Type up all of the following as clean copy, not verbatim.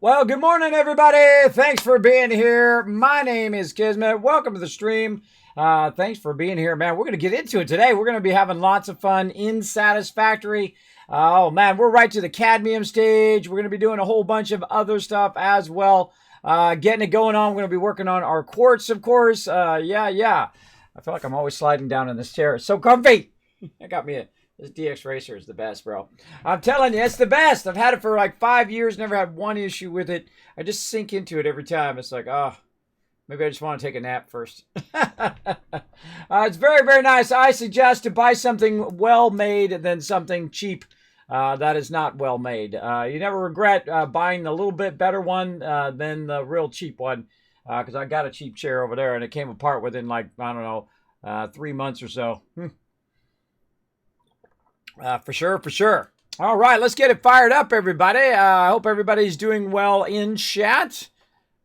Well, good morning, everybody. Thanks for being here. My name is Kismet. Welcome to the stream. Thanks for being here, man. We're going to get into it today. We're going to be having lots of fun in Satisfactory. Oh, man, we're right to the cadmium stage. We're going to be doing a whole bunch of other stuff as well. Getting it going on. We're going to be working on our quartz, of course. Yeah. I feel like I'm always sliding down in this chair. It's so comfy. That got me This DX Racer is the best, bro. I'm telling you, it's the best. I've had it for like 5 years, never had one issue with it. I just sink into it every time. It's like, oh, maybe I just want to take a nap first. It's very, very nice. I suggest to buy something well-made than something cheap that is not well-made. You never regret buying the little bit better one than the real cheap one, because I got a cheap chair over there, and it came apart within, like, I don't know, 3 months or so. For sure. All right, let's get it fired up, everybody. I hope everybody's doing well in chat.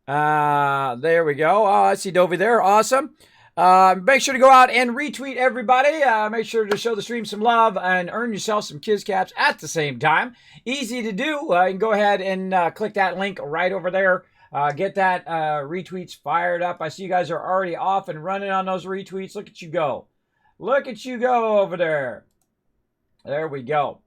There we go. Oh, I see Dovey there. Awesome. Make sure to go out and retweet everybody. Make sure to show the stream some love and earn yourself some Kiz Caps at the same time. Easy to do. You can go ahead and click that link right over there. Get that retweets fired up. I see you guys are already off and running on those retweets. Look at you go. Look at you go over there. There we go.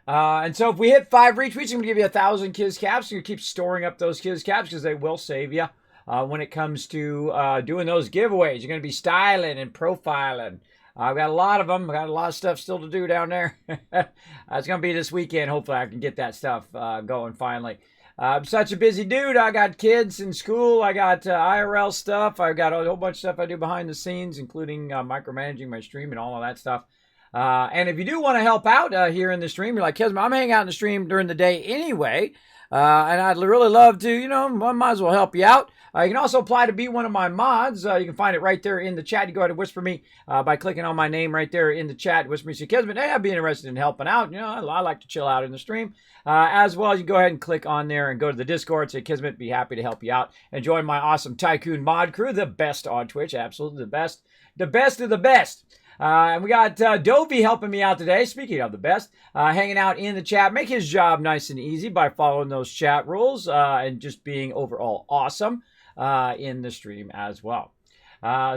And so if we hit 5 retweets, I'm going to give you 1,000 Kiz Caps. You keep storing up those Kiz Caps because they will save you when it comes to doing those giveaways. You're going to be styling and profiling. I've got a lot of them. I've got a lot of stuff still to do down there. It's going to be this weekend. Hopefully I can get that stuff going finally. I'm such a busy dude. I got kids in school. I got IRL stuff. I've got a whole bunch of stuff I do behind the scenes, including micromanaging my stream and all of that stuff. And if you do want to help out here in the stream, you're like, Kismet, I'm hanging out in the stream during the day anyway. And I'd really love to, might as well help you out. You can also apply to be one of my mods. You can find it right there in the chat. You go ahead and whisper me by clicking on my name right there in the chat. Whisper me, say, Kismet, hey, I'd be interested in helping out. I like to chill out in the stream. As well, you go ahead and click on there and go to the Discord. Say, Kismet, be happy to help you out. And join my awesome Tycoon mod crew, the best on Twitch. Absolutely the best. The best of the best. And we got Dovey helping me out today. Speaking of the best, hanging out in the chat. Make his job nice and easy by following those chat rules and just being overall awesome in the stream as well.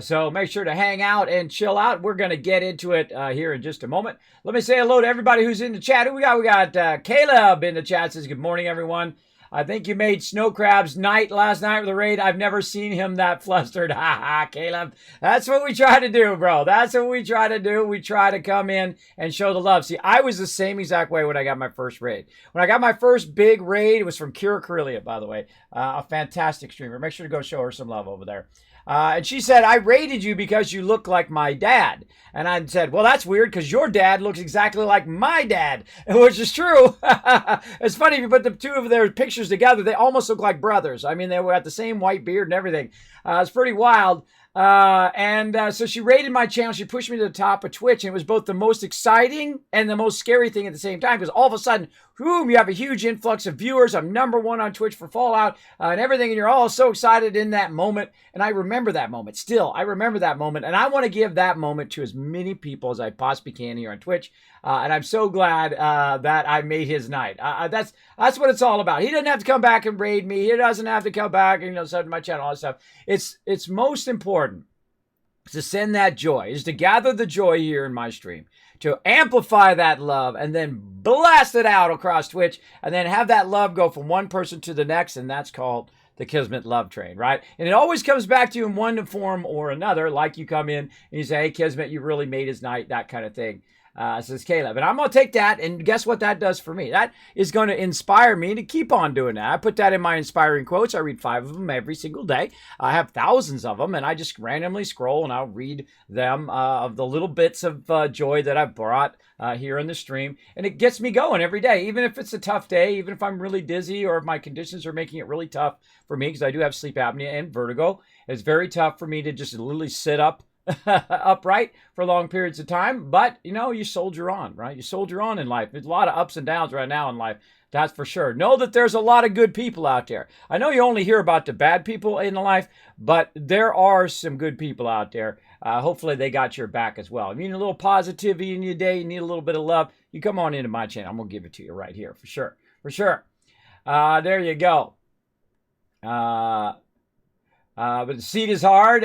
So make sure to hang out and chill out. We're going to get into it here in just a moment. Let me say hello to everybody who's in the chat. Who we got? We got Caleb in the chat. Says, good morning, everyone. I think you made Snow Crab's night last night with the raid. I've never seen him that flustered. Ha ha, Caleb. That's what we try to do, bro. That's what we try to do. We try to come in and show the love. See, I was the same exact way when I got my first raid. When I got my first big raid, it was from Kira Karelia, by the way. A fantastic streamer. Make sure to go show her some love over there. And she said, I raided you because you look like my dad. And I said, well, that's weird because your dad looks exactly like my dad, which is true. It's funny, if you put the two of their pictures together, they almost look like brothers. I mean, they were at the same white beard and everything. It's pretty wild. So she raided my channel. She pushed me to the top of Twitch, and it was both the most exciting and the most scary thing at the same time, because all of a sudden, boom, you have a huge influx of viewers. I'm #1 on Twitch for Fallout and everything, and you're all so excited in that moment. And I remember that moment. Still, I remember that moment, and I want to give that moment to as many people as I possibly can here on Twitch. And I'm so glad that I made his night. That's what it's all about. He doesn't have to come back and raid me. He doesn't have to come back and sub to my channel, all that stuff. It's most important to send that joy, is to gather the joy here in my stream, to amplify that love, and then blast it out across Twitch, and then have that love go from one person to the next, and that's called the Kismet Love Train, right? And it always comes back to you in one form or another, like you come in and you say, hey, Kismet, you really made his night, that kind of thing. Says Caleb. And I'm going to take that, and guess what that does for me? That is going to inspire me to keep on doing that. I put that in my inspiring quotes. I read 5 of them every single day. I have thousands of them, and I just randomly scroll, and I'll read them of the little bits of joy that I've brought here in the stream. And it gets me going every day, even if it's a tough day, even if I'm really dizzy or if my conditions are making it really tough for me, because I do have sleep apnea and vertigo. It's very tough for me to just literally sit up upright for long periods of time, but you soldier on, right? You soldier on in life. There's a lot of ups and downs right now in life, that's for sure. Know that there's a lot of good people out there. I know you only hear about the bad people in life, but there are some good people out there. Hopefully they got your back as well. If you need a little positivity in your day, you need a little bit of love, you come on into my channel. I'm gonna give it to you right here for sure. There you go. Uh, but the seat is hard,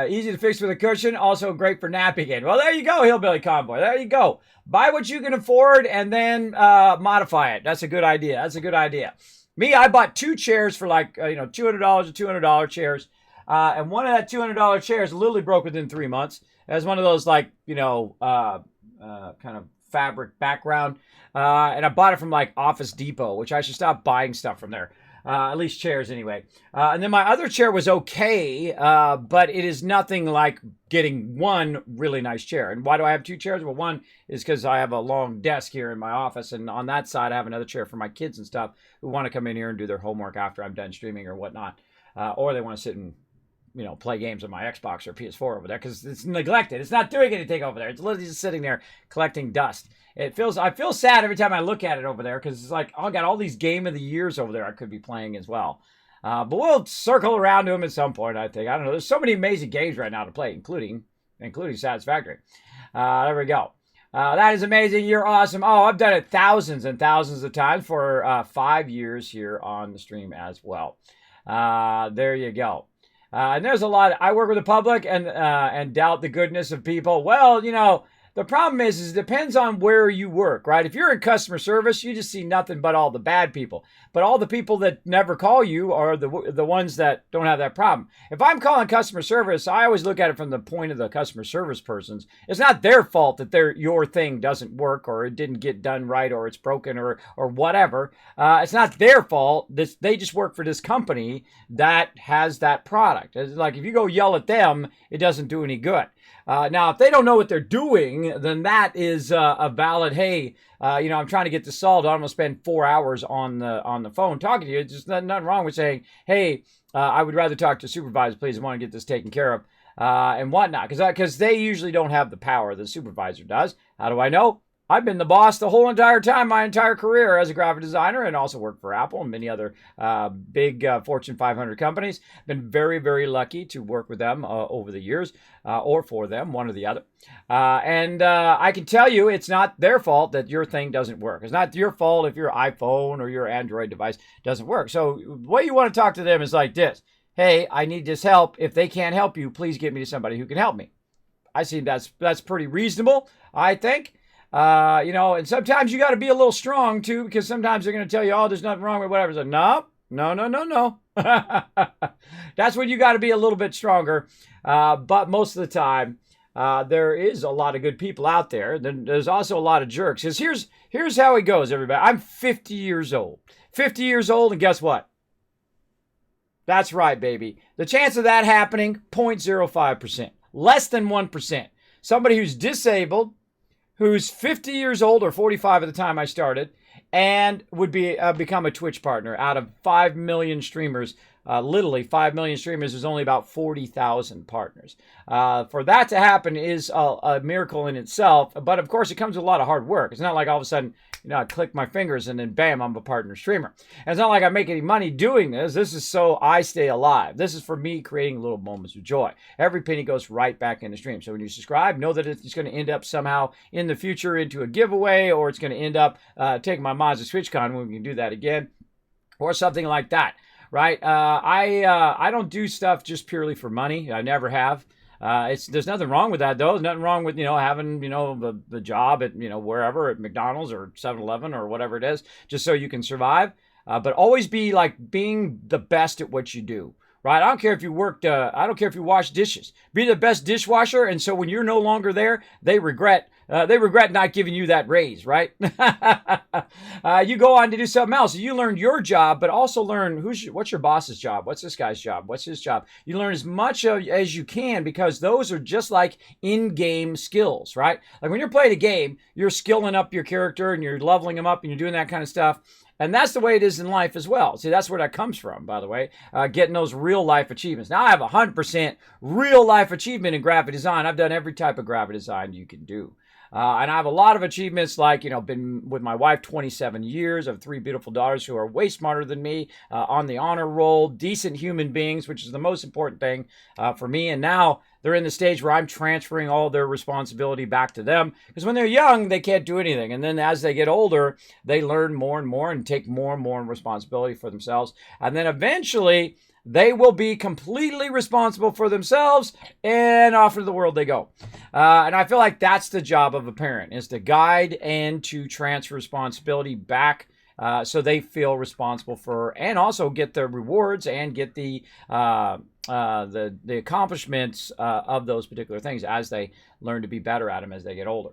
easy to fix with a cushion, also great for napping in. Well, there you go, Hillbilly Convoy. There you go. Buy what you can afford and then modify it. That's a good idea. That's a good idea. Me, I bought 2 chairs for like, $200 or $200 chairs. And one of that $200 chairs literally broke within 3 months. It was one of those like, kind of fabric background. And I bought it from like Office Depot, which I should stop buying stuff from there. At least chairs anyway. And then my other chair was okay, but it is nothing like getting one really nice chair. And why do I have 2 chairs? Well, one is because I have a long desk here in my office, and on that side I have another chair for my kids and stuff who want to come in here and do their homework after I'm done streaming or whatnot. Or they want to sit and play games on my Xbox or PS4 over there because it's neglected. It's not doing anything over there. It's literally just sitting there collecting dust. I feel sad every time I look at it over there because it's like, oh, I got all these Game of the Years over there I could be playing as well. But we'll circle around to them at some point, I think. I don't know. There's so many amazing games right now to play, including Satisfactory. There we go. That is amazing. You're awesome. Oh, I've done it thousands and thousands of times for 5 years here on the stream as well. There you go. And there's a lot. I work with the public and doubt the goodness of people. Well, the problem is it depends on where you work, right? If you're in customer service, you just see nothing but all the bad people. But all the people that never call you are the ones that don't have that problem. If I'm calling customer service, I always look at it from the point of the customer service persons. It's not their fault that your thing doesn't work or it didn't get done right or it's broken or whatever. It's not their fault. They just work for this company that has that product. It's like if you go yell at them, it doesn't do any good. Now, if they don't know what they're doing, then that is a valid, hey, I'm trying to get this solved. I'm going to spend 4 hours on the phone talking to you. It's just nothing wrong with saying, hey, I would rather talk to a supervisor, please. I want to get this taken care of and whatnot. Because they usually don't have the power the supervisor does. How do I know? I've been the boss the whole entire time, my entire career as a graphic designer, and also worked for Apple and many other big Fortune 500 companies. Been very, very lucky to work with them over the years, or for them, one or the other. And I can tell you, it's not their fault that your thing doesn't work. It's not your fault if your iPhone or your Android device doesn't work. So the way you want to talk to them is like this. Hey, I need this help. If they can't help you, please get me to somebody who can help me. I see that's pretty reasonable, I think. And sometimes you got to be a little strong too, because sometimes they're going to tell you, oh, there's nothing wrong with whatever. So, no. That's when you got to be a little bit stronger. But most of the time, there is a lot of good people out there. Then there's also a lot of jerks. Because here's how it goes, everybody. I'm 50 years old. 50 years old, and guess what? That's right, baby. The chance of that happening, 0.05%. Less than 1%. Somebody who's disabled, who's 50 years old or 45 at the time I started, and would become a Twitch partner out of 5 million streamers. Literally 5 million streamers, there's only about 40,000 partners. For that to happen is a miracle in itself, but of course it comes with a lot of hard work. It's not like all of a sudden, I click my fingers and then bam, I'm a partner streamer. And it's not like I make any money doing this. This is so I stay alive. This is for me creating little moments of joy. Every penny goes right back in the stream. So when you subscribe, know that it's going to end up somehow in the future into a giveaway, or it's going to end up taking my Mazda SwitchCon when we can do that again, or something like that. Right? I don't do stuff just purely for money. I never have. There's nothing wrong with that, though. There's nothing wrong with, having, the job at, wherever, at McDonald's or 7-Eleven or whatever it is, just so you can survive. But always be like being the best at what you do. Right? I don't care if you wash dishes. Be the best dishwasher, and so when you're no longer there, they regret not giving you that raise, right? You go on to do something else. You learn your job, but also learn what's your boss's job? What's this guy's job? What's his job? You learn as much as you can, because those are just like in-game skills, right? Like when you're playing a game, you're skilling up your character and you're leveling them up and you're doing that kind of stuff. And that's the way it is in life as well. See, that's where that comes from, by the way, getting those real-life achievements. Now, I have 100% real-life achievement in graphic design. I've done every type of graphic design you can do. And I have a lot of achievements, like, been with my wife 27 years. I have 3 beautiful daughters who are way smarter than me, on the honor roll, decent human beings, which is the most important thing for me. And now they're in the stage where I'm transferring all their responsibility back to them. Because when they're young, they can't do anything. And then as they get older, they learn more and more and take more and more responsibility for themselves. And then eventually, they will be completely responsible for themselves, and off into the world they go. And I feel like that's the job of a parent, is to guide and to transfer responsibility back so they feel responsible for, and also get the rewards and get the accomplishments of those particular things as they learn to be better at them as they get older.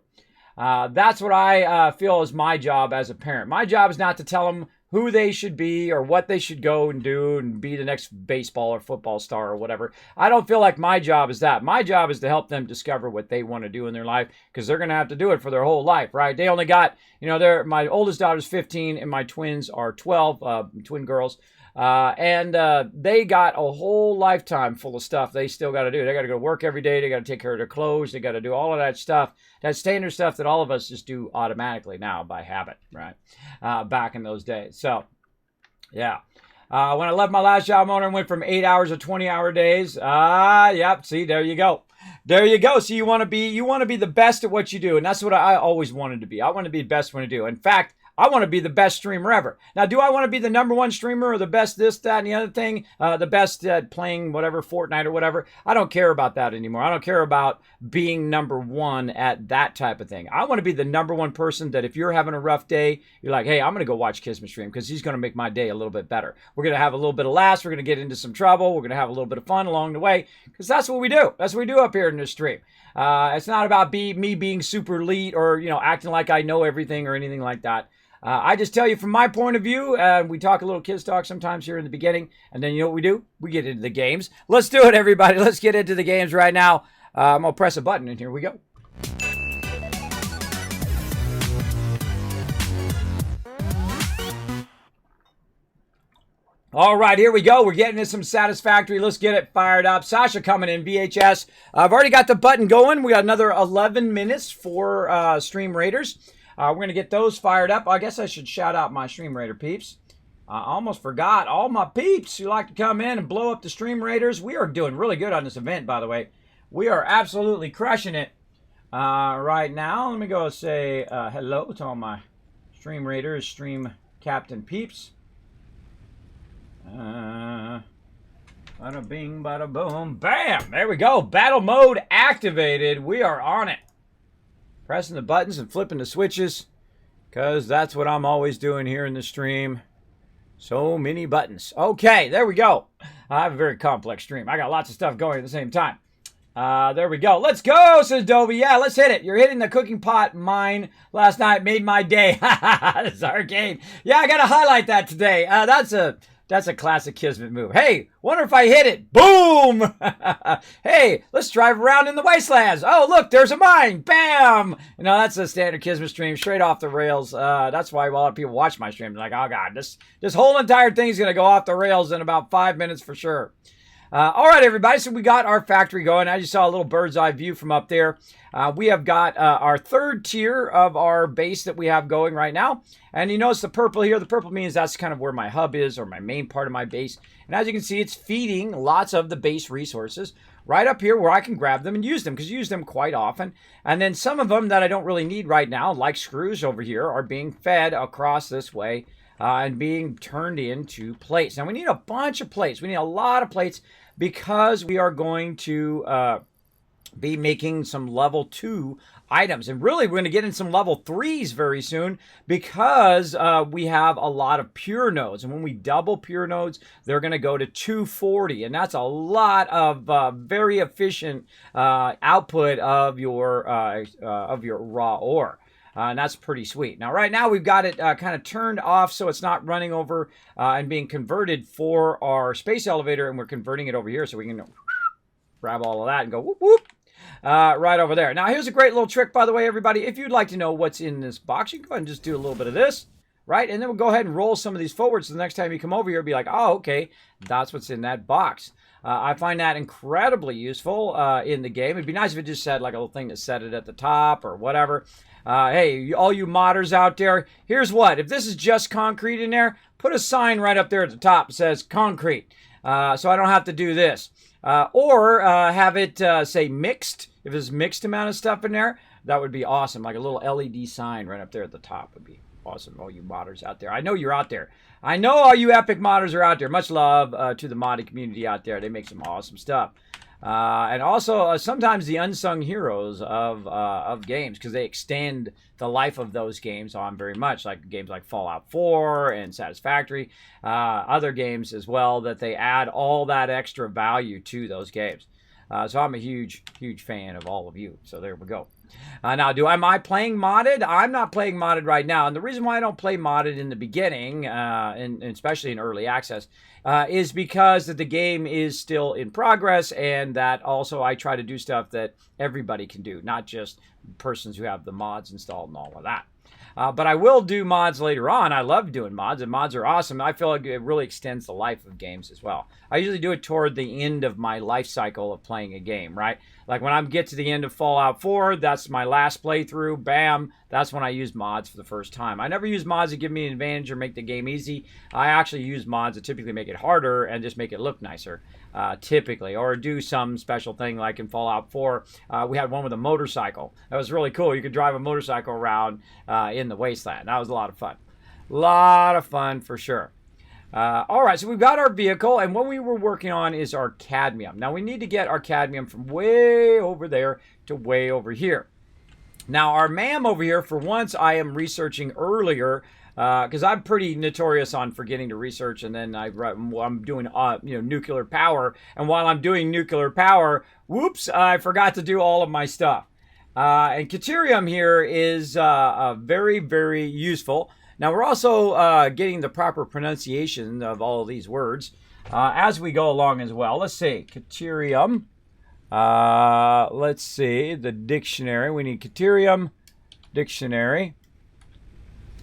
That's what I feel is my job as a parent. My job is not to tell them who they should be or what they should go and do and be the next baseball or football star or whatever. I don't feel like my job is that. My job is to help them discover what they want to do in their life, because they're going to have to do it for their whole life, right? They only got, my oldest daughter's 15 and my twins are 12, twin girls. And they got a whole lifetime full of stuff they still got to do. They got to go to work every day. They got to take care of their clothes. They got to do all of that stuff. That standard stuff that all of us just do automatically now by habit, right? Back in those days. So, yeah. When I left my last job owner and went from 8 hours to 20-hour days. Yep. See, there you go. There you go. So you want to be the best at what you do. And that's what I always wanted to be. I want to be the best one to do. In fact, I want to be the best streamer ever. Now, do I want to be the #1 streamer or the best this, that, and the other thing? The best at playing whatever, Fortnite or whatever? I don't care about that anymore. I don't care about being #1 at that type of thing. I want to be the #1 person that if you're having a rough day, you're like, hey, I'm going to go watch Kismet stream because he's going to make my day a little bit better. We're going to have a little bit of laughs. We're going to get into some trouble. We're going to have a little bit of fun along the way, because that's what we do. That's what we do up here in this stream. It's not about me being super elite or, acting like I know everything or anything like that. I just tell you from my point of view, we talk a little kids talk sometimes here in the beginning, and then you know what we do? We get into the games. Let's do it, everybody. Let's get into the games right now. I'm going to press a button, and here we go. All right, here we go. We're getting into some Satisfactory. Let's get it fired up. Sasha coming in, VHS. I've already got the button going. We got another 11 minutes for Stream Raiders. We're going to get those fired up. I guess I should shout out my Stream Raider peeps. I almost forgot all my peeps who like to come in and blow up the Stream Raiders. We are doing really good on this event, by the way. We are absolutely crushing it right now. Let me go say hello to all my Stream Raiders, Stream Captain peeps. Bada bing, bada boom, bam! There we go. Battle mode activated. We are on it. Pressing the buttons and flipping the switches, because that's what I'm always doing here in the stream. So many buttons. Okay, there we go. I have a very complex stream. I got lots of stuff going at the same time. There we go. Let's go, says Dovey. Yeah, let's hit it. You're hitting the cooking pot mine last night. Made my day. This is arcade. Yeah, I got to highlight that today. That's a classic Kismet move. Hey, wonder if I hit it. Boom! Hey, let's drive around in the wastelands. Oh, look, there's a mine. Bam! That's a standard Kismet stream, straight off the rails. That's why a lot of people watch my stream. They're like, oh, God, this whole entire thing is going to go off the rails in about 5 minutes for sure. All right, everybody, so we got our factory going. I just saw a little bird's eye view from up there. We have got our third tier of our base that we have going right now. And you notice the purple here. The purple means that's kind of where my hub is, or my main part of my base. And as you can see, it's feeding lots of the base resources right up here where I can grab them and use them, because I use them quite often. And then some of them that I don't really need right now, like screws over here, are being fed across this way and being turned into plates. Now, we need a bunch of plates. We need a lot of plates, because we are going to be making some level 2 items. And really, we're going to get in some level 3s very soon, because we have a lot of pure nodes. And when we double pure nodes, they're going to go to 240. And that's a lot of very efficient output of your raw ore. And that's pretty sweet. Now, right now, we've got it kind of turned off so it's not running over and being converted for our space elevator, and we're converting it over here so we can grab all of that and go whoop, whoop, right over there. Now, here's a great little trick, by the way, everybody. If you'd like to know what's in this box, you can go ahead and just do a little bit of this, right? And then we'll go ahead and roll some of these forward, so the next time you come over here, be like, oh, okay, that's what's in that box. I find that incredibly useful in the game. It'd be nice if it just said like a little thing that said it at the top or whatever. Hey, all you modders out there, here's what. If this is just concrete in there, put a sign right up there at the top that says concrete, so I don't have to do this. Or have it say mixed. If there's mixed amount of stuff in there, that would be awesome. Like a little LED sign right up there at the top would be awesome. All you modders out there. I know you're out there. I know all you epic modders are out there. Much love to the modding community out there. They make some awesome stuff. And also sometimes the unsung heroes of games, because they extend the life of those games on very much, like games like Fallout 4 and Satisfactory, other games as well, that they add all that extra value to those games. So I'm a huge fan of all of you. So there we go. Now, am I playing modded? I'm not playing modded right now. And the reason why I don't play modded in the beginning, and especially in early access, is because the game is still in progress, and that also I try to do stuff that everybody can do, not just persons who have the mods installed and all of that. But I will do mods later on. I love doing mods, and mods are awesome. I feel like it really extends the life of games as well. I usually do it toward the end of my life cycle of playing a game, right? Like when I get to the end of Fallout 4, that's my last playthrough, bam, that's when I use mods for the first time. I never use mods to give me an advantage or make the game easy. I actually use mods to typically make it harder and just make it look nicer, typically. Or do some special thing like in Fallout 4, we had one with a motorcycle. That was really cool. You could drive a motorcycle around in the wasteland. That was a lot of fun. A lot of fun for sure. All right, so we've got our vehicle, and what we were working on is our cadmium. Now, we need to get our cadmium from way over there to way over here. Now, our MAM over here, for once, I am researching earlier, because I'm pretty notorious on forgetting to research, and then I'm doing nuclear power, and while I'm doing nuclear power, whoops, I forgot to do all of my stuff. And Caterium here is very, very useful. Now, we're also getting the proper pronunciation of all of these words as we go along as well. Let's see. Caterium. Let's see. The dictionary. We need Caterium dictionary.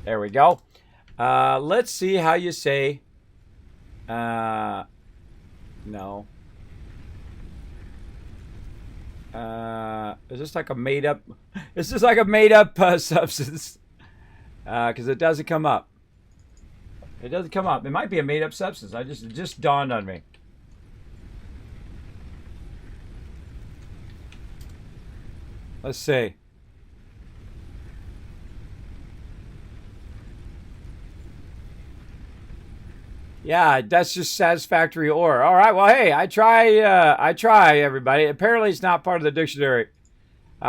There we go. Let's see how you say no. Is this like a made up? Is this like a made up substance? Because it doesn't come up. It doesn't come up. It might be a made up substance. It just dawned on me. Let's see. Yeah, that's just satisfactory ore. All right. Well, hey, I try, everybody. Apparently, it's not part of the dictionary.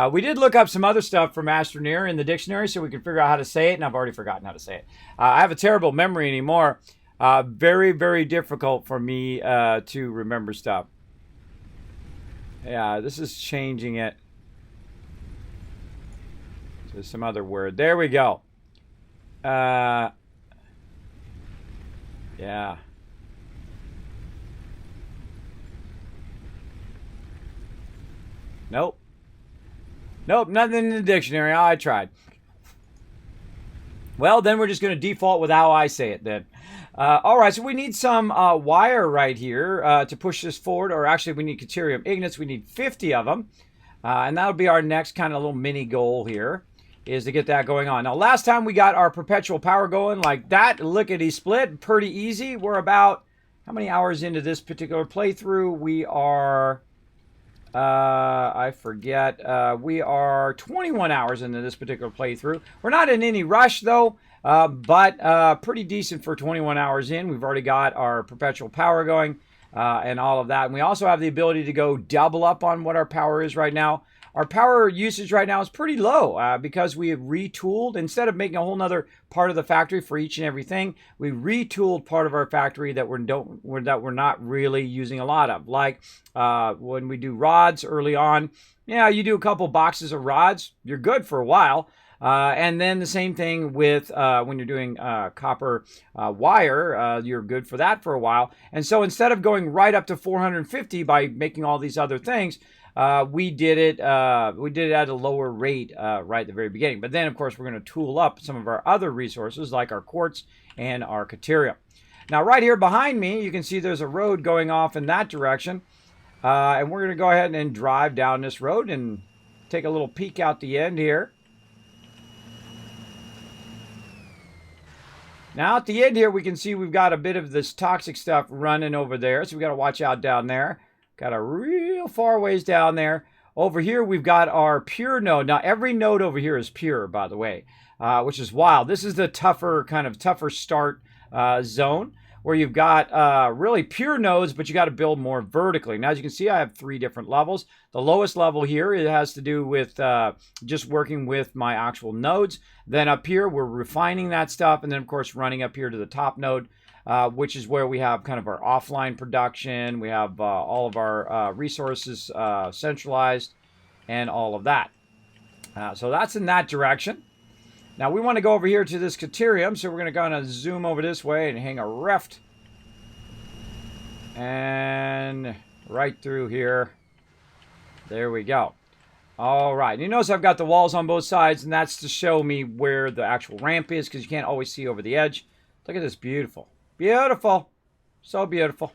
We did look up some other stuff from Astroneer in the dictionary so we could figure out how to say it, and I've already forgotten how to say it. I have a terrible memory anymore. Very, very difficult for me to remember stuff. Yeah, this is changing it to some other word. There we go. Yeah. Nope. Nope, nothing in the dictionary. I tried. Well, then we're just going to default with how I say it then. All right, so we need some wire right here to push this forward. Or actually, we need Caterium ignits. We need 50 of them. And that'll be our next kind of little mini goal here, is to get that going on. Now, last time we got our perpetual power going like that, lickety-split, pretty easy. We're about, how many hours into this particular playthrough? We are... I forget. We are 21 hours into this particular playthrough. We're not in any rush, though, but pretty decent for 21 hours in. We've already got our perpetual power going and all of that. And we also have the ability to go double up on what our power is right now. Our power usage right now is pretty low because we have retooled. Instead of making a whole nother part of the factory for each and everything, we retooled part of our factory that we're not really using a lot of. Like when we do rods early on, yeah, you do a couple boxes of rods, you're good for a while. And then the same thing with when you're doing copper wire, you're good for that for a while. And so instead of going right up to 450 by making all these other things, we did it at a lower rate right at the very beginning. But then, of course, we're going to tool up some of our other resources like our quartz and our Caterium. Now, right here behind me, you can see there's a road going off in that direction. And we're going to go ahead and drive down this road and take a little peek out the end here. Now, at the end here, we can see we've got a bit of this toxic stuff running over there, so we've got to watch out down there. Got a real far ways down there. Over here, we've got our pure node. Now, every node over here is pure, by the way, which is wild. This is the tougher start zone where you've got really pure nodes, but you got to build more vertically. Now, as you can see, I have 3 different levels. The lowest level here, it has to do with just working with my actual nodes. Then up here, we're refining that stuff. And then, of course, running up here to the top node, which is where we have kind of our offline production. We have all of our resources centralized and all of that. So that's in that direction. Now we want to go over here to this Caterium, so we're going to kind of zoom over this way and hang a left. And right through here. There we go. All right. You notice I've got the walls on both sides, and that's to show me where the actual ramp is, because you can't always see over the edge. Look at this. Beautiful. Beautiful. So beautiful.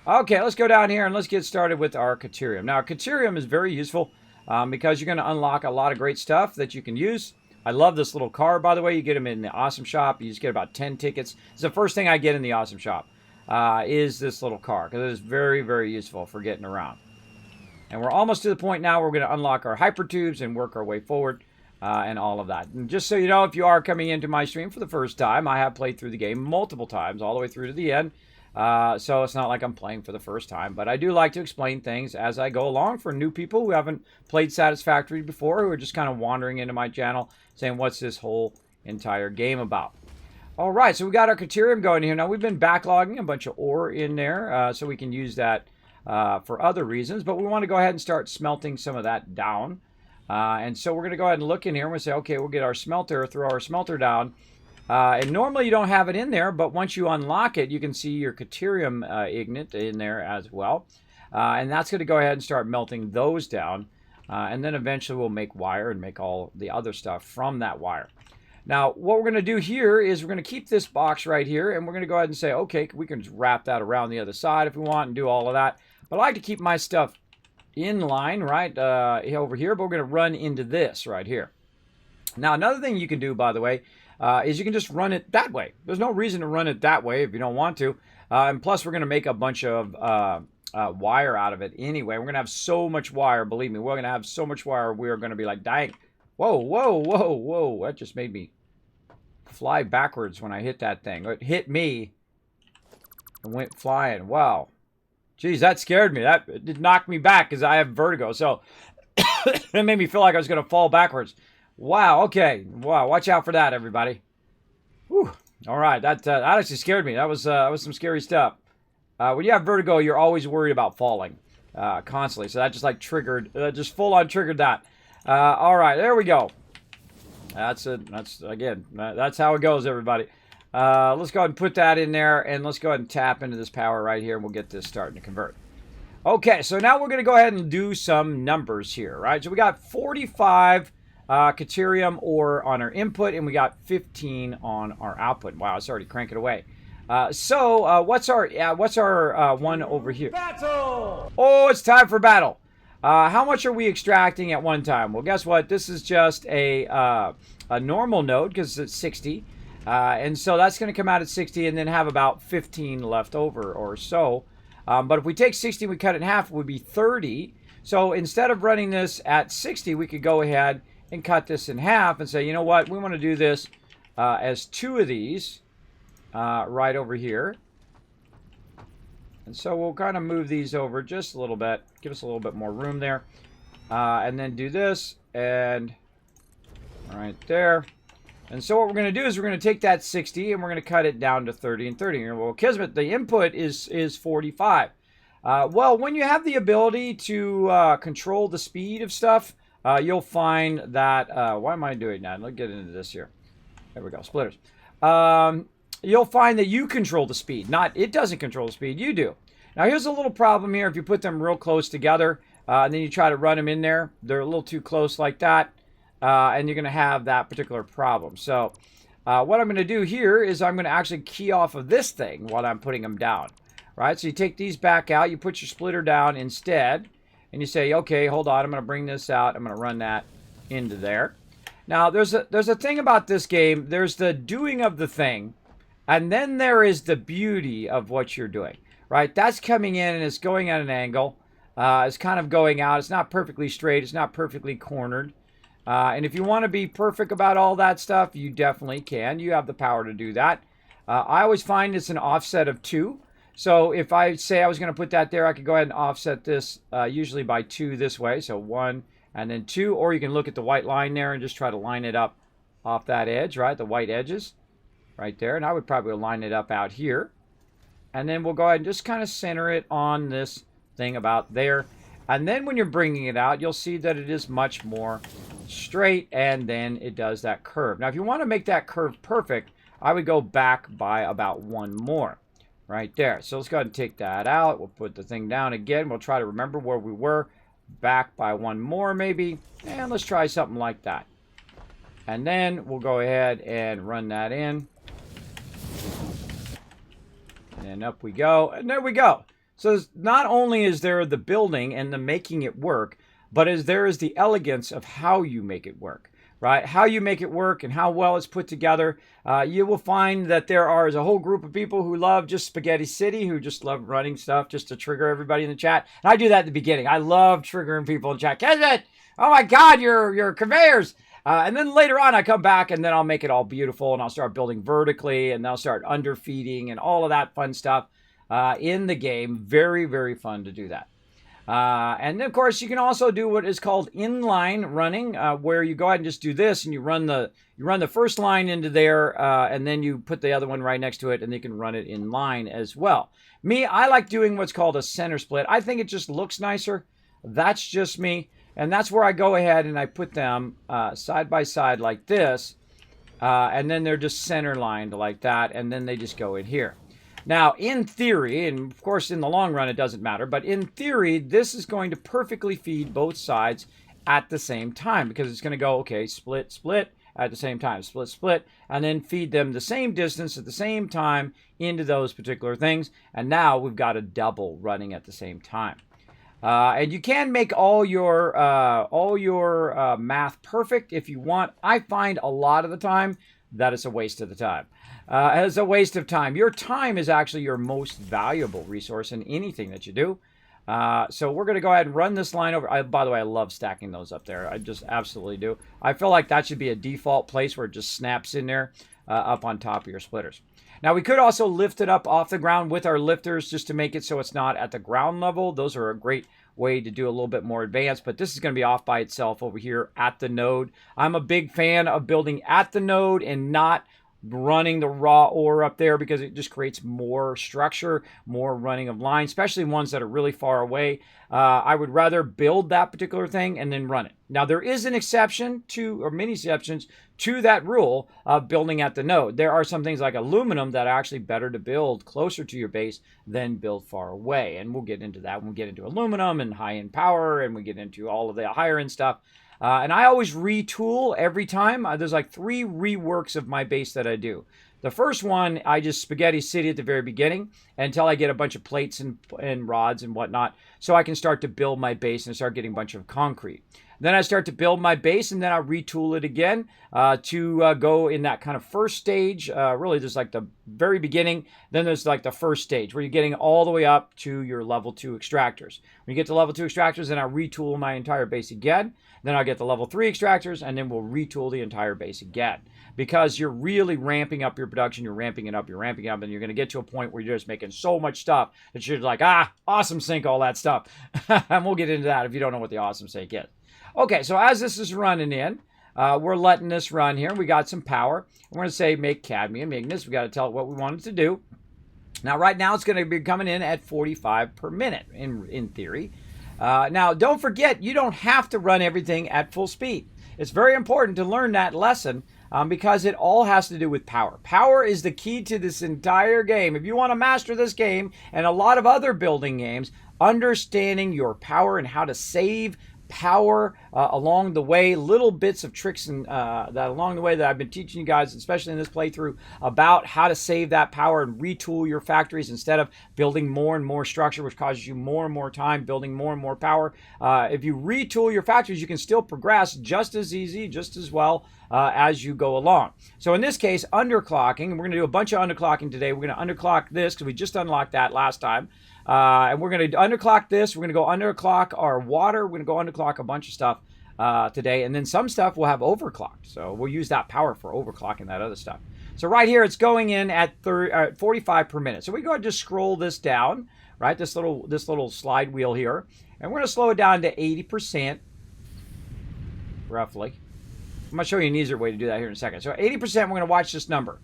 Okay, let's go down here and let's get started with our Caterium. Now, Caterium is very useful because you're going to unlock a lot of great stuff that you can use. I love this little car, by the way. You get them in the Awesome Shop. You just get about 10 tickets. It's the first thing I get in the Awesome Shop is this little car, because it is very, very useful for getting around. And we're almost to the point now where we're going to unlock our hypertubes and work our way forward and all of that. And just so you know, if you are coming into my stream for the first time, I have played through the game multiple times, all the way through to the end. So it's not like I'm playing for the first time, but I do like to explain things as I go along for new people who haven't played Satisfactory before, who are just kind of wandering into my channel saying, what's this whole entire game about? All right, so we got our Caterium going here. Now, we've been backlogging a bunch of ore in there, so we can use that for other reasons, but we want to go ahead and start smelting some of that down. And so we're going to go ahead and look in here and we'll say, okay, we'll get our smelter, throw our smelter down. And normally you don't have it in there, but once you unlock it, you can see your Caterium ignite in there as well. And that's going to go ahead and start melting those down. And then eventually we'll make wire and make all the other stuff from that wire. Now, what we're going to do here is we're going to keep this box right here, and we're going to go ahead and say, okay, we can just wrap that around the other side if we want and do all of that. But I like to keep my stuff in line, right, over here, but we're going to run into this right here. Now, another thing you can do, by the way, is you can just run it that way. There's no reason to run it that way if you don't want to. And plus, we're going to make a bunch of wire out of it anyway. We're going to have so much wire, believe me. We're going to have so much wire, we're going to be like, dang. Whoa, whoa, whoa, whoa. That just made me fly backwards when I hit that thing. It hit me and went flying. Wow. Geez, that scared me. That did knock me back because I have vertigo. So it made me feel like I was going to fall backwards. Wow, okay. Wow, watch out for that, everybody. Whew. All right, that actually scared me. That was some scary stuff. When you have vertigo, you're always worried about falling constantly. So that just like triggered, just full on triggered that. All right, there we go. That's it. That's how it goes, everybody. Let's go ahead and put that in there, and let's go ahead and tap into this power right here, and we'll get this starting to convert. Okay, so now we're going to go ahead and do some numbers here, right? So we got 45 Caterium ore on our input, and we got 15 on our output. Wow, it's already cranking away. So what's our one over here? Battle! Oh, it's time for battle. How much are we extracting at one time? Well, guess what? This is just a normal node because it's 60. And so that's going to come out at 60 and then have about 15 left over or so. But if we take 60 and we cut it in half, it would be 30. So instead of running this at 60, we could go ahead and cut this in half and say, you know what? We want to do this as 2 of these right over here. And so we'll kind of move these over just a little bit. Give us a little bit more room there. And then do this. And right there. And so what we're going to do is we're going to take that 60 and we're going to cut it down to 30 and 30. Well, Kismet, the input is 45. Well, when you have the ability to control the speed of stuff, you'll find that... why am I doing that? Let's get into this here. There we go. Splitters. You'll find that you control the speed. It doesn't control the speed. You do. Now, here's a little problem here. If you put them real close together and then you try to run them in there, they're a little too close like that. And you're going to have that particular problem. So what I'm going to do here is I'm going to actually key off of this thing while I'm putting them down. Right? So you take these back out. You put your splitter down instead. And you say, okay, hold on. I'm going to bring this out. I'm going to run that into there. Now, there's a thing about this game. There's the doing of the thing. And then there is the beauty of what you're doing. Right? right? That's coming in and it's going at an angle. It's kind of going out. It's not perfectly straight. It's not perfectly cornered. And if you want to be perfect about all that stuff, you definitely can. You have the power to do that. I always find it's an offset of 2. So if I say I was going to put that there, I could go ahead and offset this usually by 2 this way. So 1 and then 2. Or you can look at the white line there and just try to line it up off that edge, right? The white edges right there. And I would probably line it up out here. And then we'll go ahead and just kind of center it on this thing about there. And then when you're bringing it out, you'll see that it is much more straight, and then it does that curve. Now, if you want to make that curve perfect, I would go back by about 1 more right there. So let's go ahead and take that out. We'll put the thing down again. We'll try to remember where we were. Back by 1 more maybe. And let's try something like that. And then we'll go ahead and run that in. And up we go. And there we go. So not only is there the building and the making it work, but there is the elegance of how you make it work, right? How you make it work and how well it's put together. You will find that there is a whole group of people who love just Spaghetti City, who just love running stuff just to trigger everybody in the chat. And I do that at the beginning. I love triggering people in chat. Kismet, oh my God, your conveyors. And then later on, I come back and then I'll make it all beautiful and I'll start building vertically and I'll start underfeeding and all of that fun stuff in the game. Very, very fun to do that. And then, of course, you can also do what is called inline running, where you go ahead and just do this and you run the first line into there and then you put the other one right next to it and you can run it in line as well. I like doing what's called a center split. I think it just looks nicer. That's just me. And that's where I go ahead and I put them side by side like this. And then they're just center lined like that. And then they just go in here. Now, in theory, and of course in the long run it doesn't matter, but in theory, this is going to perfectly feed both sides at the same time because it's going to go, okay, split, split at the same time, split, split, and then feed them the same distance at the same time into those particular things. And now we've got a double running at the same time. And you can make all your math perfect if you want. I find a lot of the time that it's a waste of the time. It's a waste of time. Your time is actually your most valuable resource in anything that you do. So we're going to go ahead and run this line over. By the way, I love stacking those up there. I just absolutely do. I feel like that should be a default place where it just snaps in there up on top of your splitters. Now, we could also lift it up off the ground with our lifters just to make it so it's not at the ground level. Those are a great way to do a little bit more advanced, but this is going to be off by itself over here at the node. I'm a big fan of building at the node and not running the raw ore up there because it just creates more structure, more running of lines, especially ones that are really far away. I would rather build that particular thing and then run it. Now, there is an exception to, or many exceptions to that rule of building at the node. There are some things like aluminum that are actually better to build closer to your base than build far away. And we'll get into that when we get into aluminum and high-end power and we get into all of the higher-end stuff. And I always retool every time. There's like 3 reworks of my base that I do. The first one, I just Spaghetti City at the very beginning until I get a bunch of plates and rods and whatnot so I can start to build my base and start getting a bunch of concrete. Then I start to build my base and then I'll retool it again to go in that kind of first stage. Really, there's like the very beginning. Then there's like the first stage where you're getting all the way up to your level 2 extractors. When you get to level 2 extractors, then I'll retool my entire base again. Then I'll get the level 3 extractors and then we'll retool the entire base again. Because you're really ramping up your production, you're ramping it up, and you're going to get to a point where you're just making so much stuff that you're like, awesome sink, all that stuff. And we'll get into that if you don't know what the awesome sink is. Okay, so as this is running in, we're letting this run here. We got some power. We're going to say make cadmium ignis. We got to tell it what we want it to do. Now, right now, it's going to be coming in at 45 per minute in theory. Now, don't forget, you don't have to run everything at full speed. It's very important to learn that lesson because it all has to do with power. Power is the key to this entire game. If you want to master this game and a lot of other building games, understanding your power and how to save power along the way, little bits of tricks and that along the way that I've been teaching you guys, especially in this playthrough, about how to save that power and retool your factories instead of building more and more structure, which causes you more and more time building more and more power. If you retool your factories, you can still progress just as easy, just as well as you go along. So in this case, underclocking, and we're going to do a bunch of underclocking today. We're going to underclock this because we just unlocked that last time. And we're going to underclock this. We're going to go underclock our water. We're going to go underclock a bunch of stuff today. And then some stuff we'll have overclocked. So we'll use that power for overclocking that other stuff. So right here, it's going in at 45 per minute. So we go ahead and just scroll this down, right? This little slide wheel here. And we're going to slow it down to 80%, roughly. I'm going to show you an easier way to do that here in a second. So 80%, we're going to watch this number.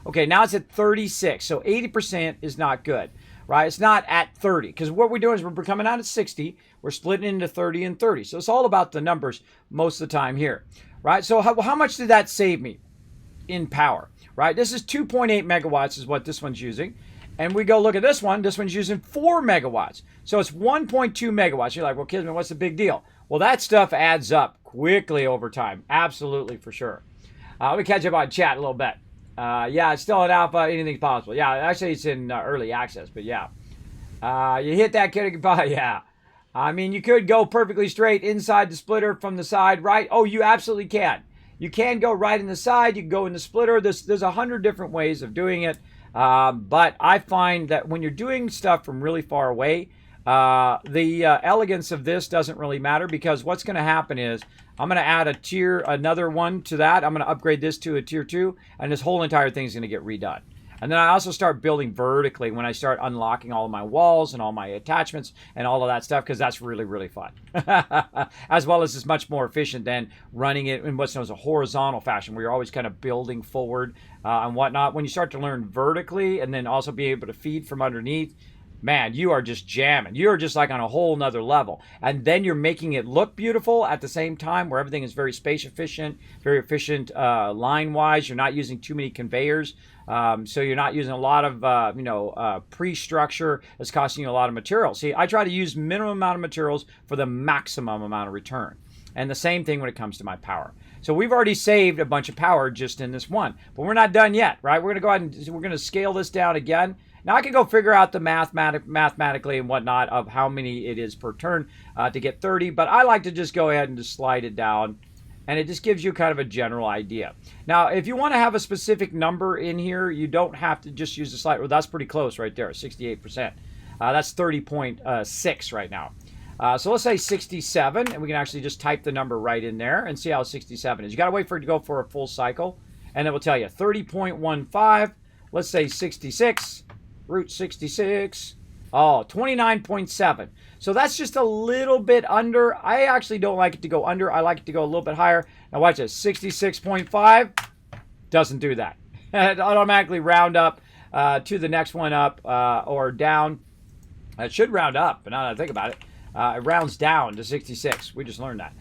Okay, now it's at 36. So 80% is not good, right? It's not at 30. Because what we're doing is we're coming out at 60. We're splitting into 30 and 30. So it's all about the numbers most of the time here, right? So how much did that save me in power, right? This is 2.8 megawatts is what this one's using. And we go look at this one. This one's using 4 megawatts. So it's 1.2 megawatts. You're like, well, Kismet, what's the big deal? Well, that stuff adds up quickly over time. Absolutely, for sure. Let me catch up on chat a little bit. Yeah, it's still in alpha. Anything's possible. Yeah, actually, it's in early access, but yeah. You hit that kid, yeah. I mean, you could go perfectly straight inside the splitter from the side, right? Oh, you absolutely can. You can go right in the side. You can go in the splitter. There's 100 different ways of doing it. But I find that when you're doing stuff from really far away, the elegance of this doesn't really matter, because what's going to happen is I'm going to add another one to that. I'm going to upgrade this to a tier 2, and this whole entire thing is going to get redone. And then I also start building vertically when I start unlocking all of my walls and all my attachments and all of that stuff, because that's really, really fun. As well as it's much more efficient than running it in what's known as a horizontal fashion, where you're always kind of building forward and whatnot. When you start to learn vertically and then also be able to feed from underneath, man, you are just jamming. You're just like on a whole nother level. And then you're making it look beautiful at the same time, where everything is very space efficient, very efficient line-wise. You're not using too many conveyors. So you're not using a lot of, pre-structure that's costing you a lot of material. See, I try to use minimum amount of materials for the maximum amount of return. And the same thing when it comes to my power. So we've already saved a bunch of power just in this one. But we're not done yet, right? We're going to go ahead and we're going to scale this down again. Now I can go figure out the mathematically and whatnot of how many it is per turn to get 30, but I like to just go ahead and just slide it down, and it just gives you kind of a general idea. Now, if you want to have a specific number in here, you don't have to just use the slide. Well, that's pretty close right there, 68%. That's 30.6 right now. So let's say 67, and we can actually just type the number right in there and see how 67 is. You got to wait for it to go for a full cycle, and it will tell you 30.15. Let's say 66. Root 66, 29.7. So that's just a little bit under. I actually don't like it to go under. I like it to go a little bit higher. Now watch this, 66.5 doesn't do that. It automatically round up to the next one up or down. It should round up, but now that I think about it, it rounds down to 66. We just learned that.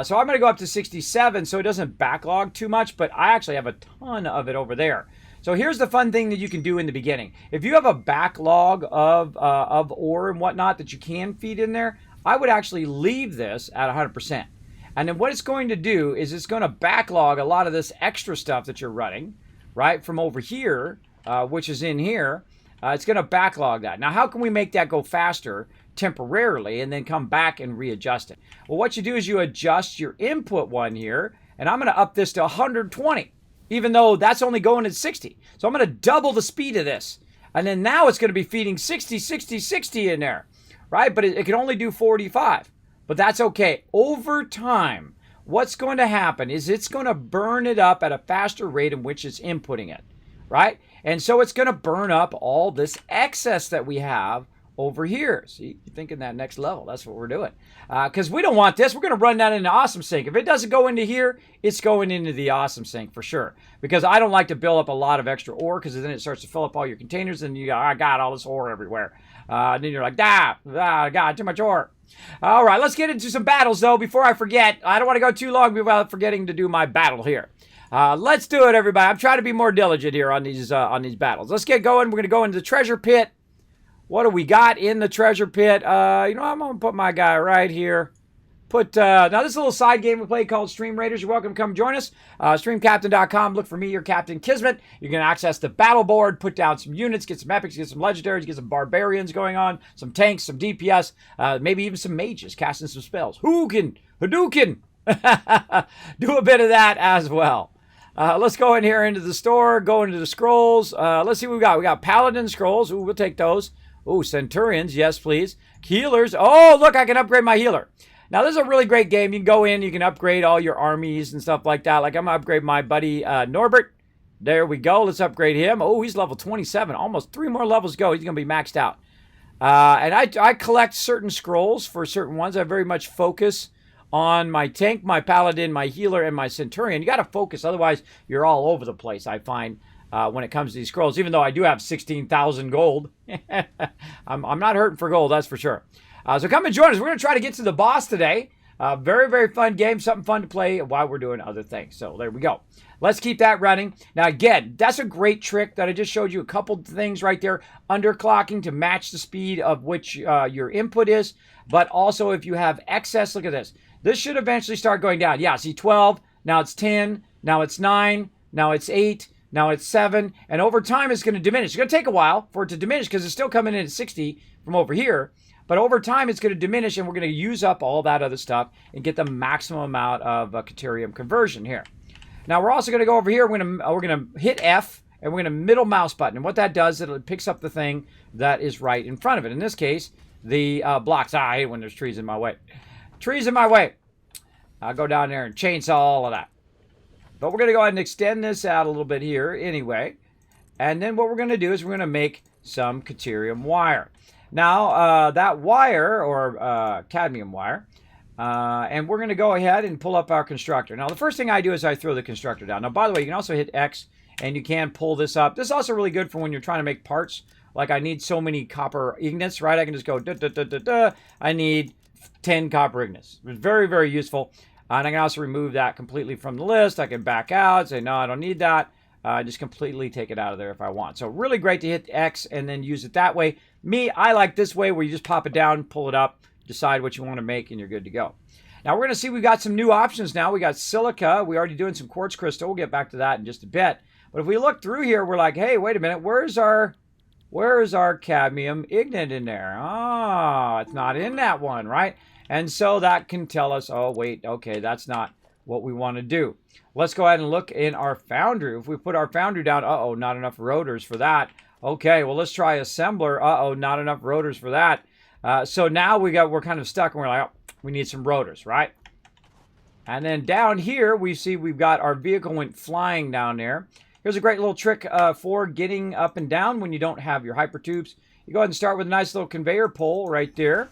So I'm going to go up to 67 so it doesn't backlog too much, but I actually have a ton of it over there. So here's the fun thing that you can do in the beginning. If you have a backlog of ore and whatnot that you can feed in there, I would actually leave this at 100%. And then what it's going to do is it's going to backlog a lot of this extra stuff that you're running, right, from over here, which is in here. It's going to backlog that. Now, how can we make that go faster temporarily and then come back and readjust it? Well, what you do is you adjust your input one here, and I'm going to up this to 120. Even though that's only going at 60. So I'm going to double the speed of this. And then now it's going to be feeding 60, 60, 60 in there, right? But it can only do 45. But that's okay. Over time, what's going to happen is it's going to burn it up at a faster rate in which it's inputting it, right? And so it's going to burn up all this excess that we have over here. See, you're thinking that next level. That's what we're doing. Because we don't want this. We're going to run that into Awesome Sink. If it doesn't go into here, it's going into the Awesome Sink for sure. Because I don't like to build up a lot of extra ore, because then it starts to fill up all your containers, and you go, I got all this ore everywhere. And then you're like, God, too much ore. All right, let's get into some battles, though, before I forget. I don't want to go too long without forgetting to do my battle here. Let's do it, everybody. I'm trying to be more diligent here on these battles. Let's get going. We're going to go into the treasure pit. What do we got in the treasure pit? I'm going to put my guy right here. Now this is a little side game we play called Stream Raiders. You're welcome to come join us. Streamcaptain.com. Look for me, your Captain Kismet. You can access the battle board, put down some units, get some epics, get some legendaries, get some barbarians going on, some tanks, some DPS, maybe even some mages casting some spells. Hadouken! Do a bit of that as well. Let's go in here into the store, go into the scrolls. Let's see what we got. We got Paladin scrolls. Ooh, we'll take those. Ooh, Centurions. Yes, please. Healers. Oh, look, I can upgrade my healer. Now, this is a really great game. You can go in, you can upgrade all your armies and stuff like that. Like, I'm going to upgrade my buddy Norbert. There we go. Let's upgrade him. Oh, he's level 27. Almost 3 more levels to go. He's going to be maxed out. And I collect certain scrolls for certain ones. I very much focus on my tank, my paladin, my healer, and my centurion. You got to focus. Otherwise, you're all over the place, I find, when it comes to these scrolls. Even though I do have 16,000 gold. I'm not hurting for gold, that's for sure. So come and join us. We're going to try to get to the boss today. Very, very fun game. Something fun to play while we're doing other things. So there we go. Let's keep that running. Now, again, that's a great trick that I just showed you. A couple things right there. Underclocking to match the speed of which your input is. But also, if you have excess, look at this. This should eventually start going down. Yeah, see 12. Now it's 10. Now it's 9. Now it's 8. Now it's 7. And over time, it's going to diminish. It's going to take a while for it to diminish because it's still coming in at 60 from over here. But over time, it's going to diminish, and we're going to use up all that other stuff and get the maximum amount of Caterium conversion here. Now, we're also going to go over here. We're going to hit F, and we're going to middle mouse button. And what that does, it picks up the thing that is right in front of it. In this case, the blocks. I hate when there's trees in my way. Trees in my way. I'll go down there and chainsaw all of that. But we're going to go ahead and extend this out a little bit here anyway. And then what we're going to do is we're going to make some Caterium wire. Now, that wire, or cadmium wire, and we're going to go ahead and pull up our constructor. Now, the first thing I do is I throw the constructor down. Now, by the way, you can also hit X, and you can pull this up. This is also really good for when you're trying to make parts. Like, I need so many copper ignits, right? I can just go, I need 10 copper ignits. It's very, very useful. And I can also remove that completely from the list. I can back out, say, no, I don't need that. Just completely take it out of there if I want. So really great to hit X and then use it that way. Me, I like this way where you just pop it down, pull it up, decide what you want to make, and you're good to go. Now we're going to see we've got some new options now. We got silica. We're already doing some quartz crystal. We'll get back to that in just a bit. But if we look through here, we're like, hey, wait a minute. Where's our cadmium ignite in there? Oh, it's not in that one, right? And so that can tell us, oh, wait, okay, that's not what we want to do. Let's go ahead and look in our foundry. If we put our foundry down, uh-oh, not enough rotors for that. Okay, well, let's try assembler. Uh-oh, not enough rotors for that. So now we're kind of stuck, and we're like, oh, we need some rotors, right? And then down here, we see we've got our vehicle went flying down there. Here's a great little trick for getting up and down when you don't have your hypertubes. You go ahead and start with a nice little conveyor pole right there.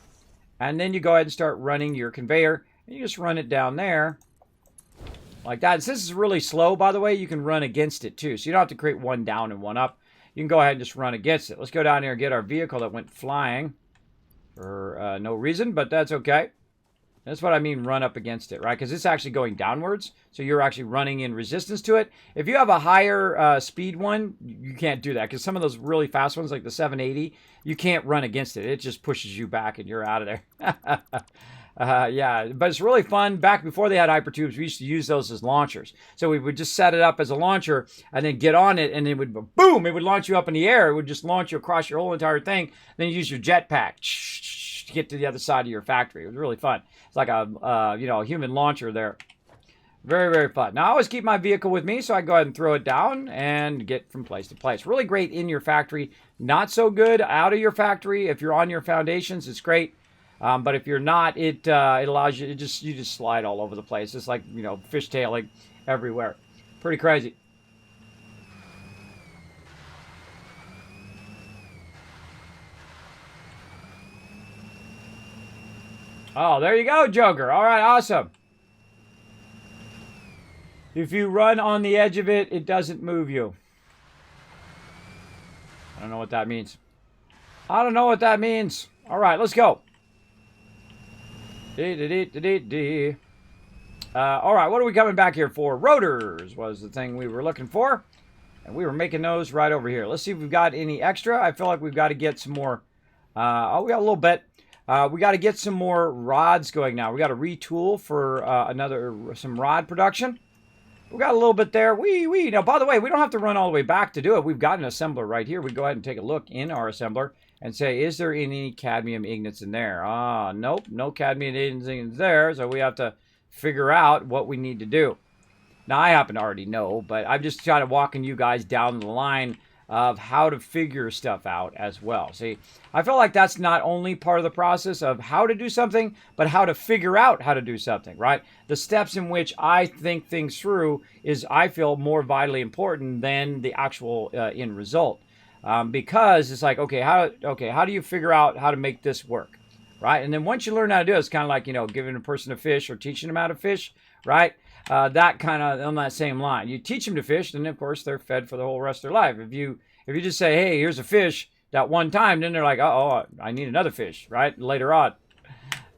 And then you go ahead and start running your conveyor. And you just run it down there. Like that. This is really slow, by the way. You can run against it, too. So you don't have to create one down and one up. You can go ahead and just run against it. Let's go down here and get our vehicle that went flying. For no reason, but that's okay. That's what I mean, run up against it, right? Because it's actually going downwards. So you're actually running in resistance to it. If you have a higher speed one, you can't do that. Because some of those really fast ones, like the 780, you can't run against it. It just pushes you back and you're out of there. Yeah, but it's really fun. Back before they had hypertubes, we used to use those as launchers. So we would just set it up as a launcher and then get on it, and it would, boom, it would launch you up in the air. It would just launch you across your whole entire thing. Then you use your jetpack to get to the other side of your factory. It was really fun. It's like a human launcher there. Very, very fun. Now, I always keep my vehicle with me, so I go ahead and throw it down and get from place to place. Really great in your factory. Not so good out of your factory. If you're on your foundations, it's great. But if you're not, it allows you, you just slide all over the place. It's like, fishtailing everywhere. Pretty crazy. Oh, there you go, Joker. All right, awesome. If you run on the edge of it, it doesn't move you. I don't know what that means. I don't know what that means. All right, let's go. All right, what are we coming back here for? Rotors was the thing we were looking for. And we were making those right over here. Let's see if we've got any extra. I feel like we've got to get some more. Oh, we got a little bit. We got to get some more rods going now. We got to retool for some rod production. We got a little bit there. Now, by the way, we don't have to run all the way back to do it. We've got an assembler right here. We go ahead and take a look in our assembler and say, is there any cadmium ingots in there? Nope, no cadmium ingots there. So we have to figure out what we need to do. Now, I happen to already know, but I'm just kind of walking you guys down the line of how to figure stuff out as well. See, I feel like that's not only part of the process of how to do something, but how to figure out how to do something, right? The steps in which I think things through is, I feel, more vitally important than the actual end result. Because it's like, okay, how do you figure out how to make this work, right? And then once you learn how to do it, it's kind of like, giving a person a fish or teaching them how to fish, right? That kind of on that same line. You teach them to fish, then of course they're fed for the whole rest of their life. If you just say, hey, here's a fish that one time, then they're like, oh, I need another fish, right? Later on.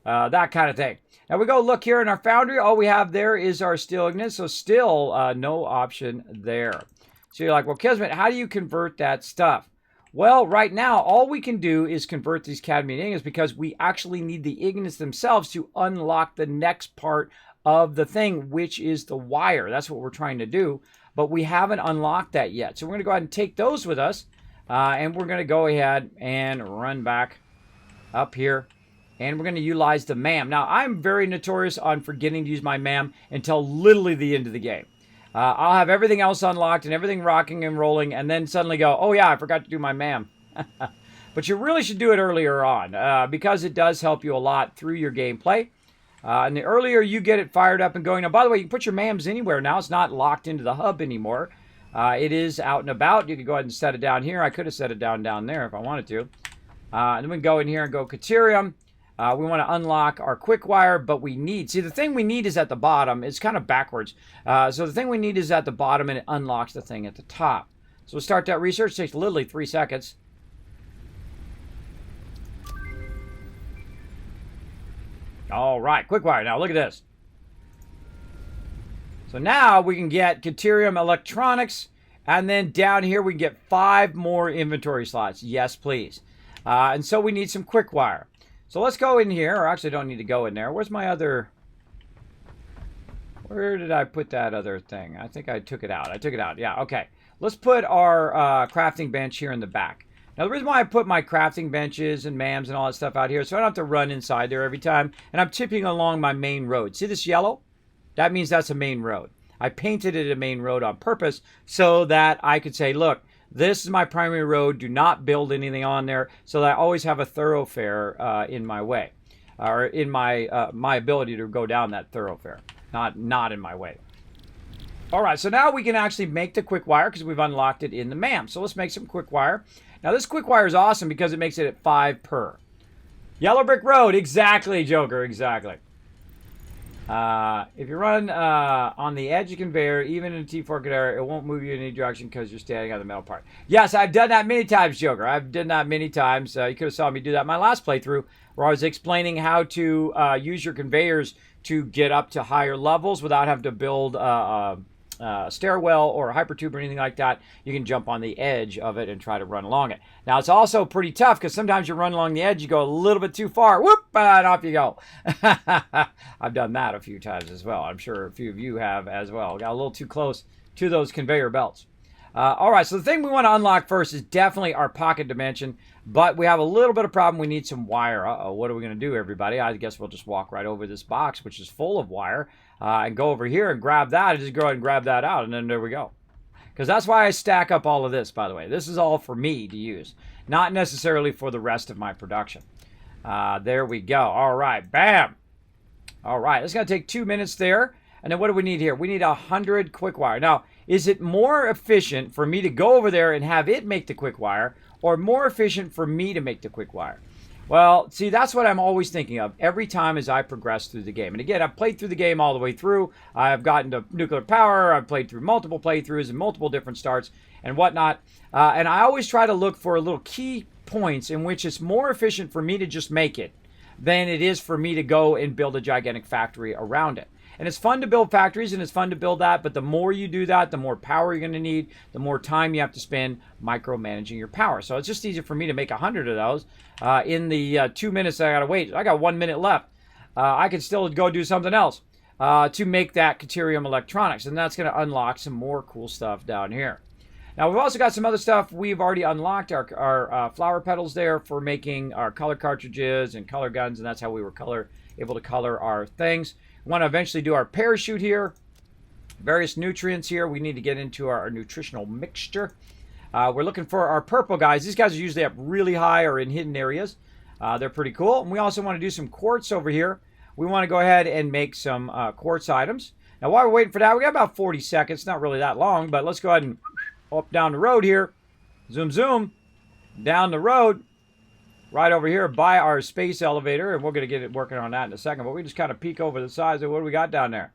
That kind of thing. Now we go look here in our foundry. All we have there is our steel ignition, so still no option there. So you're like, well, Kismet, how do you convert that stuff? Well, right now, all we can do is convert these cadmium ingots because we actually need the ingots themselves to unlock the next part of the thing, which is the wire. That's what we're trying to do, but we haven't unlocked that yet. So we're going to go ahead and take those with us, and we're going to go ahead and run back up here, and we're going to utilize the MAM. Now, I'm very notorious on forgetting to use my MAM until literally the end of the game. I'll have everything else unlocked and everything rocking and rolling, and then suddenly go, oh yeah, I forgot to do my MAM. But you really should do it earlier on, because it does help you a lot through your gameplay. And the earlier you get it fired up and going. Now, by the way, you can put your MAMs anywhere now. It's not locked into the hub anymore. It is out and about. You can go ahead and set it down here. I could have set it down there if I wanted to. And then we can go in here and go Caterium. We want to unlock our quick wire, but we need... See, the thing we need is at the bottom. It's kind of backwards. So the thing we need is at the bottom, and it unlocks the thing at the top. So we'll start that research. It takes literally 3 seconds. All right, quick wire. Now, look at this. So now we can get Caterium Electronics, and then down here we can get 5 more inventory slots. Yes, please. And so we need some quick wire. So let's go in here, or actually don't need to go in there. Where's my other... Where did I put that other thing? I think I took it out. I took it out. Yeah, okay. Let's put our crafting bench here in the back. Now, the reason why I put my crafting benches and MAMs and all that stuff out here, so I don't have to run inside there every time, and I'm tipping along my main road. See this yellow? That means that's a main road. I painted it a main road on purpose so that I could say, look, this is my primary road. Do not build anything on there, so that I always have a thoroughfare in my way, or in my my ability to go down that thoroughfare, not in my way. All right, so now we can actually make the quick wire because we've unlocked it in the MAM. So let's make some quick wire. Now, this quick wire is awesome because it makes it at 5 per. Yellow brick road. Exactly, Joker. Exactly. If you run on the edge of conveyor, even in a T-forked area, it won't move you in any direction because you're standing on the metal part. Yes, I've done that many times, Joker. I've done that many times. You could have saw me do that in my last playthrough where I was explaining how to use your conveyors to get up to higher levels without having to build stairwell or a hypertube or anything like that. You can jump on the edge of it and try to run along it. Now, it's also pretty tough because sometimes you run along the edge, you go a little bit too far, whoop, and off you go. I've done that a few times as well. I'm sure a few of you have as well. Got a little too close to those conveyor belts. All right, so the thing we want to unlock first is definitely our pocket dimension, but we have a little bit of problem. We need some wire. Uh-oh, what are we going to do, everybody? I guess we'll just walk right over this box, which is full of wire, and go over here and grab that, and just go ahead and grab that out, and then there we go. Because that's why I stack up all of this, by the way. This is all for me to use, not necessarily for the rest of my production. There we go. All right, bam. All right, it's going to take 2 minutes there. And then what do we need here? We need 100 quick wire. Now, is it more efficient for me to go over there and have it make the quick wire, or more efficient for me to make the quick wire? Well, see, that's what I'm always thinking of every time as I progress through the game. And again, I've played through the game all the way through. I've gotten to nuclear power. I've played through multiple playthroughs and multiple different starts and whatnot. And I always try to look for little key points in which it's more efficient for me to just make it than it is for me to go and build a gigantic factory around it. And it's fun to build factories and it's fun to build that, but the more you do that, the more power you're going to need, the more time you have to spend micromanaging your power. So it's just easier for me to make 100 of those in the 2 minutes that I got to wait. I got 1 minute left. I can still go do something else to make that Caterium electronics, and that's going to unlock some more cool stuff down here. Now, we've also got some other stuff. We've already unlocked our flower petals there for making our color cartridges and color guns, and that's how we were able to color our things. We want to eventually do our parachute here. Various nutrients here. We need to get into our nutritional mixture. We're looking for our purple guys. These guys are usually up really high or in hidden areas. They're pretty cool. And we also want to do some quartz over here. We want to go ahead and make some quartz items. Now, while we're waiting for that, we got about 40 seconds. Not really that long, but let's go ahead and up down the road here. Zoom, zoom. Down the road. Right over here by our space elevator. And we're going to get it working on that in a second. But we just kind of peek over the sides of what do we got down there.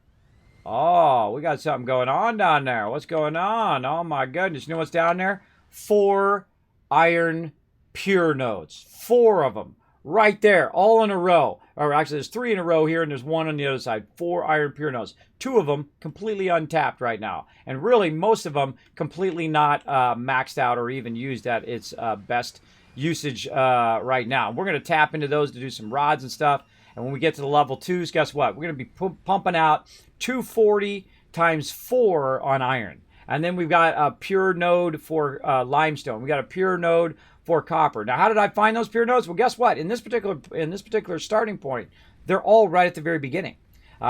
Oh, we got something going on down there. What's going on? Oh, my goodness. You know what's down there? 4 iron pure nodes. 4 of them. Right there. All in a row. Or actually, there's 3 in a row here, and there's 1 on the other side. 4 iron pure nodes. 2 of them completely untapped right now. And really, most of them completely not maxed out or even used at its best usage right now. We're going to tap into those to do some rods and stuff. And when we get to the level 2s, guess what? We're going to be pumping out 240 times 4 on iron. And then we've got a pure node for limestone. We got a pure node for copper. Now, how did I find those pure nodes? Well, guess what? In this particular starting point, they're all right at the very beginning.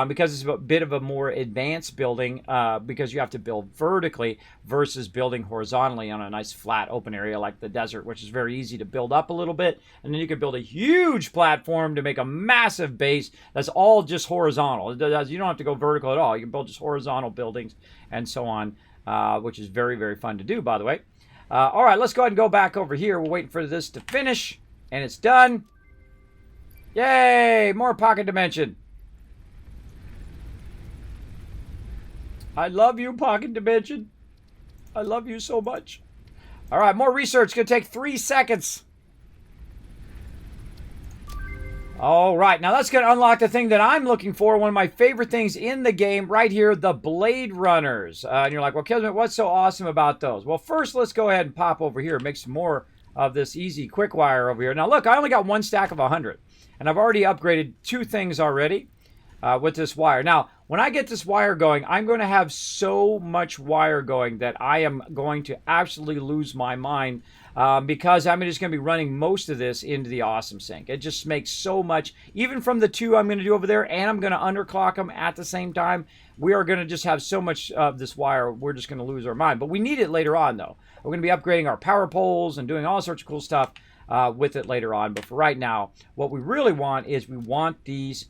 Because it's a bit of a more advanced building because you have to build vertically versus building horizontally on a nice flat open area like the desert, which is very easy to build up a little bit. And then you can build a huge platform to make a massive base that's all just horizontal. You don't have to go vertical at all. You can build just horizontal buildings and so on, which is very, very fun to do, by the way. All right, let's go ahead and go back over here. We're waiting for this to finish, and it's done. Yay, more pocket dimension. I love you, Pocket Dimension. I love you so much. All right, more research. It's going to take 3 seconds. All right, now that's going to unlock the thing that I'm looking for. One of my favorite things in the game right here, the Blade Runners. And you're like, well, Kismet, what's so awesome about those? Well, first, let's go ahead and pop over here and make some more of this easy quick wire over here. Now, look, I only got 1 stack of 100. And I've already upgraded 2 things already with this wire. Now, when I get this wire going, I'm going to have so much wire going that I am going to absolutely lose my mind because I'm just going to be running most of this into the Awesome Sink. It just makes so much, even from the 2 I'm going to do over there, and I'm going to underclock them at the same time. We are going to just have so much of this wire, we're just going to lose our mind. But we need it later on, though. We're going to be upgrading our power poles and doing all sorts of cool stuff with it later on. But for right now, what we really want is we want these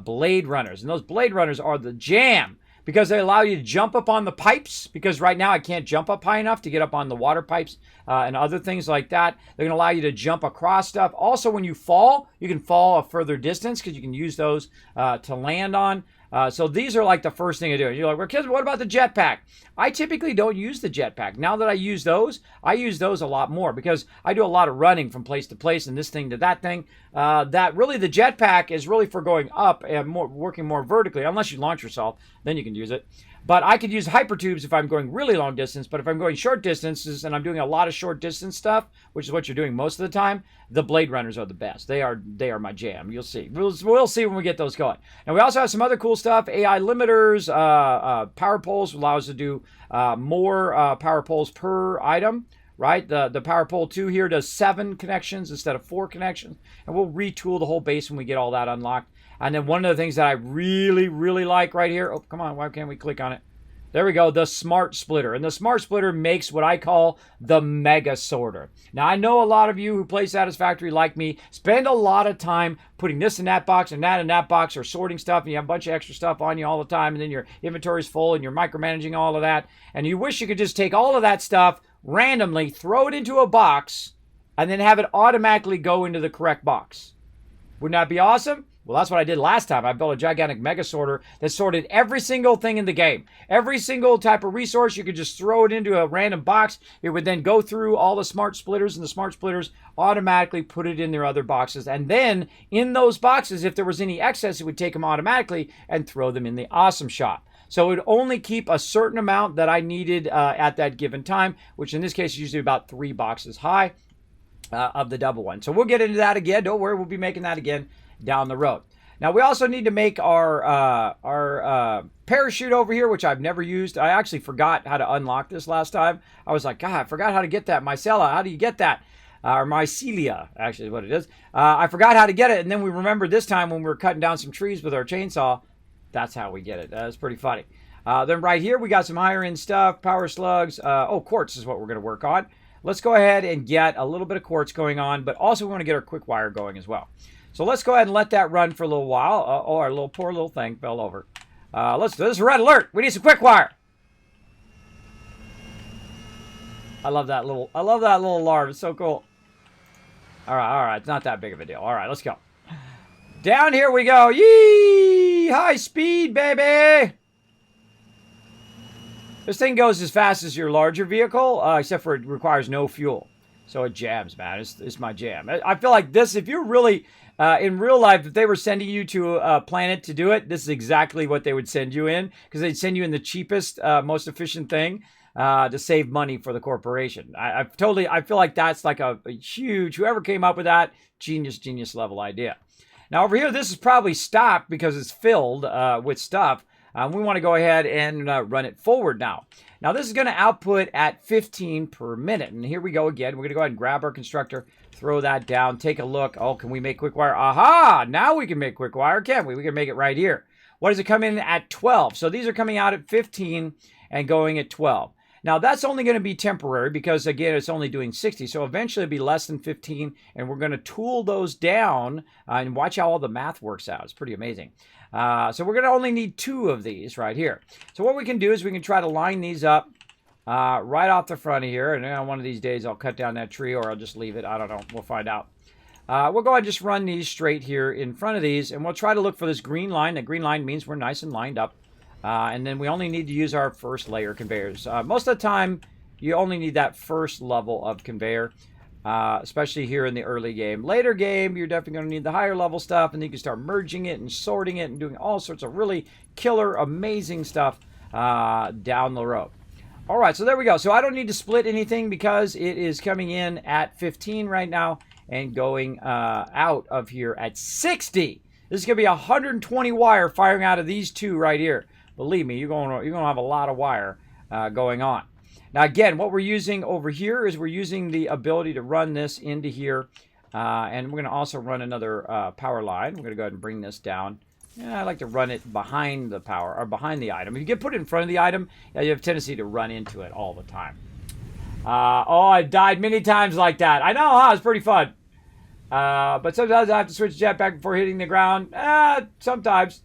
Blade Runners. And those Blade Runners are the jam because they allow you to jump up on the pipes, because right now I can't jump up high enough to get up on the water pipes and other things like that. They're going to allow you to jump across stuff. Also, when you fall, you can fall a further distance because you can use those to land on. So these are like the first thing I do. You're like, well, kids, what about the jetpack? I typically don't use the jetpack. Now that I use those a lot more because I do a lot of running from place to place and this thing to that thing. That really the jetpack is really for going up and working more vertically, unless you launch yourself, then you can use it. But I could use hypertubes if I'm going really long distance. But if I'm going short distances and I'm doing a lot of short distance stuff, which is what you're doing most of the time, the Blade Runners are the best. They are my jam. You'll see. We'll see when we get those going. And we also have some other cool stuff. AI limiters, power poles allow us to do more power poles per item. Right, the power pole 2 here does 7 connections instead of 4 connections, and we'll retool the whole base when we get all that unlocked. And then one of the things that I really, really like right here, oh, come on, why can't we click on it? There we go, the Smart Splitter. And the Smart Splitter makes what I call the Mega Sorter. Now, I know a lot of you who play Satisfactory like me spend a lot of time putting this in that box and that in that box, or sorting stuff, and you have a bunch of extra stuff on you all the time, and then your inventory's full, and you're micromanaging all of that. And you wish you could just take all of that stuff, randomly throw it into a box, and then have it automatically go into the correct box. Wouldn't that be awesome? Well, that's what I did last time. I built a gigantic mega sorter that sorted every single thing in the game. Every single type of resource, you could just throw it into a random box. It would then go through all the smart splitters, and the smart splitters automatically put it in their other boxes. And then in those boxes, if there was any excess, it would take them automatically and throw them in the awesome shop. So it would only keep a certain amount that I needed at that given time, which in this case is usually about 3 boxes high of the double one. So we'll get into that again. Don't worry, we'll be making that again down the road. Now we also need to make our parachute over here, which I've never used. I actually forgot how to unlock this last time. I was like, God, I forgot how to get that. Mycella, how do you get that? Or mycelia, actually is what it is. I forgot how to get it, and then we remembered this time when we were cutting down some trees with our chainsaw. That's how we get it. That's pretty funny. Then right here, we got some higher end stuff, power slugs. Quartz is what we're going to work on. Let's go ahead and get a little bit of quartz going on, but also we want to get our quick wire going as well. So let's go ahead and let that run for a little while. Our poor little thing fell over. Let's do this. Red alert. We need some quick wire. I love that little alarm. It's so cool. All right. It's not that big of a deal. All right, let's go. Down here we go. Yee! High speed, baby! This thing goes as fast as your larger vehicle, except for it requires no fuel. So it jams, man. It's my jam. I feel like this, if you're really, in real life, if they were sending you to a planet to do it, this is exactly what they would send you in. Because they'd send you in the cheapest, most efficient thing to save money for the corporation. I feel like that's like a huge, whoever came up with that, genius level idea. Now over here, this is probably stopped because it's filled with stuff. We want to go ahead and run it forward now. Now this is going to output at 15 per minute. And here we go again. We're going to go ahead and grab our constructor, throw that down, take a look. Oh, can we make quick wire? Aha! Now we can make quick wire, can't we? We can make it right here. What does it come in at? 12. So these are coming out at 15 and going at 12. Now, that's only going to be temporary because, again, it's only doing 60. So eventually it'll be less than 15, and we're going to tool those down and watch how all the math works out. It's pretty amazing. So we're going to only need 2 of these right here. So what we can do is we can try to line these up right off the front of here. And one of these days I'll cut down that tree or I'll just leave it. I don't know. We'll find out. We'll go ahead and just run these straight here in front of these, and we'll try to look for this green line. The green line means we're nice and lined up. And then we only need to use our first layer conveyors. Most of the time, you only need that first level of conveyor, especially here in the early game. Later game, you're definitely going to need the higher level stuff, and then you can start merging it and sorting it and doing all sorts of really killer, amazing stuff down the road. All right, so there we go. So I don't need to split anything because it is coming in at 15 right now and going out of here at 60. This is going to be 120 wire firing out of these 2 right here. Believe me, you're going to have a lot of wire going on. Now, again, what we're using over here is we're using the ability to run this into here. And we're going to also run another power line. We're going to go ahead and bring this down. Yeah, I like to run it behind the power or behind the item. If you get put in front of the item, you have a tendency to run into it all the time. I've died many times like that. I know, huh? It's pretty fun. But sometimes I have to switch jetpack before hitting the ground. Sometimes.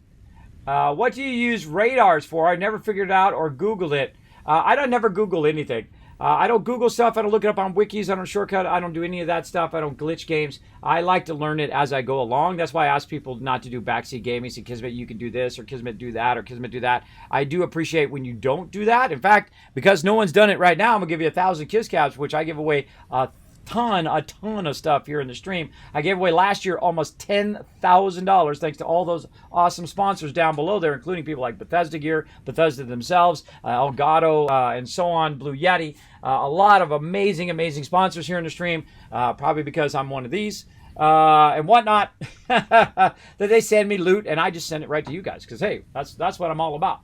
What do you use radars for? I never figured it out or Googled it. I don't never Google anything. I don't Google stuff. I don't look it up on wikis. I don't shortcut. I don't do any of that stuff. I don't glitch games. I like to learn it as I go along. That's why I ask people not to do backseat gaming. Say, Kismet, you can do this, or Kismet, do that, or Kismet, do that. I do appreciate when you don't do that. In fact, because no one's done it right now, I'm going to give you 1,000 Kiss Caps, which I give away a ton of stuff here in the stream. I gave away last year almost $10,000 thanks to all those awesome sponsors down below there, including people like Bethesda Gear, Bethesda themselves, Elgato, and so on, Blue Yeti. A lot of amazing sponsors here in the stream, probably because I'm one of these and whatnot, that they send me loot, and I just send it right to you guys because, hey, that's what I'm all about.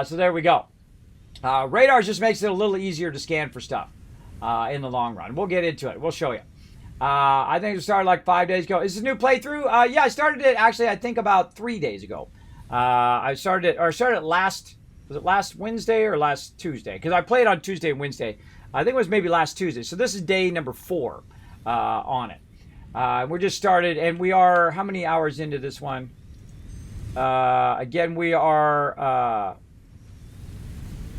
So there we go. Radar just makes it a little easier to scan for stuff. In the long run. We'll get into it. We'll show you. I think it started like 5 days ago. Is this a new playthrough? Yeah, I started it actually, I think about 3 days ago. I started it last, was it last Wednesday or last Tuesday? Because I played on Tuesday and Wednesday. I think it was maybe last Tuesday. So this is day number 4 on it. We're just started, and we are, how many hours into this one? Again, we are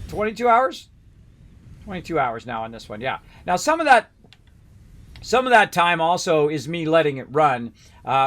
22 hours? 22 hours now on this one, yeah. Now, some of that Some of that time also is me letting it run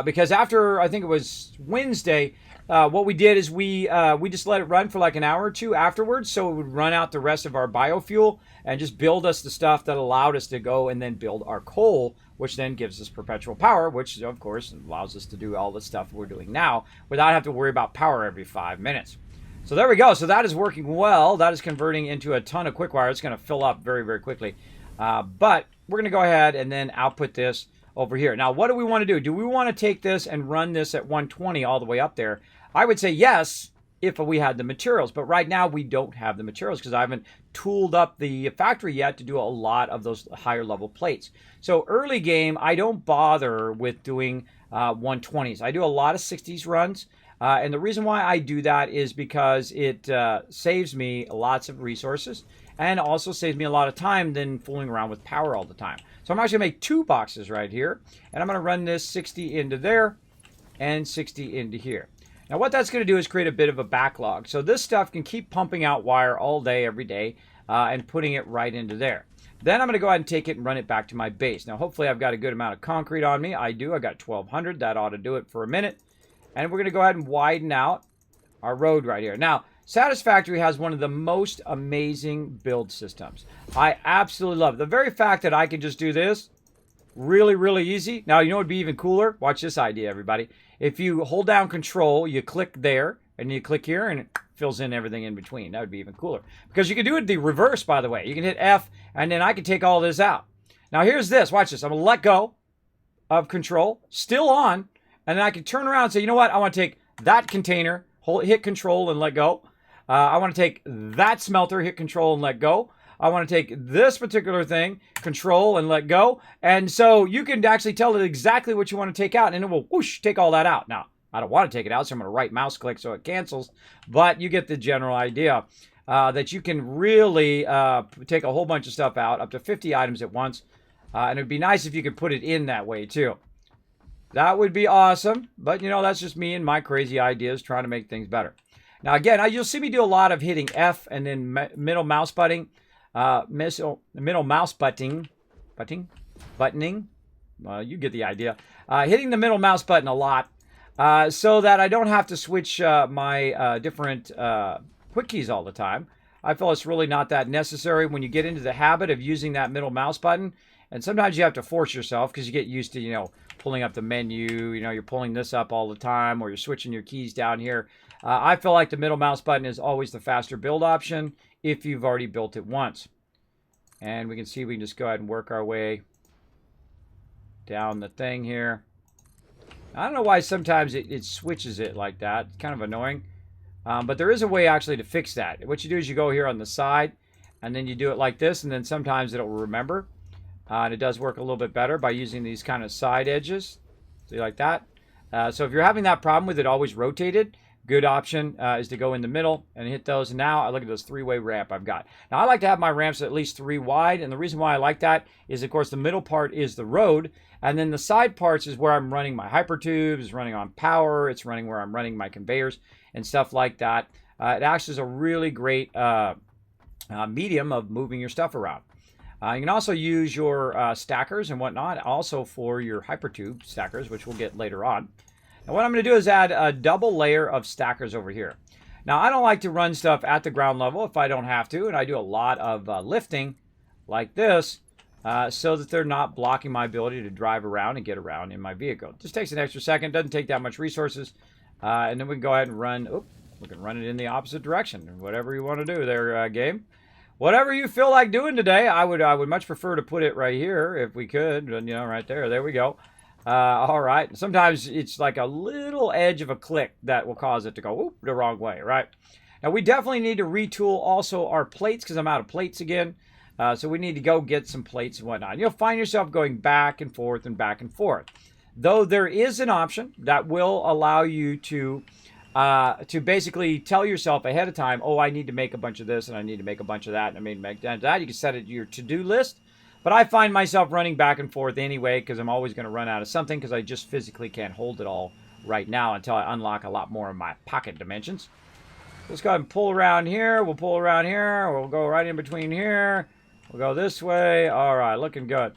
because after, I think it was Wednesday, what we did is we just let it run for like an hour or two afterwards, so it would run out the rest of our biofuel and just build us the stuff that allowed us to go and then build our coal, which then gives us perpetual power, which of course allows us to do all the stuff we're doing now without having to worry about power every 5 minutes. So there we go. So that is working well. That is converting into a ton of quick wire. It's going to fill up very, very quickly. But we're going to go ahead and then output this over here. Now, what do we want to do? Do we want to take this and run this at 120 all the way up there? I would say yes, if we had the materials. But right now, we don't have the materials because I haven't tooled up the factory yet to do a lot of those higher level plates. So early game, I don't bother with doing 120s. I do a lot of 60s runs. And the reason why I do that is because it saves me lots of resources and also saves me a lot of time than fooling around with power all the time. So I'm actually going to make 2 boxes right here, and I'm going to run this 60 into there and 60 into here. Now what that's going to do is create a bit of a backlog. So this stuff can keep pumping out wire all day, every day, and putting it right into there. Then I'm going to go ahead and take it and run it back to my base. Now hopefully I've got a good amount of concrete on me. I do. I got 1,200. That ought to do it for a minute. And we're going to go ahead and widen out our road right here. Now, Satisfactory has one of the most amazing build systems. I absolutely love it. The very fact that I can just do this, really, really easy. Now, you know what would be even cooler? Watch this idea, everybody. If you hold down Control, you click there, and you click here, and it fills in everything in between. That would be even cooler. Because you can do it the reverse, by the way. You can hit F, and then I can take all this out. Now, here's this. Watch this. I'm going to let go of Control, still on, and then I can turn around and say, you know what? I want to take that container, hit Control and let go. I want to take that smelter, hit Control and let go. I want to take this particular thing, Control and let go. And so you can actually tell it exactly what you want to take out, and it will whoosh, take all that out. Now, I don't want to take it out, so I'm going to right mouse click so it cancels. But you get the general idea that you can really take a whole bunch of stuff out, up to 50 items at once. And it would be nice if you could put it in that way too. That would be awesome. But, you know, that's just me and my crazy ideas trying to make things better. Now, again, you'll see me do a lot of hitting F and then middle mouse buttoning. Middle mouse buttoning. Well, you get the idea. Hitting the middle mouse button a lot so that I don't have to switch my different quick keys all the time. I feel it's really not that necessary when you get into the habit of using that middle mouse button. And sometimes you have to force yourself because you get used to, you know, pulling up the menu. You know, you're pulling this up all the time, or you're switching your keys down here. I feel like the middle mouse button is always the faster build option if you've already built it once. And we can see we can just go ahead and work our way down the thing here. I don't know why sometimes it switches it like that. It's kind of annoying. But there is a way actually to fix that. What you do is you go here on the side, and then you do it like this, and then sometimes it'll remember. And it does work a little bit better by using these kind of side edges. See, like that. So if you're having that problem with it always rotated, good option is to go in the middle and hit those. And now I look at this 3-way ramp I've got. Now I like to have my ramps at least 3 wide. And the reason why I like that is, of course, the middle part is the road. And then the side parts is where I'm running my hypertubes, it's running on power, it's running where I'm running my conveyors and stuff like that. It acts as a really great medium of moving your stuff around. You can also use your stackers and whatnot also for your hypertube stackers, which we'll get later on. Now what I'm going to do is add a double layer of stackers over here. Now I don't like to run stuff at the ground level if I don't have to, and I do a lot of lifting like this so that they're not blocking my ability to drive around and get around in my vehicle. It just takes an extra second, doesn't take that much resources, and then we can go ahead and run, we can run it in the opposite direction, whatever you want to do there, game. Whatever you feel like doing today, I would much prefer to put it right here if we could, you know, right there. There we go. All right. Sometimes it's like a little edge of a click that will cause it to go the wrong way, right? Now we definitely need to retool also our plates because I'm out of plates again. So we need to go get some plates and whatnot. You'll find yourself going back and forth and back and forth. Though there is an option that will allow you to basically tell yourself ahead of time, oh, I need to make a bunch of this and I need to make a bunch of that and I need to make that. You can set it to your to-do list. But I find myself running back and forth anyway because I'm always going to run out of something because I just physically can't hold it all right now until I unlock a lot more of my pocket dimensions. Let's go ahead and pull around here. We'll pull around here. We'll go right in between here. We'll go this way. All right, looking good.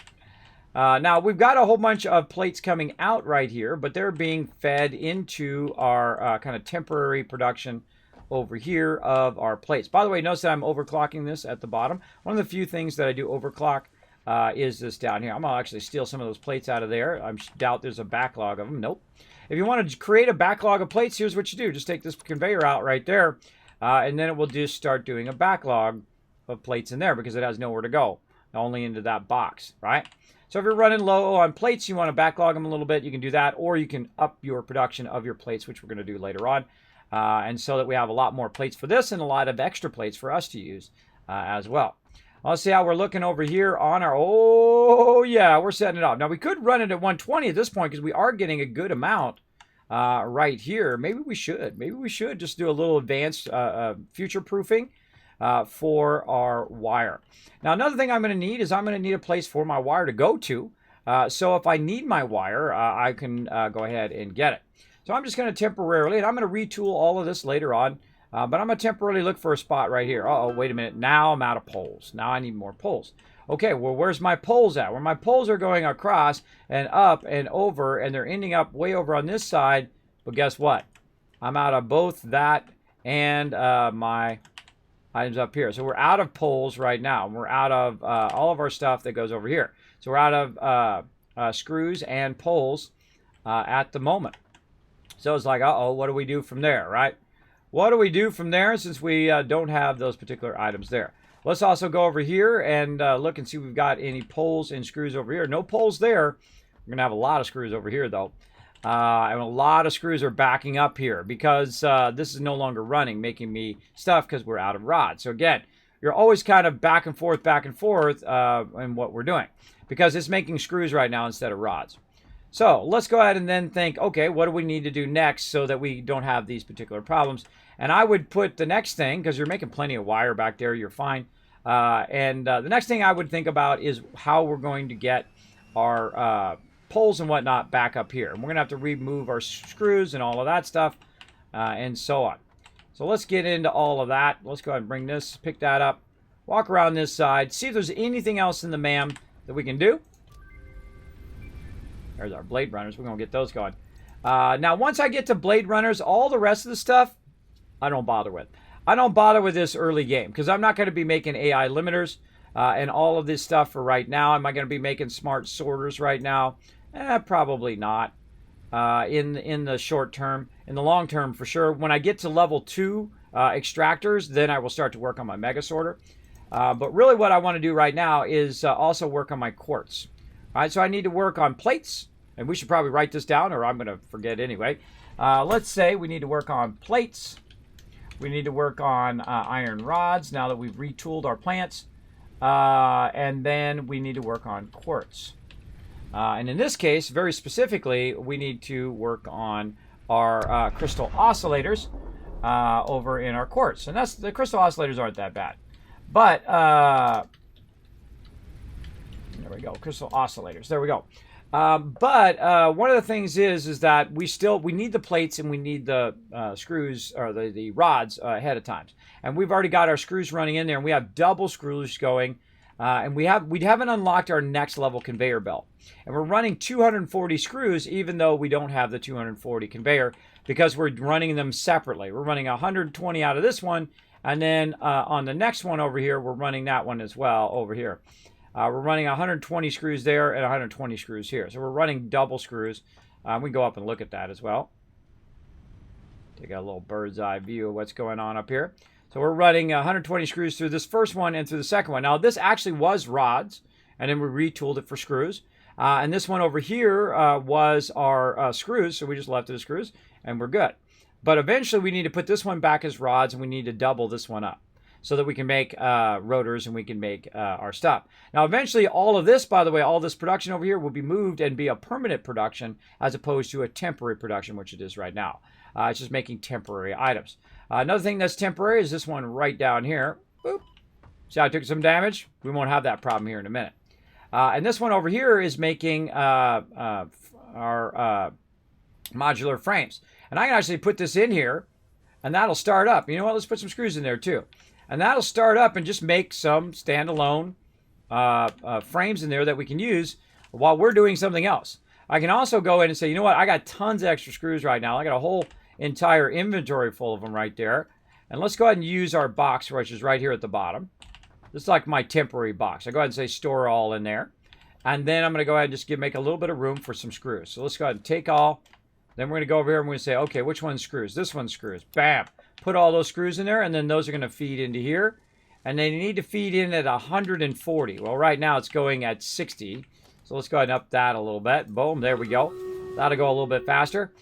Now, we've got a whole bunch of plates coming out right here, but they're being fed into our kind of temporary production over here of our plates. By the way, notice that I'm overclocking this at the bottom. One of the few things that I do overclock is this down here. I'm going to actually steal some of those plates out of there. I doubt there's a backlog of them. Nope. If you want to create a backlog of plates, here's what you do. Just take this conveyor out right there, and then it will just start doing a backlog of plates in there because it has nowhere to go, only into that box, right? So if you're running low on plates, you want to backlog them a little bit, you can do that, or you can up your production of your plates, which we're going to do later on, and so that we have a lot more plates for this and a lot of extra plates for us to use as well. Let's see how we're looking over here on our, oh yeah, we're setting it up. Now we could run it at 120 at this point because we are getting a good amount right here. Maybe we should just do a little advanced future proofing for our wire. Now another thing I'm going to need is I'm going to need a place for my wire to go to. So if I need my wire, I can go ahead and get it. So I'm just going to temporarily, and I'm going to retool all of this later on, but I'm going to temporarily look for a spot right here. Uh-oh, wait a minute. Now I'm out of poles. Now I need more poles. Okay, well, where's my poles at? Well, my poles are going across and up and over, and they're ending up way over on this side. But guess what? I'm out of both that and my items up here. So we're out of poles right now. We're out of all of our stuff that goes over here. So we're out of screws and poles at the moment. So it's like, uh-oh, what do we do from there, right? What do we do from there since we don't have those particular items there? Let's also go over here and look and see if we've got any poles and screws over here. No poles there. We're going to have a lot of screws over here, though. And a lot of screws are backing up here because this is no longer running, making me stuff because we're out of rods. So again, you're always kind of back and forth in what we're doing because it's making screws right now instead of rods. So let's go ahead and then think, okay, what do we need to do next so that we don't have these particular problems? And I would put the next thing, because you're making plenty of wire back there, you're fine. The next thing I would think about is how we're going to get our poles and whatnot back up here. And we're going to have to remove our screws and all of that stuff and so on. So let's get into all of that. Let's go ahead and bring this, pick that up, walk around this side, see if there's anything else in the MAM that we can do. There's our blade runners. We're going to get those going. Now, once I get to blade runners, all the rest of the stuff, I don't bother with. I don't bother with this early game because I'm not going to be making AI limiters and all of this stuff for right now. Am I going to be making smart sorters right now? Probably not in the short term. In the long term, for sure. When I get to level 2 extractors, then I will start to work on my mega sorter. But really what I want to do right now is also work on my quartz. All right, so I need to work on plates, and we should probably write this down, or I'm going to forget anyway. Let's say we need to work on plates. We need to work on iron rods now that we've retooled our plants. And then we need to work on quartz. And in this case, very specifically, we need to work on our crystal oscillators over in our quartz. And the crystal oscillators aren't that bad. But there we go, crystal oscillators. There we go. But one of the things is that we need the plates and we need the screws or the rods ahead of time. And we've already got our screws running in there, and we have double screws going. And we haven't unlocked our next level conveyor belt. And we're running 240 screws, even though we don't have the 240 conveyor, because we're running them separately. We're running 120 out of this one, and then on the next one over here, we're running that one as well over here. We're running 120 screws there and 120 screws here. So we're running double screws. We can go up and look at that as well. Take a little bird's eye view of what's going on up here. So we're running 120 screws through this first one and through the second one. Now this actually was rods, and then we retooled it for screws. And this one over here was our screws, so we just left it as screws, and we're good. But eventually we need to put this one back as rods, and we need to double this one up, so that we can make rotors and we can make our stuff. Now, eventually, all of this, by the way, all this production over here will be moved and be a permanent production as opposed to a temporary production, which it is right now. It's just making temporary items. Another thing that's temporary is this one right down here. Boop. See how I took some damage? We won't have that problem here in a minute. And this one over here is making our modular frames. And I can actually put this in here, and that'll start up. You know what? Let's put some screws in there, too. And that'll start up and just make some standalone frames in there that we can use while we're doing something else. I can also go in and say, you know what? I got tons of extra screws right now. I got a whole entire inventory full of them right there. And let's go ahead and use our box, which is right here at the bottom. This is like my temporary box. I go ahead and say store all in there. And then I'm going to go ahead and just make a little bit of room for some screws. So let's go ahead and take all. Then we're going to go over here and we're going to say, okay, which one screws? This one screws. Bam. Put all those screws in there, and then those are going to feed into here. And they need to feed in at 140. Well, right now it's going at 60. So let's go ahead and up that a little bit. Boom, there we go. That'll go a little bit faster.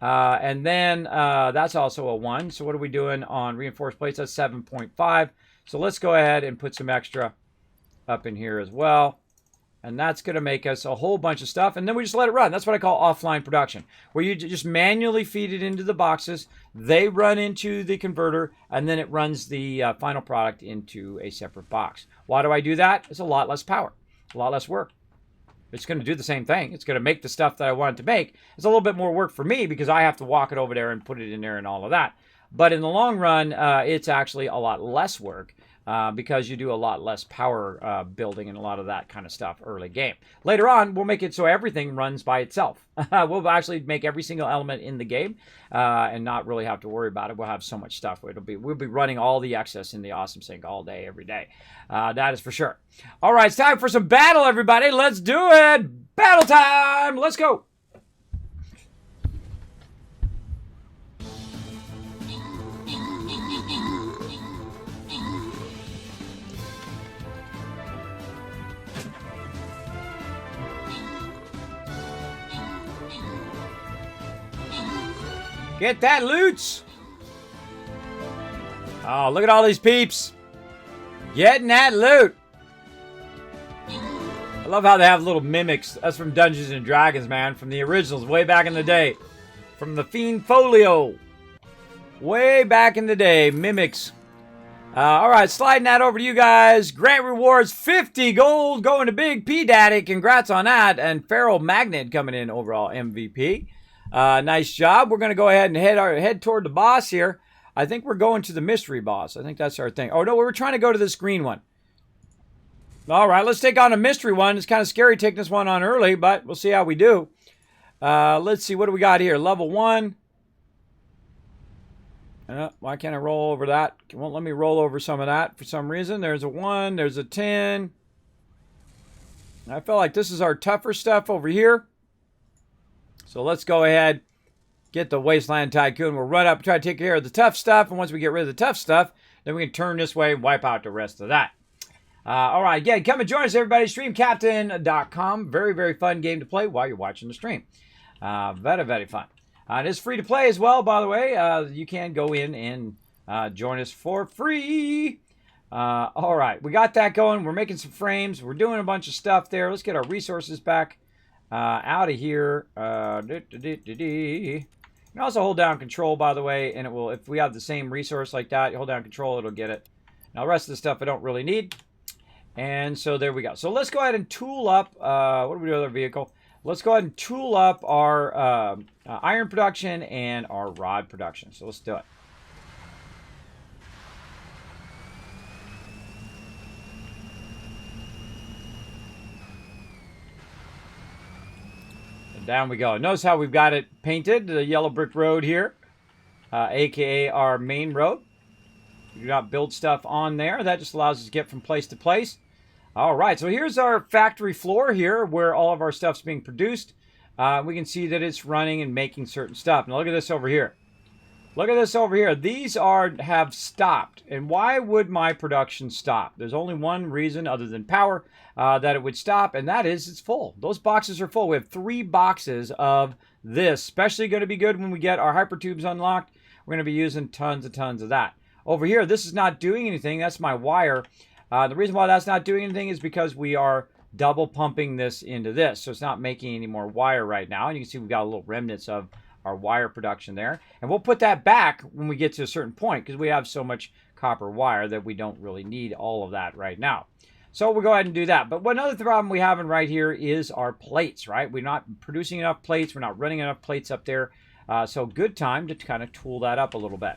And then that's also a 1. So what are we doing on reinforced plates? That's 7.5. So let's go ahead and put some extra up in here as well. And that's going to make us a whole bunch of stuff. And then we just let it run. That's what I call offline production, where you just manually feed it into the boxes. They run into the converter, and then it runs the final product into a separate box. Why do I do that? It's a lot less power, a lot less work. It's going to do the same thing. It's going to make the stuff that I want it to make. It's a little bit more work for me because I have to walk it over there and put it in there and all of that. But in the long run, it's actually a lot less work. Because you do a lot less power building and a lot of that kind of stuff early game. Later on, we'll make it so everything runs by itself. We'll actually make every single element in the game and not really have to worry about it. We'll have so much stuff. We'll be running all the excess in the Awesome Sync all day, every day. That is for sure. All right, it's time for some battle, everybody. Let's do it. Battle time. Let's go. Get that loot! Oh, look at all these peeps. Getting that loot. I love how they have little mimics. That's from Dungeons and Dragons, man. From the originals, way back in the day. From the Fiend Folio. Way back in the day. Mimics. Alright, sliding that over to you guys. Grant rewards 50 gold going to Big P Daddy. Congrats on that. And Feral Magnet coming in overall MVP. Nice job. We're going to go ahead and head toward the boss here. I think we're going to the mystery boss. I think that's our thing. Oh, no, we were trying to go to this green one. All right, let's take on a mystery one. It's kind of scary taking this one on early, but we'll see how we do. Let's see. What do we got here? Level 1. Why can't I roll over that? It won't let me roll over some of that for some reason. There's a 1. There's a 10. I feel like this is our tougher stuff over here. So let's go ahead, get the Wasteland Tycoon. We'll run up and try to take care of the tough stuff. And once we get rid of the tough stuff, then we can turn this way and wipe out the rest of that. All right, again, come and join us, everybody. StreamCaptain.com. Very, very fun game to play while you're watching the stream. Very, very fun. It is free to play as well, by the way. You can go in and join us for free. All right, we got that going. We're making some frames. We're doing a bunch of stuff there. Let's get our resources back. Out of here. You can also hold down control, by the way, and it will, if we have the same resource like that, you hold down control, it'll get it. Now, the rest of the stuff I don't really need. And so there we go. So let's go ahead and tool up, what do we do with our vehicle? Let's go ahead and tool up our iron production and our rod production. So let's do it. Down we go. Notice how we've got it painted, the yellow brick road here, aka our main road. We do not build stuff on there. That just allows us to get from place to place. All right, so here's our factory floor here where all of our stuff's being produced. We can see that it's running and making certain stuff. Now look at this over here. Look at this over here. These have stopped. And why would my production stop? There's only one reason other than power that it would stop, and that is it's full. Those boxes are full. We have 3 boxes of this. Especially going to be good when we get our hypertubes unlocked. We're going to be using tons and tons of that. Over here, this is not doing anything. That's my wire. The reason why that's not doing anything is because we are double pumping this into this. So it's not making any more wire right now. And you can see we've got a little remnants of our wire production there. And we'll put that back when we get to a certain point because we have so much copper wire that we don't really need all of that right now. So we'll go ahead and do that. But one other problem we have right here is our plates, right? We're not producing enough plates. We're not running enough plates up there. So good time to kind of tool that up a little bit.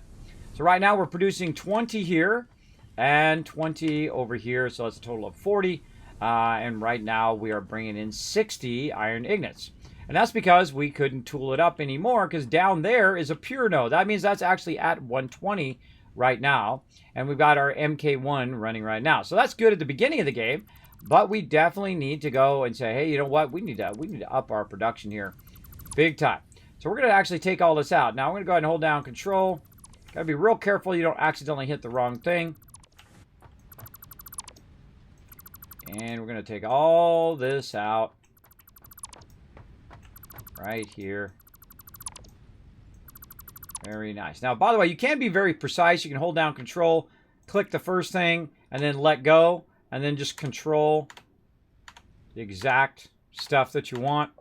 So right now we're producing 20 here and 20 over here. So that's a total of 40. And right now we are bringing in 60 iron ingots. And that's because we couldn't tool it up anymore, because down there is a pure node. That means that's actually at 120 right now. And we've got our MK1 running right now. So that's good at the beginning of the game. But we definitely need to go and say, hey, you know what? We need to up our production here big time. So we're going to actually take all this out. Now I'm going to go ahead and hold down control. Got to be real careful you don't accidentally hit the wrong thing. And we're going to take all this out right here. Very nice. Now, by the way, you can be very precise. You can hold down control, click the first thing, and then let go, and then just control the exact stuff that you want.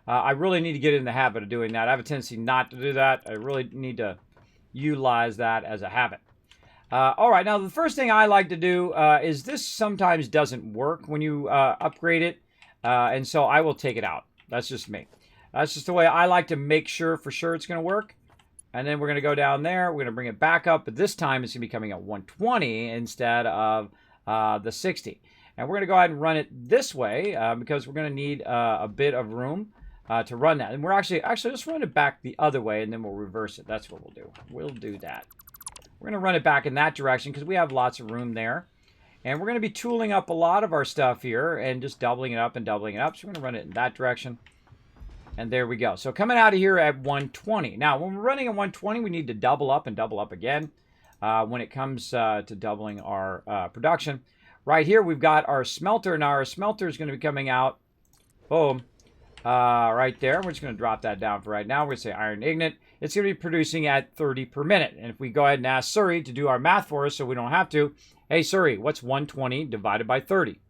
I really need to get in the habit of doing that. I have a tendency not to do that. I really need to utilize that as a habit. All right, now the first thing I like to do is this sometimes doesn't work when you upgrade it, and so I will take it out. That's just me. That's just the way I like to make sure for sure it's going to work. And then we're going to go down there. We're going to bring it back up, but this time it's going to be coming at 120 instead of the 60. And we're going to go ahead and run it this way because we're going to need a bit of room to run that. And we're actually let's run it back the other way, and then we'll reverse it. That's what we'll do. We'll do that. We're going to run it back in that direction because we have lots of room there. And we're going to be tooling up a lot of our stuff here and just doubling it up and doubling it up. So we're going to run it in that direction. And there we go. So coming out of here at 120. Now, when we're running at 120, we need to double up and double up again when it comes to doubling our production. Right here, we've got our smelter. Now, our smelter is going to be coming out, boom, right there. We're just going to drop that down for right now. We're going to say iron ignite. It's going to be producing at 30 per minute. And if we go ahead and ask Suri to do our math for us so we don't have to, hey, Suri, what's 120 divided by 30?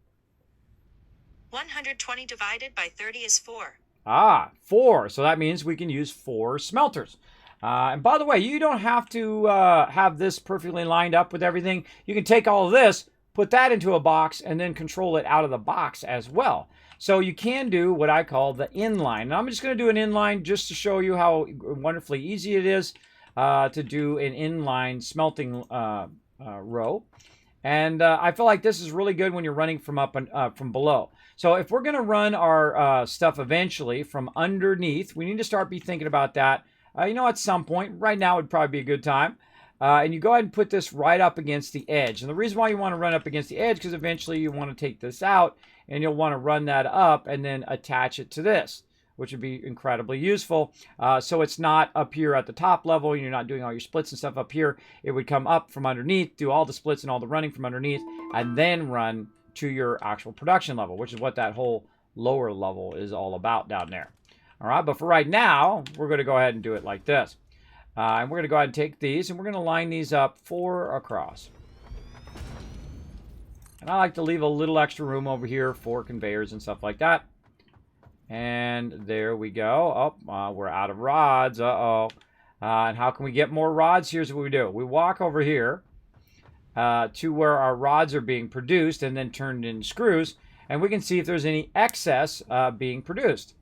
120 divided by 30 is 4. Ah, 4. So that means we can use 4 smelters. And by the way, you don't have to have this perfectly lined up with everything. You can take all of this, put that into a box, and then control it out of the box as well. So you can do what I call the inline. And I'm just going to do an inline just to show you how wonderfully easy it is to do an inline smelting row. And I feel like this is really good when you're running from up and from below. So if we're going to run our stuff eventually from underneath, we need to start thinking about that. At some point, right now would probably be a good time. And you go ahead and put this right up against the edge. And the reason why you want to run up against the edge, because eventually you want to take this out and you'll want to run that up and then attach it to this, which would be incredibly useful. So it's not up here at the top level. You're not doing all your splits and stuff up here. It would come up from underneath, do all the splits and all the running from underneath, and then run to your actual production level, which is what that whole lower level is all about down there. All right, but for right now, we're going to go ahead and do it like this. And we're going to go ahead and take these, and we're going to line these up 4 across. And I like to leave a little extra room over here for conveyors and stuff like that. And there we go. Oh, we're out of rods. Uh-oh. And how can we get more rods? Here's what we do. We walk over here to where our rods are being produced and then turned into screws. And we can see if there's any excess being produced.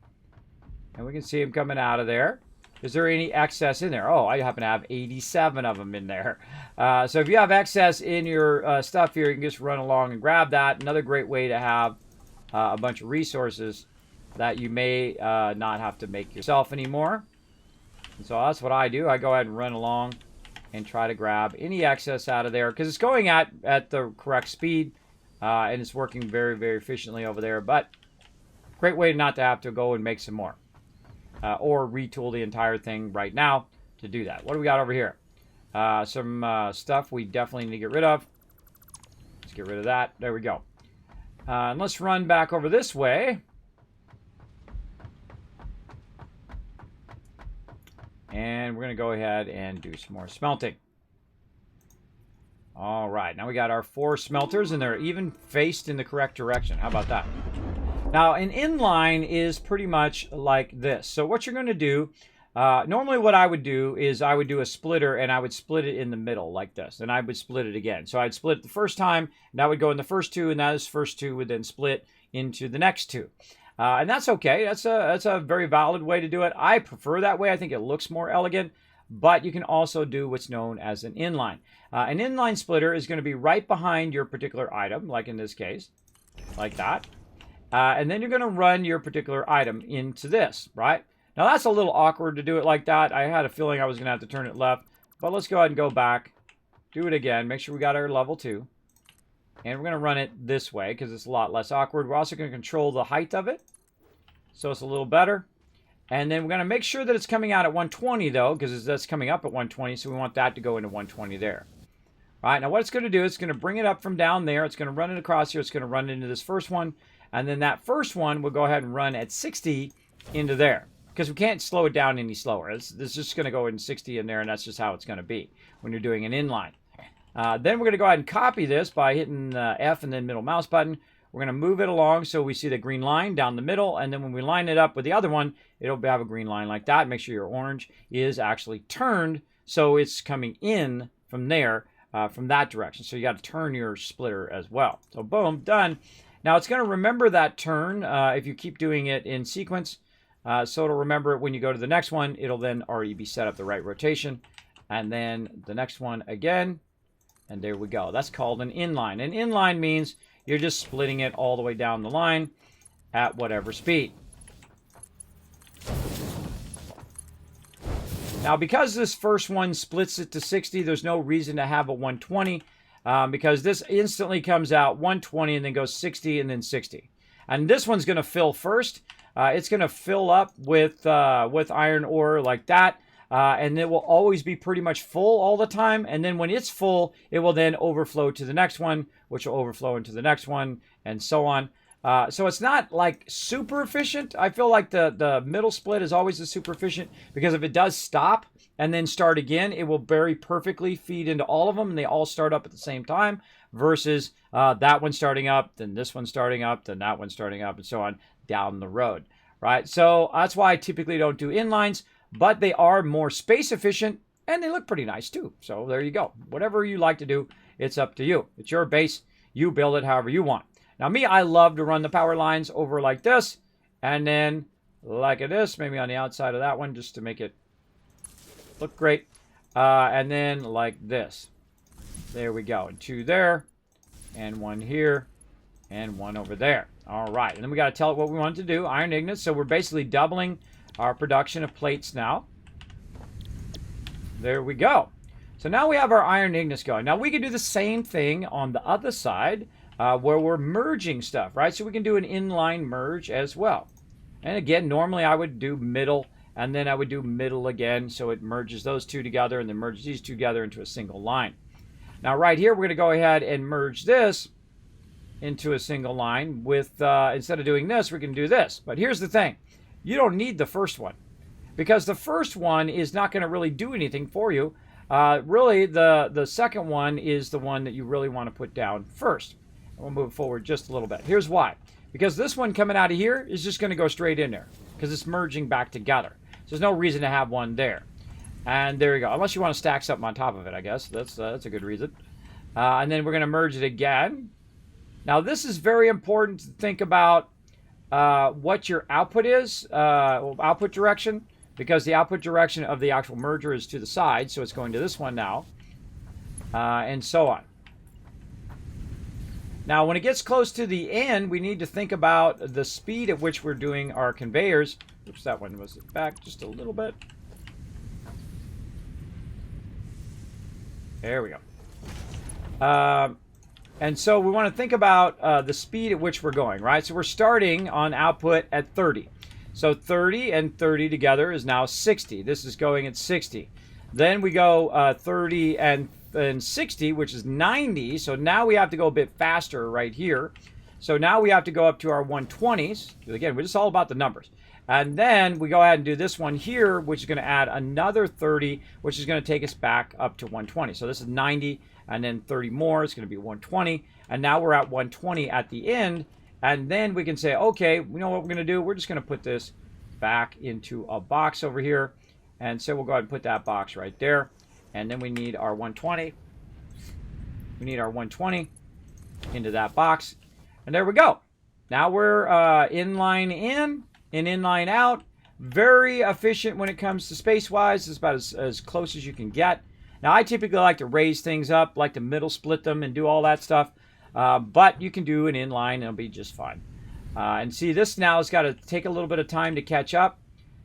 And we can see them coming out of there. Is there any excess in there? Oh, I happen to have 87 of them in there. So if you have excess in your stuff here, you can just run along and grab that. Another great way to have a bunch of resources that you may not have to make yourself anymore. And so that's what I do. I go ahead and run along and try to grab any excess out of there because it's going at the correct speed and it's working very, very efficiently over there. But great way not to have to go and make some more or retool the entire thing right now to do that. What do we got over here? Some stuff we definitely need to get rid of. Let's get rid of that. There we go. And let's run back over this way. And we're going to go ahead and do some more smelting. All right, now we got our 4 smelters, and they're even faced in the correct direction. How about that? Now, an inline is pretty much like this. So what you're going to do, normally what I would do is I would do a splitter, and I would split it in the middle like this. And I would split it again. So I'd split it the first time, and that would go in the first 2, and those first 2 would then split into the next 2. And that's okay. That's a very valid way to do it. I prefer that way. I think it looks more elegant. But you can also do what's known as an inline. An inline splitter is going to be right behind your particular item, like in this case. like that. And then you're going to run your particular item into this, right? Now, that's a little awkward to do it like that. I had a feeling I was going to have to turn it left. But let's go ahead and go back. Do it again. Make sure we got our level 2. And we're going to run it this way because it's a lot less awkward. We're also going to control the height of it, so it's a little better. And then we're going to make sure that it's coming out at 120, though, because that's coming up at 120, so we want that to go into 120 there. All right, now what it's going to do, it's going to bring it up from down there. It's going to run it across here. It's going to run into this first one. And then that first one will go ahead and run at 60 into there. Because we can't slow it down any slower. It's just going to go in 60 in there, and that's just how it's going to be when you're doing an inline. Then we're going to go ahead and copy this by hitting F and then middle mouse button. We're going to move it along so we see the green line down the middle. And then when we line it up with the other one, it'll have a green line like that. Make sure your orange is actually turned so it's coming in from there, from that direction. So you got to turn your splitter as well. So boom, done. Now it's going to remember that turn if you keep doing it in sequence. So it'll remember it when you go to the next one. It'll then already be set up the right rotation. And then the next one again. And there we go. That's called an inline. An inline means you're just splitting it all the way down the line at whatever speed. Now, because this first one splits it to 60, there's no reason to have a 120 because this instantly comes out 120 and then goes 60 and then 60. And this one's going to fill first. It's going to fill up with iron ore like that. And it will always be pretty much full all the time. And then when it's full, it will then overflow to the next one, which will overflow into the next one, and so on. So it's not like super efficient. I feel like the middle split is always the super efficient because if it does stop and then start again, it will very perfectly feed into all of them, and they all start up at the same time versus that one starting up, then this one starting up, then that one starting up, and so on down the road, right? So that's why I typically don't do inlines. But they are more space efficient, and they look pretty nice too. So there you go. Whatever you like to do, it's up to you. It's your base. You build it however you want. Now me, I love to run the power lines over like this, and then like this, maybe on the outside of that one, just to make it look great. And then like this. There we go. And 2 there, and 1 here, and 1 over there. All right. And then we got to tell it what we want to do. Iron ignites. So we're basically doubling our production of plates now. There we go. So now we have our iron ignites going. Now we can do the same thing on the other side where we're merging stuff, right? So we can do an inline merge as well. And again, normally I would do middle, and then I would do middle again. So it merges those two together and then merges these two together into a single line. Now right here, we're going to go ahead and merge this into a single line with, instead of doing this, we can do this. But here's the thing. You don't need the first one because the first one is not going to really do anything for you. Really, the second one is the one that you really want to put down first. We'll move forward just a little bit. Here's why. Because this one coming out of here is just going to go straight in there because it's merging back together. So there's no reason to have one there. And there you go. Unless you want to stack something on top of it, I guess. That's a good reason. And then we're going to merge it again. Now, this is very important to think about what your output is, output direction, because the output direction of the actual merger is to the side, so it's going to this one now, and so on. Now, when it gets close to the end, we need to think about the speed at which we're doing our conveyors. Oops, that one was back just a little bit. There we go. And so we want to think about the speed at which we're going, right? So we're starting on output at 30. So 30 and 30 together is now 60. This is going at 60. Then we go 30 and 60, which is 90. So now we have to go a bit faster right here. So now we have to go up to our 120s. Again, we're just all about the numbers. And then we go ahead and do this one here, which is going to add another 30, which is going to take us back up to 120. So this is 90. And then 30 more, it's going to be 120. And now we're at 120 at the end. And then we can say, okay, we know what we're going to do. We're just going to put this back into a box over here. And so we'll go ahead and put that box right there. And then we need our 120. We need our 120 into that box. And there we go. Now we're inline in and inline out. Very efficient when it comes to space-wise. It's about as close as you can get. Now, I typically like to raise things up, like to middle split them and do all that stuff. But you can do an inline and it'll be just fine. And see, this now has got to take a little bit of time to catch up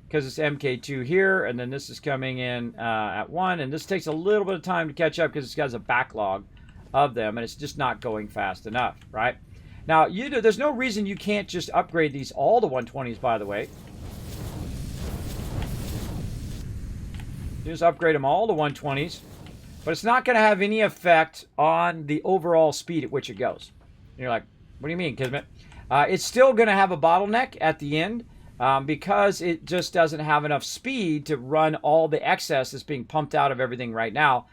because it's MK2 here, and then this is coming in at 1, and this takes a little bit of time to catch up because it's got a backlog of them, and it's just not going fast enough, right? Now, there's no reason you can't just upgrade these all to 120s, by the way. You just upgrade them all to 120s, but it's not going to have any effect on the overall speed at which it goes. And you're like, what do you mean, Kismet? It's still going to have a bottleneck at the end because it just doesn't have enough speed to run all the excess that's being pumped out of everything right now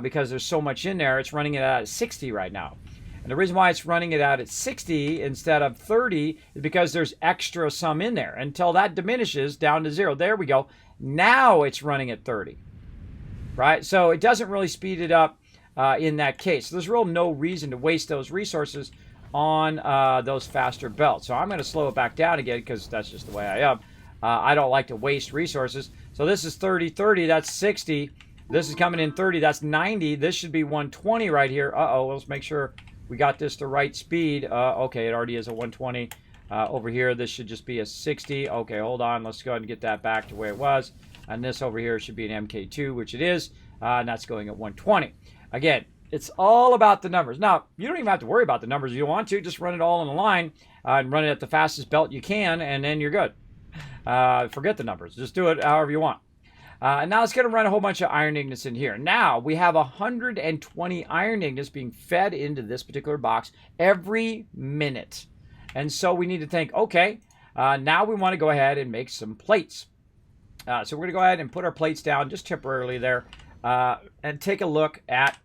because there's so much in there. It's running it out at 60 right now. And the reason why it's running it out at 60 instead of 30 is because there's extra some in there until that diminishes down to 0. There we go. Now it's running at 30, right? So it doesn't really speed it up in that case. So there's real no reason to waste those resources on those faster belts. So I'm going to slow it back down again because that's just the way I am. I don't like to waste resources. So this is 30, 30, that's 60. This is coming in 30, that's 90. This should be 120 right here. Uh-oh, let's make sure we got this the right speed. Okay, it already is a 120. Over here, this should just be a 60. Okay, hold on. Let's go ahead and get that back to where it was. And this over here should be an MK2, which it is. And that's going at 120. Again, it's all about the numbers. Now, you don't even have to worry about the numbers if you want to. Just run it all in a line and run it at the fastest belt you can, and then you're good. Forget the numbers. Just do it however you want. And now it's going to run a whole bunch of iron ingots in here. Now, we have 120 iron ingots being fed into this particular box every minute. And so we need to think, okay, now we want to go ahead and make some plates. So we're going to go ahead and put our plates down just temporarily there and take a look at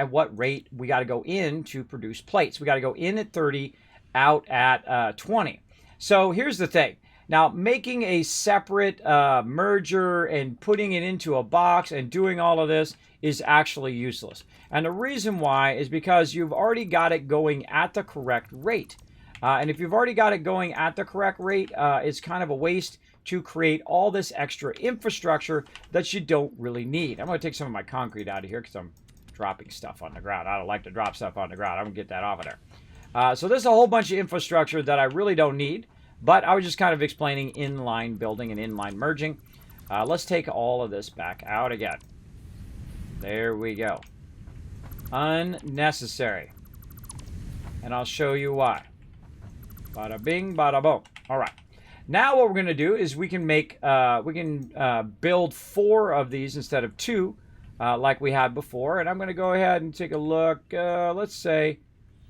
what rate we got to go in to produce plates. We got to go in at 30, out at 20. So here's the thing. Now, making a separate merger and putting it into a box and doing all of this is actually useless. And the reason why is because you've already got it going at the correct rate. And if you've already got it going at the correct rate, it's kind of a waste to create all this extra infrastructure that you don't really need. I'm going to take some of my concrete out of here because I'm dropping stuff on the ground. I don't like to drop stuff on the ground. I'm going to get that off of there. So there's a whole bunch of infrastructure that I really don't need, but I was just kind of explaining inline building and inline merging. Let's take all of this back out again. There we go. Unnecessary. And I'll show you why. Bada bing, bada boom. All right. Now what we're going to do is we can make, build 4 of these instead of 2, like we had before. And I'm going to go ahead and take a look, let's say,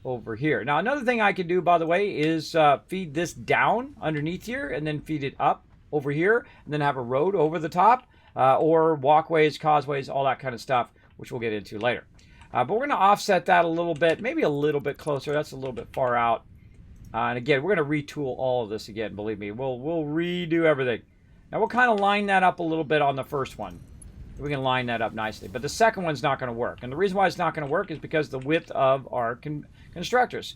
over here. Now, another thing I can do, by the way, is feed this down underneath here and then feed it up over here and then have a road over the top or walkways, causeways, all that kind of stuff, which we'll get into later. But we're going to offset that a little bit, maybe a little bit closer. That's a little bit far out. And again, we're going to retool all of this again, believe me. We'll redo everything. Now, we'll kind of line that up a little bit on the first one. We can line that up nicely. But the second one's not going to work. And the reason why it's not going to work is because the width of our constructors.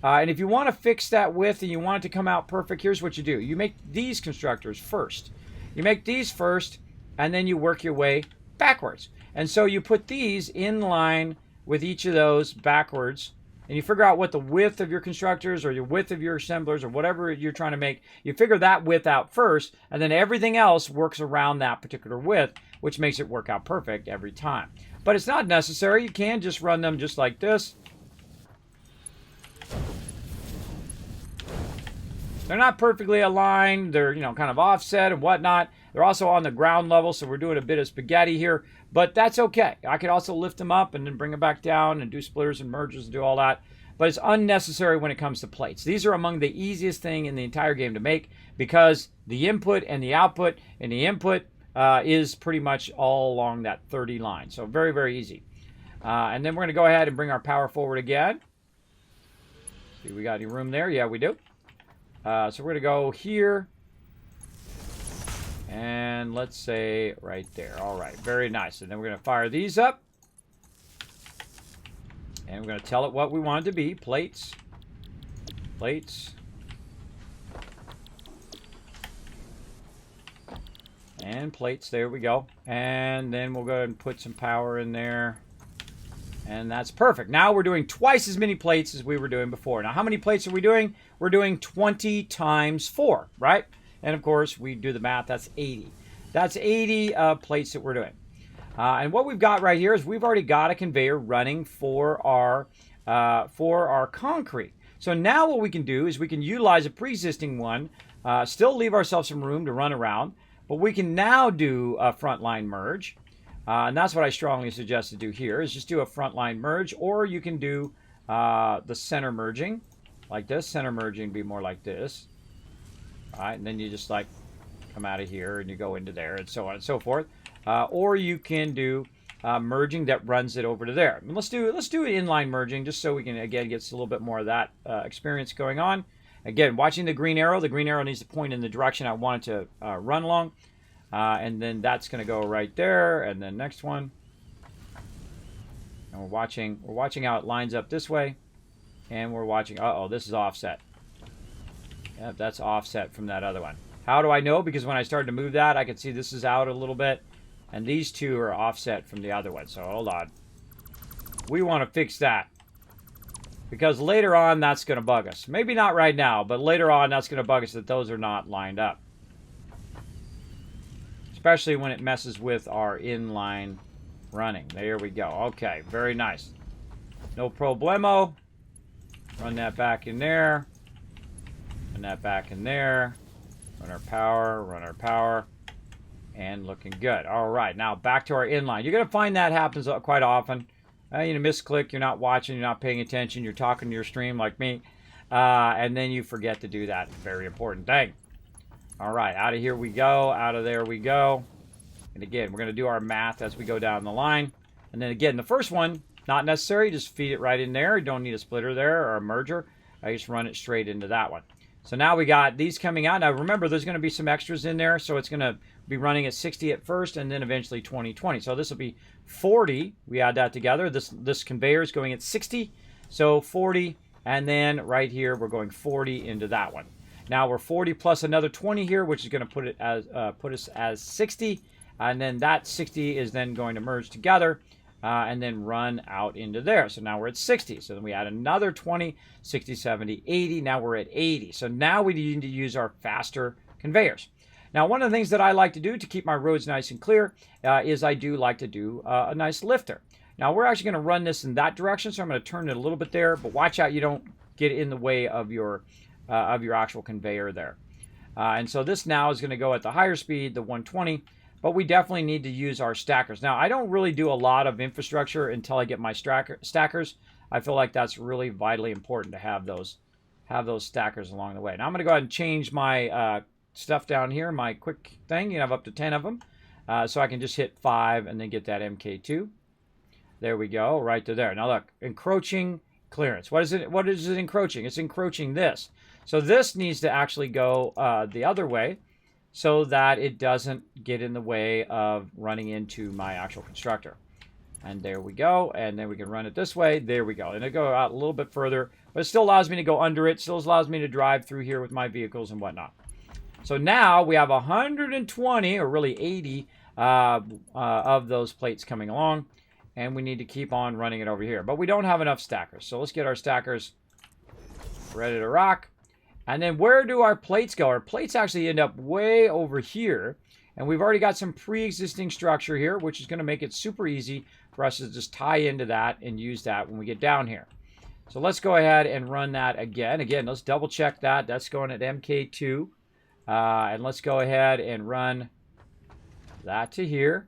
And if you want to fix that width and you want it to come out perfect, here's what you do. You make these constructors first. You make these first, and then you work your way backwards. And so you put these in line with each of those backwards, and you figure out what the width of your constructors or your width of your assemblers or whatever you're trying to make. You figure that width out first, and then everything else works around that particular width, which makes it work out perfect every time. But it's not necessary. You can just run them just like this. They're not perfectly aligned. They're, kind of offset and whatnot. They're also on the ground level, so we're doing a bit of spaghetti here. But that's okay. I could also lift them up and then bring them back down and do splitters and mergers and do all that. But it's unnecessary when it comes to plates. These are among the easiest thing in the entire game to make because the input and the output and the input is pretty much all along that 30 line. So very, very easy. And then we're going to go ahead and bring our power forward again. See, we got any room there? Yeah, we do. So we're going to go here. And let's say right there. All right, very nice. And then we're going to fire these up. And we're going to tell it what we want it to be. Plates. Plates. And plates. There we go. And then we'll go ahead and put some power in there. And that's perfect. Now we're doing twice as many plates as we were doing before. Now, how many plates are we doing? We're doing 20 times 4, right? And of course, we do the math. That's 80. That's 80 plates that we're doing. And what we've got right here is we've already got a conveyor running for our concrete. So now what we can do is we can utilize a pre-existing one, still leave ourselves some room to run around, but we can now do a frontline merge. And that's what I strongly suggest to do here, is just do a frontline merge, or you can do the center merging, like this. Center merging would be more like this. All right, and then you just like come out of here and you go into there and so on and so forth. Or you can do merging that runs it over to there. And let's do inline merging just so we can, again, get a little bit more of that experience going on. Again, watching the green arrow needs to point in the direction I want it to run along. And then that's going to go right there, and then next one. And we're watching how it lines up this way, and we're watching. This is offset. Yep, that's offset from that other one. How do I know? Because when I started to move that, I could see this is out a little bit, and these two are offset from the other one. So hold on. We want to fix that, because later on that's going to bug us. Maybe not right now, but later on that's going to bug us that those are not lined up. Especially when it messes with our inline running. There we go. Okay, very nice. No problemo. Run that back in there. Run that back in there. Run our power. And looking good. All right, now back to our inline. You're going to find that happens quite often. You misclick, you're not watching, you're not paying attention, you're talking to your stream like me. And then you forget to do that very important thing. All right, out of here we go. Out of there we go. And again, we're going to do our math as we go down the line. And then again, the first one, not necessary. Just feed it right in there. You don't need a splitter there or a merger. I just run it straight into that one. So now we got these coming out. Now remember, there's going to be some extras in there. So it's going to be running at 60 at first and then eventually 20. So this will be 40. We add that together. This conveyor is going at 60. So 40. And then right here, we're going 40 into that one. Now we're 40 plus another 20 here, which is going to put us as 60. And then that 60 is then going to merge together and then run out into there. So now we're at 60. So then we add another 20, 60, 70, 80. Now we're at 80. So now we need to use our faster conveyors. Now, one of the things that I like to do to keep my roads nice and clear is I do like to do a nice lifter. Now, we're actually going to run this in that direction, so I'm going to turn it a little bit there. But watch out you don't get in the way of your actual conveyor there. And so this now is going to go at the higher speed, the 120, but we definitely need to use our stackers. Now, I don't really do a lot of infrastructure until I get my stackers. I feel like that's really vitally important to have those stackers along the way. Now, I'm going to go ahead and change my stuff down here, my quick thing. You have up to 10 of them. So I can just hit 5 and then get that MK2. There we go, right to there. Now look, encroaching clearance. What is it encroaching? It's encroaching this. So this needs to actually go the other way so that it doesn't get in the way of running into my actual constructor. And there we go. And then we can run it this way. There we go. And it'll go out a little bit further, but it still allows me to go under it. Still allows me to drive through here with my vehicles and whatnot. So now we have 120, or really 80, of those plates coming along. And we need to keep on running it over here. But we don't have enough stackers. So let's get our stackers ready to rock. And then where do our plates go? Our plates actually end up way over here. And we've already got some pre-existing structure here, which is going to make it super easy for us to just tie into that and use that when we get down here. So let's go ahead and run that again. Again, let's double check that. That's going at MK2. And let's go ahead and run that to here.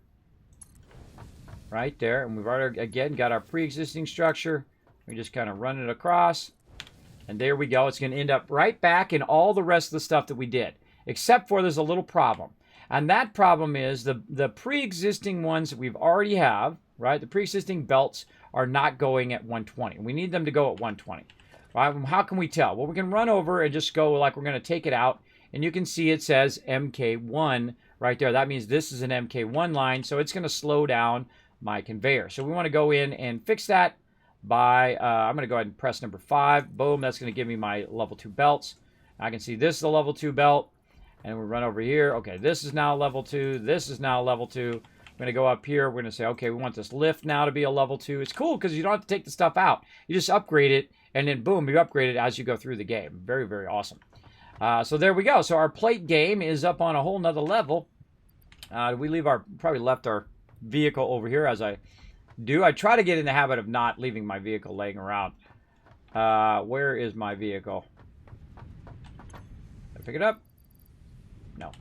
Right there. And we've already, again, got our pre-existing structure. We just kind of run it across. And there we go. It's going to end up right back in all the rest of the stuff that we did. Except for there's a little problem. And that problem is the pre-existing ones that we've already have, right? The pre-existing belts are not going at 120. We need them to go at 120. Right? How can we tell? Well, we can run over and just go like we're going to take it out. And you can see it says MK1 right there. That means this is an MK1 line. So it's going to slow down my conveyor. So we want to go in and fix that by, I'm going to go ahead and press number 5. Boom, that's going to give me my level 2 belts. I can see this is a level 2 belt. And we run over here. Okay, this is now level 2. This is now level 2. I'm going to go up here. We're going to say, okay, we want this lift now to be a level 2. It's cool because you don't have to take the stuff out. You just upgrade it, and then boom, you upgrade it as you go through the game. Very, very awesome. So there we go. So our plate game is up on a whole nother level. We probably left our vehicle over here as I do. I try to get in the habit of not leaving my vehicle laying around. Where is my vehicle? Did I pick it up? No.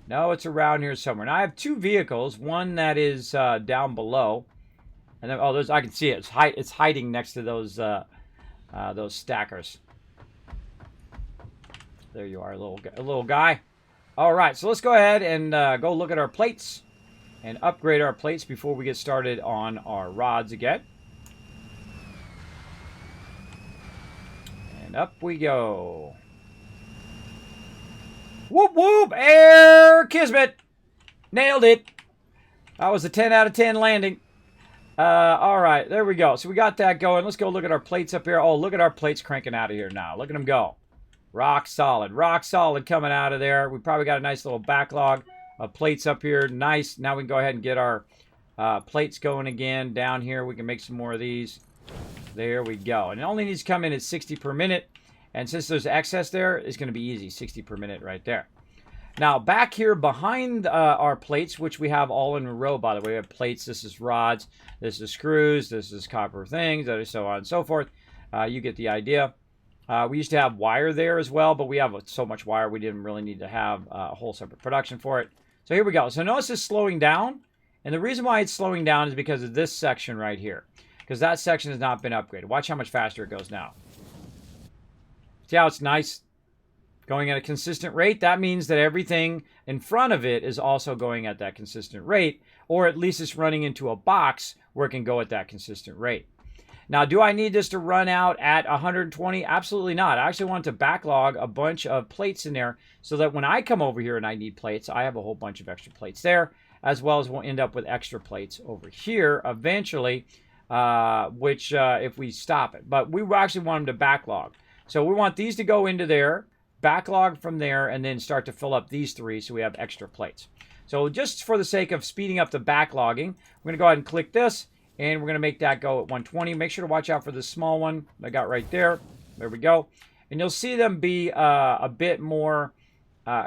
No, it's around here somewhere. Now I have 2 vehicles. One that is down below, and then I can see it. It's hiding next to those stackers. There you are, little guy. All right, so let's go ahead and go look at our plates and upgrade our plates before we get started on our rods again. And up we go. Whoop, whoop, air Kismet. Nailed it. That was a 10 out of 10 landing. All right, there we go. So we got that going. Let's go look at our plates up here. Oh, look at our plates cranking out of here now. Look at them go. Rock solid coming out of there. We probably got a nice little backlog of plates up here. Nice. Now we can go ahead and get our plates going again. Down here, we can make some more of these. There we go. And it only needs to come in at 60 per minute. And since there's excess there, it's going to be easy. 60 per minute right there. Now, back here behind our plates, which we have all in a row, by the way. We have plates. This is rods. This is screws. This is copper things, so on and so forth. You get the idea. We used to have wire there as well, but we have so much wire we didn't really need to have a whole separate production for it. So here we go. So notice it's slowing down. And the reason why it's slowing down is because of this section right here. Because that section has not been upgraded. Watch how much faster it goes now. See how it's nice? Going at a consistent rate. That means that everything in front of it is also going at that consistent rate. Or at least it's running into a box where it can go at that consistent rate. Now, do I need this to run out at 120? Absolutely not. I actually want to backlog a bunch of plates in there so that when I come over here and I need plates, I have a whole bunch of extra plates there, as well as we'll end up with extra plates over here eventually, which if we stop it. But we actually want them to backlog. So we want these to go into there, backlog from there, and then start to fill up these 3 so we have extra plates. So just for the sake of speeding up the backlogging, we're going to go ahead and click this. And we're going to make that go at 120. Make sure to watch out for the small one I got right there. There we go. And you'll see them be a bit more,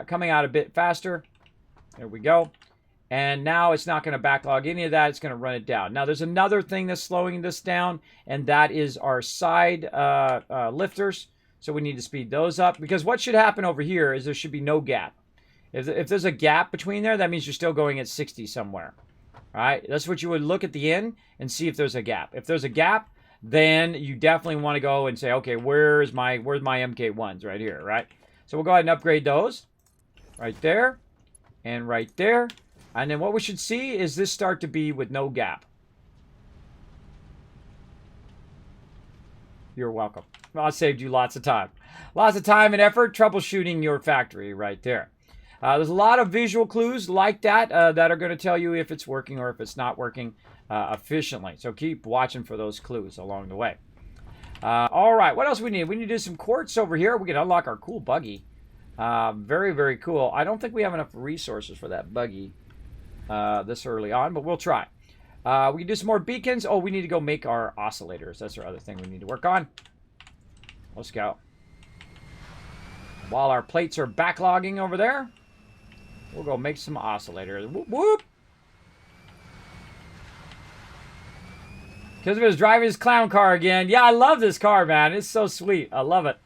coming out a bit faster. There we go. And now it's not going to backlog any of that. It's going to run it down. Now, there's another thing that's slowing this down, and that is our side lifters. So we need to speed those up. Because what should happen over here is there should be no gap. If there's a gap between there, that means you're still going at 60 somewhere. All right, that's what you would look at the end and see if there's a gap. If there's a gap, then you definitely want to go and say, okay, where's my MK1s right here, right? So we'll go ahead and upgrade those right there and right there. And then what we should see is this start to be with no gap. You're welcome. Well, I saved you lots of time. Lots of time and effort troubleshooting your factory right there. There's a lot of visual clues like that that are going to tell you if it's working or if it's not working efficiently. So keep watching for those clues along the way. All right, what else we need? We need to do some quartz over here. We can unlock our cool buggy. Very, very cool. I don't think we have enough resources for that buggy this early on, but we'll try. We can do some more beacons. Oh, we need to go make our oscillators. That's our other thing we need to work on. Let's go. While our plates are backlogging over there, we'll go make some oscillators. Whoop, whoop. Kismet is driving his clown car again. Yeah, I love this car, man. It's so sweet. I love it.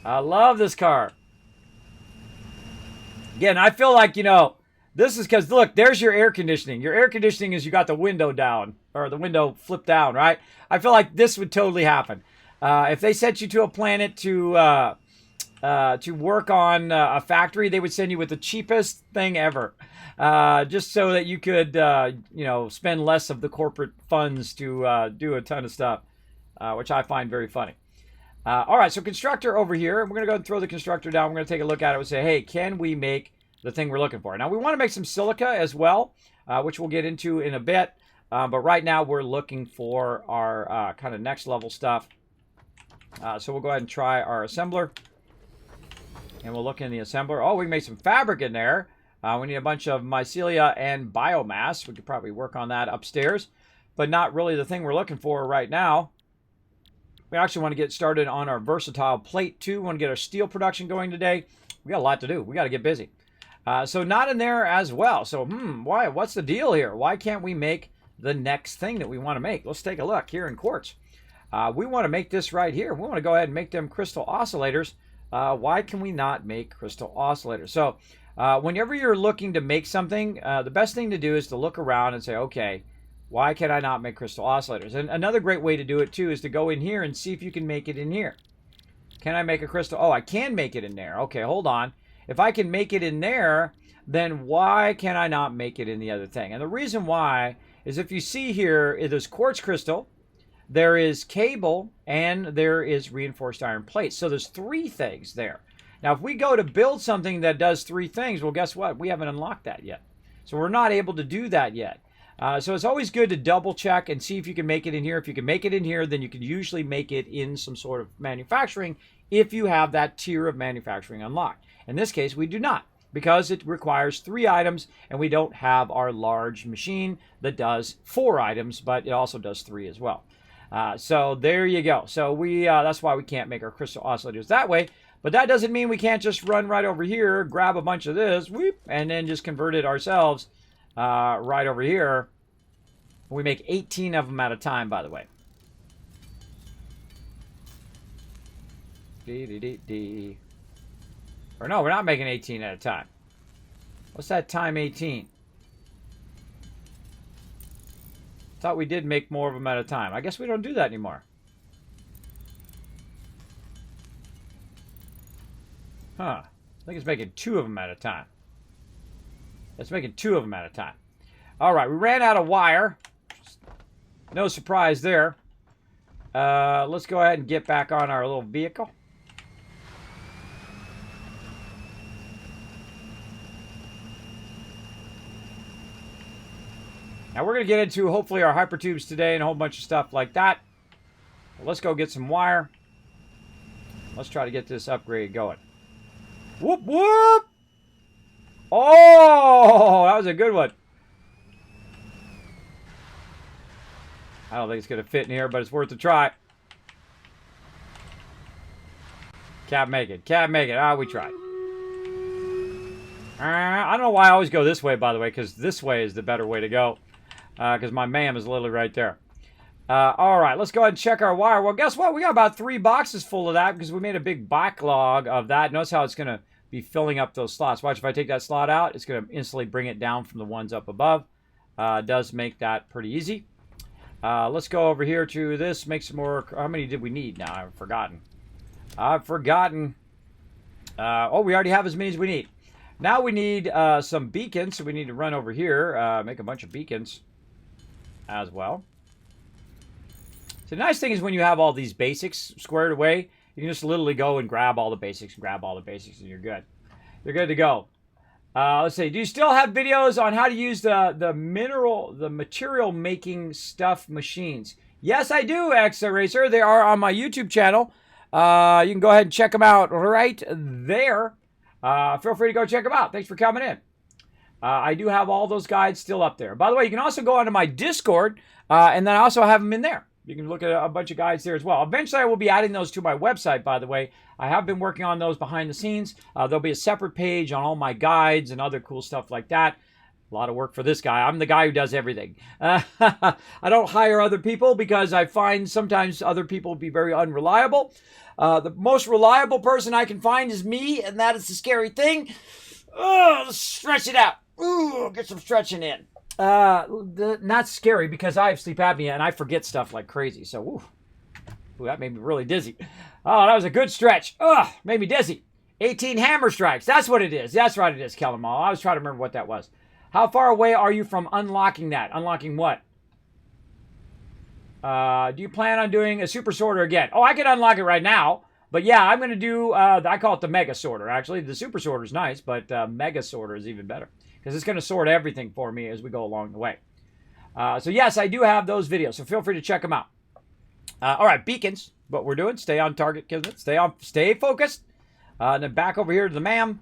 I love this car. Again, I feel like, you know, this is because, look, there's your air conditioning. Your air conditioning is you got the window down, or the window flipped down, right? I feel like this would totally happen. If they sent you to a planet to work on a factory, they would send you with the cheapest thing ever, just so that you could, you know, spend less of the corporate funds to do a ton of stuff, which I find very funny. All right, so constructor over here. We're going to go and throw the constructor down. We're going to take a look at it and say, hey, can we make the thing we're looking for? Now, we want to make some silica as well, which we'll get into in a bit. But right now, we're looking for our kind of next level stuff. So we'll go ahead and try our assembler. And we'll look in the assembler. Oh, we made some fabric in there. We need a bunch of mycelia and biomass. We could probably work on that upstairs, but not really the thing we're looking for right now. We actually want to get started on our versatile plate too. We want to get our steel production going today. We got a lot to do. We got to get busy. So not in there as well. So, why? What's the deal here? Why can't we make the next thing that we want to make? Let's take a look here in quartz. We want to make this right here. We want to go ahead and make them crystal oscillators. Why can we not make crystal oscillators? So, whenever you're looking to make something, the best thing to do is to look around and say, okay, why can I not make crystal oscillators? And another great way to do it too is to go in here and see if you can make it in here. Can I make a crystal? Oh, I can make it in there. Okay, hold on. If I can make it in there, then why can I not make it in the other thing? And the reason why is if you see here, there's quartz crystal, there is cable, and there is reinforced iron plate. So there's 3 things there. Now, if we go to build something that does 3 things, well, guess what? We haven't unlocked that yet. So we're not able to do that yet. So it's always good to double check and see if you can make it in here. If you can make it in here, then you can usually make it in some sort of manufacturing if you have that tier of manufacturing unlocked. In this case, we do not, because it requires 3 items, and we don't have our large machine that does 4 items, but it also does 3 as well. So there you go. So that's why we can't make our crystal oscillators that way. But that doesn't mean we can't just run right over here, grab a bunch of this, whoop, and then just convert it ourselves right over here. We make 18 of them at a time, by the way. Or no, we're not making 18 at a time. What's that time 18? Thought we did make more of them at a time. I guess we don't do that anymore. Huh. I think it's making 2 of them at a time. It's making 2 of them at a time. All right, we ran out of wire. No surprise there. Let's go ahead and get back on our little vehicle. Now we're going to get into hopefully our hypertubes today and a whole bunch of stuff like that. Well, let's go get some wire. Let's try to get this upgrade going. Whoop, whoop! Oh, that was a good one. I don't think it's going to fit in here, but it's worth a try. Can't make it. Can't make it. Ah, we tried. I don't know why I always go this way, by the way, because this way is the better way to go. Because my MAM is literally right there. All right, let's go ahead and check our wire. Well, guess what? We got about 3 boxes full of that because we made a big backlog of that. Notice how it's going to be filling up those slots. Watch, if I take that slot out, it's going to instantly bring it down from the ones up above. Does make that pretty easy. Let's go over here to this, make some more. How many did we need now? I've forgotten. Oh, we already have as many as we need. Now we need some beacons, so we need to run over here, make a bunch of beacons as well. So the nice thing is when you have all these basics squared away, you can just literally go and grab all the basics and you're good. You're good to go. Let's see. Do you still have videos on how to use the material making stuff machines? Yes, I do, X-Racer. They are on my YouTube channel. You can go ahead and check them out right there. Feel free to go check them out. Thanks for coming in. I do have all those guides still up there. By the way, you can also go onto my Discord, and then I also have them in there. You can look at a bunch of guides there as well. Eventually, I will be adding those to my website, by the way. I have been working on those behind the scenes. There'll be a separate page on all my guides and other cool stuff like that. A lot of work for this guy. I'm the guy who does everything. I don't hire other people because I find sometimes other people be very unreliable. The most reliable person I can find is me, and that is the scary thing. Let's stretch it out. Ooh, get some stretching in. Not scary because I have sleep apnea and I forget stuff like crazy. So, ooh, that made me really dizzy. Oh, that was a good stretch. Made me dizzy. 18 hammer strikes. That's what it is. That's right, it is, Kellermal. I was trying to remember what that was. How far away are you from unlocking that? Unlocking what? Do you plan on doing a super sorter again? Oh, I can unlock it right now. But yeah, I'm going to do, I call it the mega sorter, actually. The super sorter is nice, but mega sorter is even better. Because it's going to sort everything for me as we go along the way. So yes, I do have those videos, so feel free to check them out. All right, beacons. What we're doing, stay on target, Kismet. Stay focused. And then back over here to the MAM.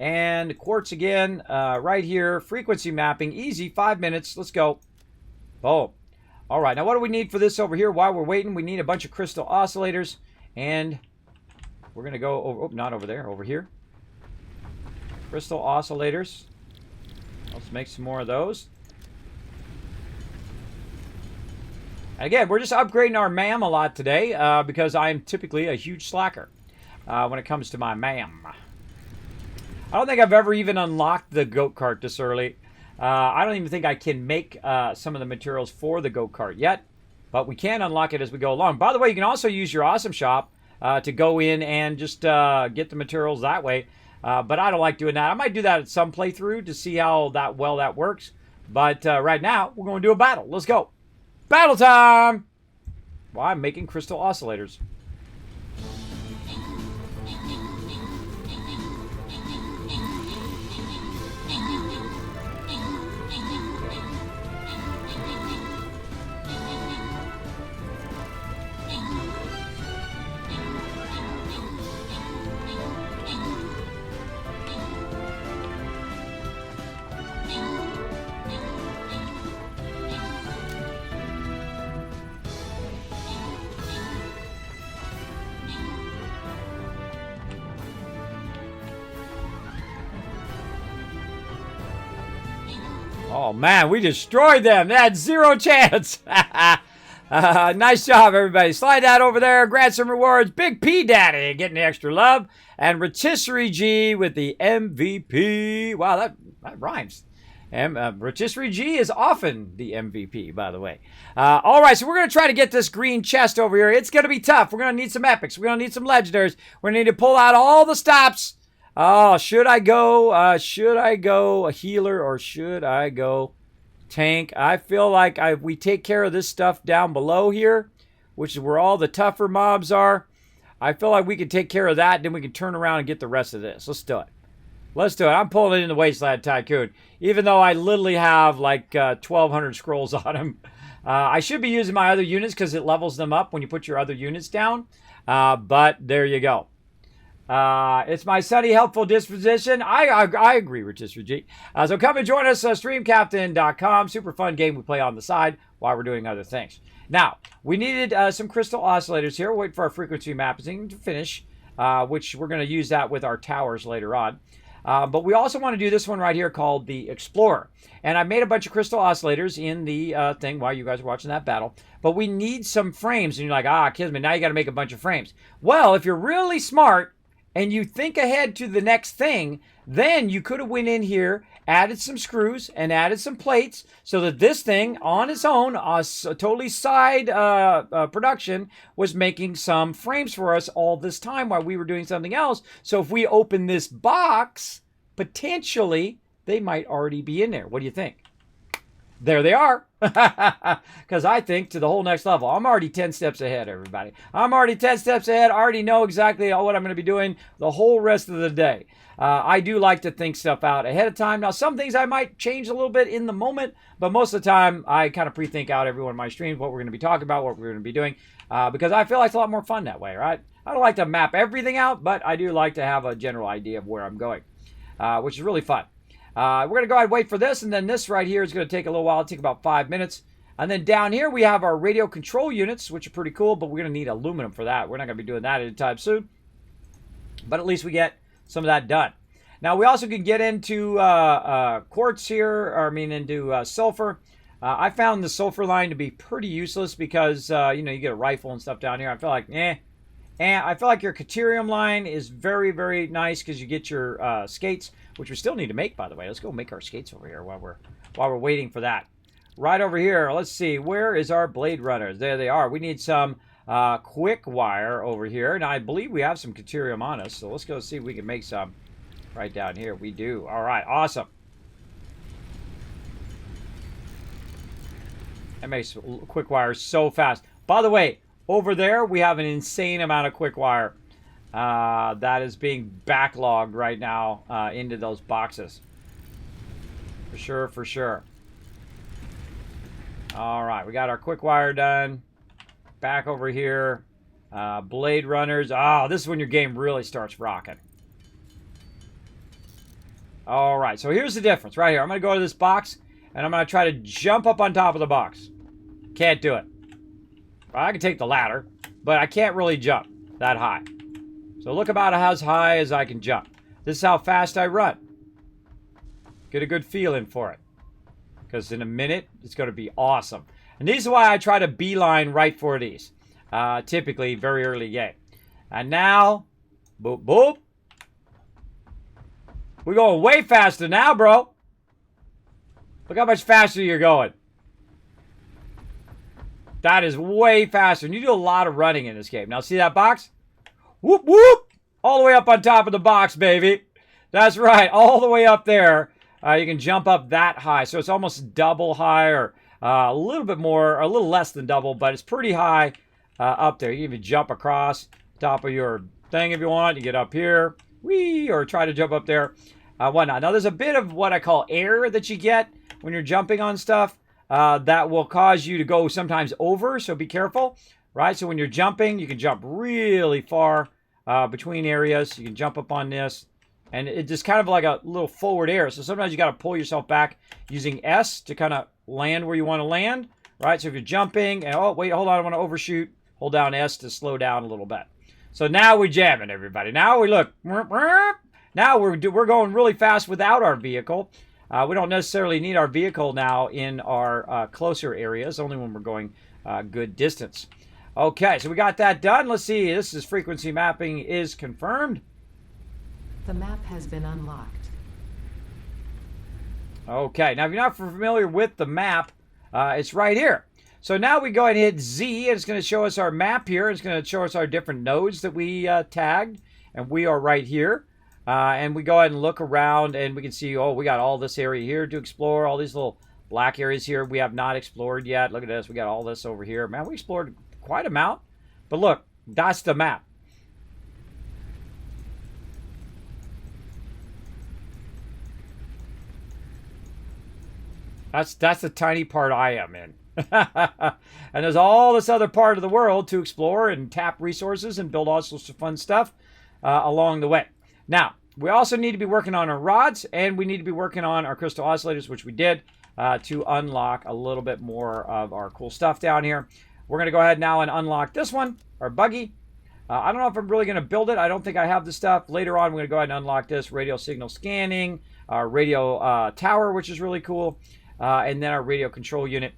And quartz again, right here. Frequency mapping, easy, 5 minutes. Let's go. Boom. All right, now what do we need for this over here? While we're waiting, we need a bunch of crystal oscillators. And we're going to go over, oh, not over there, over here. Crystal oscillators. Let's make some more of those. Again, we're just upgrading our MAM a lot today because I'm typically a huge slacker when it comes to my MAM. I don't think I've ever even unlocked the goat cart this early. I don't even think I can make some of the materials for the goat cart yet, but we can unlock it as we go along. By the way, you can also use your Awesome Shop to go in and just get the materials that way. But I don't like doing that. I might do that at some playthrough to see how well that works. But right now, we're going to do a battle. Let's go. Battle time! Well, I'm making crystal oscillators. Oh, man, we destroyed them. They had zero chance. Nice job, everybody. Slide that over there. Grant some rewards. Big P Daddy getting the extra love. And Rotisserie G with the MVP. Wow, that rhymes. Rotisserie G is often the MVP, by the way. All right, so we're going to try to get this green chest over here. It's going to be tough. We're going to need some epics. We're going to need some legendaries. We're going to need to pull out all the stops. Oh, should I go a healer or should I go tank? I feel like we take care of this stuff down below here, which is where all the tougher mobs are. I feel like we can take care of that, then we can turn around and get the rest of this. Let's do it. Let's do it. I'm pulling it in the Wasteland Tycoon, even though I literally have like 1,200 scrolls on him. I should be using my other units because it levels them up when you put your other units down. But there you go. It's my sunny, helpful disposition. I agree, Rotisserie G. So come and join us, streamcaptain.com. Super fun game we play on the side while we're doing other things. Now, we needed some crystal oscillators here. We'll wait for our frequency mapping to finish, which we're going to use that with our towers later on. But we also want to do this one right here called the Explorer. And I made a bunch of crystal oscillators in the thing while you guys were watching that battle. But we need some frames. And you're like, Kismet, now you got to make a bunch of frames. Well, if you're really smart, and you think ahead to the next thing, then you could have went in here, added some screws, and added some plates, so that this thing, on its own, a totally side production, was making some frames for us all this time while we were doing something else. So if we open this box, potentially, they might already be in there. What do you think? There they are. Because I think to the whole next level. I'm already 10 steps ahead, everybody. I'm already 10 steps ahead. I already know exactly what I'm going to be doing the whole rest of the day. I do like to think stuff out ahead of time. Now, some things I might change a little bit in the moment, but most of the time, I kind of pre-think out every one of my streams, what we're going to be talking about, what we're going to be doing, because I feel like it's a lot more fun that way, right? I don't like to map everything out, but I do like to have a general idea of where I'm going, which is really fun. We're going to go ahead and wait for this, and then this right here is going to take a little while. It'll take about 5 minutes. And then down here, we have our radio control units, which are pretty cool, but we're going to need aluminum for that. We're not going to be doing that anytime soon. But at least we get some of that done. Now, we also can get into quartz here, or into sulfur. I found the sulfur line to be pretty useless because, you get a rifle and stuff down here. I feel like, And I feel like your Caterium line is very, very nice because you get your skates, which we still need to make, by the way. Let's go make our skates over here while we're waiting for that. Right over here, let's see. Where is our Blade Runners? There they are. We need some quick wire over here. And I believe we have some Caterium on us. So let's go see if we can make some right down here. We do. All right. Awesome. That makes quick wire so fast. By the way, over there, we have an insane amount of quick wire that is being backlogged right now into those boxes. For sure, for sure. All right, we got our quick wire done. Back over here. Blade Runners. Oh, this is when your game really starts rocking. All right, so here's the difference right here. I'm going to go to this box, and I'm going to try to jump up on top of the box. Can't do it. I can take the ladder, but I can't really jump that high. So look about as high as I can jump. This is how fast I run. Get a good feeling for it. Because in a minute, it's going to be awesome. And this is why I try to beeline right for these. Typically, very early game. And now, boop, boop. We're going way faster now, bro. Look how much faster you're going. That is way faster. And you do a lot of running in this game. Now, see that box? Whoop, whoop. All the way up on top of the box, baby. That's right. All the way up there. You can jump up that high. So it's almost double high or a little bit more, a little less than double, but it's pretty high up there. You can even jump across top of your thing if you want. You get up here. Whee! Or try to jump up there. Whatnot. Now, there's a bit of what I call air that you get when you're jumping on stuff that will cause you to go sometimes over, so be careful, right? So when you're jumping, you can jump really far between areas. You can jump up on this, and it's just kind of like a little forward air. So sometimes you got to pull yourself back using S to kind of land where you want to land, right? So if you're jumping, and oh, wait, hold on, I want to overshoot, hold down S to slow down a little bit. So now we're jamming, everybody. Now we look. Now we're going really fast without our vehicle. We don't necessarily need our vehicle now in our closer areas, only when we're going good distance. Okay, so we got that done. Let's see. This is frequency mapping is confirmed. The map has been unlocked. Okay, now if you're not familiar with the map, it's right here. So now we go ahead and hit Z, and it's going to show us our map here. It's going to show us our different nodes that we tagged, and we are right here. And we go ahead and look around, and we can see, oh, we got all this area here to explore, all these little black areas here we have not explored yet. Look at this. We got all this over here. Man, we explored quite a amount. But look, that's the map. That's the tiny part I am in. And there's all this other part of the world to explore and tap resources and build all sorts of fun stuff along the way. Now, we also need to be working on our rods, and we need to be working on our crystal oscillators, which we did, to unlock a little bit more of our cool stuff down here. We're going to go ahead now and unlock this one, our buggy. I don't know if I'm really going to build it. I don't think I have the stuff. Later on, we're going to go ahead and unlock this radio signal scanning, our radio tower, which is really cool, and then our radio control unit.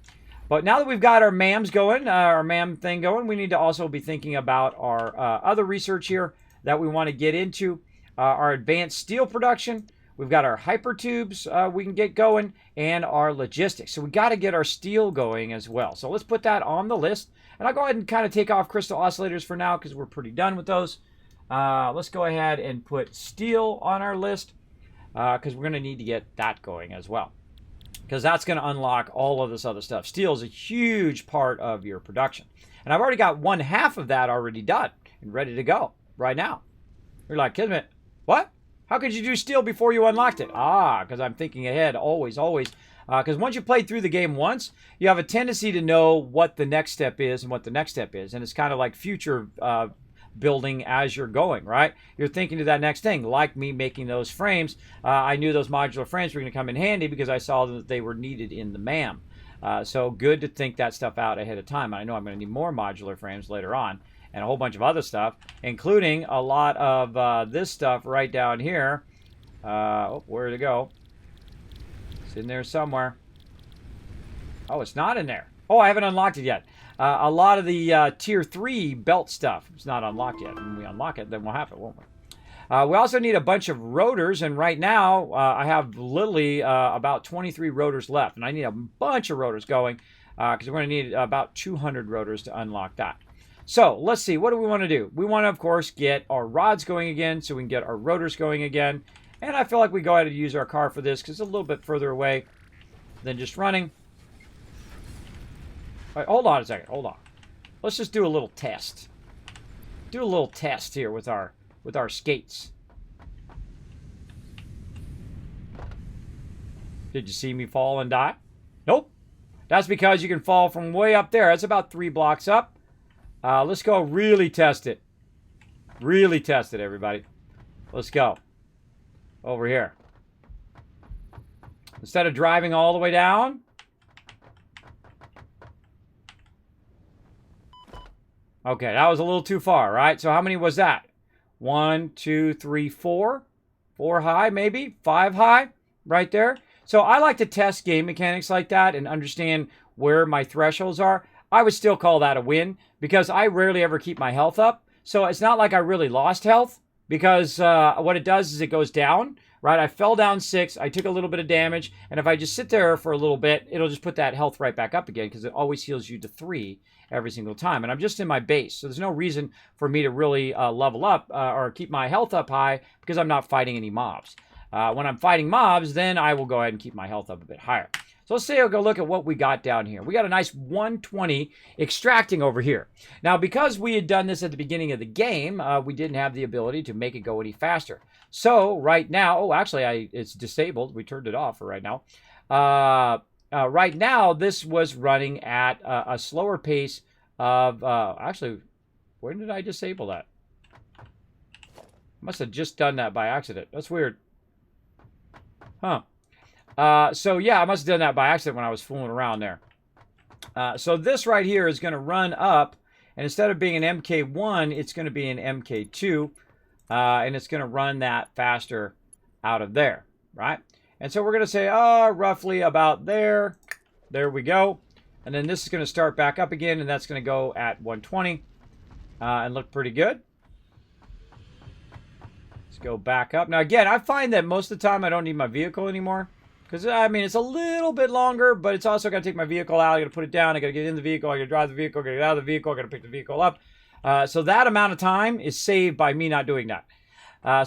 But now that we've got our MAMs going, our MAM thing going, we need to also be thinking about our other research here that we want to get into. Our advanced steel production. We've got our hypertubes we can get going, and our logistics. So we got to get our steel going as well. So let's put that on the list. And I'll go ahead and kind of take off crystal oscillators for now because we're pretty done with those. Let's go ahead and put steel on our list because we're going to need to get that going as well. Because that's going to unlock all of this other stuff. Steel is a huge part of your production. And I've already got 1/2 of that already done and ready to go right now. You're like, Kismet, what? How could you do steel before you unlocked it? Because I'm thinking ahead, always. Because once you play through the game once, you have a tendency to know what the next step is and what the next step is. And it's kind of like future building as you're going, right? You're thinking to that next thing, like me making those frames. I knew those modular frames were going to come in handy because I saw that they were needed in the MAM. So good to think that stuff out ahead of time. I know I'm going to need more modular frames later on. And a whole bunch of other stuff, including a lot of this stuff right down here. Where'd it go? It's in there somewhere. Oh, it's not in there. Oh, I haven't unlocked it yet. A lot of the Tier 3 belt stuff is not unlocked yet. When we unlock it, then we'll have it, won't we? We also need a bunch of rotors, and right now I have literally about 23 rotors left. And I need a bunch of rotors going because we're going to need about 200 rotors to unlock that. So let's see, what do we want to do? We want to, of course, get our rods going again so we can get our rotors going again. And I feel like we go ahead and use our car for this because it's a little bit further away than just running. All right, hold on a second, hold on. Let's just do a little test. Do a little test here with our skates. Did you see me fall and die? Nope. That's because you can fall from way up there. That's about 3 blocks up. Let's go really test it. Really test it, everybody. Let's go. Over here. Instead of driving all the way down. Okay, that was a little too far, right? So how many was that? 1, 2, 3, 4. 4 high, maybe. 5 high, right there. So I like to test game mechanics like that and understand where my thresholds are. I would still call that a win because I rarely ever keep my health up. So it's not like I really lost health because what it does is it goes down, right? I fell down 6. I took a little bit of damage. And if I just sit there for a little bit, it'll just put that health right back up again because it always heals you to 3 every single time. And I'm just in my base. So there's no reason for me to really level up or keep my health up high because I'm not fighting any mobs. When I'm fighting mobs, then I will go ahead and keep my health up a bit higher. So let's say I'll go look at what we got down here. We got a nice 120 extracting over here. Now, because we had done this at the beginning of the game, we didn't have the ability to make it go any faster. So right now, oh, actually, it's disabled. We turned it off for right now. Right now, this was running at a slower pace of, actually, when did I disable that? Must have just done that by accident. That's weird. Huh. So yeah, I must have done that by accident when I was fooling around there. So this right here is going to run up, and instead of being an MK1, it's going to be an MK2, and it's going to run that faster out of there, right? And so we're going to say, roughly about there. There we go. And then this is going to start back up again, and that's going to go at 120 and look pretty good. Let's go back up. Now, again, I find that most of the time I don't need my vehicle anymore. Because, I mean, it's a little bit longer, but it's also got to take my vehicle out. I got to put it down. I got to get in the vehicle. I got to drive the vehicle. I got to get out of the vehicle. I got to pick the vehicle up. So that amount of time is saved by me not doing that.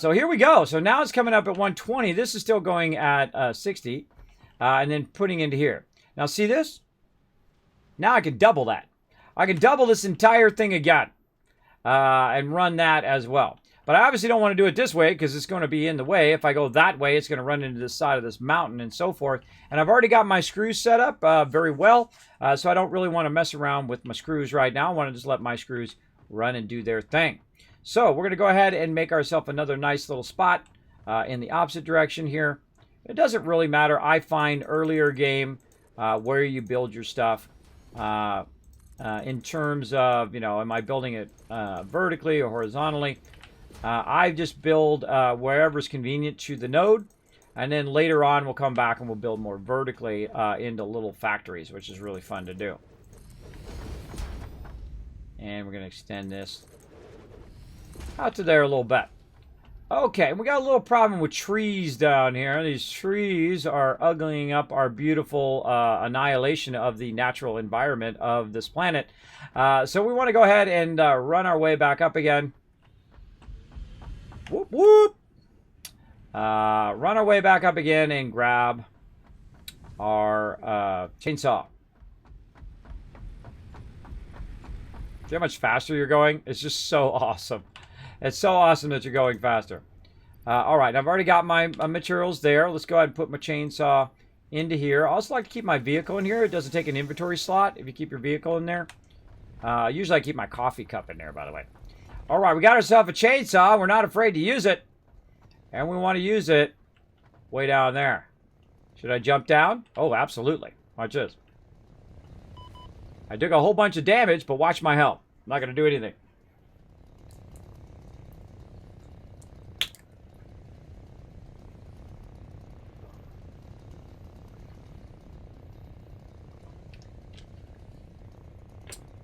So here we go. So now it's coming up at 120. This is still going at 60. And then putting into here. Now, see this? Now I can double that. I can double this entire thing again. And run that as well. But I obviously don't want to do it this way because it's going to be in the way. If I go that way, it's going to run into the side of this mountain and so forth. And I've already got my screws set up very well. So I don't really want to mess around with my screws right now. I want to just let my screws run and do their thing. So we're going to go ahead and make ourselves another nice little spot in the opposite direction here. It doesn't really matter. I find earlier game where you build your stuff in terms of, am I building it vertically or horizontally? I just build wherever's convenient to the node. And then later on, we'll come back and we'll build more vertically into little factories, which is really fun to do. And we're going to extend this out to there a little bit. Okay, we got a little problem with trees down here. These trees are uglying up our beautiful annihilation of the natural environment of this planet. So we want to go ahead and run our way back up again. Whoop, whoop. Run our way back up again and grab our chainsaw. See how much faster you're going? It's just so awesome. It's so awesome that you're going faster. All right, I've already got my materials there. Let's go ahead and put my chainsaw into here. I also like to keep my vehicle in here. It doesn't take an inventory slot if you keep your vehicle in there. Usually I keep my coffee cup in there, by the way. All right, we got ourselves a chainsaw. We're not afraid to use it. And we want to use it way down there. Should I jump down? Oh, absolutely. Watch this. I took a whole bunch of damage, but watch my health. I'm not going to do anything.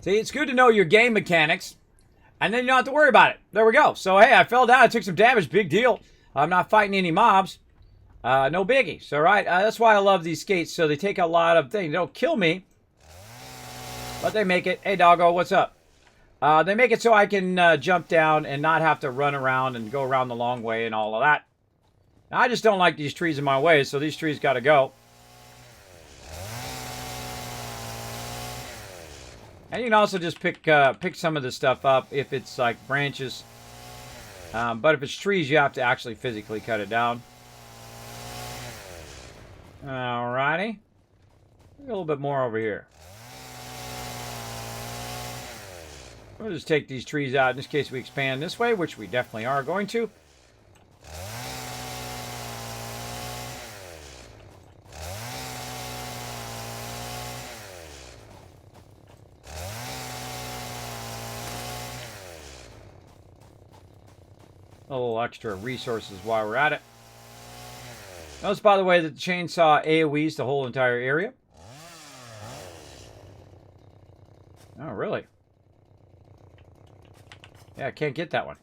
See, it's good to know your game mechanics. And then you don't have to worry about it. There we go. So, hey, I fell down. I took some damage. Big deal. I'm not fighting any mobs. No biggie. So, right, that's why I love these skates. So they take a lot of things. They don't kill me. But they make it. Hey, doggo, what's up? They make it so I can jump down and not have to run around and go around the long way and all of that. Now, I just don't like these trees in my way. So these trees got to go. And you can also just pick some of this stuff up if it's like branches. But if it's trees, you have to actually physically cut it down. Alrighty. A little bit more over here. We'll just take these trees out in this case we expand this way, which we definitely are going to. little extra resources while we're at it. Notice, by the way, that the chainsaw AoEs the whole entire area. Oh, really? Yeah, I can't get that one.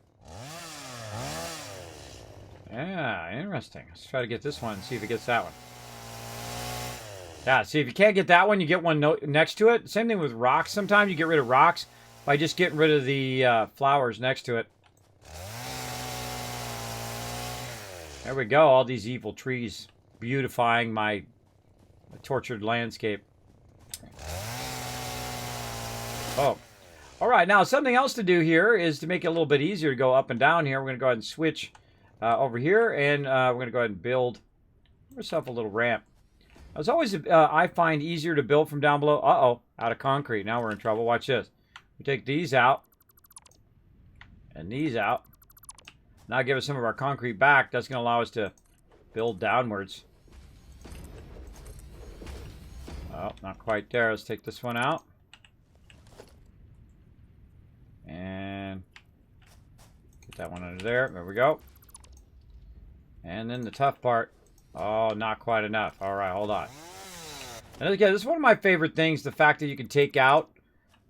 Yeah, interesting. Let's try to get this one and see if it gets that one. Yeah, see, if you can't get that one, you get one next to it. Same thing with rocks. Sometimes you get rid of rocks by just getting rid of the flowers next to it. There we go. All these evil trees beautifying my tortured landscape. Oh. All right, now something else to do here is to make it a little bit easier to go up and down here. We're going to go ahead and switch over here, and we're going to go ahead and build ourselves a little ramp. It's always, I find, easier to build from down below. Uh-oh, out of concrete. Now we're in trouble. Watch this. We take these out and these out. Now give us some of our concrete back. That's going to allow us to build downwards. Oh, not quite there. Let's take this one out. And get that one under there. There we go. And then the tough part. Oh, not quite enough. All right, hold on. And again, this is one of my favorite things, the fact that you can take out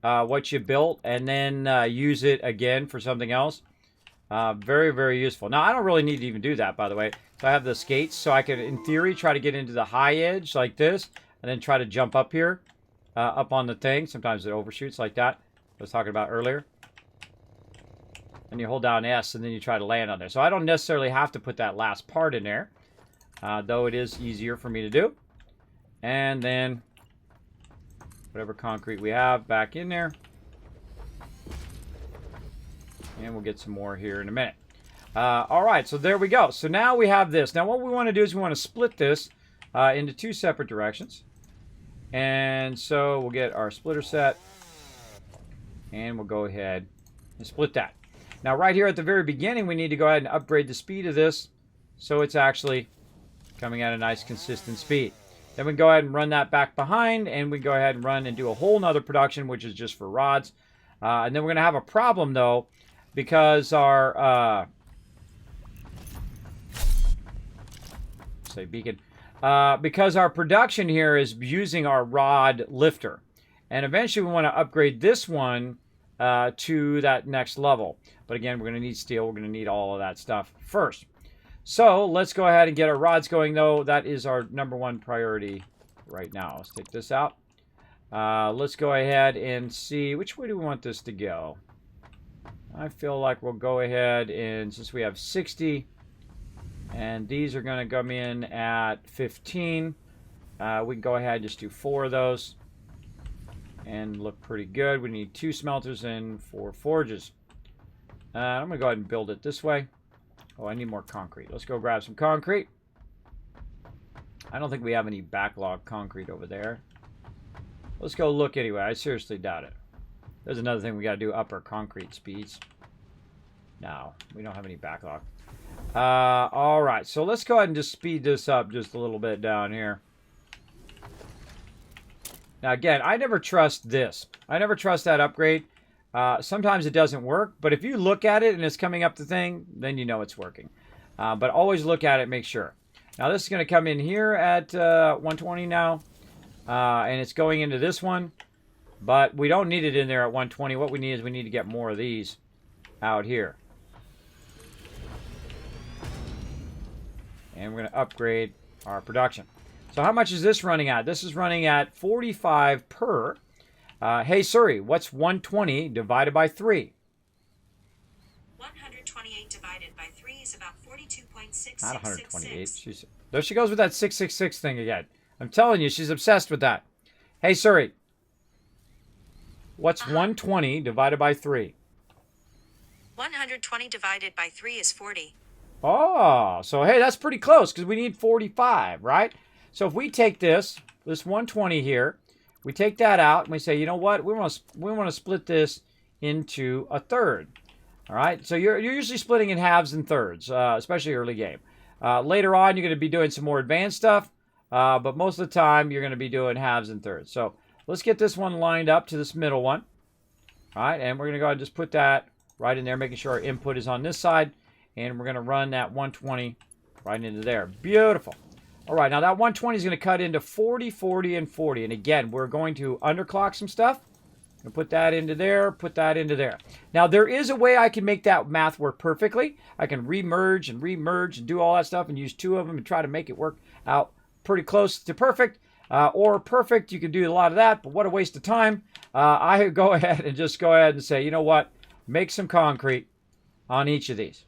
what you built and then use it again for something else. Very, very useful. Now, I don't really need to even do that, by the way. So I have the skates, so I can, in theory, try to get into the high edge like this, and then try to jump up here, up on the thing. Sometimes it overshoots like that, I was talking about earlier. And you hold down S, and then you try to land on there. So I don't necessarily have to put that last part in there, though it is easier for me to do. And then whatever concrete we have back in there. And we'll get some more here in a minute. All right, so there we go. So now we have this. Now what we want to do is we want to split this into two separate directions. And so we'll get our splitter set. And we'll go ahead and split that. Now right here at the very beginning, we need to go ahead and upgrade the speed of this so it's actually coming at a nice consistent speed. Then we go ahead and run that back behind, and we go ahead and run and do a whole nother production, which is just for rods. And then we're going to have a problem, though, because our say beacon, because our production here is using our rod lifter, and eventually we want to upgrade this one to that next level. But again, we're going to need steel. We're going to need all of that stuff first. So let's go ahead and get our rods going, though. That is our #1 priority right now. Let's take this out. Let's go ahead and see which way do we want this to go. I feel like we'll go ahead and, since we have 60, and these are going to come in at 15, we can go ahead and just do 4 of those and look pretty good. We need 2 smelters and 4 forges. I'm going to go ahead and build it this way. Oh, I need more concrete. Let's go grab some concrete. I don't think we have any backlog concrete over there. Let's go look anyway. I seriously doubt it. There's another thing we got to do, up our concrete speeds. No, we don't have any backlog. All right, so let's go ahead and just speed this up just a little bit down here. Now, again, I never trust this. I never trust that upgrade. Sometimes it doesn't work, but if you look at it and it's coming up the thing, then you know it's working. But always look at it, make sure. Now, this is going to come in here at 120 now, and it's going into this one, but we don't need it in there at 120. What we need is we need to get more of these out here. And we're going to upgrade our production. So how much is this running at? This is running at 45 per. Hey, Suri, what's 120 divided by 3? 128 divided by 3 is about 42.6666. Not 128. There she goes with that 666 thing again. I'm telling you, she's obsessed with that. Hey, Suri, what's 120 divided by 3? 120 divided by 3 is 40. Oh, so hey, that's pretty close because we need 45, right? So if we take this 120 here, we take that out and we say, you know what? We want to split this into a third. All right. So you're usually splitting in halves and thirds, especially early game. Later on, you're going to be doing some more advanced stuff, but most of the time you're going to be doing halves and thirds. So let's get this one lined up to this middle one. All right, and we're going to go ahead and just put that right in there, making sure our input is on this side. And we're going to run that 120 right into there. Beautiful. All right, now that 120 is going to cut into 40, 40, and 40. And again, we're going to underclock some stuff. And put that into there, put that into there. Now, there is a way I can make that math work perfectly. I can remerge and do all that stuff and use two of them and try to make it work out pretty close to perfect. Or perfect, you can do a lot of that, but what a waste of time. I go ahead and say, you know what? Make some concrete on each of these.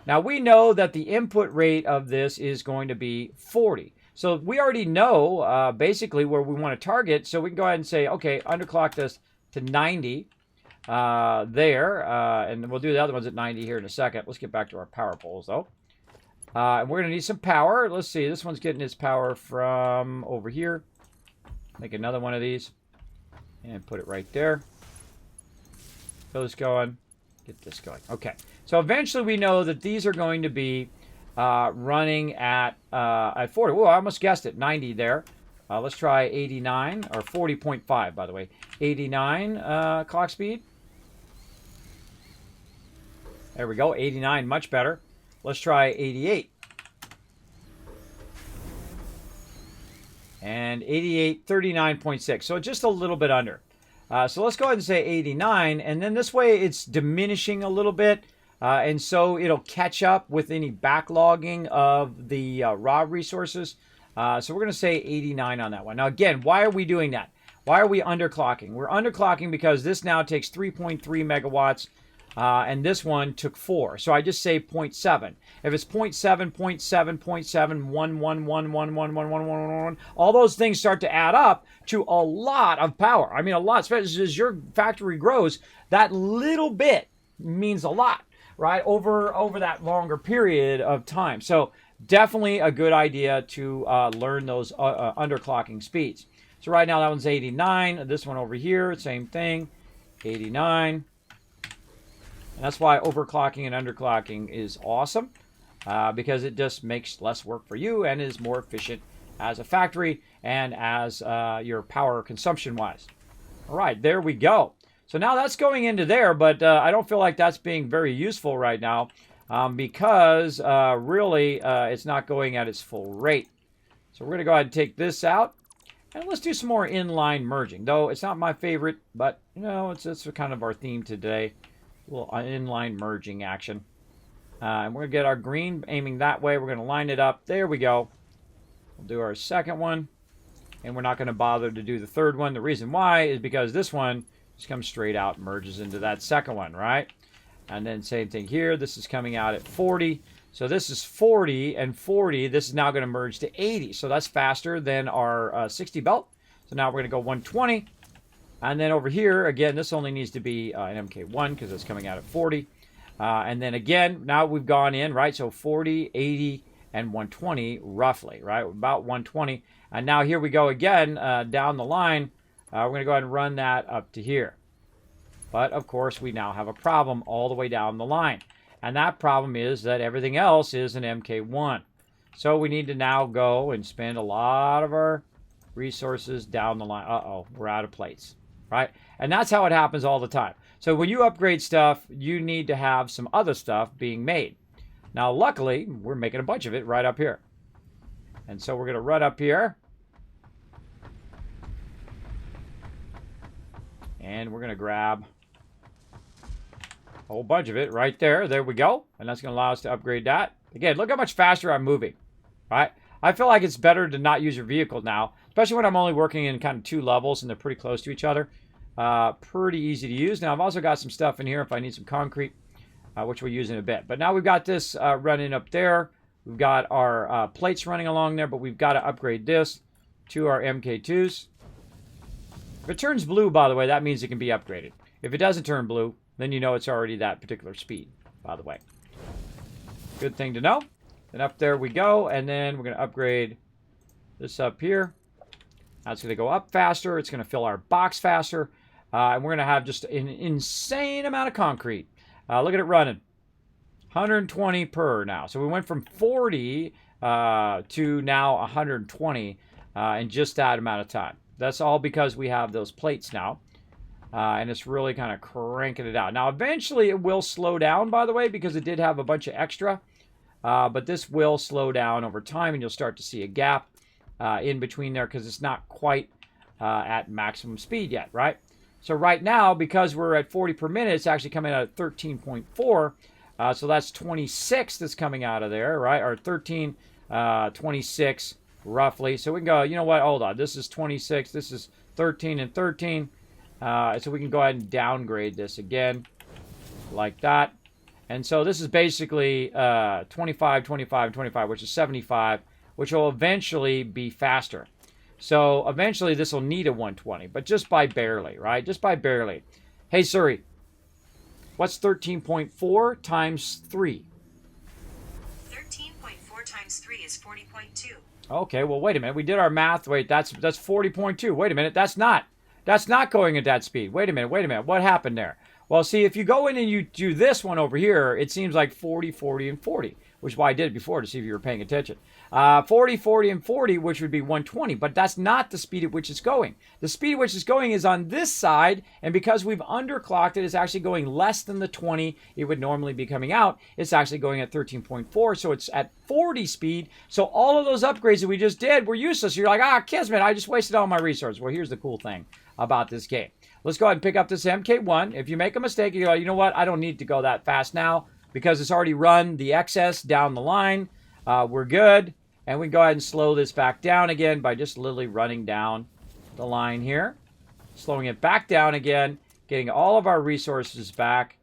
Now, we know that the input rate of this is going to be 40. So we already know basically where we want to target. So we can go ahead and say, okay, underclock this to 90 there. And we'll do the other ones at 90 here in a second. Let's get back to our power poles, though. And we're going to need some power. Let's see. This one's getting its power from over here. Make another one of these. And put it right there. Those going. Get this going. Okay. So eventually we know that these are going to be running at 40. Oh, I almost guessed it. 90 there. Let's try 89 or 40.5, by the way. 89 clock speed. There we go. 89, much better. Let's try 88. And 88, 39.6. So just a little bit under. So let's go ahead and say 89. And then this way it's diminishing a little bit. And so it'll catch up with any backlogging of the raw resources. So we're going to say 89 on that one. Now, again, why are we doing that? Why are we underclocking? We're underclocking because this now takes 3.3 megawatts, and this one took 4. So I just say 0.7. If it's 0.7, 0.7, 0.7, 1, 1, 1, 1, 1, 1, 1, 1, 1, 1, all those things start to add up to a lot of power. I mean, a lot, especially as your factory grows, that little bit means a lot, right, over that longer period of time. So definitely a good idea to learn those underclocking speeds. So right now that one's 89. This one over here, same thing, 89. And that's why overclocking and underclocking is awesome because it just makes less work for you and is more efficient as a factory and as your power consumption wise. All right, there we go. So now that's going into there, but I don't feel like that's being very useful right now. Because really it's not going at its full rate. So we're going to go ahead and take this out. And let's do some more inline merging. Though it's not my favorite, but you know, it's kind of our theme today. A little inline merging action. And we're going to get our green aiming that way. We're going to line it up. There we go. We'll do our second one. And we're not going to bother to do the third one. The reason why is because this one just comes straight out and merges into that second one, right? And then same thing here. This is coming out at 40. So this is 40 and 40. This is now going to merge to 80. So that's faster than our 60 belt. So now we're going to go 120. And then over here, again, this only needs to be an MK1 because it's coming out at 40. And then again, now we've gone in, right? So 40, 80, and 120 roughly, right? About 120. And now here we go again down the line. We're going to go ahead and run that up to here. But, of course, we now have a problem all the way down the line. And that problem is that everything else is an MK1. So we need to now go and spend a lot of our resources down the line. Uh-oh, we're out of plates, right? And that's how it happens all the time. So when you upgrade stuff, you need to have some other stuff being made. Now, luckily, we're making a bunch of it right up here. And so we're going to run up here. And we're going to grab a whole bunch of it right there. There we go. And that's going to allow us to upgrade that. Again, look how much faster I'm moving, right? I feel like it's better to not use your vehicle now, especially when I'm only working in kind of 2 levels and they're pretty close to each other. Pretty easy to use. Now, I've also got some stuff in here if I need some concrete, which we'll use in a bit. But now we've got this running up there. We've got our plates running along there, but we've got to upgrade this to our MK2s. If it turns blue, by the way, that means it can be upgraded. If it doesn't turn blue, then you know it's already that particular speed, by the way. Good thing to know. Then up there we go, and then we're going to upgrade this up here. That's going to go up faster. It's going to fill our box faster. And we're going to have just an insane amount of concrete. Look at it running. 120 per now. So we went from 40 to now 120 in just that amount of time. That's all because we have those plates now. And it's really kind of cranking it out. Now, eventually it will slow down, by the way, because it did have a bunch of extra. But this will slow down over time, and you'll start to see a gap in between there because it's not quite at maximum speed yet, right? So right now, because we're at 40 per minute, it's actually coming out at 13.4. So that's 26 that's coming out of there, right? Or 13, 26 roughly. So we can go, you know what? Hold on. This is 26. This is 13 and 13. So we can go ahead and downgrade this again like that. And so this is basically 25, 25, 25, which is 75, which will eventually be faster. So eventually this will need a 120, but just by barely, right? Just by barely. Hey, Siri, what's 13.4 times 3? 13.4 times 3 is 40.2. Okay, well, wait a minute. We did our math. Wait, that's 40.2. Wait a minute. That's not going at that speed. Wait a minute. What happened there? Well, see, if you go in and you do this one over here, it seems like 40, 40, and 40, which is why I did it before to see if you were paying attention. 40, 40, and 40, which would be 120, but that's not the speed at which it's going. The speed at which it's going is on this side, and because we've underclocked it, it's actually going less than the 20 it would normally be coming out. It's actually going at 13.4, so it's at 40 speed. So all of those upgrades that we just did were useless. You're like, Kismet, I just wasted all my resources. Well, here's the cool thing about this game. Let's go ahead and pick up this MK1. If you make a mistake, you go, you know what? I don't need to go that fast now because it's already run the excess down the line. We're good. And we can go ahead and slow this back down again by just literally running down the line here. Slowing it back down again. Getting all of our resources back.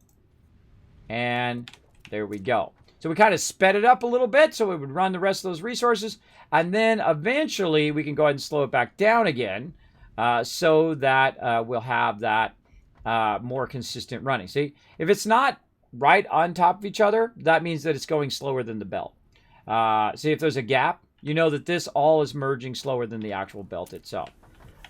And there we go. So we kind of sped it up a little bit so it would run the rest of those resources. And then eventually we can go ahead and slow it back down again. So that we'll have that more consistent running. See, if it's not right on top of each other, that means that it's going slower than the belt. See, if there's a gap, you know that this all is merging slower than the actual belt itself.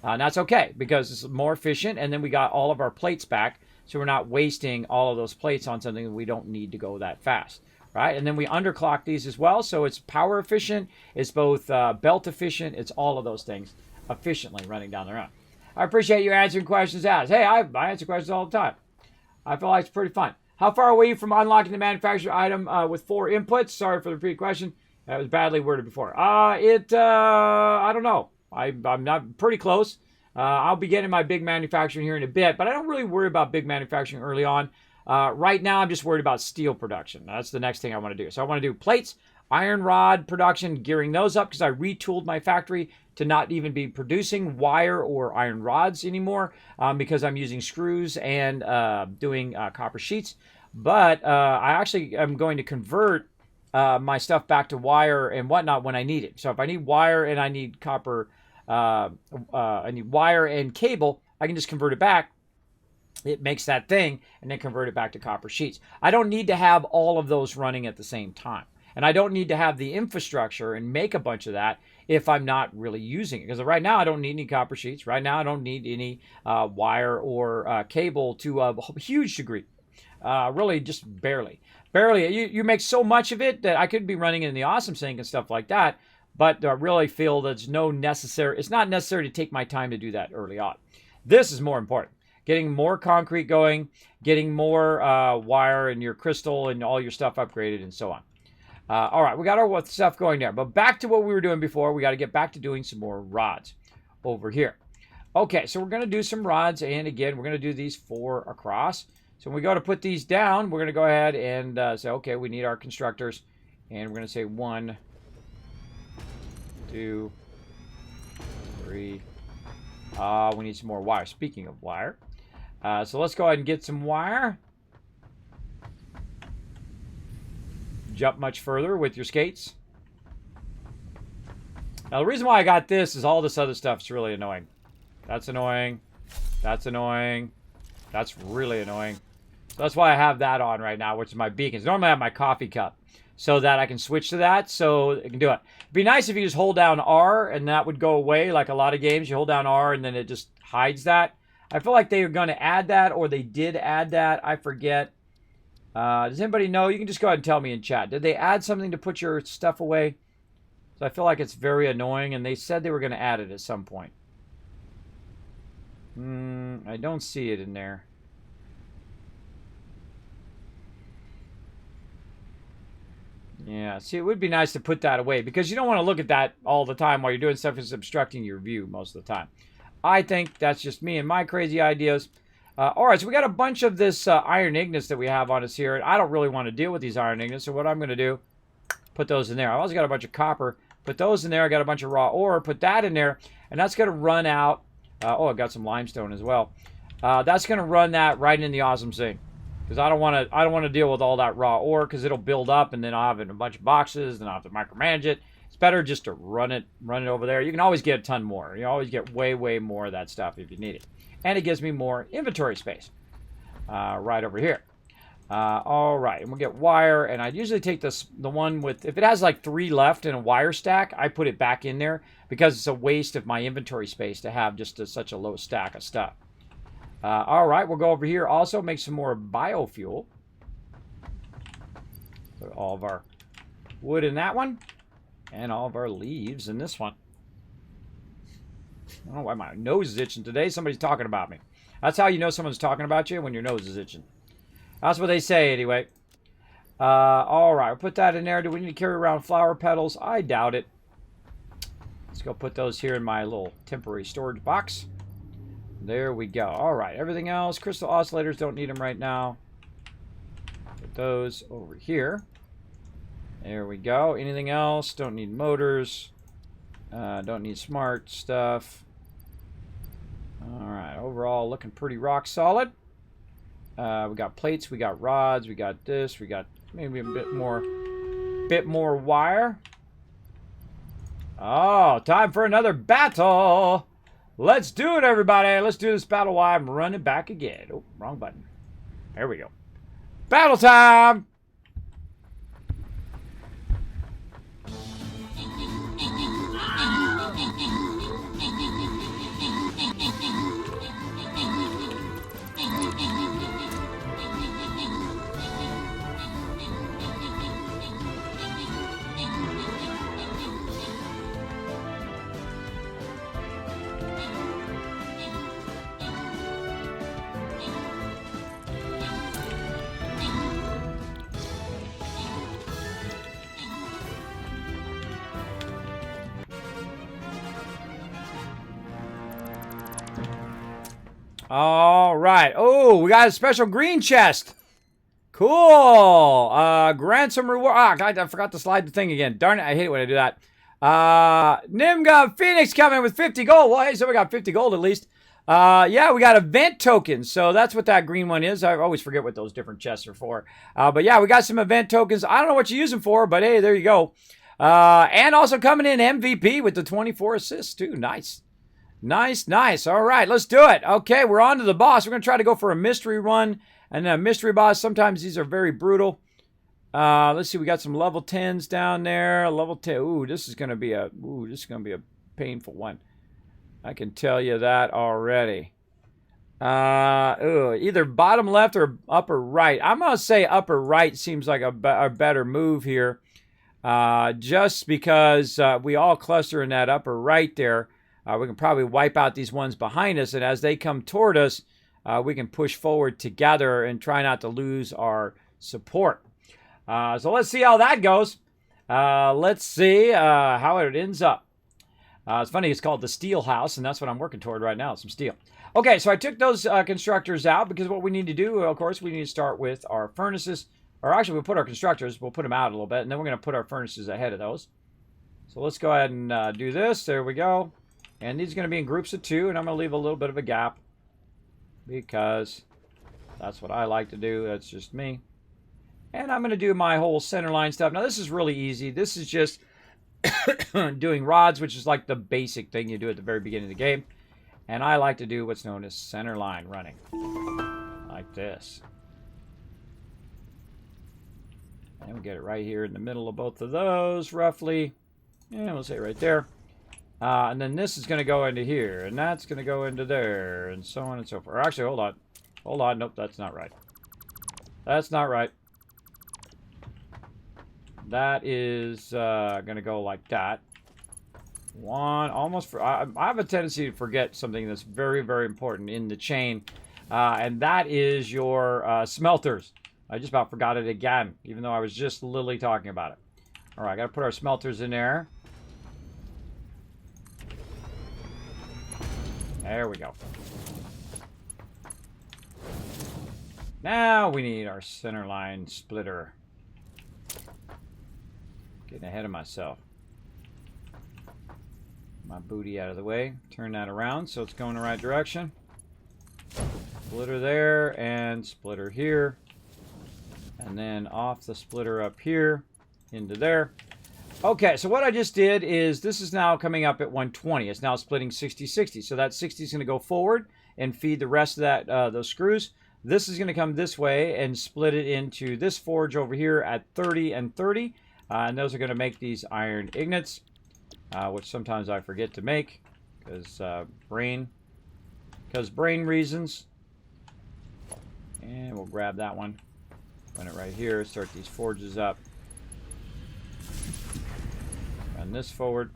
And that's okay because it's more efficient, and then we got all of our plates back, so we're not wasting all of those plates on something that we don't need to go that fast. Right? And then we underclock these as well, so it's power efficient, it's both belt efficient, it's all of those things efficiently running down the run. I appreciate you answering questions asked. Hey, I answer questions all the time. I feel like it's pretty fun. How far away are you from unlocking the manufacturer item with 4 inputs? Sorry for the repeat question. That was badly worded before. I don't know. I'm not pretty close. I'll be getting my big manufacturing here in a bit, but I don't really worry about big manufacturing early on. Right now, I'm just worried about steel production. That's the next thing I want to do. So I want to do plates, iron rod production, gearing those up because I retooled my factory to not even be producing wire or iron rods anymore because I'm using screws and doing copper sheets. But I actually am going to convert my stuff back to wire and whatnot when I need it. So if I need wire and I need copper, I need wire and cable, I can just convert it back. It makes that thing and then convert it back to copper sheets. I don't need to have all of those running at the same time. And I don't need to have the infrastructure and make a bunch of that if I'm not really using it. Because right now I don't need any copper sheets. Right now I don't need any wire or cable to a huge degree. Really just barely. Barely. You make so much of it that I could be running in the Awesome Sync and stuff like that. But I really feel that it's not necessary to take my time to do that early on. This is more important. Getting more concrete going, getting more wire and your crystal and all your stuff upgraded and so on. All right, we got our stuff going there. But back to what we were doing before. We got to get back to doing some more rods over here. Okay, so we're going to do some rods. And again, we're going to do these 4 across. So when we go to put these down, we're going to go ahead and say, okay, we need our constructors. And we're going to say 1, 2, 3. We need some more wire. Speaking of wire. So let's go ahead and get some wire. Jump much further with your skates. Now the reason why I got this is all this other stuff is really annoying. That's annoying. That's annoying. That's really annoying. So that's why I have that on right now, which is my beacons. Normally I have my coffee cup so that I can switch to that so it can do it. It'd be nice if you just hold down R and that would go away. Like a lot of games, you hold down R and then it just hides that. I feel like they are going to add that, or they did add that. I forget. Does anybody know? You can just go ahead and tell me in chat. Did they add something to put your stuff away? So I feel like it's very annoying, and they said they were going to add it at some point. I don't see it in there. Yeah, see, it would be nice to put that away because you don't want to look at that all the time while you're doing stuff that's obstructing your view most of the time. I think that's just me and my crazy ideas. All right, so we got a bunch of this iron ingots that we have on us here. And I don't really want to deal with these iron ingots, so what I'm going to do, put those in there. I also got a bunch of copper. Put those in there. I got a bunch of raw ore. Put that in there, and that's going to run out. Oh, I got some limestone as well. That's going to run that right in the awesome sink. Because I don't want to deal with all that raw ore because it'll build up and then I'll have it in a bunch of boxes. Then I'll have to micromanage it. It's better just to run it over there. You can always get a ton more. You always get way more of that stuff if you need it, and it gives me more inventory space right over here. All right, and we'll get wire. And I usually take the one with, if it has like 3 left in a wire stack, I put it back in there because it's a waste of my inventory space to have just such a low stack of stuff. All right, we'll go over here also, make some more biofuel. Put all of our wood in that one, and all of our leaves in this one. I don't know why my nose is itching today. Somebody's talking about me. That's how you know someone's talking about you, when your nose is itching. That's what they say anyway. All right, we'll put that in there. Do we need to carry around flower petals? I doubt it. Let's go put those here in my little temporary storage box. There we go. All right, everything else. Crystal oscillators, don't need them right now. Put those over here. There we go. Anything else? Don't need motors. Don't need smart stuff. All right, overall looking pretty rock solid. We got plates, we got rods, we got this, we got maybe a bit more wire. Oh, time for another battle. Let's do it, everybody. Let's do this battle while I'm running back again. Oh, wrong button. There we go. Battle time! All right. Oh, we got a special green chest. Cool. Grant some reward. Ah, God, I forgot to slide the thing again. Darn it. I hate it when I do that. Nimga Phoenix coming with 50 gold. Well, hey, so we got 50 gold at least. Yeah, we got event tokens. So that's what that green one is. I always forget what those different chests are for. But yeah, we got some event tokens. I don't know what you use them for, but hey, there you go. And also coming in MVP with the 24 assists too. Nice. Nice. All right, let's do it. Okay, we're on to the boss. We're going to try to go for a mystery run. And a mystery boss, sometimes these are very brutal. Let's see, we got some level 10s down there. Level 10. Ooh, this is going to be a painful one. I can tell you that already. Either bottom left or upper right. I'm going to say upper right seems like a better move here. Just because we all cluster in that upper right there. We can probably wipe out these ones behind us, and as they come toward us, we can push forward together and try not to lose our support. So let's see how that goes. Let's see how it ends up. It's funny, it's called the Steel House, and that's what I'm working toward right now, some steel. Okay, so I took those constructors out because what we need to do, of course, we need to start with our furnaces. Or actually, we'll put our constructors, we'll put them out a little bit, and then we're going to put our furnaces ahead of those. So let's go ahead and do this. There we go. And these are going to be in groups of 2, and I'm going to leave a little bit of a gap because that's what I like to do. That's just me. And I'm going to do my whole center line stuff. Now, this is really easy. This is just doing rods, which is like the basic thing you do at the very beginning of the game. And I like to do what's known as center line running, like this. And we'll get it right here in the middle of both of those, roughly. And we'll say right there. And then this is going to go into here, and that's going to go into there, and so on and so forth. Or actually, hold on. Hold on. Nope, that's not right. That's not right. That is going to go like that. One, almost. I have a tendency to forget something that's very, very important in the chain, and that is your smelters. I just about forgot it again, even though I was just literally talking about it. All right, got to put our smelters in there. There we go. Now we need our center line splitter. Getting ahead of myself. My booty out of the way. Turn that around so it's going the right direction. Splitter there and splitter here. And then off the splitter up here into there. Okay, so what I just did is this is now coming up at 120. It's now splitting 60-60. So that 60 is going to go forward and feed the rest of that those screws. This is going to come this way and split it into this forge over here at 30 and 30. And those are going to make these iron ingots, which sometimes I forget to make because brain reasons. And we'll grab that one. Run it right here. Start these forges up. Run this forward.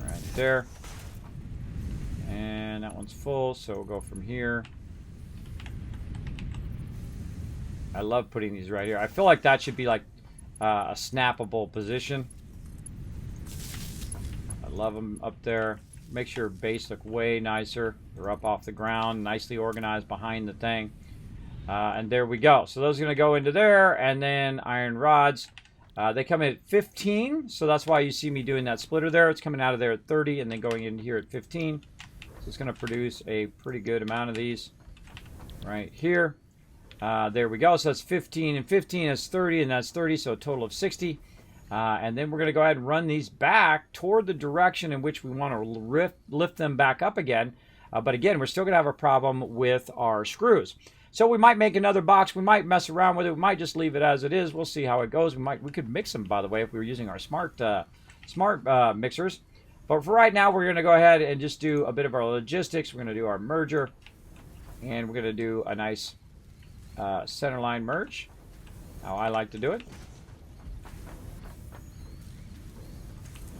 Right there. And that one's full, so we'll go from here. I love putting these right here. I feel like that should be like a snappable position. I love them up there. Makes your base look way nicer. They're up off the ground, nicely organized behind the thing. And there we go. So those are going to go into there, and then iron rods. They come in at 15, so that's why you see me doing that splitter there. It's coming out of there at 30 and then going in here at 15. So it's going to produce a pretty good amount of these right here. There we go. So that's 15 and 15 is 30, and that's 30, so a total of 60. And then we're going to go ahead and run these back toward the direction in which we want to lift them back up again. But again, we're still going to have a problem with our screws. So we might make another box. We might mess around with it. We might just leave it as it is. We'll see how it goes. We could mix them, by the way, if we were using our smart mixers. But for right now, we're going to go ahead and just do a bit of our logistics. We're going to do our merger. And we're going to do a nice center line merge. How I like to do it.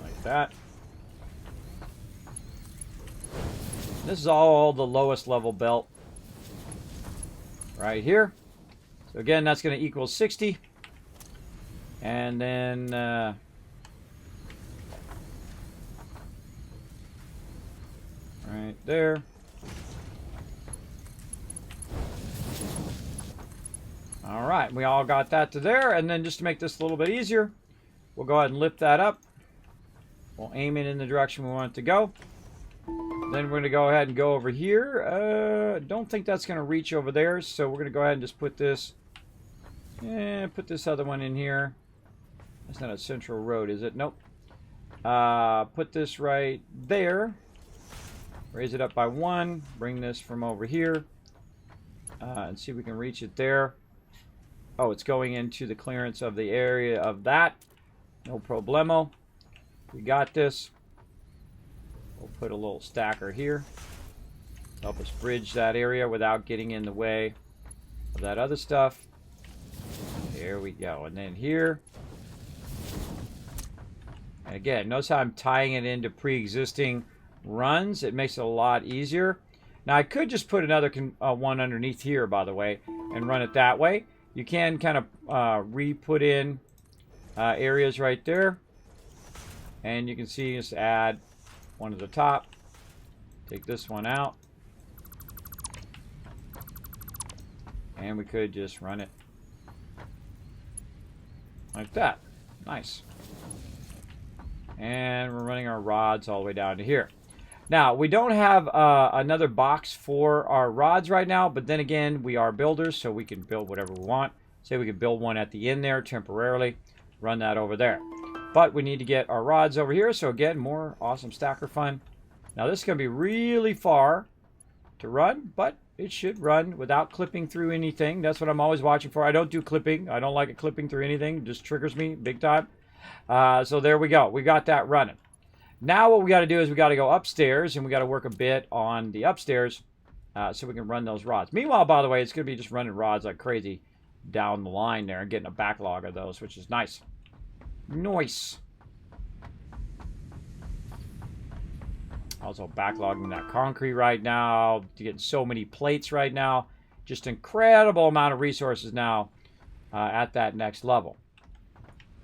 Like that. This is all the lowest level belt right here. So again, that's going to equal 60. And then right there. All right, we all got that to there. And then just to make this a little bit easier, we'll go ahead and lift that up. We'll aim it in the direction we want it to go. Then we're going to go ahead and go over here. Don't think that's going to reach over there, so we're going to go ahead and just put this, put this other one in here. That's not a central road, is it? Nope. Put this right there. Raise it up by 1. Bring this from over here. And see if we can reach it there. Oh, it's going into the clearance of the area of that. No problemo. We got this. We'll put a little stacker here. Help us bridge that area without getting in the way of that other stuff. There we go. And then here. And again, notice how I'm tying it into pre-existing runs. It makes it a lot easier. Now, I could just put another one underneath here, by the way, and run it that way. You can kind of re-put in areas right there. And you can see, just add one to the top. Take this one out. And we could just run it like that. Nice. And we're running our rods all the way down to here. Now, we don't have another box for our rods right now, but then again, we are builders, so we can build whatever we want. Say we could build one at the end there temporarily, run that over there. But we need to get our rods over here, so again, more awesome stacker fun. Now, this is going to be really far to run, but it should run without clipping through anything. That's what I'm always watching for. I don't do clipping. I don't like it clipping through anything. It just triggers me big time. So there we go. We got that running. Now what we got to do is we got to go upstairs, and we got to work a bit on the upstairs so we can run those rods. Meanwhile, by the way, it's going to be just running rods like crazy down the line there and getting a backlog of those, which is nice. Nice. Also backlogging that concrete right now. Getting so many plates right now. Just incredible amount of resources now at that next level.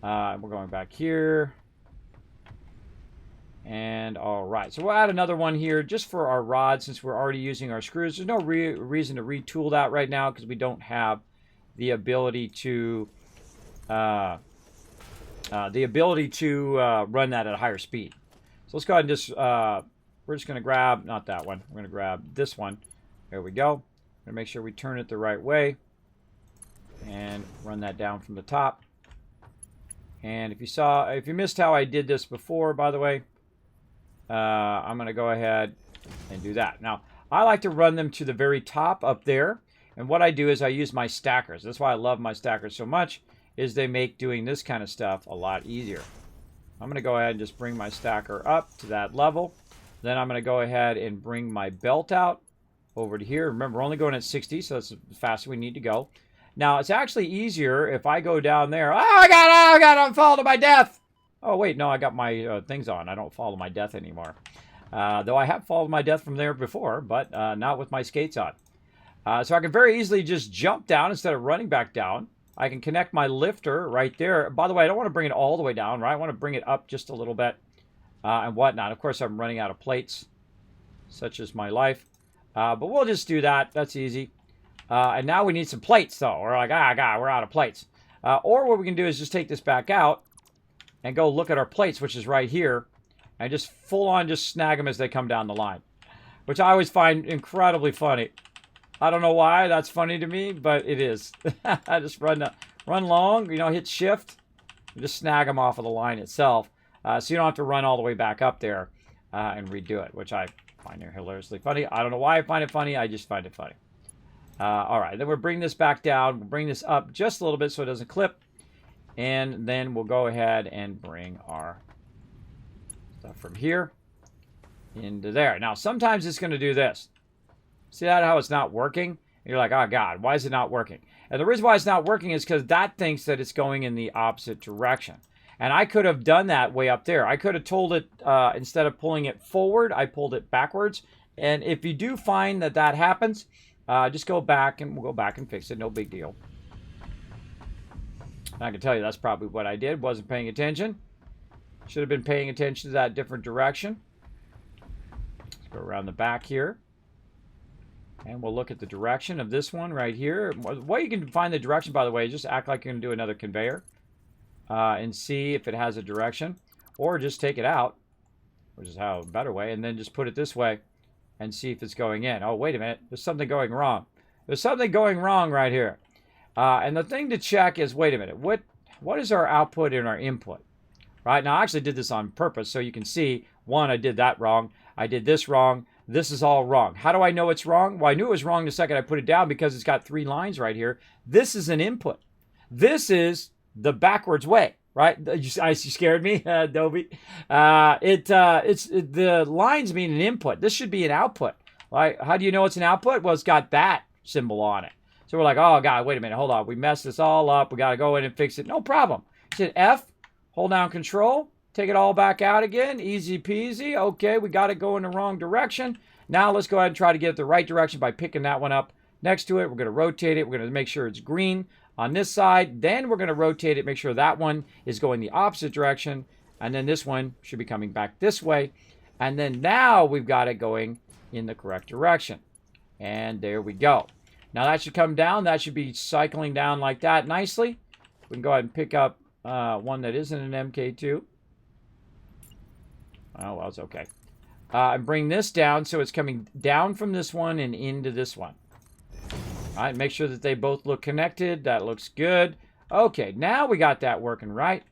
We're going back here. And all right, so we'll add another one here just for our rod since we're already using our screws. There's no reason to retool that right now because we don't have the ability to run that at a higher speed. So let's go ahead and just we're just going to grab, not that one, we're going to grab this one. There we go. I'm going to make sure we turn it the right way and run that down from the top. And if you missed how I did this before, by the way, I'm going to go ahead and do that. Now, I like to run them to the very top up there. And what I do is I use my stackers. That's why I love my stackers so much, is they make doing this kind of stuff a lot easier. I'm going to go ahead and just bring my stacker up to that level. Then I'm going to go ahead and bring my belt out over to here. Remember, we're only going at 60, so that's as fast as we need to go. Now, it's actually easier if I go down there. Oh, I got to fall to my death. Oh, wait, no, I got my things on. I don't fall to my death anymore. Though I have fallen to my death from there before, but not with my skates on. So I can very easily just jump down instead of running back down. I can connect my lifter right there. By the way, I don't want to bring it all the way down, right? I want to bring it up just a little bit and whatnot. Of course, I'm running out of plates, such as my life. But we'll just do that. That's easy. And now we need some plates, though. We're like, God, we're out of plates. Or what we can do is just take this back out and go look at our plates, which is right here, and just full on just snag them as they come down the line, which I always find incredibly funny. I don't know why that's funny to me, but it is. I just run long, hit shift, and just snag them off of the line itself, so you don't have to run all the way back up there and redo it, which I find hilariously funny. I don't know why I find it funny. I just find it funny. All right, then we'll bring this back down. We'll bring this up just a little bit so it doesn't clip. And then we'll go ahead and bring our stuff from here into there. Now, sometimes it's going to do this. See that, how it's not working? And you're like, oh, God, why is it not working? And the reason why it's not working is because that thinks that it's going in the opposite direction. And I could have done that way up there. I could have told it, instead of pulling it forward, I pulled it backwards. And if you do find that that happens, just go back and we'll go back and fix it. No big deal. I can tell you that's probably what I did. Wasn't paying attention. Should have been paying attention to that different direction. Let's go around the back here. And we'll look at the direction of this one right here. The way you can find the direction, by the way, is just act like you're going to do another conveyor. And see if it has a direction. Or just take it out, which is how a better way. And then just put it this way and see if it's going in. Oh, wait a minute. There's something going wrong. There's something going wrong right here. And the thing to check is, wait a minute, what is our output and our input? Right, now I actually did this on purpose so you can see, one, I did that wrong, I did this wrong, this is all wrong. How do I know it's wrong? Well, I knew it was wrong the second I put it down because it's got 3 lines right here. This is an input. This is the backwards way, right? You scared me, Adobe. The lines mean an input. This should be an output. Right? How do you know it's an output? Well, it's got that symbol on it. So we're like, oh, God, wait a minute. Hold on. We messed this all up. We got to go in and fix it. No problem. Hit F, hold down Control, take it all back out again. Easy peasy. Okay, we got it going the wrong direction. Now let's go ahead and try to get it the right direction by picking that one up next to it. We're going to rotate it. We're going to make sure it's green on this side. Then we're going to rotate it, make sure that one is going the opposite direction. And then this one should be coming back this way. And then now we've got it going in the correct direction. And there we go. Now that should come down. That should be cycling down like that nicely. We can go ahead and pick up one that isn't an MK2. Oh, well, it's okay. And bring this down so it's coming down from this one and into this one. All right, make sure that they both look connected. That looks good. Okay, now we got that working right.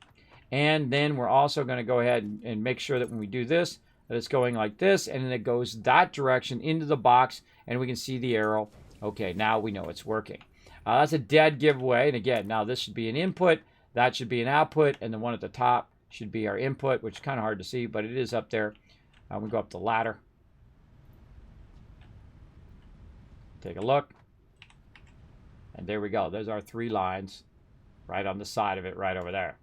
And then we're also going to go ahead and make sure that when we do this, that it's going like this, and then it goes that direction into the box, and we can see the arrow. Okay, now we know it's working. That's a dead giveaway. And again, now this should be an input. That should be an output. And the one at the top should be our input, which is kind of hard to see, but it is up there. We go up the ladder. Take a look. And there we go. There's our 3 lines right on the side of it right over there.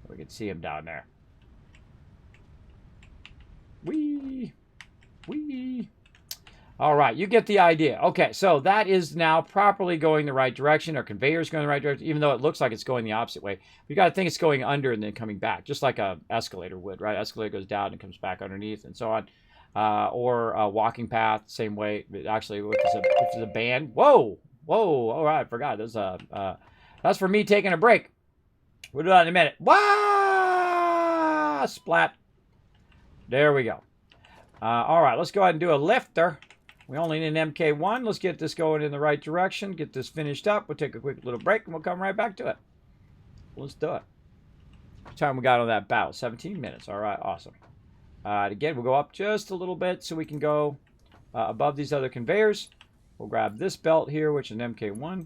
We can see him down there. Whee! Whee! All right, you get the idea. Okay, so that is now properly going the right direction. Our conveyor is going the right direction, even though it looks like it's going the opposite way. We got to think it's going under and then coming back, just like a escalator would, right? Escalator goes down and comes back underneath and so on. Or a walking path, same way. Actually, which is a band. Whoa! Whoa! All right, I forgot. That's for me taking a break. We'll do that in a minute. Wah! Splat. There we go. All right, let's go ahead and do a lifter. We only need an MK1. Let's get this going in the right direction. Get this finished up. We'll take a quick little break, and we'll come right back to it. Let's do it. What time we got on that battle? 17 minutes. All right, awesome. Again, we'll go up just a little bit so we can go above these other conveyors. We'll grab this belt here, which is an MK1.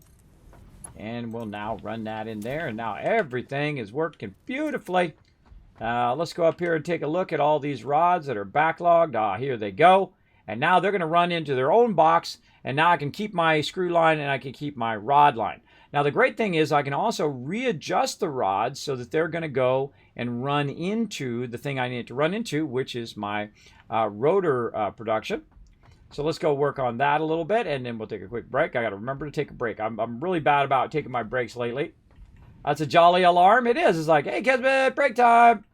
And we'll now run that in there. And now everything is working beautifully. Let's go up here and take a look at all these rods that are backlogged. Here they go. And now they're going to run into their own box. And now I can keep my screw line and I can keep my rod line. Now the great thing is I can also readjust the rods so that they're going to go and run into the thing I need to run into, which is my rotor production. So let's go work on that a little bit, and then we'll take a quick break. I got to remember to take a break. I'm really bad about taking my breaks lately. That's a jolly alarm. It is. It's like, hey, Kismet, break time.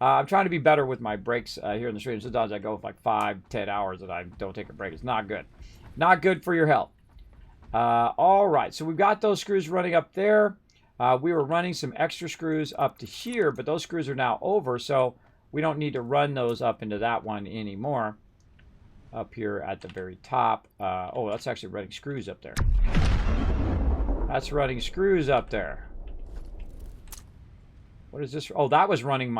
I'm trying to be better with my breaks here in the stream. Sometimes I go for like 5-10 hours and I don't take a break. It's not good. Not good for your health. All right, so we've got those screws running up there. We were running some extra screws up to here, but those screws are now over, so we don't need to run those up into that one anymore. Up here at the very top. Oh, that's actually running screws up there. That's running screws up there. What is this? Oh, that was running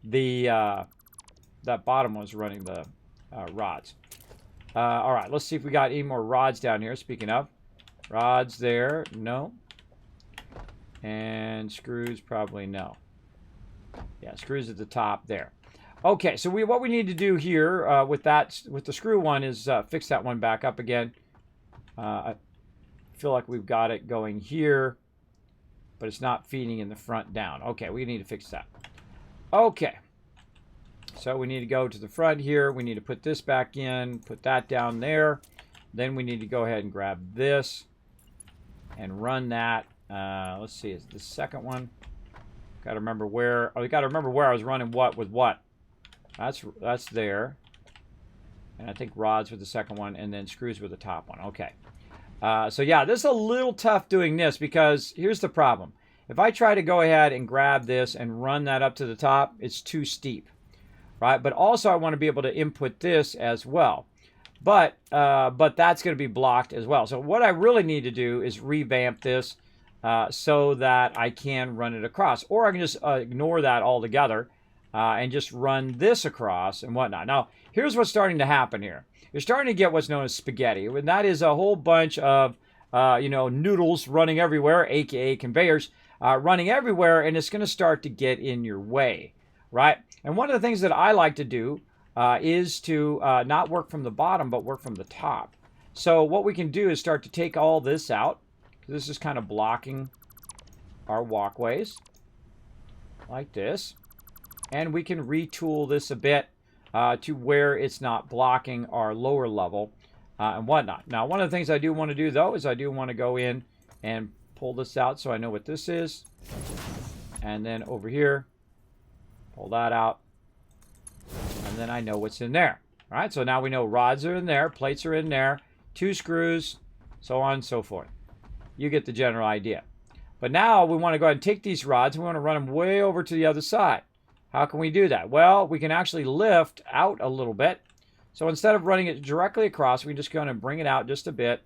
the, that bottom was running the rods. All right, let's see if we got any more rods down here. Speaking of, rods there, no. And screws, probably no. Yeah, screws at the top there. Okay, so what we need to do here with the screw one is fix that one back up again. I feel like we've got it going here, but it's not feeding in the front down. Okay, we need to fix that. Okay, so we need to go to the front here. We need to put this back in, put that down there. Then we need to go ahead and grab this and run that. Let's see, is the second one? Got to remember where. Oh, we got to remember where I was running what with what. That's there. And I think rods with the second one, and then screws with the top one. Okay. So yeah, this is a little tough doing this because here's the problem. If I try to go ahead and grab this and run that up to the top, it's too steep, right? But also I want to be able to input this as well. But that's going to be blocked as well. So what I really need to do is revamp this so that I can run it across. Or I can just ignore that altogether and just run this across and whatnot. Now, here's what's starting to happen here. You're starting to get what's known as spaghetti, and that is a whole bunch of noodles running everywhere, aka conveyors, running everywhere, and it's going to start to get in your way, right? And one of the things that I like to do is to not work from the bottom, but work from the top. So what we can do is start to take all this out. This is kind of blocking our walkways, like this. And we can retool this a bit to where it's not blocking our lower level and whatnot. Now, one of the things I do want to do, though, is I do want to go in and pull this out so I know what this is. And then over here, pull that out. And then I know what's in there. All right, so now we know rods are in there, plates are in there, 2 screws, so on and so forth. You get the general idea. But now we want to go ahead and take these rods and we want to run them way over to the other side. How can we do that? Well, we can actually lift out a little bit. So instead of running it directly across, we just go and bring it out just a bit.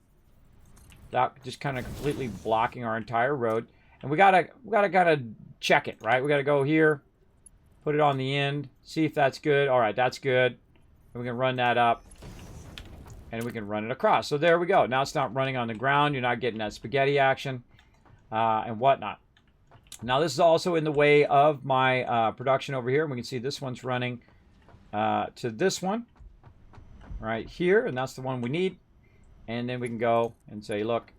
Without just kind of completely blocking our entire road. And we gotta kind of check it, right? We gotta go here, put it on the end, see if that's good. All right, that's good. And we can run that up. And we can run it across. So there we go. Now it's not running on the ground. You're not getting that spaghetti action and whatnot. Now this is also in the way of my production over here. We can see this one's running to this one right here, and that's the one we need. And then we can go and say, look,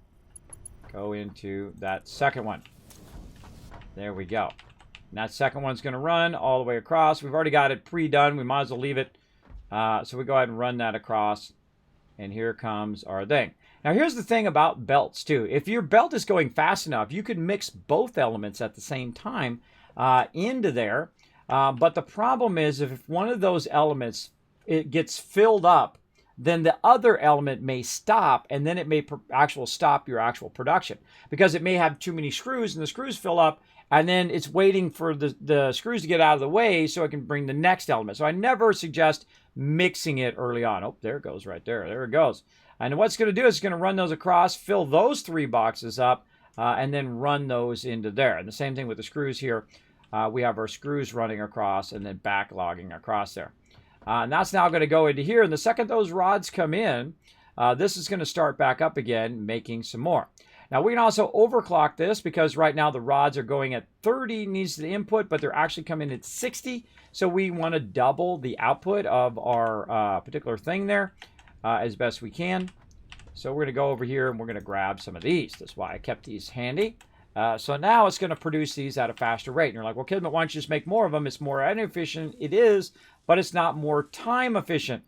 go into that second one. There we go. And that second one's going to run all the way across. We've already got it pre-done. We might as well leave it. So we go ahead and run that across. And here comes our thing. Now, here's the thing about belts, too. If your belt is going fast enough, you can mix both elements at the same time into there. But the problem is if one of those elements it gets filled up, then the other element may stop, and then it may stop your actual production because it may have too many screws, and the screws fill up, and then it's waiting for the screws to get out of the way so it can bring the next element. So I never suggest mixing it early on. Oh, there it goes right there. There it goes. And what it's going to do is it's going to run those across, fill those 3 boxes up, and then run those into there. And the same thing with the screws here. We have our screws running across and then backlogging across there. And that's now going to go into here. And the second those rods come in, this is going to start back up again, making some more. Now, we can also overclock this because right now the rods are going at 30 needs the input, but they're actually coming at 60. So we want to double the output of our particular thing there as best we can. So we're going to go over here and we're going to grab some of these. That's why I kept these handy. So now it's going to produce these at a faster rate. And you're like, well, Kismet, why don't you just make more of them? It's more inefficient. It is, but it's not more time efficient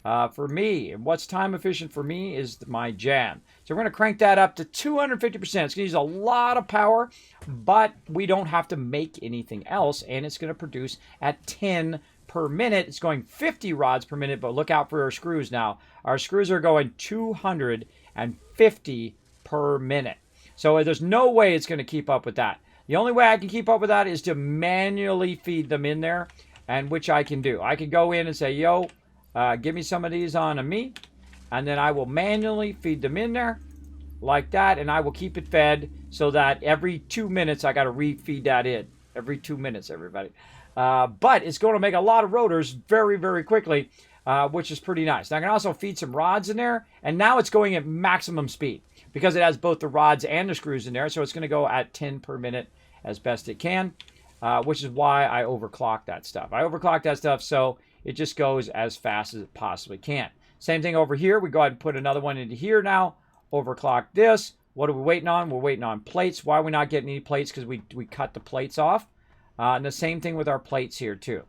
for me. And what's time efficient for me is my jam. So we're going to crank that up to 250%. It's going to use a lot of power, but we don't have to make anything else. And it's going to produce at 10 per minute. It's going 50 rods per minute, but look out for our screws now. Our screws are going 250 per minute. So there's no way it's going to keep up with that. The only way I can keep up with that is to manually feed them in there, and which I can do. I can go in and say, yo, give me some of these on me, and then I will manually feed them in there like that, and I will keep it fed so that every 2 minutes I got to refeed that in. Every 2 minutes, everybody. But it's going to make a lot of rotors very, very quickly, which is pretty nice. Now I can also feed some rods in there, and now it's going at maximum speed because it has both the rods and the screws in there. So it's going to go at 10 per minute as best it can, which is why I overclock that stuff. I overclock that stuff so it just goes as fast as it possibly can. Same thing over here. We go ahead and put another one into here now. Overclock this. What are we waiting on? We're waiting on plates. Why are we not getting any plates? Because we cut the plates off. And the same thing with our plates here too.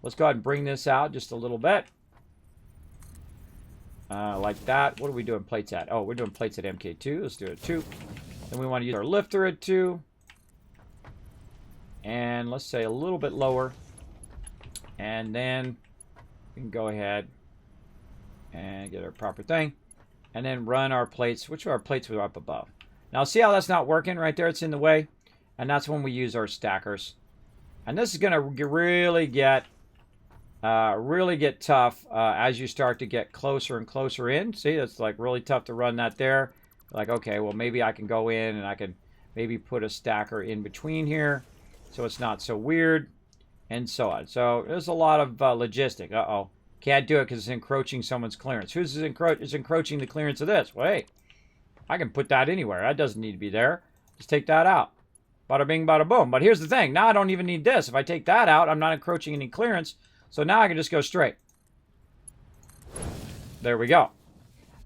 Let's go ahead and bring this out just a little bit. Like that. What are we doing plates at? Oh, we're doing plates at MK2. Let's do it 2. Then we want to use our lifter at 2. And let's say a little bit lower. And then we can go ahead and get our proper thing. And then run our plates. Which of our plates are up above? Now see how that's not working right there? It's in the way. And that's when we use our stackers. And this is going to really get tough as you start to get closer and closer in. See, it's like really tough to run that there. Like, okay, well, maybe I can go in and I can maybe put a stacker in between here so it's not so weird and so on. So there's a lot of logistic. Uh-oh. Can't do it because it's encroaching someone's clearance. Who's encroaching the clearance of this? Well, hey, I can put that anywhere. That doesn't need to be there. Just take that out. Bada bing, bada boom. But here's the thing. Now I don't even need this. If I take that out, I'm not encroaching any clearance. So now I can just go straight. There we go.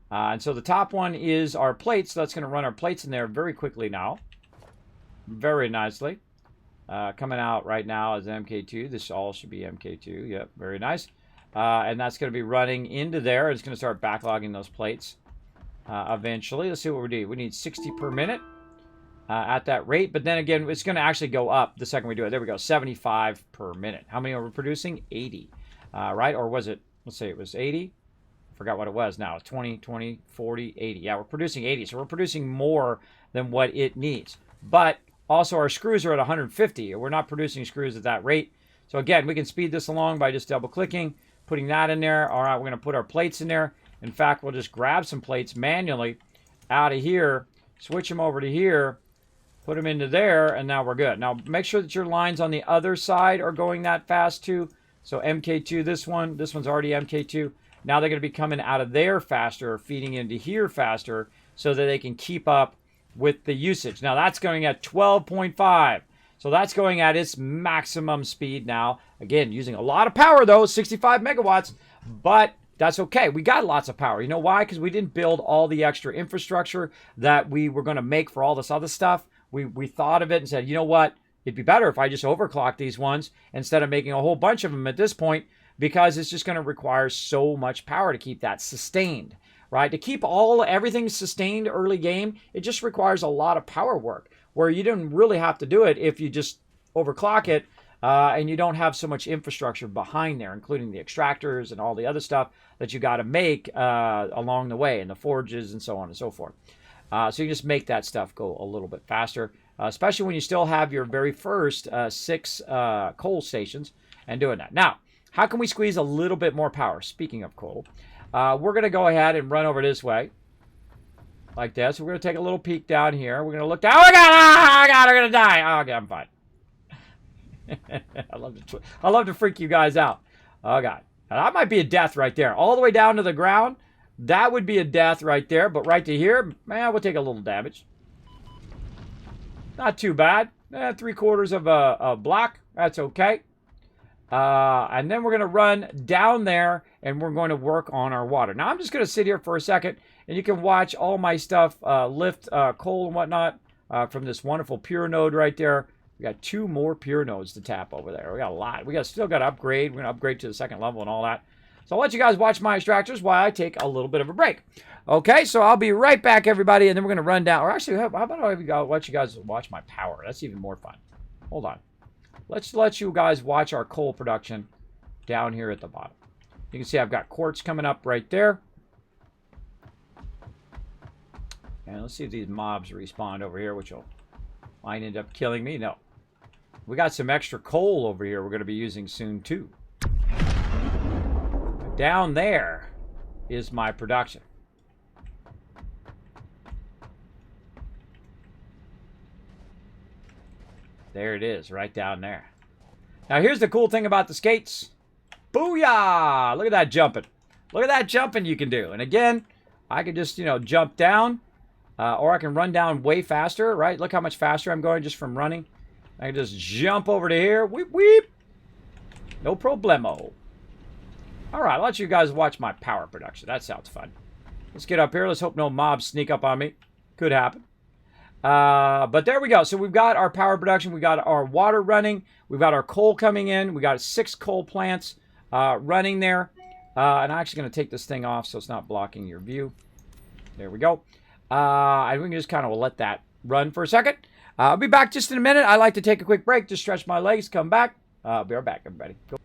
And so the top one is our plates. So that's going to run our plates in there very quickly now. Very nicely. Coming out right now is MK2. This all should be MK2. Yep, very nice. And that's going to be running into there. It's going to start backlogging those plates eventually. Let's see what we need. We need 60 per minute. At that rate, but then again, it's going to actually go up the second we do it. There we go, 75 per minute. How many are we producing? 80, right? Or was it, let's say it was 80. I forgot what it was now. 20, 20, 40, 80. Yeah, we're producing 80, so we're producing more than what it needs. But also our screws are at 150. We're not producing screws at that rate. So again, we can speed this along by just double clicking, putting that in there. All right, we're going to put our plates in there. In fact, we'll just grab some plates manually out of here, switch them over to here, put them into there, and now we're good. Now, make sure that your lines on the other side are going that fast, too. So MK2, this one's already MK2. Now they're going to be coming out of there faster, feeding into here faster, so that they can keep up with the usage. Now, that's going at 12.5. So that's going at its maximum speed now. Again, using a lot of power, though, 65 megawatts, but that's okay. We got lots of power. You know why? Because we didn't build all the extra infrastructure that we were going to make for all this other stuff. We thought of it and said, you know what? it'd be better if I just overclock these ones instead of making a whole bunch of them at this point, because it's just going to require so much power to keep that sustained, right? To keep everything sustained early game, it just requires a lot of power work, where you don't really have to do it if you just overclock it, and you don't have so much infrastructure behind there, including the extractors and all the other stuff that you got to make along the way, and the forges and so on and so forth. So you just make that stuff go a little bit faster, especially when you still have your very first 6 coal stations and doing that. Now, how can we squeeze a little bit more power? Speaking of coal, we're going to go ahead and run over this way like this. We're going to take a little peek down here. We're going to look down. Oh, God, I'm going to die. Oh, okay, I'm fine. I love to freak you guys out. Oh, God. Now, that might be a death right there. All the way down to the ground. That would be a death right there. But right to here, man, we'll take a little damage. Not too bad. 3/4 of a block. That's okay. And then we're going to run down there, and we're going to work on our water. Now, I'm just going to sit here for a second, and you can watch all my stuff lift coal and whatnot from this wonderful pure node right there. We got 2 more pure nodes to tap over there. We got a lot. Still got to upgrade. We're going to upgrade to the 2nd level and all that. So I'll let you guys watch my extractors while I take a little bit of a break. Okay, so I'll be right back, everybody, and then we're going to run down. Or actually, how about I let you guys watch my power? That's even more fun. Hold on. Let's let you guys watch our coal production down here at the bottom. You can see I've got quartz coming up right there. And let's see if these mobs respawn over here, which might end up killing me. No. We got some extra coal over here we're going to be using soon, too. Down there is my production. There it is, right down there. Now, here's the cool thing about the skates. Booyah! Look at that jumping. Look at that jumping you can do. And again, I can just, jump down. Or I can run down way faster, right? Look how much faster I'm going just from running. I can just jump over to here. Weep, weep. No problemo. All right, I'll let you guys watch my power production. That sounds fun. Let's get up here. Let's hope no mobs sneak up on me. Could happen. But there we go. So we've got our power production. We got our water running. We've got our coal coming in. We got 6 coal plants running there. And I'm actually going to take this thing off so it's not blocking your view. There we go. And we can just kind of let that run for a second. I'll be back just in a minute. I like to take a quick break, just stretch my legs, come back. I'll be right back, everybody. Go.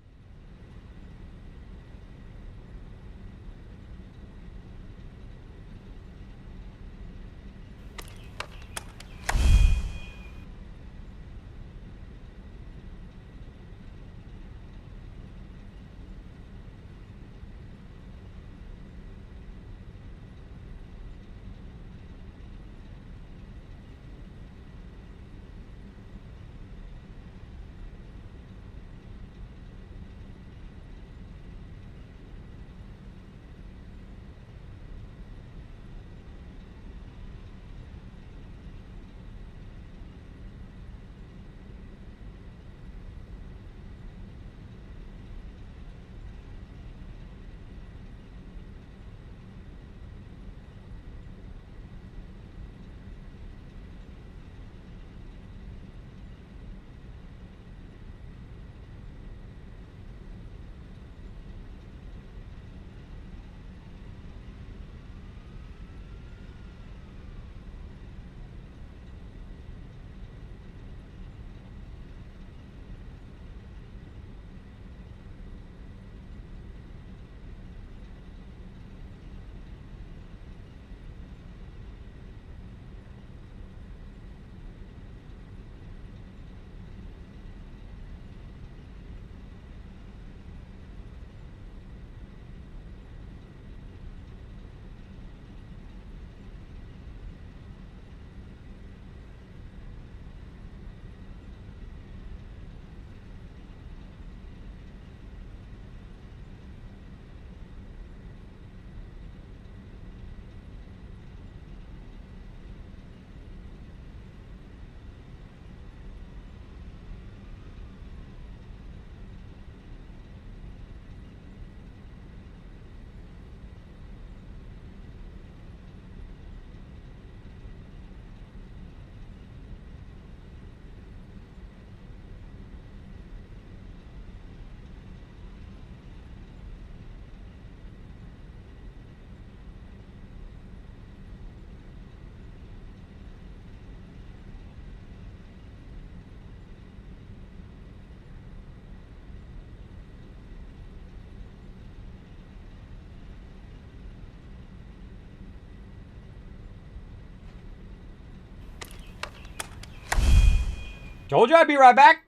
Told you I'd be right back.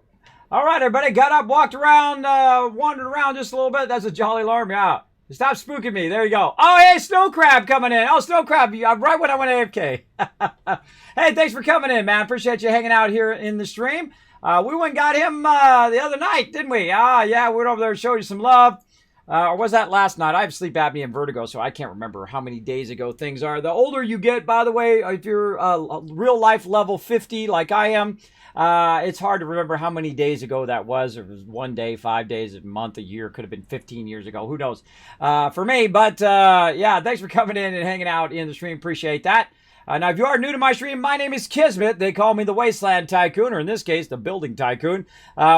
All right, everybody. Got up, walked around, wandered around just a little bit. That's a jolly alarm. Yeah. Stop spooking me. There you go. Oh, hey, Snow Crab coming in. Oh, Snow Crab, right when I went AFK. Hey, thanks for coming in, man. Appreciate you hanging out here in the stream. We went and got him the other night, didn't we? Yeah, we went over there and showed you some love. Or was that last night? I have sleep apnea and vertigo, so I can't remember how many days ago things are. The older you get, by the way, if you're real life level 50 like I am, it's hard to remember how many days ago that was. If it was 1 day, 5 days, a month, a year. Could have been 15 years ago. Who knows? For me, but yeah, thanks for coming in and hanging out in the stream. Appreciate that. Now, if you are new to my stream, my name is Kismet. They call me the Wasteland Tycoon, or in this case, the Building Tycoon.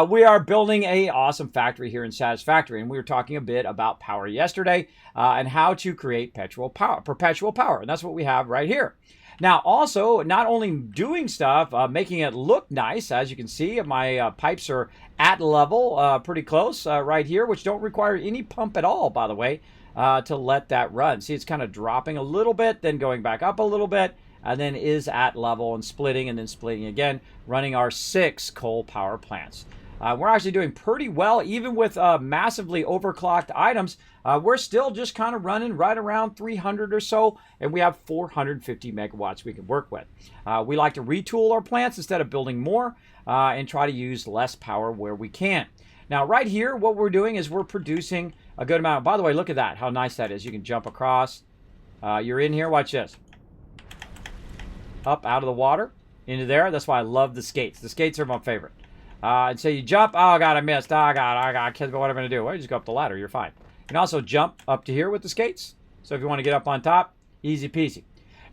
We are building a awesome factory here in Satisfactory, and we were talking a bit about power yesterday and how to create perpetual power, and that's what we have right here. Now, also, not only doing stuff, making it look nice. As you can see, my pipes are at level, pretty close right here, which don't require any pump at all, by the way, to let that run. See, it's kind of dropping a little bit, then going back up a little bit, and then is at level and then splitting again, running our 6 coal power plants. We're actually doing pretty well, even with massively overclocked items. We're still just kind of running right around 300 or so, and we have 450 megawatts we can work with. We like to retool our plants instead of building more and try to use less power where we can. Now, right here, what we're doing is we're producing a good amount. By the way, look at that, how nice that is. You can jump across. You're in here, watch this. Up out of the water, into there. That's why I love the skates. The skates are my favorite. And so you jump. Oh, God, I missed. Oh, God, I can't what I'm going to do. Well, you just go up the ladder. You're fine. You can also jump up to here with the skates. So if you want to get up on top, easy peasy.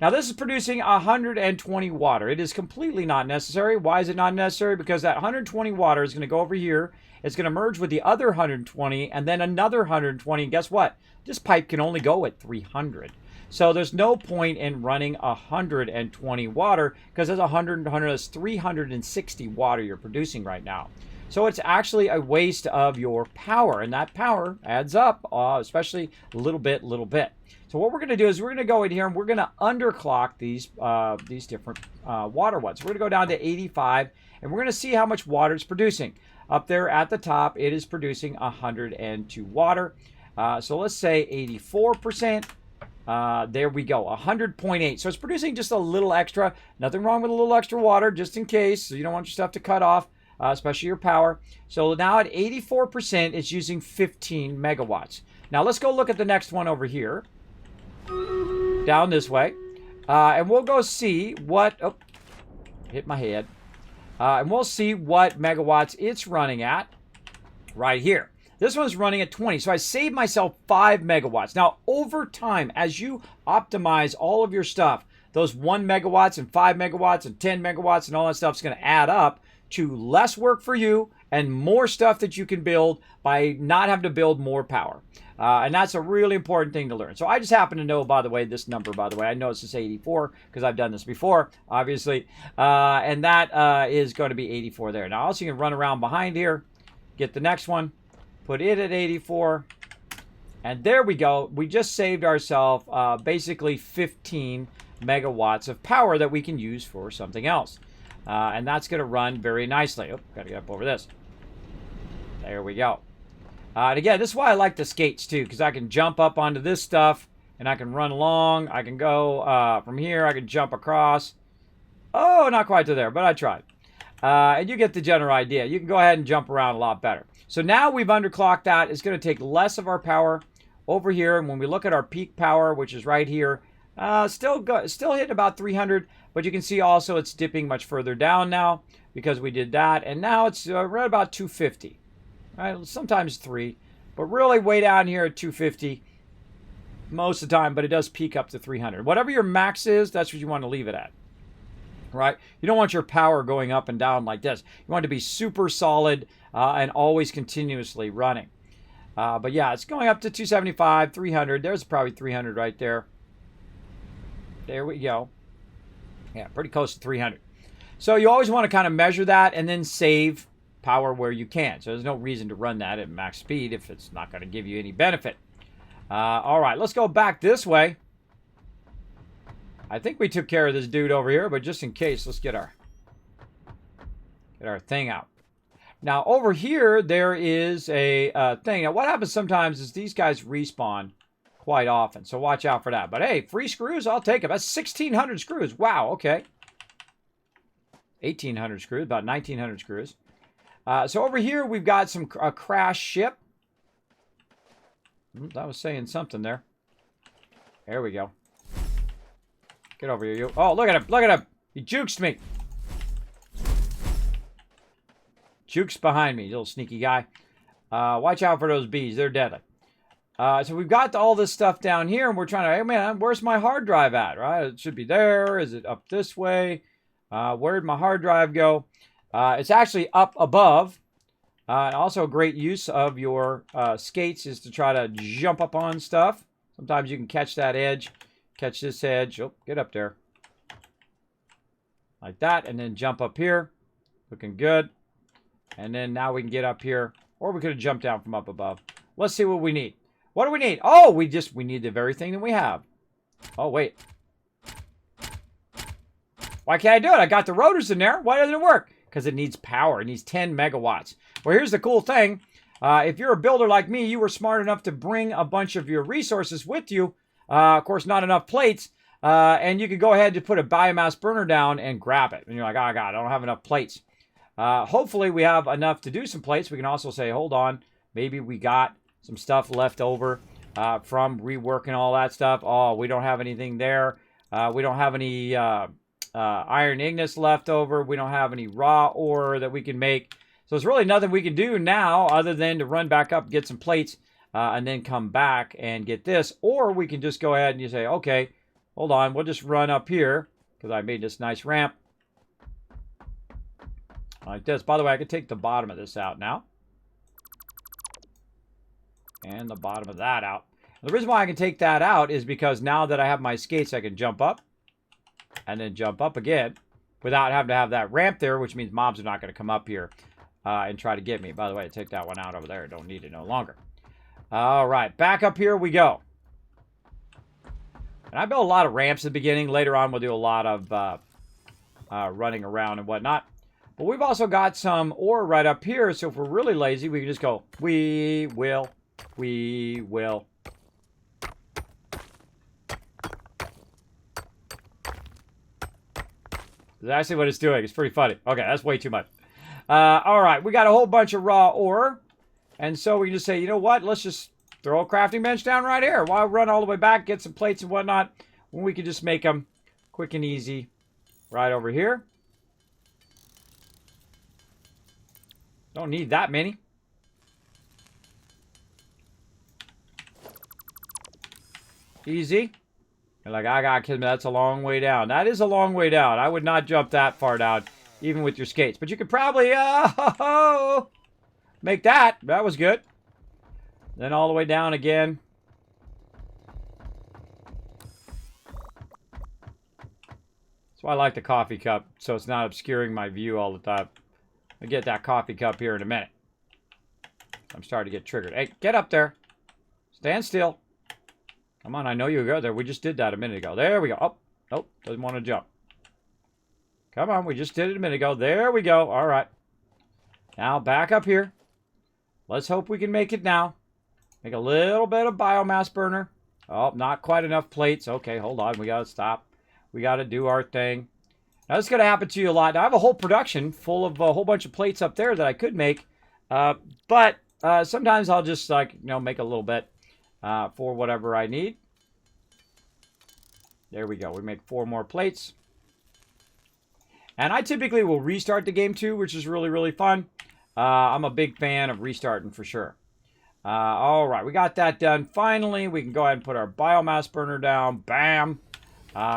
Now, this is producing 120 water. It is completely not necessary. Why is it not necessary? Because that 120 water is going to go over here. It's going to merge with the other 120 and then another 120. And guess what? This pipe can only go at 300. So there's no point in running 120 water because there's 100, that's 360 water you're producing right now. So it's actually a waste of your power, and that power adds up, especially little bit. So what we're going to do is we're going to go in here and we're going to underclock these different water ones. We're going to go down to 85, and we're going to see how much water it's producing. Up there at the top, it is producing 102 water. So let's say 84%. There we go, 100.8. So it's producing just a little extra. Nothing wrong with a little extra water, just in case. So you don't want your stuff to cut off, especially your power. So now at 84%, it's using 15 megawatts. Now let's go look at the next one over here. Down this way. And we'll go see what... Oh, hit my head. And we'll see what megawatts it's running at right here. This one's running at 20, so I saved myself 5 megawatts. Now, over time, as you optimize all of your stuff, those 1 megawatts and 5 megawatts and 10 megawatts and all that stuff is going to add up to less work for you and more stuff that you can build by not having to build more power. And that's a really important thing to learn. So I just happen to know, by the way, this number, by the way. I know it's just 84 because I've done this before, obviously. And that is going to be 84 there. Now, also you can run around behind here, get the next one. Put it at 84, and there we go. We just saved ourselves basically 15 megawatts of power that we can use for something else. And that's going to run very nicely. Oh, got to get up over this. There we go. And again, this is why I like the skates too, because I can jump up onto this stuff, and I can run along. I can go from here. I can jump across. Oh, not quite to there, but I tried. And you get the general idea. You can go ahead and jump around a lot better. So now we've underclocked that. It's going to take less of our power over here. And when we look at our peak power, which is right here, still hitting about 300. But you can see also it's dipping much further down now because we did that. And now it's right about 250. Right? Sometimes 3. But really way down here at 250 most of the time. But it does peak up to 300. Whatever your max is, that's what you want to leave it at. Right? You don't want your power going up and down like this. You want it to be super solid and always continuously running. But yeah, it's going up to 275, 300. There's probably 300 right there. There we go. Yeah, pretty close to 300. So you always want to kind of measure that and then save power where you can. So there's no reason to run that at max speed if it's not going to give you any benefit. All right, let's go back this way. I think we took care of this dude over here, but just in case, let's get our Get our thing out. Now, over here, there is a thing. Now, what happens sometimes is these guys respawn quite often, so watch out for that. But, hey, free screws, I'll take them. That's 1,600 screws. Wow, okay. 1,800 screws, about 1,900 screws. So over here, we've got a crashed ship. That was saying something there. There we go. Get over here, you. Oh, look at him. Look at him. He jukes me. Jukes behind me, little sneaky guy. Watch out for those bees. They're deadly. So we've got all this stuff down here, and we're trying to, hey, man, where's my hard drive at, right? It should be there. Is it up this way? Where'd my hard drive go? It's actually up above. And also a great use of your skates is to try to jump up on stuff. Sometimes you can catch that edge. Catch this edge. Oh, get up there. Like that. And then jump up here. Looking good. And then now we can get up here. Or we could have jumped down from up above. Let's see what we need. What do we need? Oh, we need the very thing that we have. Oh, wait. Why can't I do it? I got the rotors in there. Why doesn't it work? Because it needs power. It needs 10 megawatts. Well, here's the cool thing. If you're a builder like me, you were smart enough to bring a bunch of your resources with you. Of course, not enough plates. And you could go ahead and put a biomass burner down and grab it. And you're like, oh, God, I don't have enough plates. Hopefully, we have enough to do some plates. We can also say, hold on. Maybe we got some stuff left over from reworking all that stuff. Oh, we don't have anything there. We don't have any iron ignis left over. We don't have any raw ore that we can make. So there's really nothing we can do now other than to run back up, get some plates, and then come back and get this. Or we can just go ahead and you say, okay, hold on. We'll just run up here because I made this nice ramp. Like this. By the way, I can take the bottom of this out now. And the bottom of that out. The reason why I can take that out is because now that I have my skates, I can jump up. And then jump up again. Without having to have that ramp there, which means mobs are not going to come up here and try to get me. By the way, take that one out over there. Don't need it no longer. All right. Back up here we go. And I built a lot of ramps at the beginning. Later on, we'll do a lot of running around and whatnot. But we've also got some ore right up here. So if we're really lazy, we can just go, we will. That's actually what it's doing. It's pretty funny. Okay, that's way too much. All right, we got a whole bunch of raw ore. And so we can just say, you know what? Let's just throw a crafting bench down right here. Why run all the way back, get some plates and whatnot, when we can just make them quick and easy right over here. Don't need that many. Easy. You're like, I got Kismet, that's a long way down. That is a long way down. I would not jump that far down, even with your skates. But you could probably, make that. That was good. Then all the way down again. That's why I like the coffee cup, so it's not obscuring my view all the time. I'll get that coffee cup here in a minute. I'm starting to get triggered. Hey, get up there. Stand still. Come on, I know you go there. We just did that a minute ago. There we go. Oh, nope, doesn't want to jump. Come on, we just did it a minute ago. There we go. All right. Now back up here. Let's hope we can make it now. Make a little bit of biomass burner. Oh, not quite enough plates. Okay, hold on. We got to stop. We got to do our thing. Now, this is going to happen to you a lot. Now, I have a whole production full of a whole bunch of plates up there that I could make. But sometimes I'll just, like, make a little bit. For whatever I need. There we go. We make 4 more plates. And I typically will restart the game too, which is really, really fun. I'm a big fan of restarting for sure. All right, we got that done. Finally, we can go ahead and put our biomass burner down. Bam.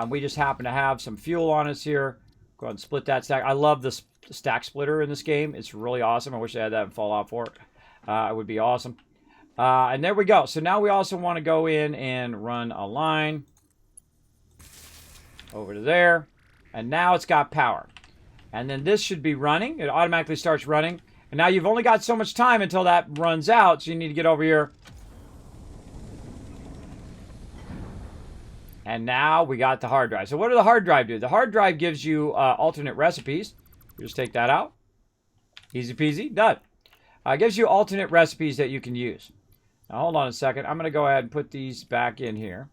We just happen to have some fuel on us here. Go ahead and split that stack. I love the stack splitter in this game. It's really awesome. I wish I had that in Fallout 4. It would be awesome. And there we go. So now we also want to go in and run a line over to there. And now it's got power. And then this should be running. It automatically starts running. And now you've only got so much time until that runs out. So you need to get over here. And now we got the hard drive. So what does the hard drive do? The hard drive gives you alternate recipes. You just take that out. Easy peasy, done. It gives you alternate recipes that you can use. Now, hold on a second. I'm going to go ahead and put these back in here.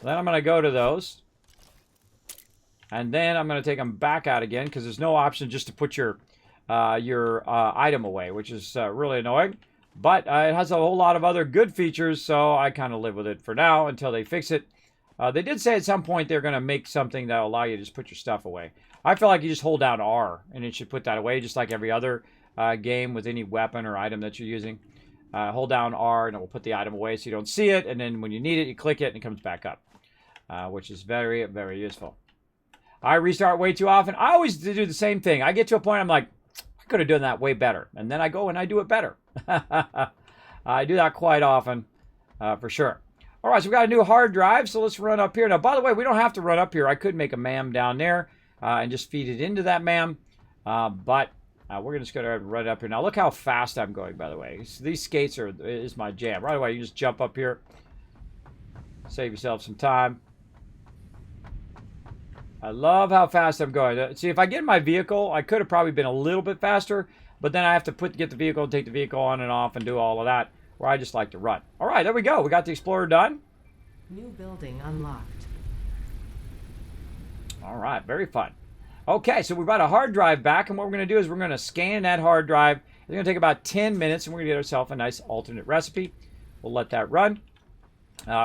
Then I'm going to go to those. And then I'm going to take them back out again because there's no option just to put your item away, which is really annoying. But it has a whole lot of other good features, so I kind of live with it for now until they fix it. They did say at some point they're going to make something that will allow you to just put your stuff away. I feel like you just hold down R, and it should put that away, just like every other game with any weapon or item that you're using. Hold down R, and it will put the item away so you don't see it, and then when you need it, you click it, and it comes back up, which is very, very useful. I restart way too often. I always do the same thing. I get to a point I'm like, I could have done that way better. And then I go and I do it better. I do that quite often, for sure. All right, so we got a new hard drive, so let's run up here. Now, by the way, we don't have to run up here. I could make a MAM down there and just feed it into that MAM. But we're just going to run up here. Now, look how fast I'm going, by the way. So these skates is my jam. Right away, you just jump up here. Save yourself some time. I love how fast I'm going. See, if I get in my vehicle, I could have probably been a little bit faster, but then I have to get the vehicle, take the vehicle on and off, and do all of that, where I just like to run. All right, there we go. We got the Explorer done. New building unlocked. All right, very fun. Okay, so we brought a hard drive back, and what we're going to do is we're going to scan that hard drive. It's going to take about 10 minutes, and we're going to get ourselves a nice alternate recipe. We'll let that run.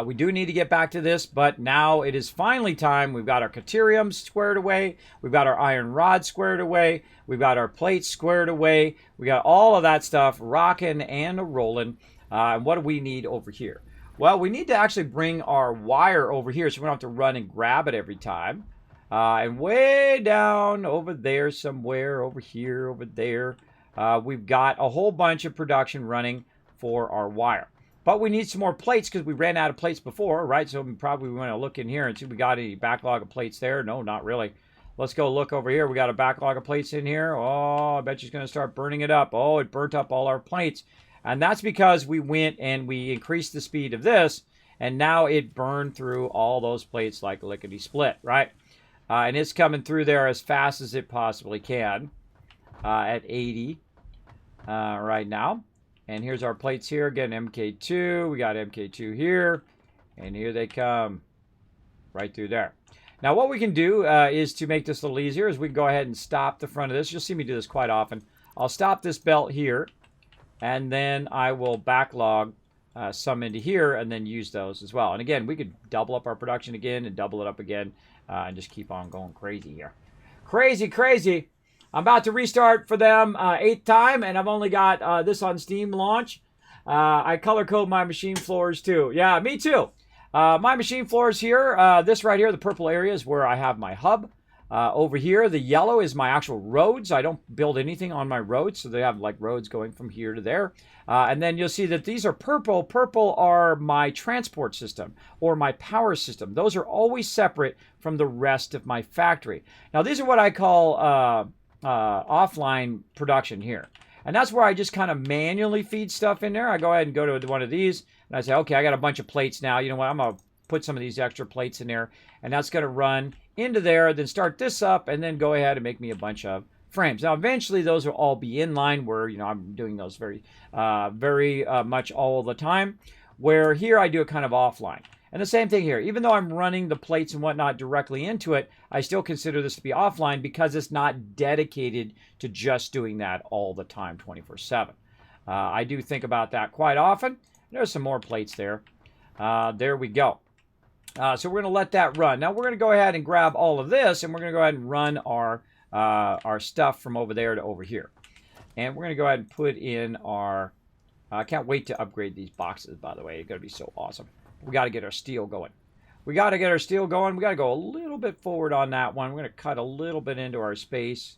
We do need to get back to this, but now it is finally time. We've got our Caterium squared away. We've got our iron rod squared away. We've got our plates squared away. We got all of that stuff rocking and rolling. And what do we need over here? Well, we need to actually bring our wire over here so we don't have to run and grab it every time. And way down over there somewhere, over here, over there, we've got a whole bunch of production running for our wire. But we need some more plates because we ran out of plates before, right? So we probably want to look in here and see if we got any backlog of plates there. No, not really. Let's go look over here. We got a backlog of plates in here. Oh, I bet she's going to start burning it up. Oh, it burnt up all our plates. And that's because we went and we increased the speed of this, and now it burned through all those plates like lickety-split, right? And it's coming through there as fast as it possibly can at 80 right now. And here's our plates here. Again, MK2. We got MK2 here. And here they come. Right through there. Now, what we can do is to make this a little easier is we can go ahead and stop the front of this. You'll see me do this quite often. I'll stop this belt here. And then I will backlog some into here and then use those as well. And again, we could double up our production again and double it up again and just keep on going crazy here. Crazy, crazy. I'm about to restart for them 8th time, and I've only got this on Steam launch. I color code my machine floors too. Yeah, me too. My machine floors here, this right here, the purple area is where I have my hub. Over here, the yellow is my actual roads. I don't build anything on my roads, so they have like roads going from here to there. And then you'll see that these are purple. Purple are my transport system or my power system. Those are always separate from the rest of my factory. Now, these are what I call offline production here. And that's where I just kind of manually feed stuff in there. I go ahead and go to one of these, and I say, okay, I got a bunch of plates now. You know what? I'm going to put some of these extra plates in there, and that's going to run into there, then start this up, and then go ahead and make me a bunch of frames. Now, eventually, those will all be in line where, you know, I'm doing those very much all the time, where here I do it kind of offline. And the same thing here. Even though I'm running the plates and whatnot directly into it, I still consider this to be offline because it's not dedicated to just doing that all the time, 24/7. I do think about that quite often. There's some more plates there. There we go. So we're going to let that run. Now we're going to go ahead and grab all of this, and we're going to go ahead and run our stuff from over there to over here. And we're going to go ahead and put in our... I can't wait to upgrade these boxes, by the way. It's going to be so awesome. We got to get our steel going. We got to get our steel going. We got to go a little bit forward on that one. We're going to cut a little bit into our space.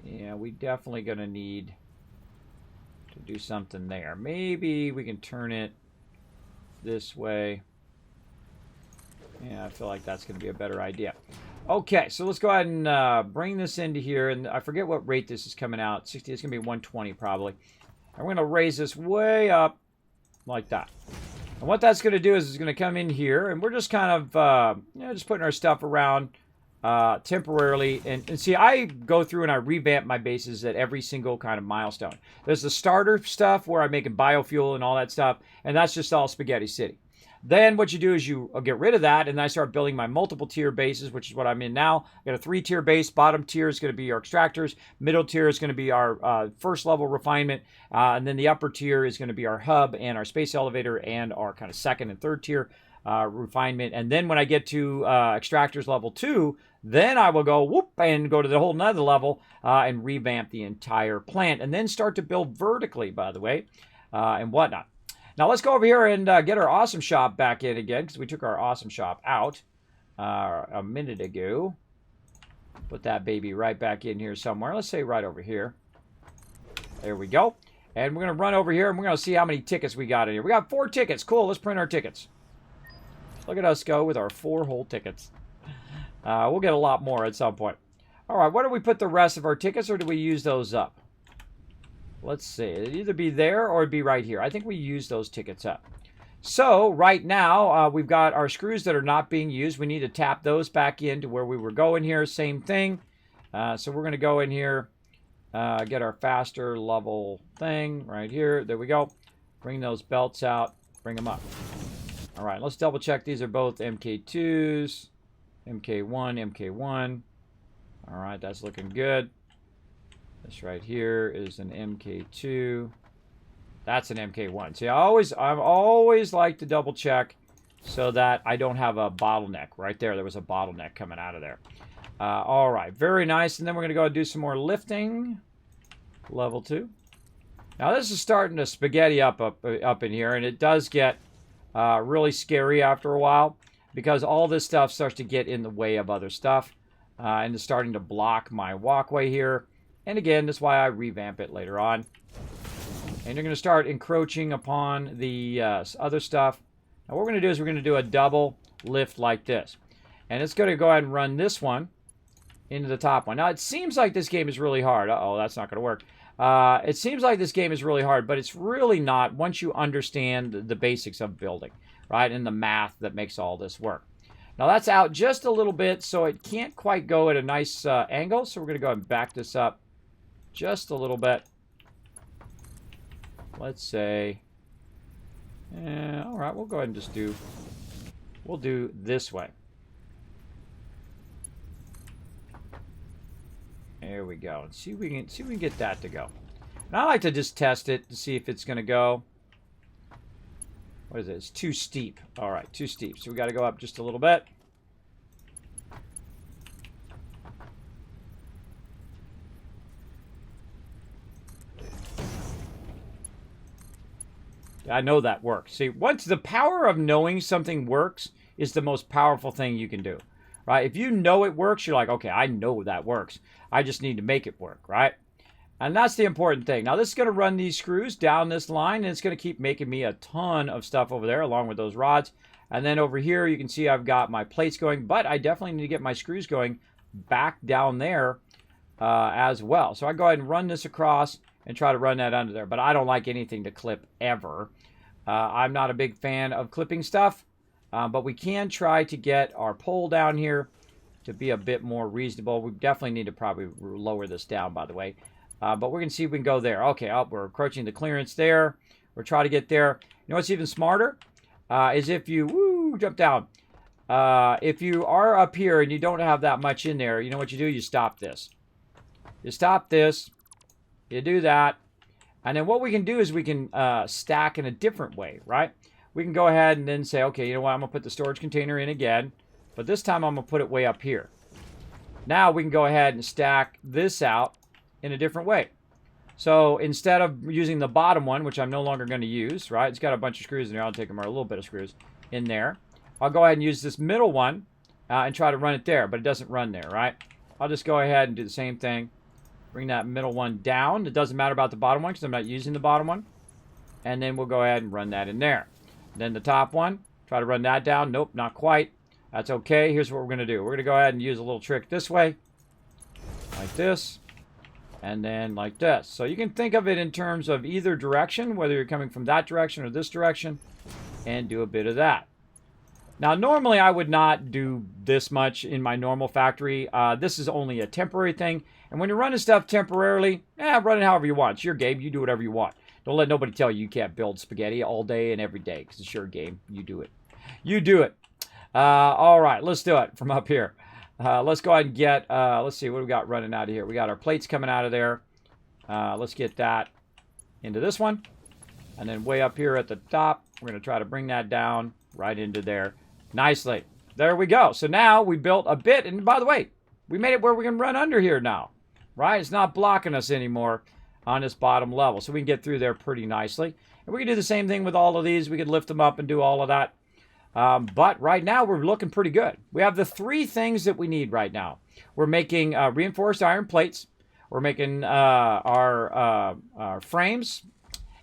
Yeah, we definitely going to need to do something there. Maybe we can turn it this way. Yeah, I feel like that's going to be a better idea. Okay, so let's go ahead and bring this into here. And I forget what rate this is coming out. 60. It's going to be 120 probably. And we're going to raise this way up like that. And what that's going to do is it's going to come in here. And we're just kind of, just putting our stuff around temporarily. And see, I go through and I revamp my bases at every single kind of milestone. There's the starter stuff where I'm making biofuel and all that stuff, and that's just all Spaghetti City. Then what you do is you get rid of that, and I start building my multiple tier bases, which is what I'm in now. I got a 3-tier base. Bottom tier is going to be our extractors. Middle tier is going to be our first level refinement. And then the upper tier is going to be our hub and our space elevator and our kind of second and third tier refinement. And then when I get to extractors level 2, then I will go whoop and go to the whole nother level and revamp the entire plant. And then start to build vertically, by the way, and whatnot. Now let's go over here and get our awesome shop back in again, because we took our awesome shop out a minute ago. Put that baby right back in here somewhere. Let's say right over here. There we go. And we're going to run over here, and we're going to see how many tickets we got in here. We got 4 tickets. Cool. Let's print our tickets. Look at us go with our 4 whole tickets. We'll get a lot more at some point. All right. Where do we put the rest of our tickets, or do we use those up? Let's see. It'd either be there or it'd be right here. I think we use those tickets up. So right now, we've got our screws that are not being used. We need to tap those back into where we were going here. Same thing. So we're going to go in here, get our faster level thing right here. There we go. Bring those belts out. Bring them up. All right. Let's double check. These are both MK2s. MK1, MK1. All right. That's looking good. This right here is an MK2. That's an MK1. See, I always like to double check so that I don't have a bottleneck. Right there, there was a bottleneck coming out of there. All right, very nice. And then we're going to go and do some more lifting. Level 2. Now this is starting to spaghetti up in here, and it does get really scary after a while because all this stuff starts to get in the way of other stuff, and it's starting to block my walkway here. And again, that's why I revamp it later on. And you're going to start encroaching upon the other stuff. Now what we're going to do is we're going to do a double lift like this. And it's going to go ahead and run this one into the top one. Now it seems like this game is really hard. Uh-oh, that's not going to work. It seems like this game is really hard, but it's really not once you understand the basics of building, right? And the math that makes all this work. Now that's out just a little bit, so it can't quite go at a nice angle. So we're going to go ahead and back this up just a little bit. Let's say, all right, we'll go ahead and just we'll do this way. There we go. And see if we can get that to go. And I like to just test it to see if it's going to go. What is it? It's too steep. All right, too steep. So we got to go up just a little bit. I know that works. See, once the power of knowing something works is the most powerful thing you can do, right? If you know it works, you're like, okay, I know that works. I just need to make it work, right? And that's the important thing. Now, this is going to run these screws down this line, and it's going to keep making me a ton of stuff over there along with those rods. And then over here, you can see I've got my plates going, but I definitely need to get my screws going back down there as well. So I go ahead and run this across and try to run that under there. But I don't like anything to clip ever. I'm not a big fan of clipping stuff, but we can try to get our pole down here to be a bit more reasonable. We definitely need to probably lower this down, by the way. But we're going to see if we can go there. Okay, we're approaching the clearance there. We're trying to get there. You know what's even smarter? Is if you, jump down. If you are up here and you don't have that much in there, you know what you do? You stop this. You stop this. You do that. And then what we can do is we can stack in a different way, right? We can go ahead and then say, okay, you know what? I'm going to put the storage container in again. But this time I'm going to put it way up here. Now we can go ahead and stack this out in a different way. So instead of using the bottom one, which I'm no longer going to use, right? It's got a bunch of screws in there. I'll take them, or a little bit of screws in there. I'll go ahead and use this middle one and try to run it there, but it doesn't run there, right? I'll just go ahead and do the same thing. Bring that middle one down. It doesn't matter about the bottom one because I'm not using the bottom one. And then we'll go ahead and run that in there. Then the top one, try to run that down. Nope, not quite. That's okay. Here's what we're going to do. We're going to go ahead and use a little trick this way. Like this. And then like this. So you can think of it in terms of either direction, whether you're coming from that direction or this direction, and do a bit of that. Now, normally I would not do this much in my normal factory. This is only a temporary thing. And when you're running stuff temporarily, run it however you want. It's your game. You do whatever you want. Don't let nobody tell you you can't build spaghetti all day and every day because it's your game. You do it. You do it. All right, let's do it from up here. Let's go ahead and get, let's see, what do we got running out of here? We got our plates coming out of there. Let's get that into this one. And then way up here at the top, we're going to try to bring that down right into there nicely. There we go. So now we built a bit. And by the way, we made it where we can run under here now, right? It's not blocking us anymore on this bottom level. So we can get through there pretty nicely. And we can do the same thing with all of these. We could lift them up and do all of that. But right now we're looking pretty good. We have the 3 things that we need right now. We're making reinforced iron plates. We're making our frames.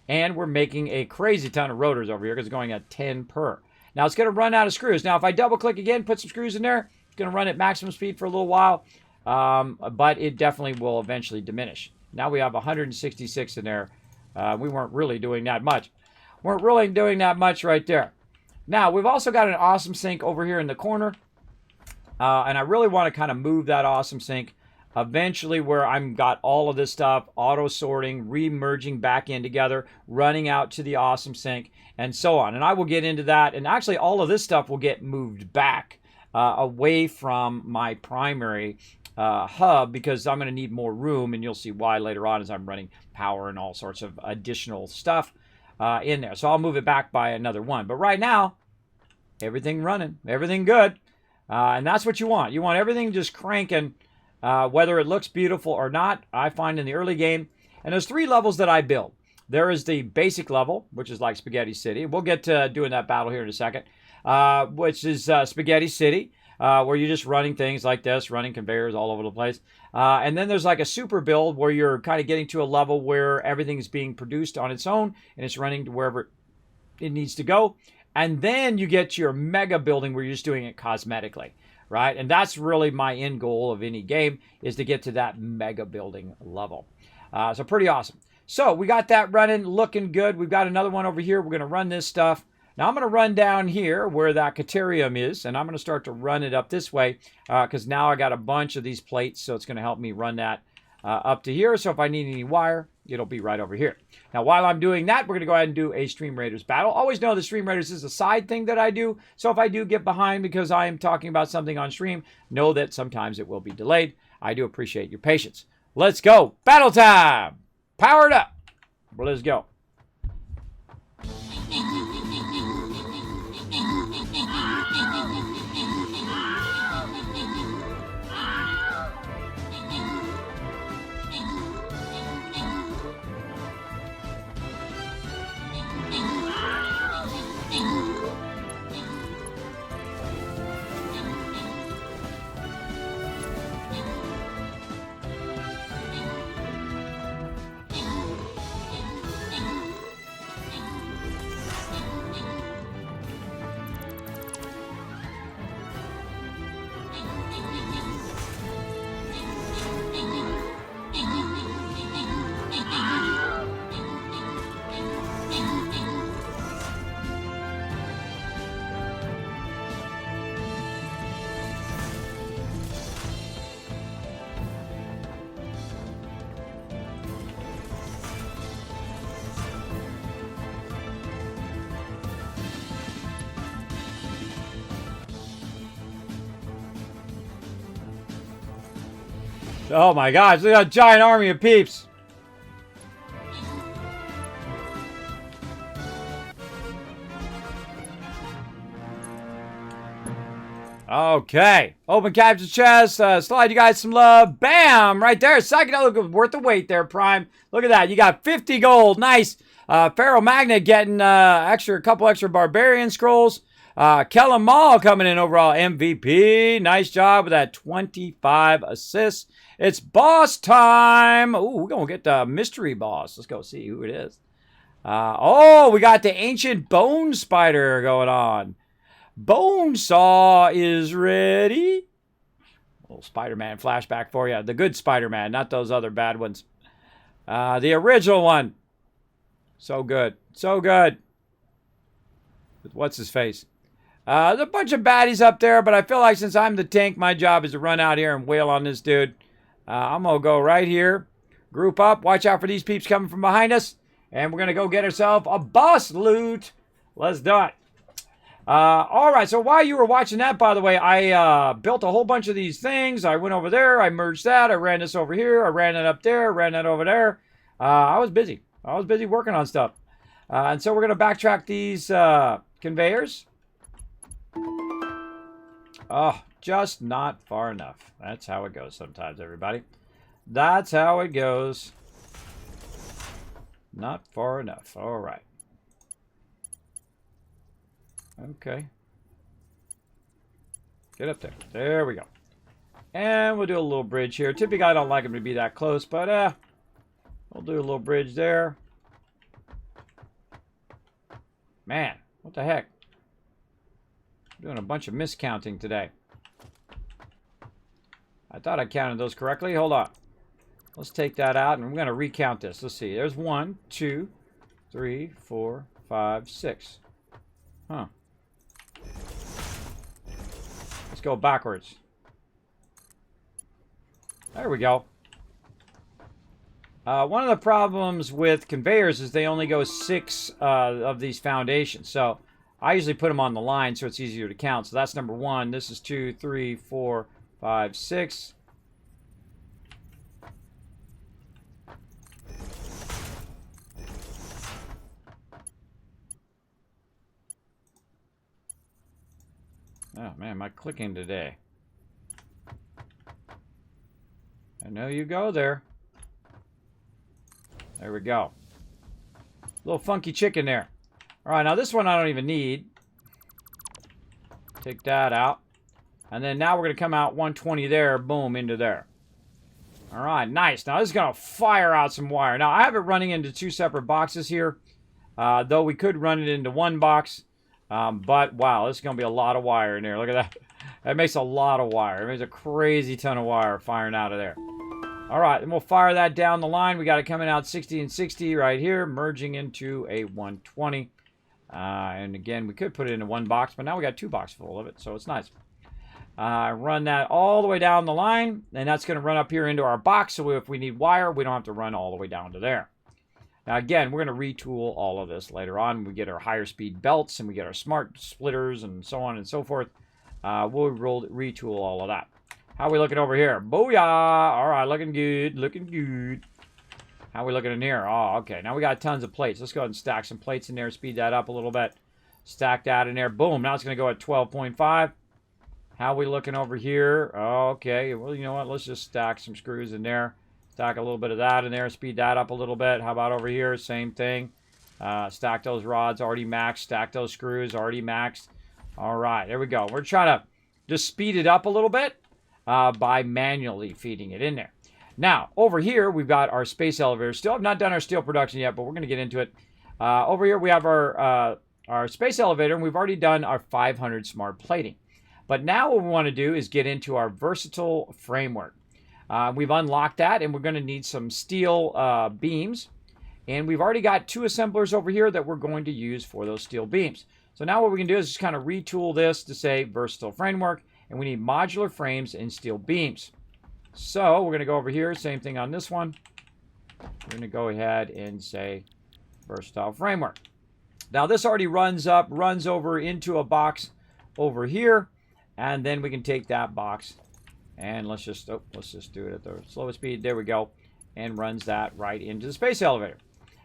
And we're making a crazy ton of rotors over here because it's going at 10 per. Now it's going to run out of screws. Now if I double click again, put some screws in there, it's going to run at maximum speed for a little while. But it definitely will eventually diminish. Now we have 166 in there. We weren't really doing that much. Weren't really doing that much right there. Now we've also got an awesome sink over here in the corner. And I really want to kind of move that awesome sink eventually where I've got all of this stuff, auto sorting, re-merging back in together, running out to the awesome sink, and so on. And I will get into that. And actually all of this stuff will get moved back away from my primary hub because I'm going to need more room, and you'll see why later on as I'm running power and all sorts of additional stuff in there. So I'll move it back by another one. But right now, everything running, everything good. And that's what you want. You want everything just cranking. Whether it looks beautiful or not, I find in the early game. And there's 3 levels that I build. There is the basic level, which is like Spaghetti City. We'll get to doing that battle here in a second, which is Spaghetti City, where you're just running things like this, running conveyors all over the place. And then there's like a super build where you're kind of getting to a level where everything's being produced on its own and it's running to wherever it needs to go. And then you get to your mega building where you're just doing it cosmetically. Right? And that's really my end goal of any game is to get to that mega building level. So pretty awesome. So we got that running, looking good. We've got another one over here. We're going to run this stuff. Now I'm going to run down here where that Caterium is, and I'm going to start to run it up this way because now I got a bunch of these plates, so it's going to help me run that up to here. So if I need any wire, it'll be right over here. Now, while I'm doing that, we're going to go ahead and do a Stream Raiders battle. Always know the Stream Raiders is a side thing that I do. So if I do get behind because I am talking about something on stream, know that sometimes it will be delayed. I do appreciate your patience. Let's go. Battle time. Powered up. Well, let's go. Oh my gosh, look at that giant army of peeps. Okay, open capture chest, slide you guys some love. Bam, right there, psychedelic, worth the wait there, Prime. Look at that, you got 50 gold, nice. Pharaoh Magnet getting a couple extra Barbarian scrolls. Kellen Mall coming in overall MVP. Nice job with that 25 assists. It's boss time. Ooh, we're going to get the mystery boss. Let's go see who it is. Oh, we got the ancient bone spider going on. Bone Saw is ready. Little Spider-Man flashback for you. The good Spider-Man, not those other bad ones. The original one. So good. So good. What's his face? There's a bunch of baddies up there, but I feel like since I'm the tank, my job is to run out here and wail on this dude. I'm going to go right here. Group up. Watch out for these peeps coming from behind us. And we're going to go get ourselves a boss loot. Let's do it. All right, so while you were watching that, by the way, I built a whole bunch of these things. I went over there. I merged that. I ran this over here. I ran it up there. Ran that over there. I was busy. I was busy working on stuff. And so we're going to backtrack these conveyors. Oh, just not far enough. That's how it goes sometimes, everybody. That's how it goes. Not far enough. All right. Okay. Get up there. There we go. And we'll do a little bridge here. Typically, I don't like them to be that close, but we'll do a little bridge there. Man, what the heck? I'm doing a bunch of miscounting today. I thought I counted those correctly. Hold on. Let's take that out, and we're going to recount this. Let's see. There's 1, 2, 3, 4, 5, 6. Huh. Let's go backwards. There we go. One of the problems with conveyors is they only go 6 of these foundations. So I usually put them on the line so it's easier to count. So that's number 1. This is 2, 3, 4, 5, 6. Oh, man, am I clicking today? I know you go there. There we go. Little funky chicken there. All right, now this one I don't even need. Take that out. And then now we're going to come out 120 there. Boom, into there. All right, nice. Now this is going to fire out some wire. Now I have it running into 2 separate boxes here. Though we could run it into 1 box. But wow, this is going to be a lot of wire in there. Look at that. That makes a lot of wire. It makes a crazy ton of wire firing out of there. All right, then we'll fire that down the line. We got it coming out 60 and 60 right here, merging into a 120. And again, we could put it into 1 box, but now we got 2 boxes full of it, so it's nice. Run that all the way down the line, and that's going to run up here into our box, so if we need wire, we don't have to run all the way down to there. Now, again, we're going to retool all of this later on. We get our higher speed belts, and we get our smart splitters, and so on and so forth. We'll retool all of that. How are we looking over here? Booyah! All right, looking good, looking good. How are we looking in here? Oh, okay. Now we got tons of plates. Let's go ahead and stack some plates in there. Speed that up a little bit. Stack that in there. Boom. Now it's going to go at 12.5. How are we looking over here? Okay. Well, you know what? Let's just stack some screws in there. Stack a little bit of that in there. Speed that up a little bit. How about over here? Same thing. Stack those rods. Already maxed. Stack those screws. Already maxed. All right. There we go. We're trying to just speed it up a little bit by manually feeding it in there. Now, over here, we've got our space elevator. Still have not done our steel production yet, but we're going to get into it. Over here, we have our space elevator, and we've already done our 500 smart plating. But now what we want to do is get into our versatile framework. We've unlocked that, and we're going to need some steel beams. And we've already got 2 assemblers over here that we're going to use for those steel beams. So now what we can do is just kind of retool this to say versatile framework, and we need modular frames and steel beams. So we're going to go over here, same thing on this one. We're going to go ahead and say versatile framework. Now this already runs over into a box over here, and then we can take that box and let's just do it at the slowest speed. There we go, and runs that right into the space elevator.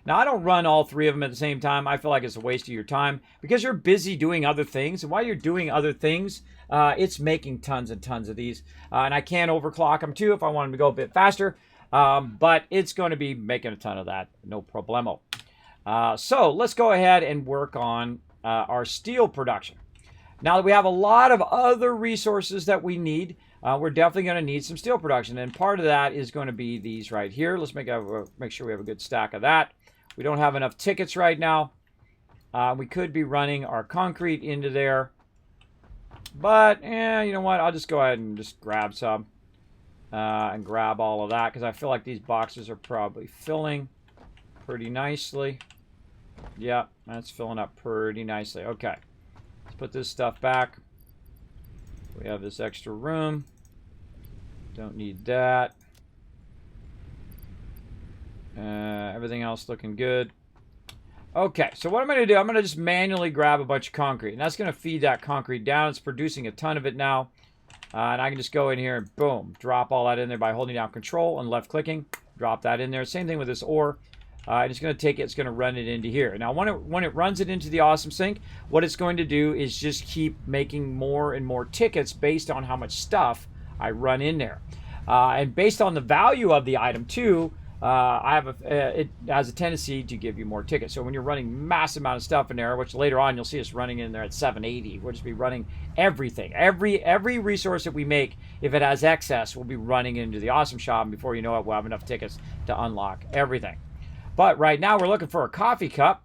Now I don't run all 3 of them at the same time. I feel like it's a waste of your time because you're busy doing other things, and while you're doing other things, it's making tons and tons of these, and I can overclock them too if I want them to go a bit faster, but it's going to be making a ton of that, no problemo. So let's go ahead and work on our steel production. Now that we have a lot of other resources that we need, we're definitely going to need some steel production, and part of that is going to be these right here. Let's make sure we have a good stack of that. We don't have enough tickets right now. We could be running our concrete into there. But, you know what? I'll just go ahead and just grab some. And grab all of that. Because I feel like these boxes are probably filling pretty nicely. Yeah, that's filling up pretty nicely. Okay. Let's put this stuff back. We have this extra room. Don't need that. Everything else looking good. Okay, so what I'm going to do, I'm going to just manually grab a bunch of concrete. And that's going to feed that concrete down. It's producing a ton of it now. And I can just go in here and boom, drop all that in there by holding down Control and left clicking. Drop that in there. Same thing with this ore. And it's going to take it, it's going to run it into here. Now, when it runs it into the Awesome Sink, what it's going to do is just keep making more and more tickets based on how much stuff I run in there. And based on the value of the item, too, it has a tendency to give you more tickets. So when you're running massive amount of stuff in there, which later on you'll see us running in there at 780, we'll just be running everything. Every resource that we make, if it has excess, we'll be running into the Awesome Shop. And before you know it, we'll have enough tickets to unlock everything. But right now we're looking for a coffee cup.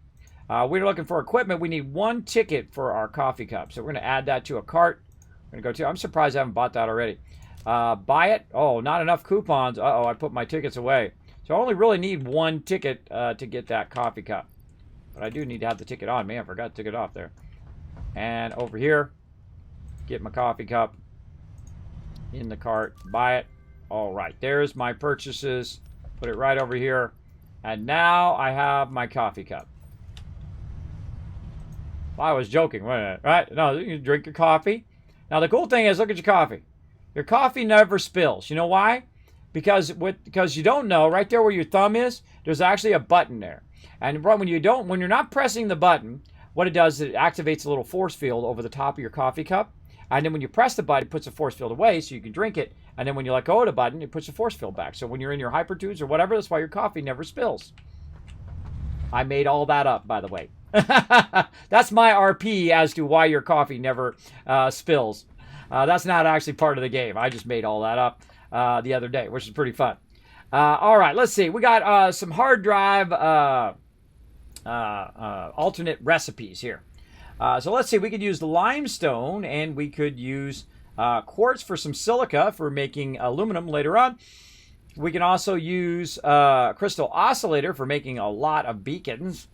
We're looking for equipment. We need 1 ticket for our coffee cup. So we're going to add that to a cart. We're going to go to, I'm surprised I haven't bought that already. Buy it. Oh, not enough coupons. Uh-oh, I put my tickets away. So I only really need 1 ticket to get that coffee cup. But I do need to have the ticket on. Man, I forgot to take it off there. And over here, get my coffee cup in the cart. Buy it. All right, there's my purchases. Put it right over here. And now I have my coffee cup. Well, I was joking, wasn't it? Right? No, you drink your coffee. Now, the cool thing is, look at your coffee. Your coffee never spills. You know why? Because you don't know, right there where your thumb is, there's actually a button there. And when you're not pressing the button, what it does is it activates a little force field over the top of your coffee cup. And then when you press the button, it puts the force field away so you can drink it. And then when you let go of the button, it puts the force field back. So when you're in your hypertubes or whatever, that's why your coffee never spills. I made all that up, by the way. That's my RP as to why your coffee never spills. That's not actually part of the game. I just made all that up the other day, which is pretty fun. All right, let's see. We got some hard drive alternate recipes here. So let's see. We could use limestone, and we could use quartz for some silica for making aluminum later on. We can also use crystal oscillator for making a lot of beacons,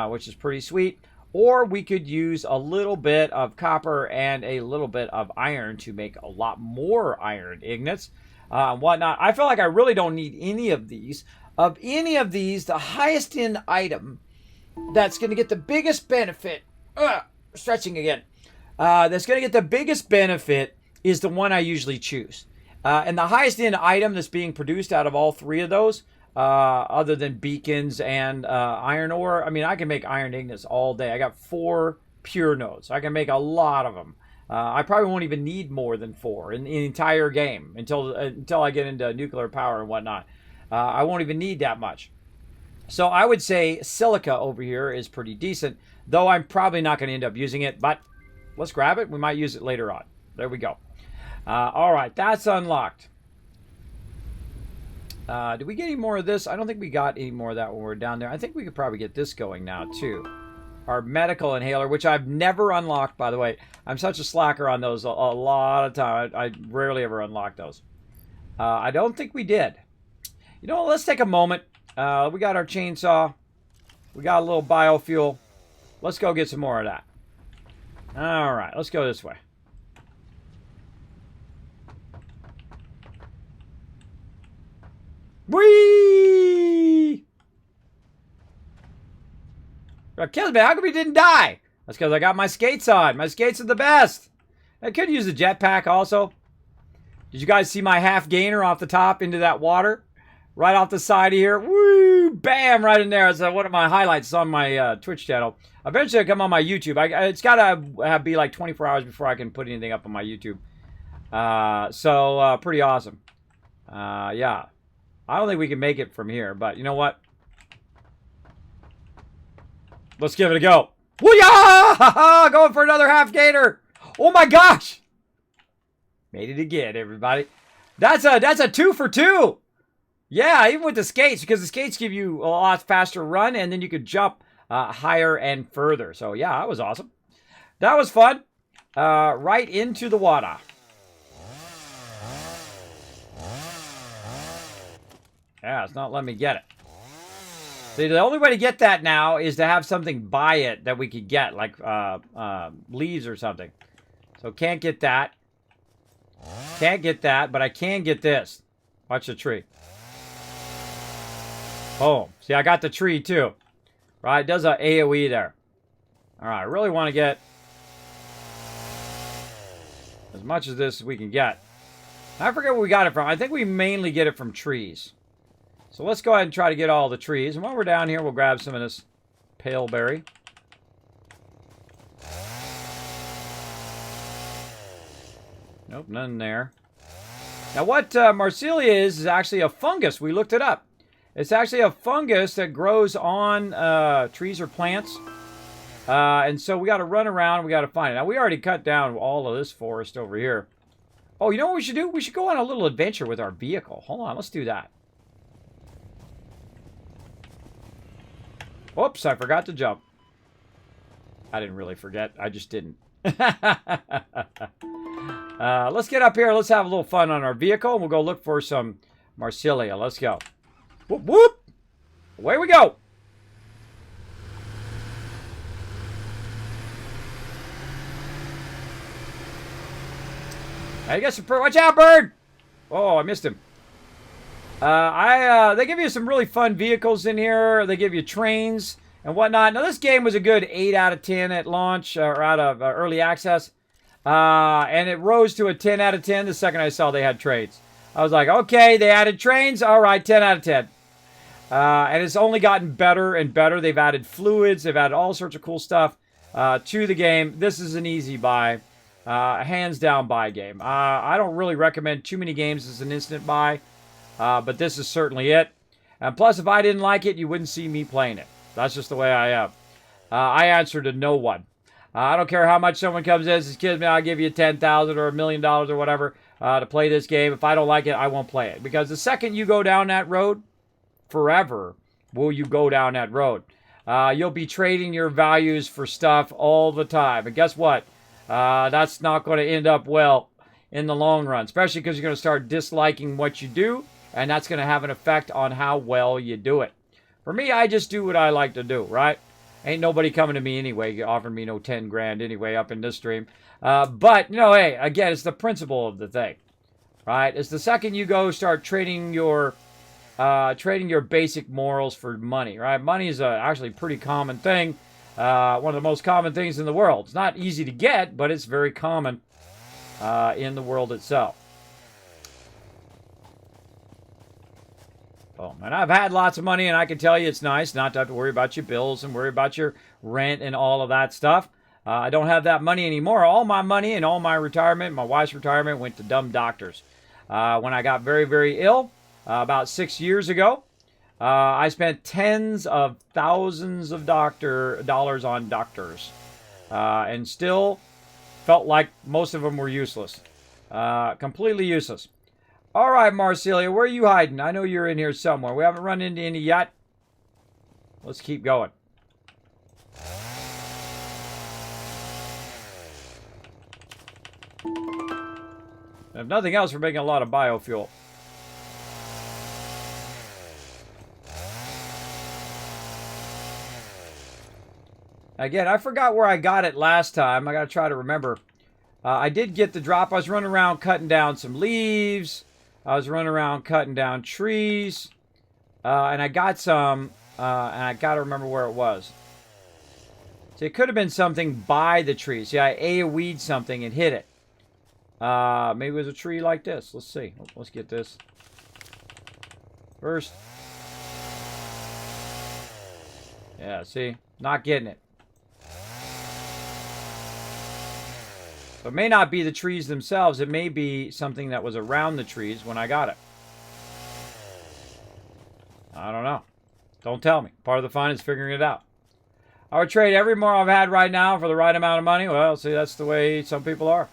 which is pretty sweet. Or we could use a little bit of copper and a little bit of iron to make a lot more iron ingots. Whatnot. I feel like I really don't need any of these. Of any of these, the highest end item that's going to get the biggest benefit, stretching again, that's going to get the biggest benefit is the one I usually choose. And the highest end item that's being produced out of all 3 of those, other than beacons and iron ore, I mean, I can make iron ingots all day. I got 4 pure nodes. I can make a lot of them. I probably won't even need more than 4 in the entire game until I get into nuclear power and whatnot. I won't even need that much. So I would say silica over here is pretty decent, though I'm probably not going to end up using it, but let's grab it. We might use it later on. There we go. All right, that's unlocked. Did we get any more of this? I don't think we got any more of that when we were down there. I think we could probably get this going now, too. Our medical inhaler, which I've never unlocked, by the way. I'm such a slacker on those a lot of time. I rarely ever unlock those. I don't think we did. You know what? Let's take a moment. We got our chainsaw. We got a little biofuel. Let's go get some more of that. All right, let's go this way. Whee! Kismet, how come he didn't die? That's because I got my skates on. My skates are the best. I could use a jetpack also. Did you guys see my half gainer off the top into that water? Right off the side of here. Woo! Bam! Right in there. It's one of my highlights on my Twitch channel. Eventually it'll come on my YouTube. It's got to be like 24 hours before I can put anything up on my YouTube. So pretty awesome. Yeah. I don't think we can make it from here, but you know what? Let's give it a go. Woo-yah! Going for another half gainer. Oh my gosh! Made it again, everybody. That's a 2 for 2. Yeah, even with the skates, because the skates give you a lot faster run, and then you could jump higher and further. So yeah, that was awesome. That was fun. Right into the water. Yeah, it's not letting me get it. See, the only way to get that now is to have something by it that we could get, like leaves or something. So can't get that. Can't get that, but I can get this. Watch the tree. Oh, see, I got the tree too. Right, it does a AoE there. All right, I really want to get as much of this as we can get. I forget where we got it from. I think we mainly get it from trees. So let's go ahead and try to get all the trees. And while we're down here, we'll grab some of this pale berry. Nope, none there. Now what Marsilia is actually a fungus. We looked it up. It's actually a fungus that grows on trees or plants. And so we got to run around and we got to find it. Now we already cut down all of this forest over here. Oh, you know what we should do? We should go on a little adventure with our vehicle. Hold on, let's do that. Whoops, I forgot to jump. I didn't really forget. I just didn't. Let's get up here. Let's have a little fun on our vehicle. We'll go look for some Marsilia. Let's go. Whoop, whoop. Away we go. I guess watch out, bird! Oh, I missed him. They give you some really fun vehicles in here. They give you trains and whatnot. Now, this game was a good 8 out of 10 at launch or out of early access. And it rose to a 10 out of 10 the second I saw they had trains. I was like, okay, they added trains. All right, 10 out of 10. And it's only gotten better and better. They've added fluids. They've added all sorts of cool stuff to the game. This is an easy buy. Hands down buy game. I don't really recommend too many games as an instant buy. But this is certainly it. And plus, if I didn't like it, you wouldn't see me playing it. That's just the way I am. I answer to no one. I don't care how much someone comes in and says, "Excuse me, I'll give you $10,000 or $1 million or whatever to play this game." If I don't like it, I won't play it. Because the second you go down that road, forever will you go down that road. You'll be trading your values for stuff all the time. And guess what? That's not going to end up well in the long run. Especially because you're going to start disliking what you do. And that's going to have an effect on how well you do it. For me, I just do what I like to do, right? Ain't nobody coming to me anyway, offering me no 10 grand anyway up in this stream. But, you know, hey, again, it's the principle of the thing, right? It's the second you go start trading your basic morals for money, right? Money is actually a pretty common thing. One of the most common things in the world. It's not easy to get, but it's very common in the world itself. Oh, and I've had lots of money, and I can tell you it's nice not to have to worry about your bills and worry about your rent and all of that stuff. I don't have that money anymore. All my money and all my retirement, my wife's retirement, went to dumb doctors. When I got very, very ill about 6 years ago, I spent tens of thousands of dollars on doctors, and still felt like most of them were useless, completely useless. All right, Marsilia, where are you hiding? I know you're in here somewhere. We haven't run into any yet. Let's keep going. If nothing else, we're making a lot of biofuel. Again, I forgot where I got it last time. I got to try to remember. I did get the drop. I was running around cutting down some leaves. I was running around cutting down trees. And I got some, and I got to remember where it was. So it could have been something by the tree. See, I AoE'd something and hit it. Maybe it was a tree like this. Let's see. Let's get this. First. Yeah, see? Not getting it. So it may not be the trees themselves. It may be something that was around the trees when I got it. I don't know. Don't tell me. Part of the fun is figuring it out. I would trade every moral I've had right now for the right amount of money. Well, see, that's the way some people are.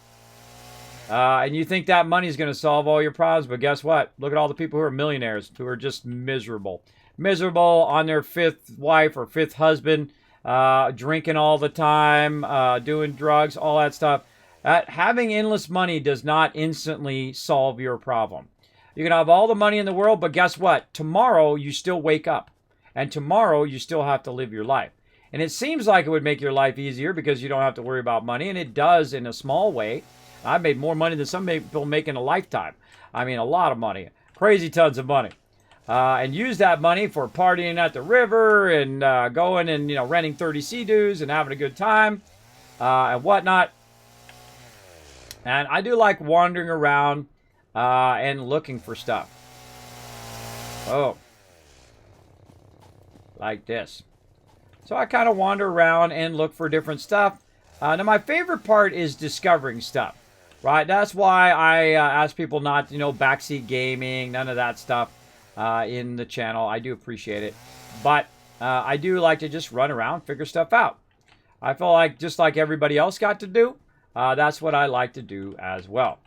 And you think that money is going to solve all your problems, but guess what? Look at all the people who are millionaires, who are just miserable. Miserable on their fifth wife or fifth husband, drinking all the time, doing drugs, all that stuff. Having endless money does not instantly solve your problem. You can have all the money in the world, but guess what? Tomorrow, you still wake up. and tomorrow you still have to live your life. And it seems like it would make your life easier because you don't have to worry about money, and it does in a small way. I've made more money than some people make in a lifetime. I mean, a lot of money, crazy tons of money. And use that money for partying at the river and going and, renting 30 Sea-Doos and having a good time and whatnot. And I do like wandering around and looking for stuff. Oh. Like this. So I kind of wander around and look for different stuff. Now, my favorite part is discovering stuff. Right? That's why I ask people not, backseat gaming, none of that stuff in the channel. I do appreciate it. But I do like to just run around, figure stuff out. I feel like just like everybody else got to do, that's what I like to do as well.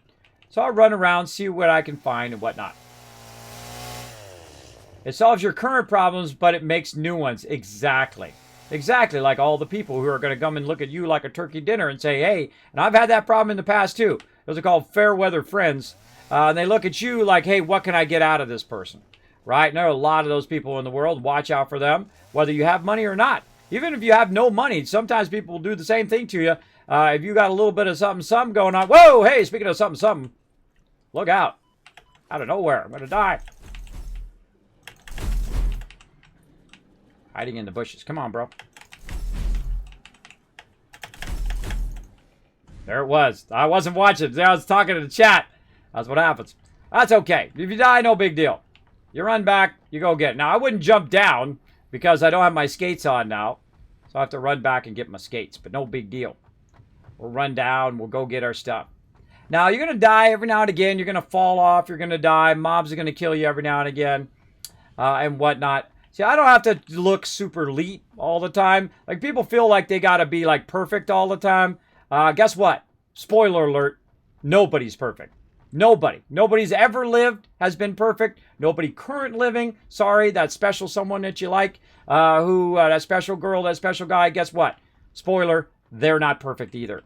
So I'll run around, see what I can find and whatnot. It solves your current problems, but it makes new ones. Exactly. Exactly, like all the people who are going to come and look at you like a turkey dinner and say, hey, and I've had that problem in the past too. Those are called fair weather friends. And they look at you like, hey, what can I get out of this person? Right? And there are a lot of those people in the world. Watch out for them, whether you have money or not. Even if you have no money, sometimes people will do the same thing to you. If you got a little bit of something going on. Whoa, hey, speaking of something, look out. Out of nowhere, I'm going to die. Hiding in the bushes. Come on, bro. There it was. I wasn't watching. I was talking to the chat. That's what happens. That's okay. If you die, no big deal. You run back, you go get it. Now, I wouldn't jump down because I don't have my skates on now. So I have to run back and get my skates. But no big deal. We'll run down. We'll go get our stuff. Now, you're going to die every now and again. You're going to fall off. You're going to die. Mobs are going to kill you every now and again. And whatnot. See, I don't have to look super elite all the time. Like, people feel like they got to be, like, perfect all the time. Guess what? Spoiler alert. Nobody's perfect. Nobody. Nobody's ever lived has been perfect. Nobody current living. Sorry, that special someone that you like. That special girl, that special guy. Guess what? Spoiler. They're not perfect either.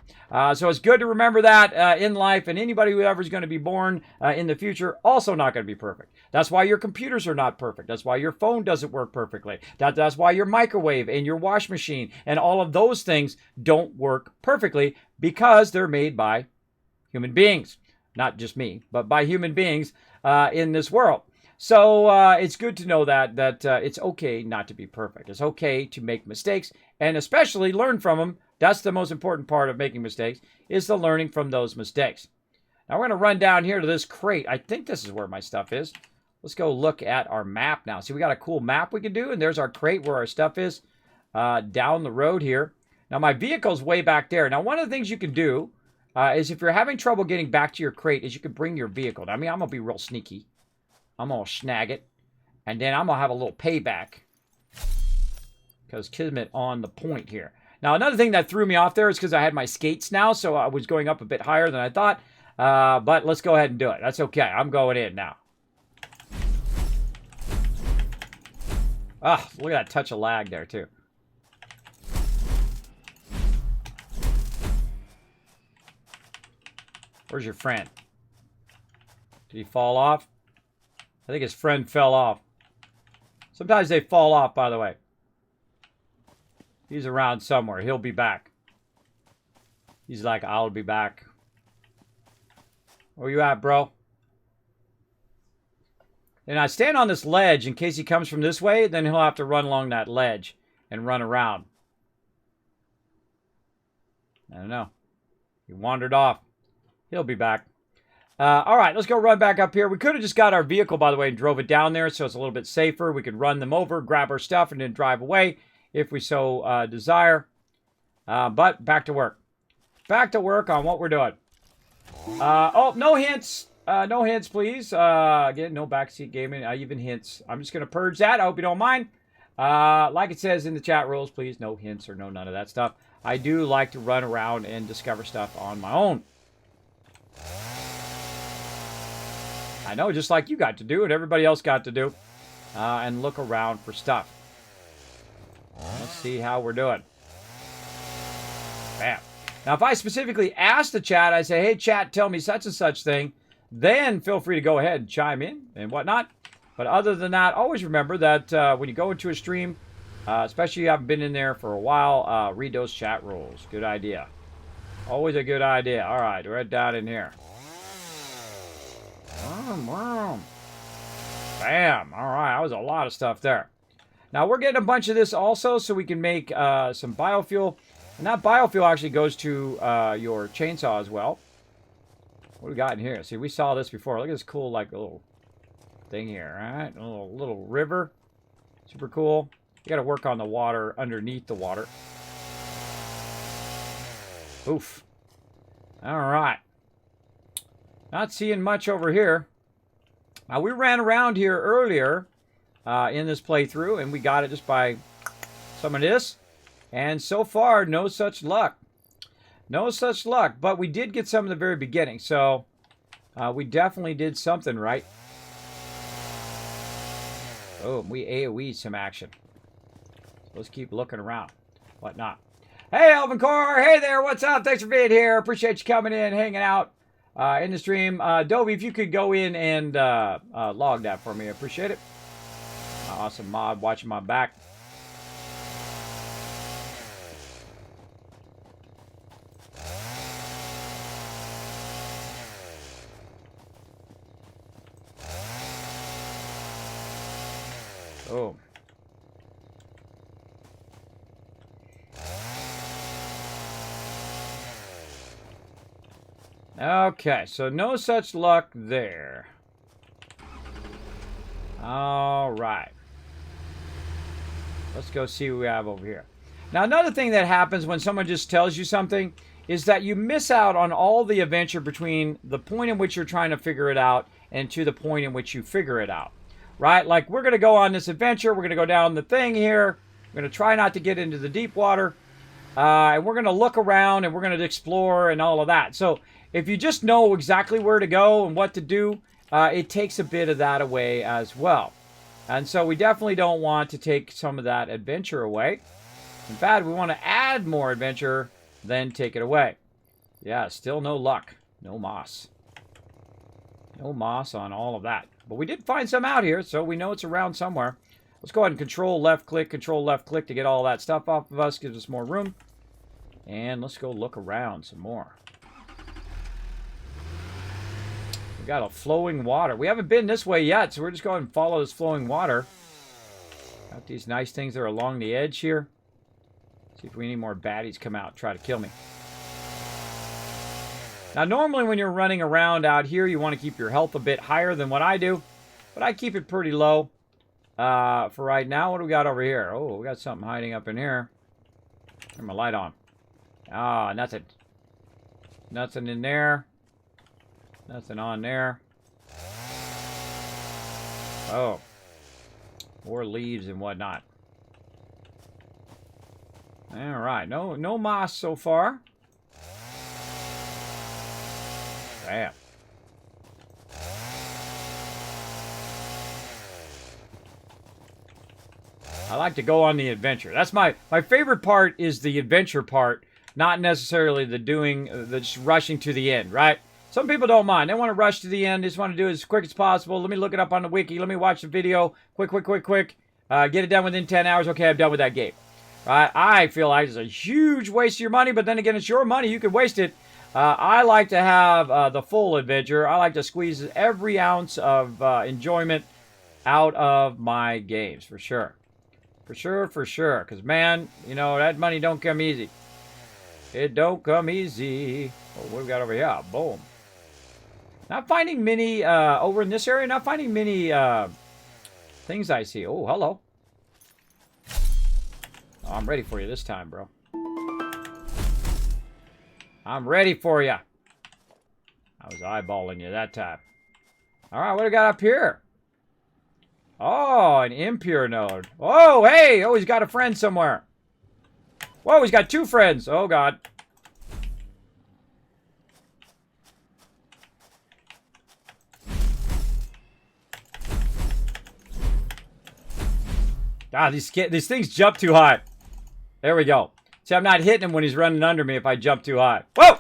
So it's good to remember that in life, and anybody who ever is going to be born in the future, also not going to be perfect. That's why your computers are not perfect. That's why your phone doesn't work perfectly. That's why your microwave and your wash machine and all of those things don't work perfectly because they're made by human beings. Not just me, but by human beings in this world. So it's good to know that it's okay not to be perfect. It's okay to make mistakes and especially learn from them. That's the most important part of making mistakes, is the learning from those mistakes. Now we're going to run down here to this crate. I think this is where my stuff is. Let's go look at our map now. See, we got a cool map we can do, and there's our crate where our stuff is down the road here. Now my vehicle's way back there. Now one of the things you can do is if you're having trouble getting back to your crate is you can bring your vehicle. Now, I mean, I'm going to be real sneaky. I'm going to snag it, and then I'm going to have a little payback because Kismet on the point here. Now, another thing that threw me off there is because I had my skates now, so I was going up a bit higher than I thought. But let's go ahead and do it. That's okay. I'm going in now. Ah, look at that touch of lag there, too. Where's your friend? Did he fall off? I think his friend fell off. Sometimes they fall off, by the way. He's around somewhere. He'll be back. He's like, I'll be back. Where you at, bro? And I stand on this ledge in case he comes from this way. Then he'll have to run along that ledge and run around. I don't know. He wandered off. He'll be back. All right, let's go run back up here. We could have just got our vehicle, by the way, and drove it down there, so it's a little bit safer. We could run them over, grab our stuff, and then drive away if we so desire. But back to work. Back to work on what we're doing. Oh, no hints. No hints, please. Again, no backseat gaming, even hints. I'm just going to purge that. I hope you don't mind. Like it says in the chat rules, please, no hints or no none of that stuff. I do like to run around and discover stuff on my own. I know, just like you got to do and everybody else got to do. And look around for stuff. Let's see how we're doing. Bam. Now, if I specifically ask the chat, I say, hey, chat, tell me such and such thing, then feel free to go ahead and chime in and whatnot. But other than that, always remember that when you go into a stream, especially if you haven't been in there for a while, read those chat rules. Good idea. Always a good idea. All right, right down in here. Bam. All right, that was a lot of stuff there. Now, we're getting a bunch of this also so we can make some biofuel. And that biofuel actually goes to your chainsaw as well. What do we got in here? See, we saw this before. Look at this cool, like, little thing here, all right? A little river. Super cool. You got to work on the water underneath the water. Oof. All right. Not seeing much over here. Now, we ran around here earlier in this playthrough, and we got it just by some of this. And so far, no such luck. No such luck. But we did get some in the very beginning, so we definitely did something right. Oh, we AoE'd some action. Let's keep looking around. Whatnot. Hey, Alvin Core. Hey there. What's up? Thanks for being here. Appreciate you coming in, hanging out in the stream. Dovey, if you could go in and log that for me, I appreciate it. Awesome mod watching my back. Oh. Okay, so no such luck there. All right. Let's go see what we have over here. Now, another thing that happens when someone just tells you something is that you miss out on all the adventure between the point in which you're trying to figure it out and to the point in which you figure it out. Right? Like, we're going to go on this adventure. We're going to go down the thing here. We're going to try not to get into the deep water. And we're going to look around and we're going to explore and all of that. So, if you just know exactly where to go and what to do, it takes a bit of that away as well. And so we definitely don't want to take some of that adventure away. In fact, we want to add more adventure than take it away. Yeah, still no luck. No moss. No moss on all of that. But we did find some out here, so we know it's around somewhere. Let's go ahead and control left click to get all that stuff off of us. Gives us more room. And let's go look around some more. We got a flowing water. We haven't been this way yet, so we're just going to follow this flowing water. Got these nice things that are along the edge here. See if we any more baddies come out and try to kill me. Now, normally when you're running around out here, you want to keep your health a bit higher than what I do. But I keep it pretty low for right now. What do we got over here? Oh, we got something hiding up in here. Turn my light on. Ah, nothing. Nothing in there. Nothing on there. Oh. More leaves and whatnot. Alright. No moss so far. Damn. I like to go on the adventure. That's my favorite part is the adventure part, not necessarily the just rushing to the end, right? Some people don't mind. They want to rush to the end. They just want to do it as quick as possible. Let me look it up on the wiki. Let me watch the video. Quick. Get it done within 10 hours. Okay, I'm done with that game. Right? I feel like it's a huge waste of your money, but then again, it's your money. You can waste it. I like to have the full adventure. I like to squeeze every ounce of enjoyment out of my games, for sure. For sure. Because, man, you know, that money don't come easy. It don't come easy. Oh, what do we got over here? Boom. Not finding many, over in this area, not finding many things I see. Oh, hello. Oh, I'm ready for you this time, bro. I'm ready for you. I was eyeballing you that time. All right, what do we got up here? Oh, an impure node. Oh, hey! Oh, he's got a friend somewhere. Whoa, he's got two friends. Oh, God. God, these things jump too high. There we go. See, I'm not hitting him when he's running under me if I jump too high. Whoa!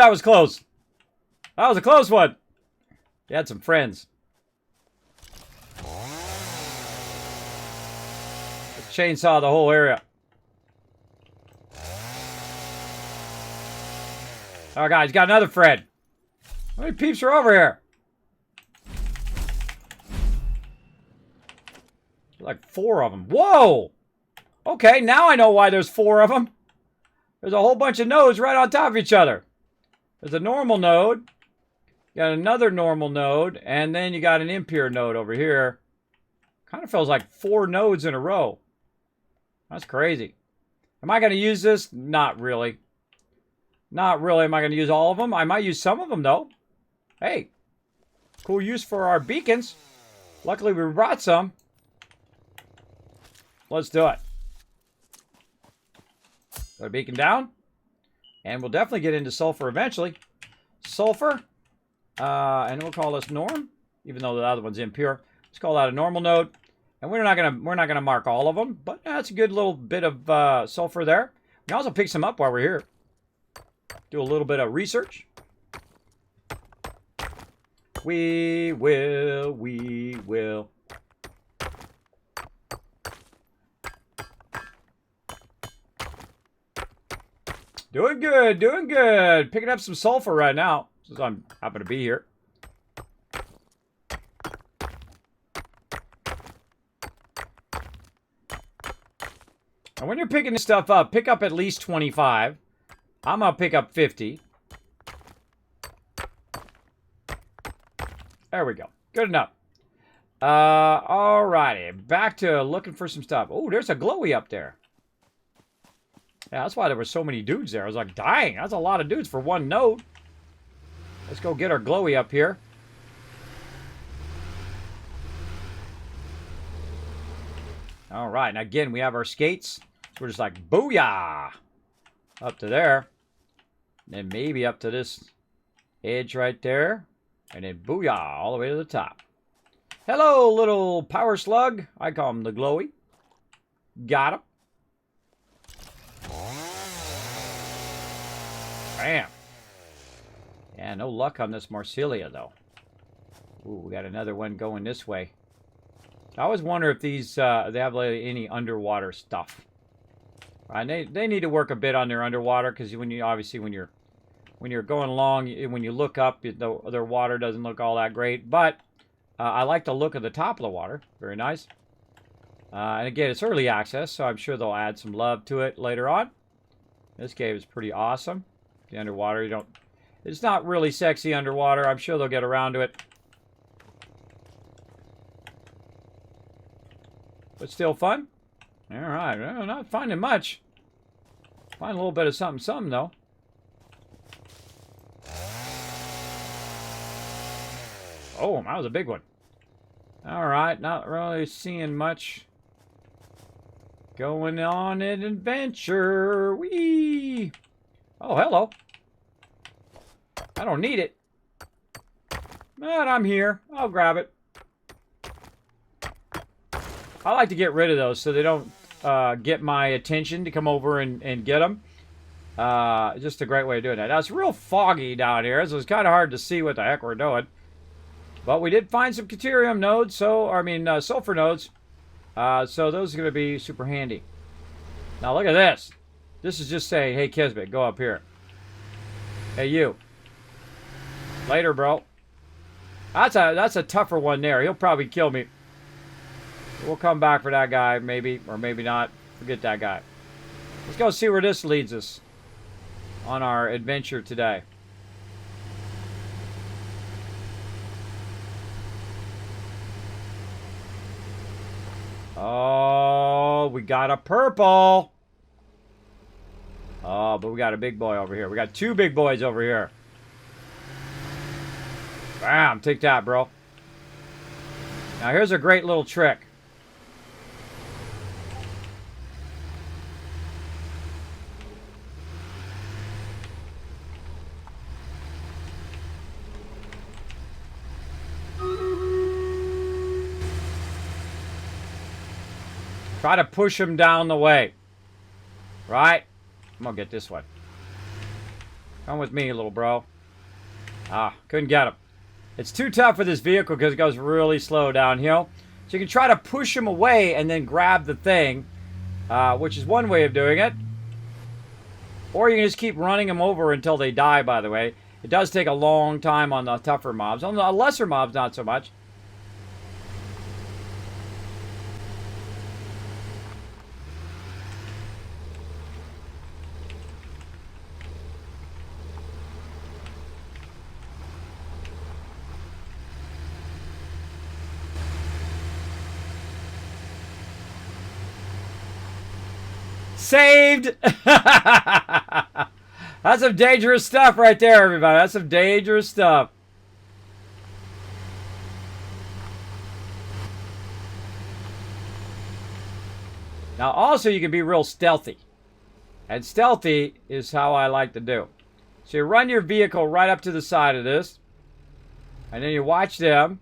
that was close. That was a close one. You had some friends. Let's chainsaw the whole area. Oh, guys, got another friend. How many peeps are over here? Like 4 of them. Whoa! Okay, now I know why there's 4 of them. There's a whole bunch of nodes right on top of each other. There's a normal node. You got another normal node. And then you got an impure node over here. Kind of feels like 4 nodes in a row. That's crazy. Am I going to use this? Not really. Not really. Am I going to use all of them? I might use some of them, though. Hey. Cool use for our beacons. Luckily, we brought some. Let's do it. Put a beacon down. And we'll definitely get into sulfur eventually. Sulfur. And we'll call this norm. Even though the other one's impure. Let's call that a normal node. And we're not gonna mark all of them. But that's a good little bit of sulfur there. We can also pick some up while we're here. Do a little bit of research. We will. Doing good, doing good. Picking up some sulfur right now, since I'm happy to be here. And when you're picking this stuff up, pick up at least 25. I'm going to pick up 50. There we go. Good enough. Alrighty. Back to looking for some stuff. Oh, there's a glowy up there. Yeah, that's why there were so many dudes there. I was like, dang, that's a lot of dudes for one node. Let's go get our glowy up here. All right, and again, we have our skates. So we're just like, booyah! Up to there. And then maybe up to this edge right there. And then booyah, all the way to the top. Hello, little power slug. I call him the glowy. Got him. Bam. Yeah, no luck on this Marsilia, though. Ooh, we got another one going this way. I always wonder if these, they have like, any underwater stuff. Right? They need to work a bit on their underwater, because when you, obviously, when you're going along, when you look up, their water doesn't look all that great. But I like the look of the top of the water. Very nice. And again, it's early access, so I'm sure they'll add some love to it later on. This cave is pretty awesome. The underwater, you don't... It's not really sexy underwater. I'm sure they'll get around to it. But still fun. Alright, well, not finding much. Find a little bit of something, though. Oh, that was a big one. Alright, not really seeing much. Going on an adventure. Whee! Oh, hello. I don't need it. But I'm here. I'll grab it. I like to get rid of those so they don't get my attention to come over and get them. Just a great way of doing that. Now, it's real foggy down here, so it's kind of hard to see what the heck we're doing. But we did find some deuterium nodes, sulfur nodes. So those are going to be super handy. Now, look at this. This is just saying, hey, Kismet, go up here. Hey, you. Later, bro. That's a tougher one there. He'll probably kill me. We'll come back for that guy, maybe. Or maybe not. Forget that guy. Let's go see where this leads us on our adventure today. Oh, we got a purple. Oh, but we got a big boy over here. We got 2 big boys over here. Bam, take that, bro. Now, here's a great little trick. Try to push him down the way. Right? I'm gonna get this one. Come with me, little bro. Ah, couldn't get him. It's too tough for this vehicle because it goes really slow downhill. So you can try to push him away and then grab the thing, which is one way of doing it. Or you can just keep running them over until they die, by the way. It does take a long time on the tougher mobs. On the lesser mobs, not so much. Saved! That's some dangerous stuff right there, everybody. That's some dangerous stuff. Now, also, you can be real stealthy. And stealthy is how I like to do. So you run your vehicle right up to the side of this. And then you watch them.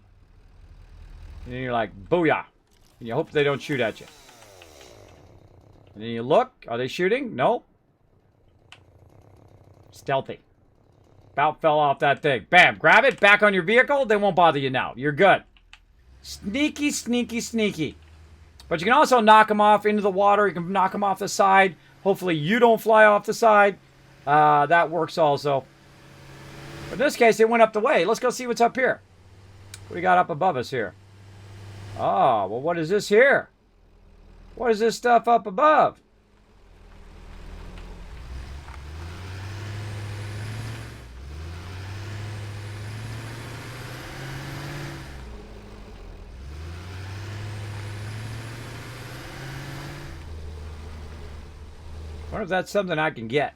And then you're like, booyah. And you hope they don't shoot at you. And then you look. Are they shooting? No. Stealthy. About fell off that thing. Bam. Grab it. Back on your vehicle. They won't bother you now. You're good. Sneaky, sneaky, sneaky. But you can also knock them off into the water. You can knock them off the side. Hopefully you don't fly off the side. That works also. But in this case, it went up the way. Let's go see what's up here. What do we got up above us here? Oh, well, what is this here? What is this stuff up above? I wonder if that's something I can get.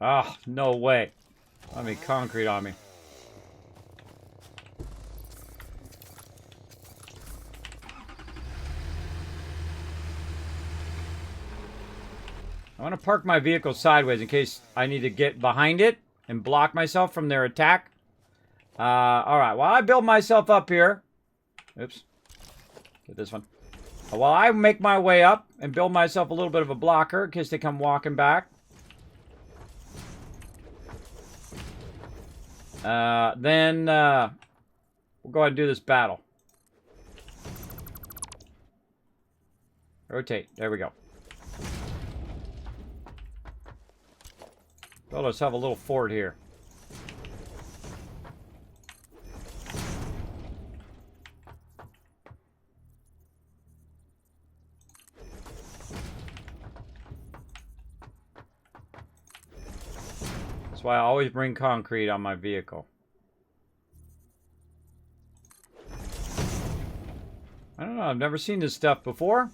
Ah, no way. I mean, concrete on me. I want to park my vehicle sideways in case I need to get behind it and block myself from their attack. Alright, while I build myself up here. Oops. Get this one. While I make my way up and build myself a little bit of a blocker in case they come walking back. Then we'll go ahead and do this battle. Rotate. There we go. Well, let's have a little fort here. That's why I always bring concrete on my vehicle. I don't know, I've never seen this stuff before.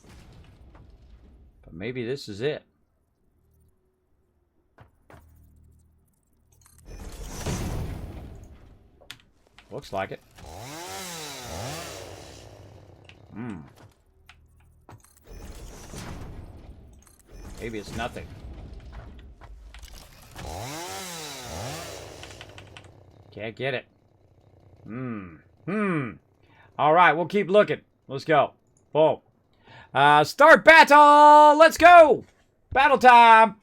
But maybe this is it. Looks like it. Maybe it's nothing. Can't get it. All right, we'll keep looking. Let's go. Boom. Start battle. Let's go. Battle time.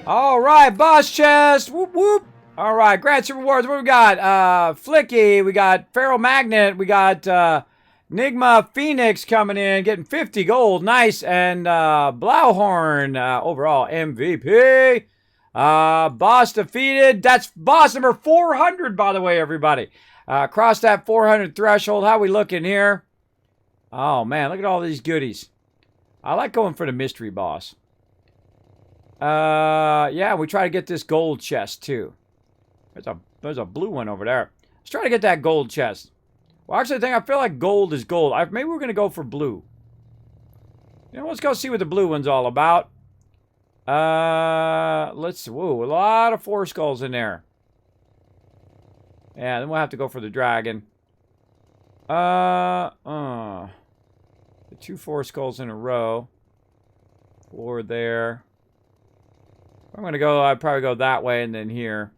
All right, boss chest. Whoop, whoop. All right, grants and rewards. What we got? Flicky. We got Feral Magnet. We got Nigma Phoenix coming in, getting 50 gold. Nice. And Blauhorn, overall MVP. Boss defeated. That's boss number 400, by the way, everybody. Cross that 400 threshold. How we looking here? Oh, man, look at all these goodies. I like going for the mystery boss. Yeah, we try to get this gold chest, too. There's a blue one over there. Let's try to get that gold chest. Well, actually, I feel like gold is gold. Maybe we're going to go for blue. You know, let's go see what the blue one's all about. Let's see. Whoa, a lot of 4 skulls in there. Yeah, then we'll have to go for the dragon. The 2 4 skulls in a row. 4 there. I'm going to go, I'd probably go that way and then here.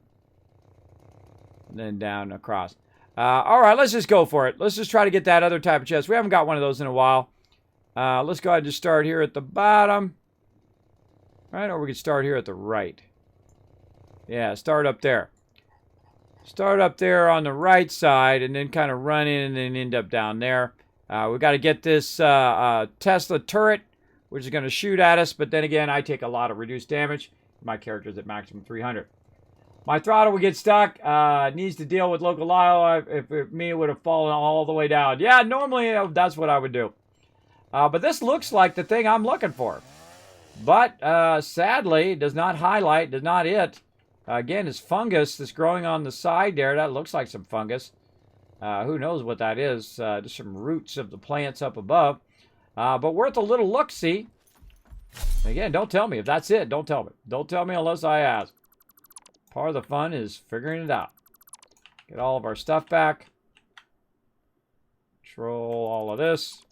And then down across. All right, let's just go for it. Let's just try to get that other type of chest. We haven't got one of those in a while. Let's go ahead and just start here at the bottom. Right, or we could start here at the right. Yeah, start up there. Start up there on the right side and then kind of run in and then end up down there. We've got to get this Tesla turret, which is going to shoot at us. But then again, I take a lot of reduced damage. My character's at maximum 300. My throttle would get stuck. Needs to deal with local IO. If me, it would have fallen all the way down. Yeah, normally that's what I would do. But this looks like the thing I'm looking for. But sadly, it does not highlight, does not hit. Again, it's fungus that's growing on the side there. That looks like some fungus. Who knows what that is? Just some roots of the plants up above. But worth a little look-see. Again, don't tell me. If that's it, don't tell me. Don't tell me unless I ask. Part of the fun is figuring it out. Get all of our stuff back. Control all of this.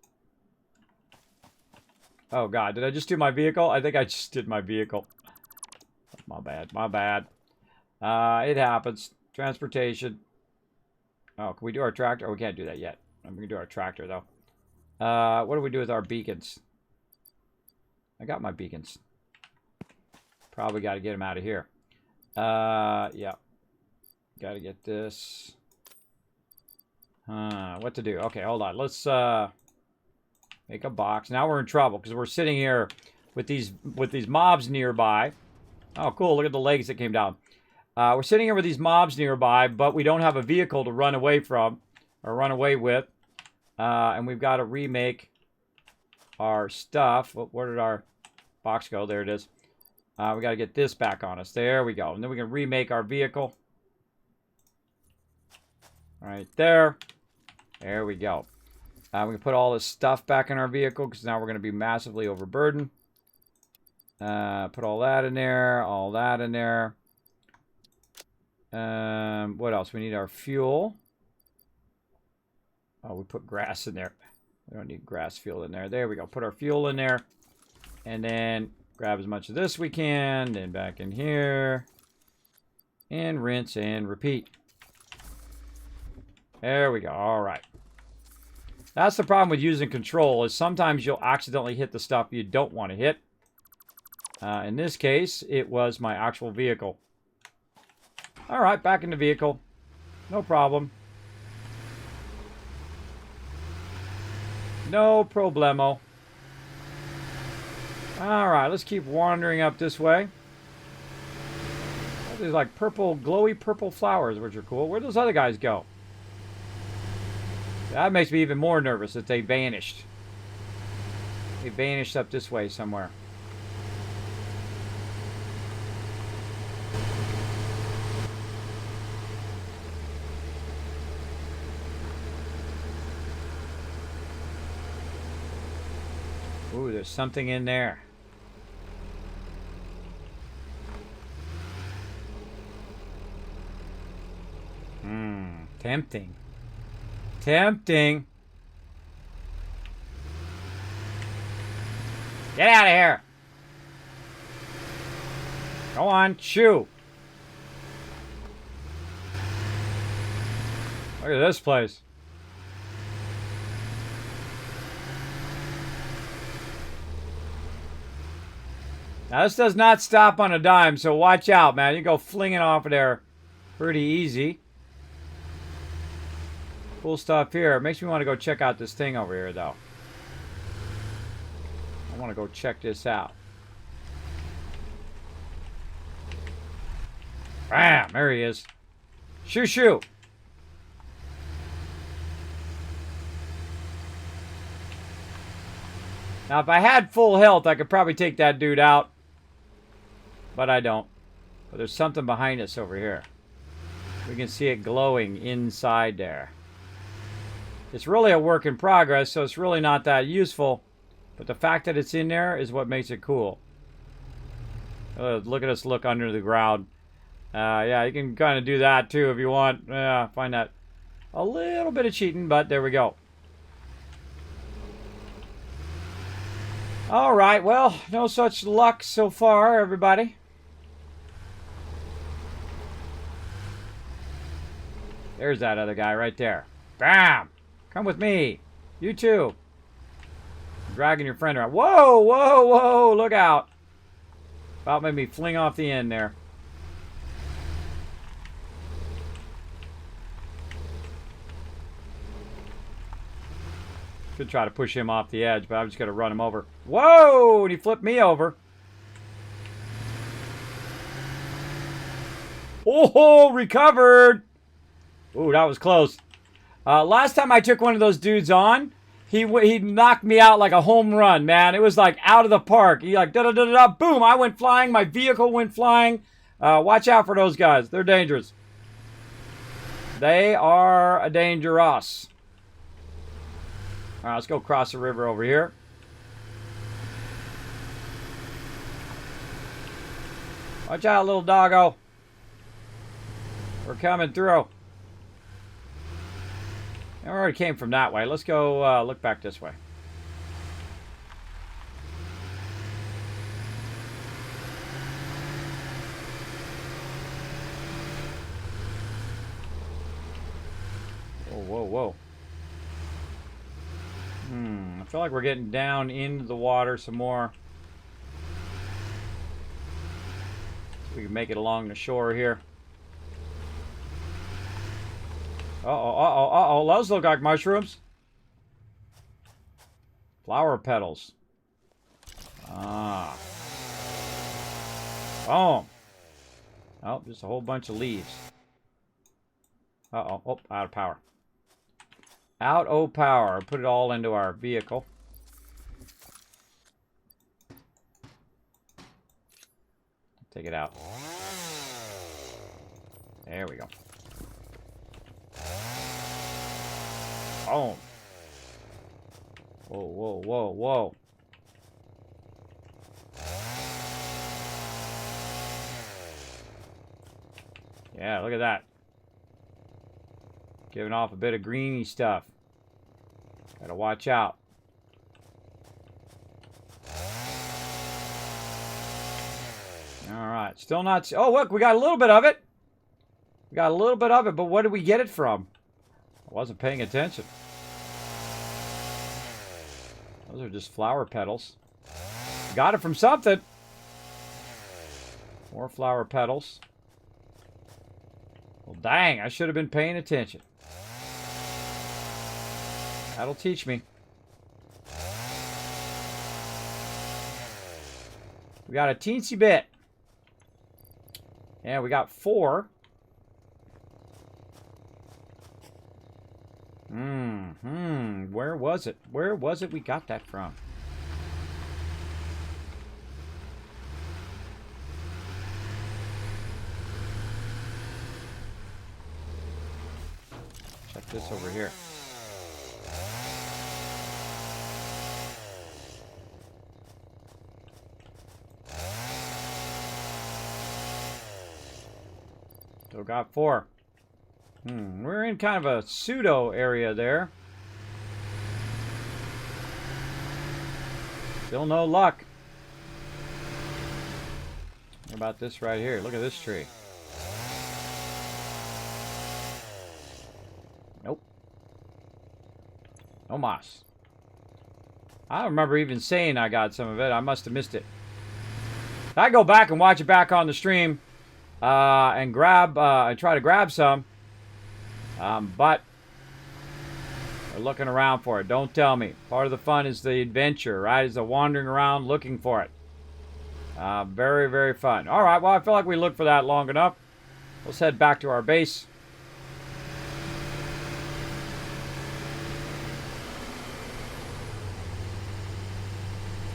Oh, God. Did I just do my vehicle? I think I just did my vehicle. My bad. My bad. It happens. Transportation. Oh, can we do our tractor? Oh, we can't do that yet. I'm going to do our tractor, though. What do we do with our beacons? I got my beacons. Probably got to get them out of here. Yeah. Got to get this. What to do? Okay, hold on. Let's make a box. Now we're in trouble because we're sitting here with these mobs nearby. Oh, cool. Look at the legs that came down. We're sitting here with these mobs nearby, but we don't have a vehicle to run away from or run away with. And we've got to remake our stuff. Where did our box go? There it is. We got to get this back on us. There we go. And then we can remake our vehicle. Right there. There we go. We can put all this stuff back in our vehicle because now we're going to be massively overburdened. Put all that in there. All that in there. What else? We need our fuel. Oh, we put grass in there. We don't need grass fuel in there. There we go. Put our fuel in there. And then grab as much of this we can. Then back in here. And rinse and repeat. There we go. All right. That's the problem with using control, is sometimes you'll accidentally hit the stuff you don't want to hit. In this case, it was my actual vehicle. All right, back in the vehicle. No problem. No problemo. All right, let's keep wandering up this way. There's like purple, glowy purple flowers, which are cool. Where'd those other guys go? That makes me even more nervous that they vanished. They vanished up this way somewhere. Ooh, there's something in there. Tempting. Tempting. Get out of here. Go on, chew. Look at this place. Now, this does not stop on a dime, so watch out, man. You go flinging off of there pretty easy. Cool stuff here. It makes me want to go check out this thing over here, though. I want to go check this out. Bam! There he is. Shoo, shoo. Now, if I had full health, I could probably take that dude out. But I don't. But there's something behind us over here. We can see it glowing inside there. It's really a work in progress, so it's really not that useful. But the fact that it's in there is what makes it cool. Look at us look under the ground. Yeah, you can kind of do that too if you want. Yeah, find that a little bit of cheating, but there we go. All right, well, no such luck so far, everybody. There's that other guy right there. Bam! Come with me. You too. Dragging your friend around. Whoa, whoa, whoa, look out. About made me fling off the end there. Could try to push him off the edge, but I'm just going to run him over. Whoa! And he flipped me over. Oh, recovered. Ooh, that was close. Last time I took one of those dudes on, he knocked me out like a home run, man. It was like out of the park. He like da-da-da-da-da, boom, I went flying. My vehicle went flying. Watch out for those guys. They're dangerous. They are dangerous. All right, let's go cross the river over here. Watch out, little doggo. We're coming through. I already came from that way. Let's go look back this way. Whoa, whoa, whoa. I feel like we're getting down into the water some more. So we can make it along the shore here. Uh-oh. Those look like mushrooms. Flower petals. Ah. Boom. Oh, just a whole bunch of leaves. Uh-oh. Oh, out of power. Out of power. Put it all into our vehicle. Take it out. There we go. Boom. Whoa, whoa, whoa, whoa. Yeah, look at that. Giving off a bit of greeny stuff. Gotta watch out. Alright, still not... Oh, look, we got a little bit of it. We got a little bit of it, but what did we get it from? I wasn't paying attention. Those are just flower petals. Got it from something. More flower petals. Well, dang, I should have been paying attention. That'll teach me. We got a teensy bit. Yeah, we got 4. Where was it? Where was it we got that from? Check this over here. Still got 4. We're in kind of a pseudo area there. Still no luck. What about this right here? Look at this tree. Nope. No moss. I don't remember even saying I got some of it. I must have missed it. If I go back and watch it back on the stream and try to grab some. But we're looking around for it. Don't tell me. Part of the fun is the adventure, right? Is the wandering around looking for it. Very, very fun. All right, well, I feel like we looked for that long enough. Let's head back to our base.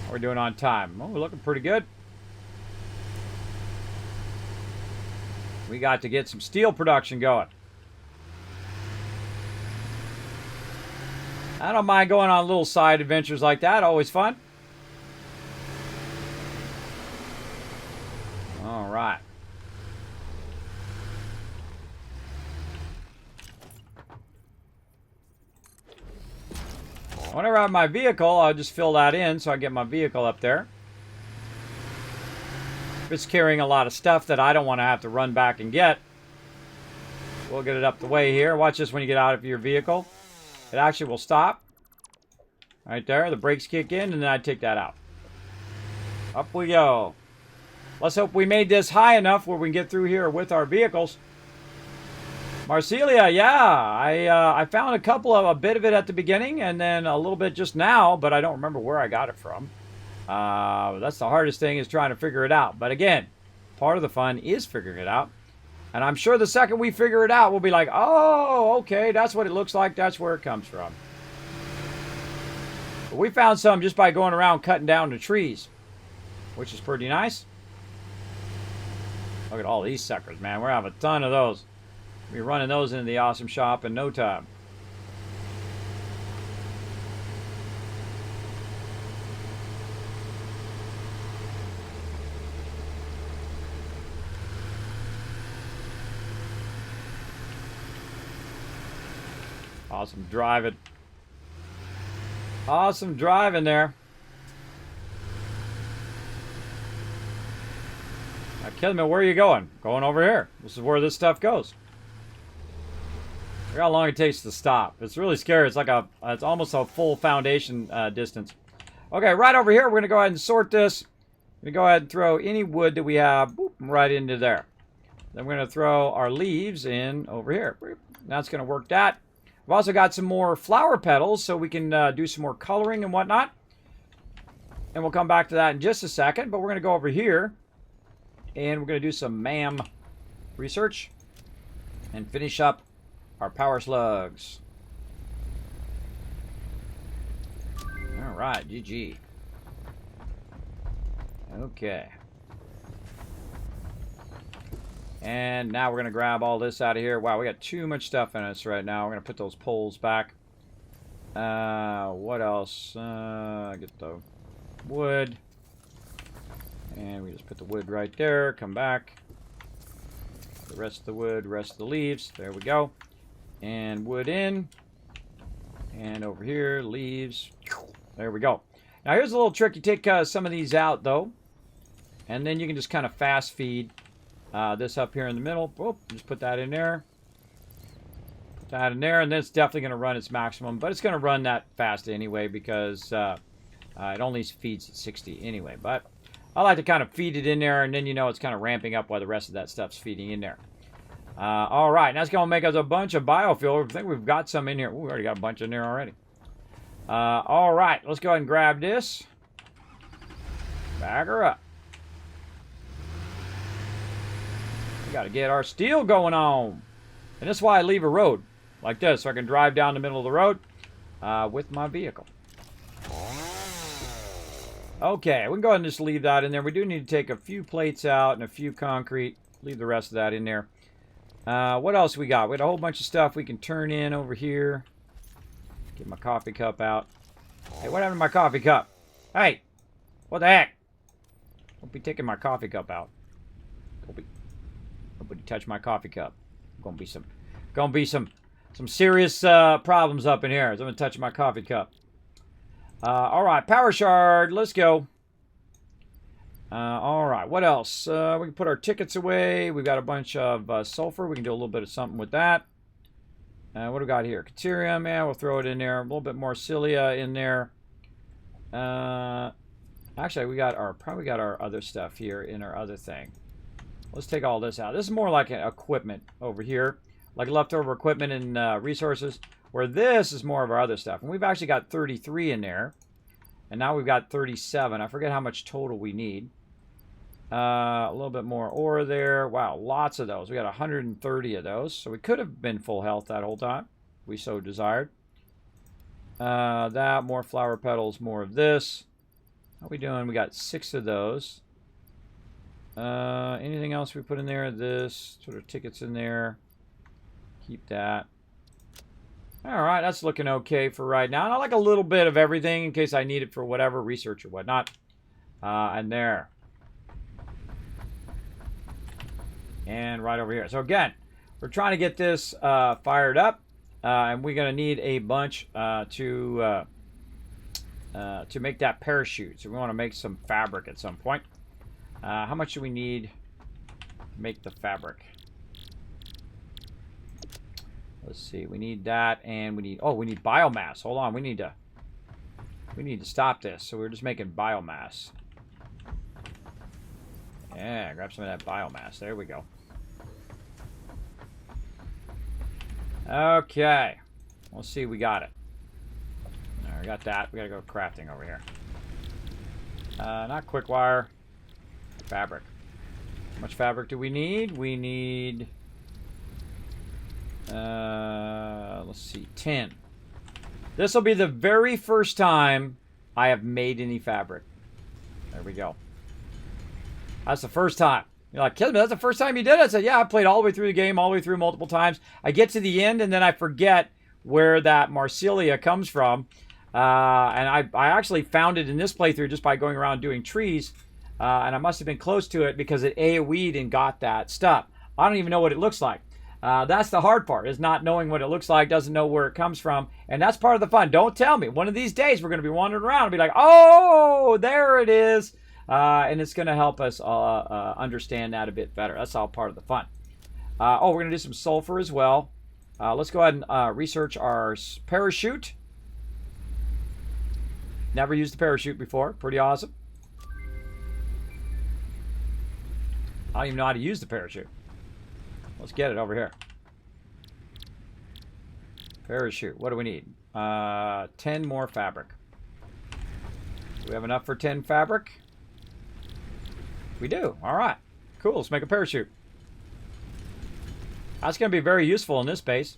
How are we doing on time? Oh, we're looking pretty good. We got to get some steel production going. I don't mind going on little side adventures like that. Always fun. All right. Whenever I have my vehicle, I'll just fill that in so I get my vehicle up there. If it's carrying a lot of stuff that I don't want to have to run back and get, we'll get it up the way here. Watch this when you get out of your vehicle. It actually will stop. Right there. The brakes kick in, and then I take that out. Up we go. Let's hope we made this high enough where we can get through here with our vehicles. Marcelia, yeah. I found a bit of it at the beginning, and then a little bit just now, but I don't remember where I got it from. That's the hardest thing, is trying to figure it out. But again, part of the fun is figuring it out. And I'm sure the second we figure it out, we'll be like, oh, okay, that's what it looks like. That's where it comes from. But we found some just by going around cutting down the trees, which is pretty nice. Look at all these suckers, man. We're having a ton of those. We'll be running those into the awesome shop in no time. Awesome driving. Awesome driving there. Now, Kismet, where are you going? Going over here. This is where this stuff goes. Look how long it takes to stop. It's really scary. It's like it's almost a full foundation distance. Okay, right over here, we're going to go ahead and sort this. We're going to go ahead and throw any wood that we have right into there. Then we're going to throw our leaves in over here. That's going to work that. We've also got some more flower petals, so we can do some more coloring and whatnot. And we'll come back to that in just a second. But we're going to go over here, and we're going to do some MAM research and finish up our power slugs. All right, GG. Okay. And now we're going to grab all this out of here. Wow, we got too much stuff in us right now. We're going to put those poles back. What else? Get the wood. And we just put the wood right there. Come back. The rest of the wood, rest of the leaves. There we go. And wood in. And over here, leaves. There we go. Now here's a little trick. You take some of these out, though. And then you can just kind of fast feed this up here in the middle. Oh, just put that in there. Put that in there, and then it's definitely going to run its maximum. But it's going to run that fast anyway because it only feeds at 60 anyway. But I like to kind of feed it in there, and then you know it's kind of ramping up while the rest of that stuff's feeding in there. All right, now it's going to make us a bunch of biofuel. I think we've got some in here. Ooh, we already got a bunch in there already. All right, let's go ahead and grab this. Back her up. We got to get our steel going on. And that's why I leave a road like this, so I can drive down the middle of the road with my vehicle. Okay, we can go ahead and just leave that in there. We do need to take a few plates out and a few concrete. Leave the rest of that in there. What else we got? We got a whole bunch of stuff we can turn in over here. Get my coffee cup out. Hey, what happened to my coffee cup? Hey, what the heck? Don't be taking my coffee cup out. Nobody touch my coffee cup. Gonna be some serious problems up in here. So I'm gonna touch my coffee cup. All right, power shard. Let's go. All right, what else? We can put our tickets away. We've got a bunch of sulfur. We can do a little bit of something with that. What do we got here? Caterium, yeah, we'll throw it in there. A little bit more cilia in there. Actually, we probably got our other stuff here in our other thing. Let's take all this out. This is more like equipment over here, like leftover equipment and resources, where this is more of our other stuff. And we've actually got 33 in there, and now we've got 37. I forget how much total we need. A little bit more ore there. Wow, lots of those. We got 130 of those, so we could have been full health that whole time, if we so desired. That, more flower petals, more of this. How are we doing? We got 6 of those. Anything else we put in there? This sort of tickets in there. Keep that. All right, that's looking okay for right now. And I like a little bit of everything in case I need it for whatever, research or whatnot. And there. And right over here. So again, we're trying to get this fired up. And we're going to need a bunch to make that parachute. So we want to make some fabric at some point. How much do we need to make the fabric? Let's see. We need that, and we need biomass. Hold on. We need to stop this. So we're just making biomass. Yeah, grab some of that biomass. There we go. Okay. Let's see. We got it. All right, we got that. We got to go crafting over here. Not quick wire. Fabric. How much fabric do we need? We need... let's see, 10. This will be the very first time I have made any fabric. There we go. That's the first time. You're like, Kismet, that's the first time you did it? I said, yeah, I played all the way through the game, all the way through multiple times. I get to the end, and then I forget where that Marsilia comes from. And I actually found it in this playthrough just by going around doing trees. And I must have been close to it because it AoE'd and got that stuff. I don't even know what it looks like. That's the hard part, is not knowing what it looks like, doesn't know where it comes from. And that's part of the fun. Don't tell me. One of these days, we're going to be wandering around and be like, oh, there it is. And it's going to help us understand that a bit better. That's all part of the fun. We're going to do some sulfur as well. Let's go ahead and research our parachute. Never used the parachute before. Pretty awesome. I don't even know how to use the parachute. Let's get it over here. Parachute. What do we need? 10 more fabric. Do we have enough for 10 fabric? We do. All right. Cool. Let's make a parachute. That's going to be very useful in this base.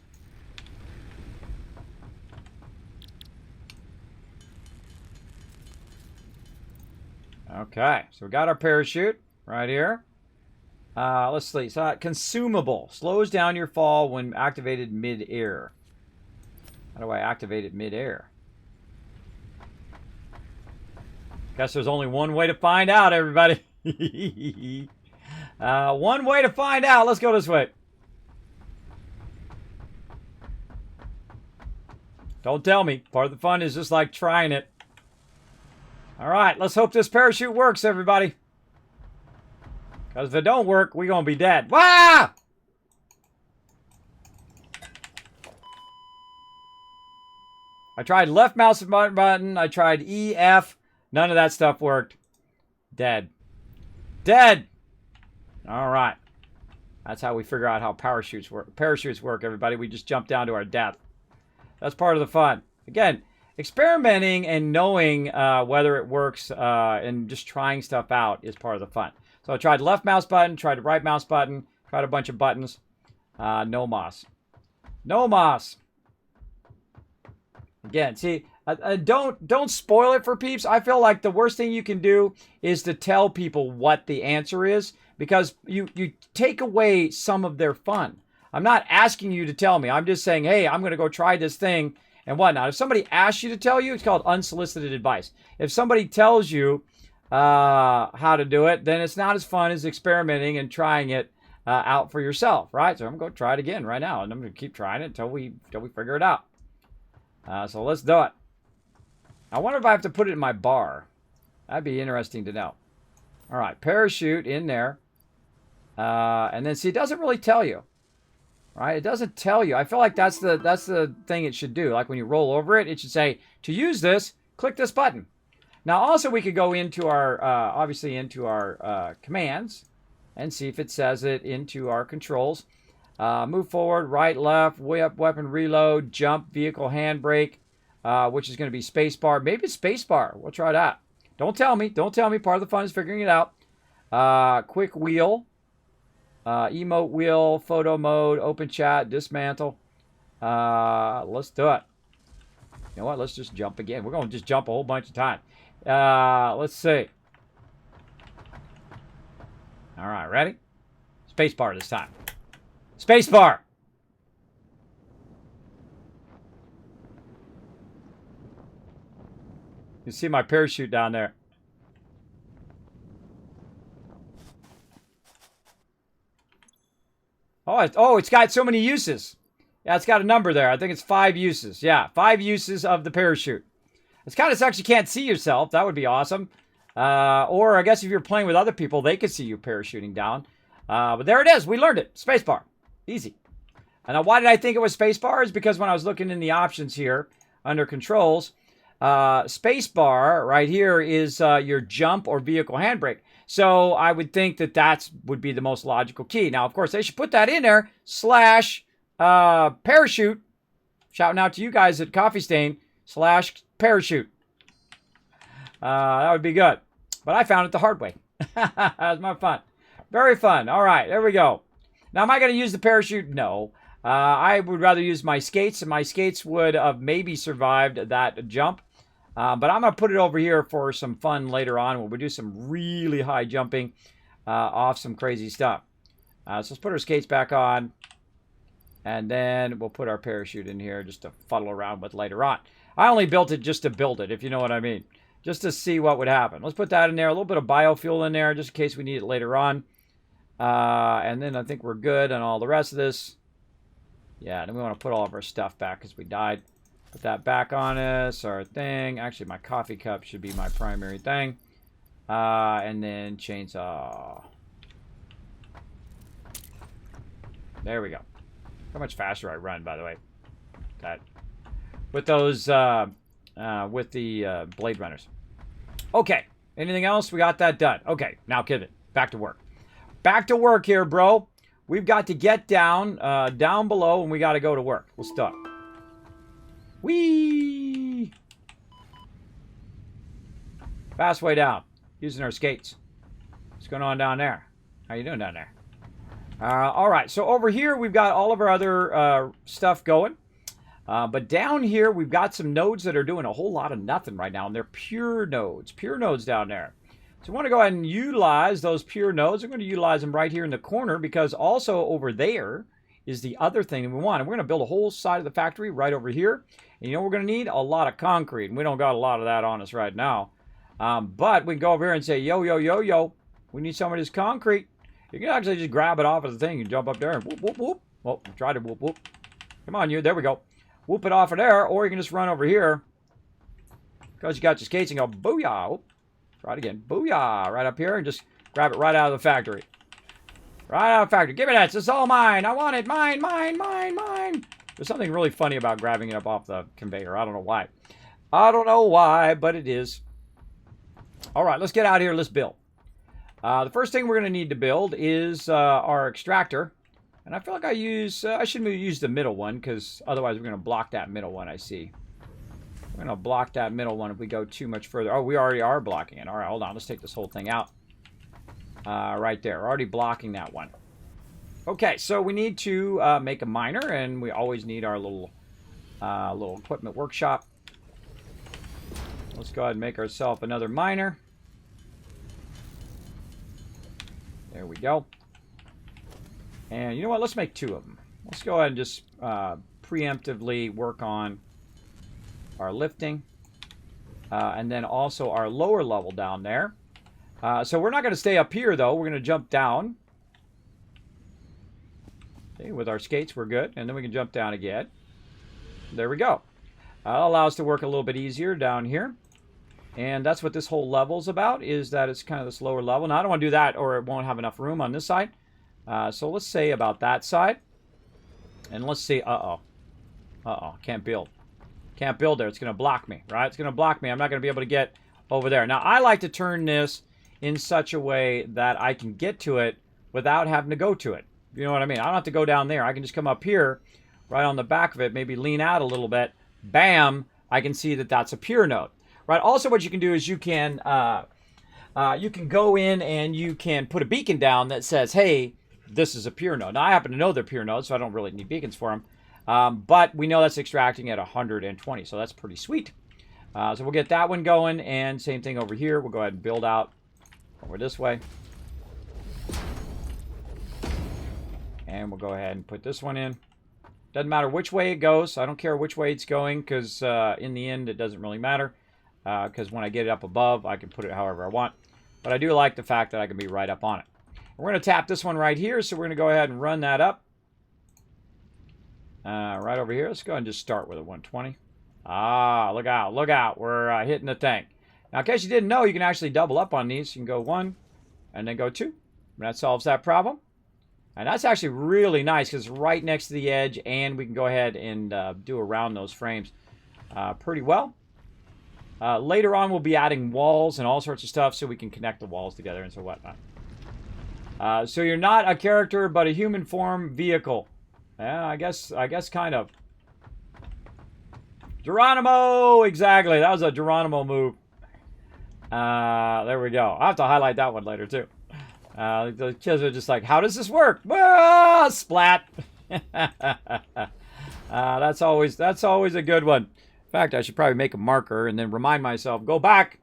Okay. So we got our parachute right here. Let's see. So, consumable. Slows down your fall when activated mid-air. How do I activate it mid-air? Guess there's only one way to find out, everybody. One way to find out. Let's go this way. Don't tell me. Part of the fun is just like trying it. All right. Let's hope this parachute works, everybody. Because if it don't work, we're going to be dead. Wah! I tried left mouse button. I tried E, F. None of that stuff worked. Dead. Dead! All right. That's how we figure out how parachutes work, everybody. We just jump down to our death. That's part of the fun. Again, experimenting and knowing whether it works and just trying stuff out is part of the fun. So I tried left mouse button, tried the right mouse button, tried a bunch of buttons. No moss. No moss. Again, see, don't spoil it for peeps. I feel like the worst thing you can do is to tell people what the answer is, because you take away some of their fun. I'm not asking you to tell me. I'm just saying, hey, I'm going to go try this thing and whatnot. If somebody asks you to tell you, it's called unsolicited advice. If somebody tells you how to do it, then it's not as fun as experimenting and trying it out for yourself, right? So I'm going to try it again right now, and I'm going to keep trying it until we figure it out. So let's do it. I wonder if I have to put it in my bar. That'd be interesting to know. All right, parachute in there. And then see, it doesn't really tell you. Right? It doesn't tell you. I feel like that's the thing it should do. Like when you roll over it, it should say, to use this, click this button. Now also we could go into our, obviously into our commands and see if it says it into our controls. Move forward, right, left, way up, weapon, reload, jump, vehicle, handbrake, which is going to be spacebar. Maybe it's spacebar. We'll try that. Don't tell me. Don't tell me. Part of the fun is figuring it out. Quick wheel. Emote wheel, photo mode, open chat, dismantle. Let's do it. You know what? Let's just jump again. We're going to just jump a whole bunch of time. Let's see. All right, ready? Space bar this time. Space bar. You see my parachute down there. Oh, it's got so many uses. Yeah, it's got a number there. I think it's 5 uses. Yeah, 5 uses of the parachute. It's kind of sucks you can't see yourself. That would be awesome. Or I guess if you're playing with other people, they could see you parachuting down. But there it is. We learned it. Spacebar. Easy. And now why did I think it was spacebar? Is because when I was looking in the options here under controls, spacebar right here is your jump or vehicle handbrake. So I would think that would be the most logical key. Now, of course, they should put that in there. / parachute. Shouting out to you guys at Coffee Stain / parachute. That would be good. But I found it the hard way. That was my fun. Very fun. All right, there we go. Now, am I going to use the parachute? No. I would rather use my skates, and my skates would have maybe survived that jump. But I'm going to put it over here for some fun later on when we do some really high jumping off some crazy stuff. So let's put our skates back on. And then we'll put our parachute in here just to fuddle around with later on. I only built it just to build it, if you know what I mean. Just to see what would happen. Let's put that in there. A little bit of biofuel in there just in case we need it later on. And then I think we're good on all the rest of this. Yeah, then we want to put all of our stuff back because we died. Put that back on us, our thing. Actually, my coffee cup should be my primary thing. And then chainsaw. There we go. How much faster I run, by the way. That with those with the Blade Runners. Okay. Anything else? We got that done. Okay. Now, Kismet, back to work. Back to work here, bro. We've got to get down below, and we got to go to work. Let's start. Whee! Fast way down. Using our skates. What's going on down there? How you doing down there? All right, so over here we've got all of our other stuff going. But down here we've got some nodes that are doing a whole lot of nothing right now, and they're pure nodes down there. So we want to go ahead and utilize those pure nodes. We're going to utilize them right here in the corner because also over there is the other thing that we want. And we're going to build a whole side of the factory right over here. And you know what we're going to need? A lot of concrete. And we don't got a lot of that on us right now. But we can go over here and say, yo, we need some of this concrete. You can actually just grab it off of the thing and jump up there and whoop, whoop, whoop. Well, try to whoop, whoop. Come on, you. There we go. Whoop it off of there. Or you can just run over here. Because you got your skates and go, booyah. Whoop. Try it again. Booyah. Right up here and just grab it right out of the factory. Right out of the factory. Give me that. This is all mine. I want it. Mine. There's something really funny about grabbing it up off the conveyor. I don't know why. I don't know why, but it is. All right, let's get out here. Let's build. The first thing we're going to need to build is our extractor. And I feel like I shouldn't use the middle one because otherwise we're going to block that middle one, I see. We're going to block that middle one if we go too much further. Oh, we already are blocking it. All right, hold on. Let's take this whole thing out. Right there. We're already blocking that one. Okay, so we need to make a miner, and we always need our little equipment workshop. Let's go ahead and make ourselves another miner. There we go. And you know what? Let's make 2 of them. Let's go ahead and just preemptively work on our lifting. And then also our lower level down there. So we're not going to stay up here, though. We're going to jump down. Okay, with our skates, we're good. And then we can jump down again. There we go. That'll allow us to work a little bit easier down here. And that's what this whole level is about, is that it's kind of this lower level. Now, I don't want to do that or it won't have enough room on this side. So let's say about that side. And let's see, can't build. Can't build there. It's going to block me, right? It's going to block me. I'm not going to be able to get over there. Now, I like to turn this in such a way that I can get to it without having to go to it. You know what I mean? I don't have to go down there. I can just come up here, right on the back of it, maybe lean out a little bit. Bam! I can see that that's a pure node. Right. Also, what you can do is you can go in and you can put a beacon down that says, "Hey, this is a pure node." Now, I happen to know they're pure nodes, so I don't really need beacons for them. But we know that's extracting at 120, so that's pretty sweet. So we'll get that one going, and same thing over here. We'll go ahead and build out over this way. And we'll go ahead and put this one in. Doesn't matter which way it goes. I don't care which way it's going because in the end it doesn't really matter. Because when I get it up above, I can put it however I want. But I do like the fact that I can be right up on it. We're going to tap this one right here, so we're going to go ahead and run that up. Right over here. Let's go ahead and just start with a 120. Ah, look out, look out. We're hitting the tank. Now, in case you didn't know, you can actually double up on these. You can go 1 and then go 2. And that solves that problem. And that's actually really nice because it's right next to the edge, and we can go ahead and do around those frames pretty well. Later on, we'll be adding walls and all sorts of stuff so we can connect the walls together and so whatnot. So you're not a character, but a human form vehicle. Yeah, I guess kind of. Geronimo! Exactly. That was a Geronimo move. There we go. I'll have to highlight that one later, too. The kids are just like, how does this work? Ah, splat. That's always a good one. In fact, I should probably make a marker and then remind myself, go back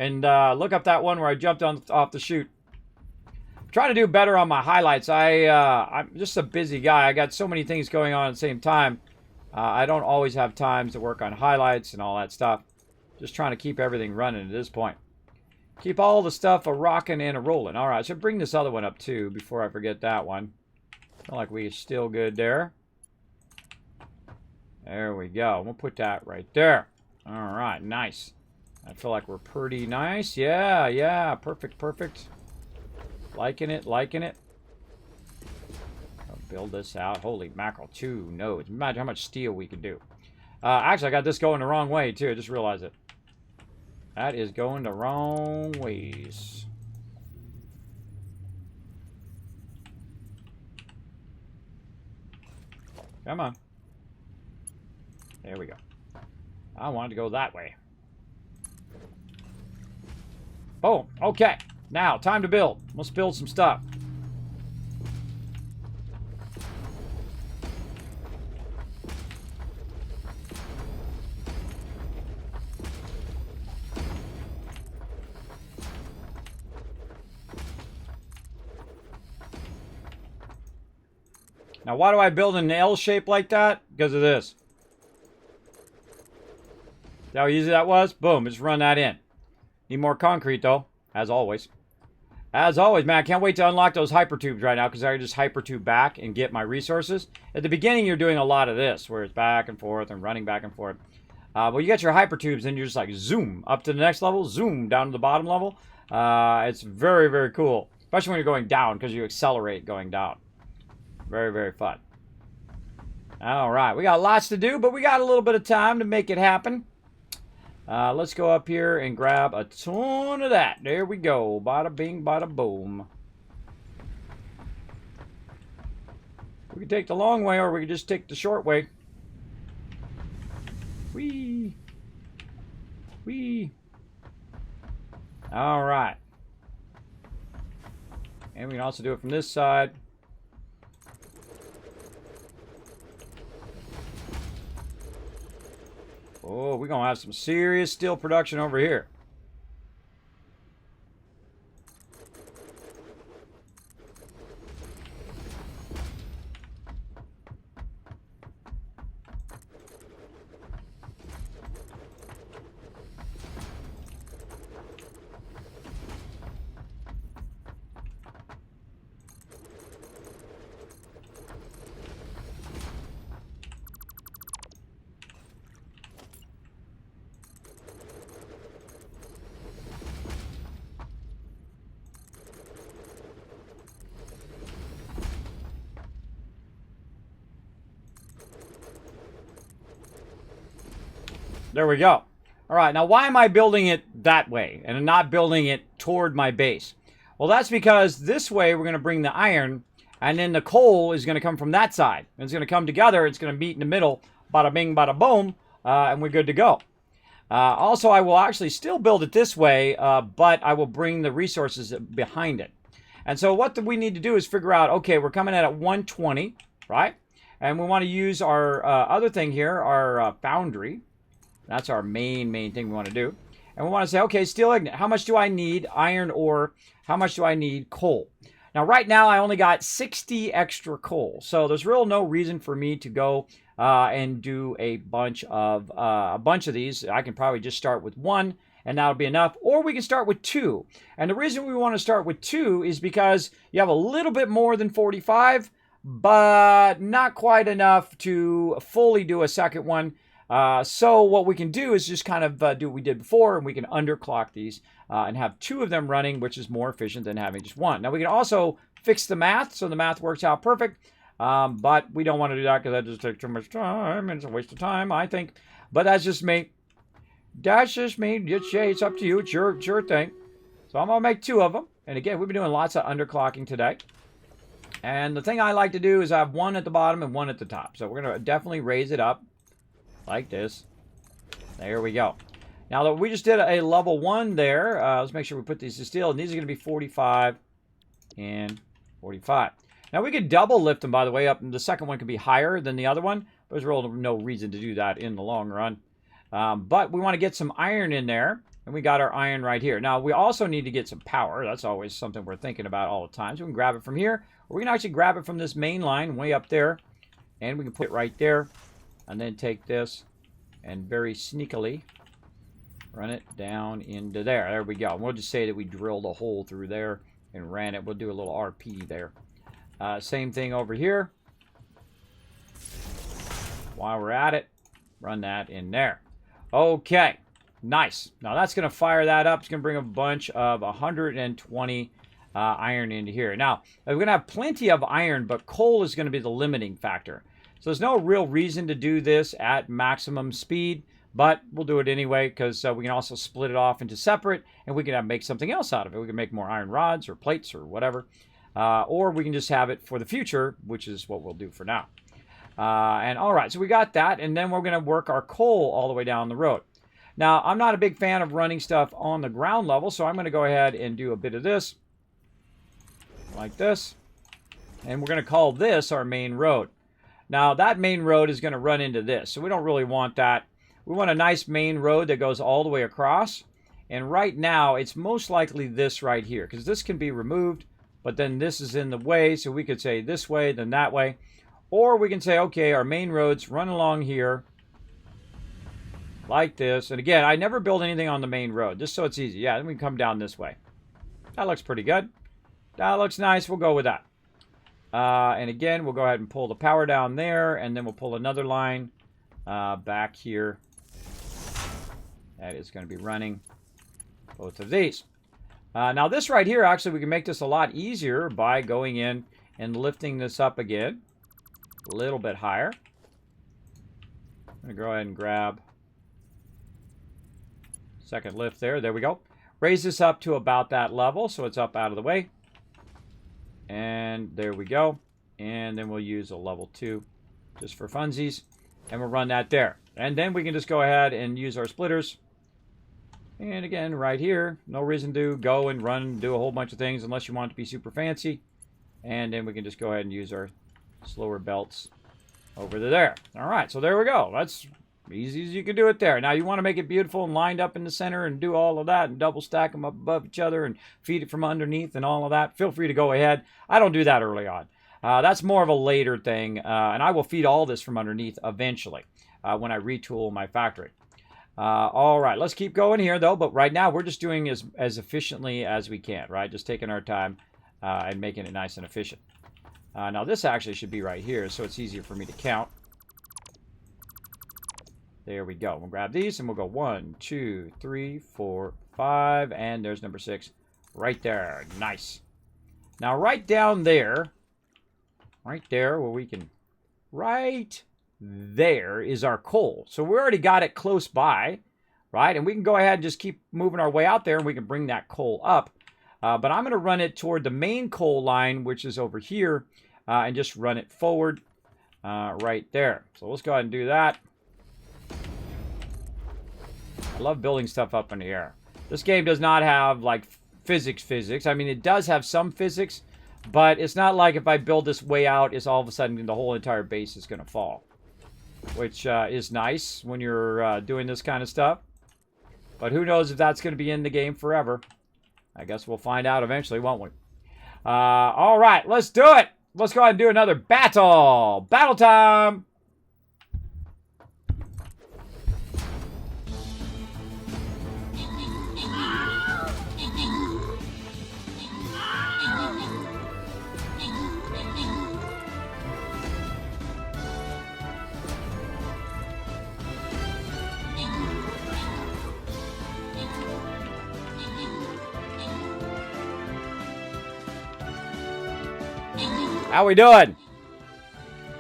and look up that one where I jumped off the chute. I'm trying to do better on my highlights. I'm just a busy guy. I got so many things going on at the same time. I don't always have time to work on highlights and all that stuff. Just trying to keep everything running at this point. Keep all the stuff a-rocking and a-rolling. All right, I should bring this other one up, too, before I forget that one. Feel like we're still good there. There we go. We'll put that right there. All right, nice. I feel like we're pretty nice. Yeah, yeah, perfect, perfect. Liking it, liking it. I'll build this out. Holy mackerel, 2 nodes. Imagine how much steel we could do. Actually, I got this going the wrong way, too. I just realized it. That is going the wrong ways. Come on. There we go. I wanted to go that way. Boom. Okay. Now, time to build. Let's build some stuff. Now, why do I build an L shape like that? Because of this. See how easy that was? Boom, just run that in. Need more concrete, though, as always. As always, man, I can't wait to unlock those hypertubes right now because I can just hypertube back and get my resources. At the beginning, you're doing a lot of this, where it's back and forth and running back and forth. Well, you get your hypertubes, and you're just like zoom up to the next level, zoom down to the bottom level. It's very, very cool, especially when you're going down because you accelerate going down. Very, very fun. All right, we got lots to do, but we got a little bit of time to make it happen. Let's go up here and grab a ton of that. There we go. Bada bing, bada boom. We can take the long way, or we can just take the short way. Whee! Whee! All right. And we can also do it from this side. Oh, we're going to have some serious steel production over here. There we go. All right, now why am I building it that way and not building it toward my base? Well, that's because this way we're going to bring the iron, and then the coal is going to come from that side. And it's going to come together. It's going to meet in the middle. Bada bing, bada boom, and we're good to go. Also, I will actually still build it this way, but I will bring the resources behind it. And so what we need to do is figure out, okay, we're coming in at 120, right? And we want to use our other thing here, our foundry. That's our main thing we want to do. And we want to say, okay, steel ignet, how much do I need iron ore? How much do I need coal? Now, right now, I only got 60 extra coal. So there's real no reason for me to go and do a bunch of these. I can probably just start with one, and that'll be enough. Or we can start with two. And the reason we want to start with two is because you have a little bit more than 45, but not quite enough to fully do a second one. So what we can do is just kind of do what we did before, and we can underclock these and have two of them running, which is more efficient than having just one. Now, we can also fix the math, so the math works out perfect, but we don't want to do that because that just takes too much time, and it's a waste of time, I think. But that's just me. That's just me. It's up to you. It's your thing. So I'm going to make two of them. And again, we've been doing lots of underclocking today. And the thing I like to do is have one at the bottom and one at the top. So we're going to definitely raise it up like this. There we go. Now that we just did a level 1 there, let's make sure we put these to steel. And these are going to be 45 and 45. Now we could double lift them, by the way, up. And the second one could be higher than the other one. But there's really no reason to do that in the long run. But we want to get some iron in there. And we got our iron right here. Now, we also need to get some power. That's always something we're thinking about all the time. So we can grab it from here. Or we can actually grab it from this main line way up there. And we can put it right there. And then take this and very sneakily run it down into there. There we go. And we'll just say that we drilled a hole through there and ran it. We'll do a little RP there. Same thing over here. While we're at it, run that in there. Okay. Nice. Now that's going to fire that up. It's going to bring a bunch of 120 iron into here. Now, we're going to have plenty of iron, but coal is going to be the limiting factor. So there's no real reason to do this at maximum speed, but we'll do it anyway because we can also split it off into separate, and we can make something else out of it. We can make more iron rods or plates or whatever, or we can just have it for the future, which is what we'll do for now. And all right, so we got that, and then we're going to work our coal all the way down the road. Now, I'm not a big fan of running stuff on the ground level, so I'm going to go ahead and do a bit of this, like this, and we're going to call this our main road. Now, that main road is going to run into this, so we don't really want that. We want a nice main road that goes all the way across, and right now, it's most likely this right here, because this can be removed, but then this is in the way, so we could say this way, then that way, or we can say, okay, our main roads run along here, like this. And again, I never build anything on the main road, just so it's easy. Yeah, then we can come down this way. That looks pretty good. That looks nice. We'll go with that. And again, we'll go ahead and pull the power down there, and then we'll pull another line back here. That is going to be running both of these. Now this right here, actually, we can make this a lot easier by going in and lifting this up again a little bit higher. I'm going to go ahead and grab second lift there. There we go. Raise this up to about that level so it's up out of the way. And there we go. And then we'll use a level 2 just for funsies. And we'll run that there. And then we can just go ahead and use our splitters. And again, right here, no reason to go and run and do a whole bunch of things unless you want it to be super fancy. And then we can just go ahead and use our slower belts over to there. All right, so there we go. That's easy as you can do it there. Now, you want to make it beautiful and lined up in the center and do all of that and double stack them up above each other and feed it from underneath and all of that. Feel free to go ahead. I don't do that early on. That's more of a later thing, and I will feed all this from underneath eventually when I retool my factory. All right, let's keep going here, though. But right now, we're just doing as efficiently as we can, right? Just taking our time and making it nice and efficient. Now, this actually should be right here, so it's easier for me to count. There we go. We'll grab these and we'll go 1, 2, 3, 4, 5, and there's number 6 right there. Nice. Now, right down there, right there where we can, right there is our coal. So we already got it close by, right? And we can go ahead and just keep moving our way out there and we can bring that coal up. But I'm going to run it toward the main coal line, which is over here, and just run it forward right there. So let's go ahead and do that. I love building stuff up in the air. This game does not have, like, physics. I mean, it does have some physics, but it's not like if I build this way out, it's all of a sudden the whole entire base is going to fall, which is nice when you're doing this kind of stuff. But who knows if that's going to be in the game forever. I guess we'll find out eventually, won't we? All right, let's do it. Let's go ahead and do another battle. Battle time. How we doing?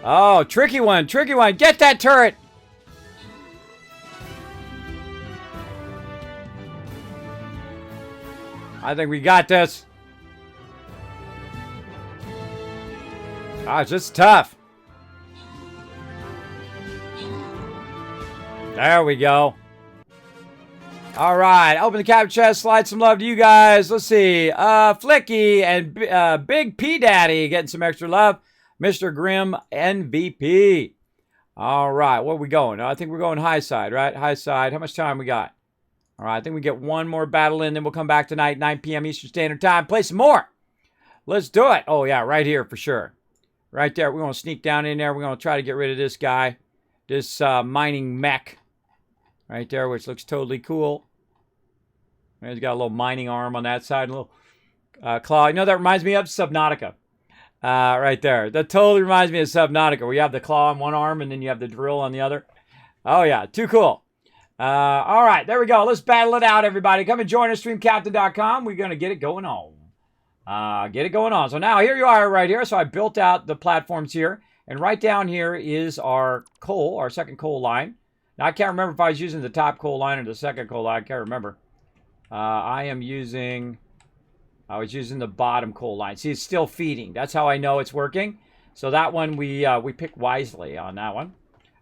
Oh, tricky one, tricky one. Get that turret. I think we got this. Ah, it's just tough. There we go. All right, open the cap chest, slide some love to you guys. Let's see. Flicky and Big P Daddy getting some extra love. Mr. Grimm MVP. All right, where are we going? I think we're going high side, right? High side. How much time we got? All right, I think we get one more battle in, then we'll come back tonight, 9 p.m. Eastern Standard Time. Play some more. Let's do it. Oh, yeah, right here for sure. Right there. We're going to sneak down in there. We're going to try to get rid of this guy. This mining mech. Right there, which looks totally cool. He's got a little mining arm on that side, a little claw. You know, that reminds me of Subnautica. Right there. That totally reminds me of Subnautica, where you have the claw on one arm and then you have the drill on the other. Oh, yeah, too cool. All right, there we go. Let's battle it out, everybody. Come and join us, streamcaptain.com. We're going to get it going on. Get it going on. So now here you are right here. So I built out the platforms here. And right down here is our coal, our second coal line. Now, I can't remember if I was using the top coal line or the second coal line. I can't remember. I was using the bottom coal line. See, it's still feeding. That's how I know it's working. So that one, we pick wisely on that one.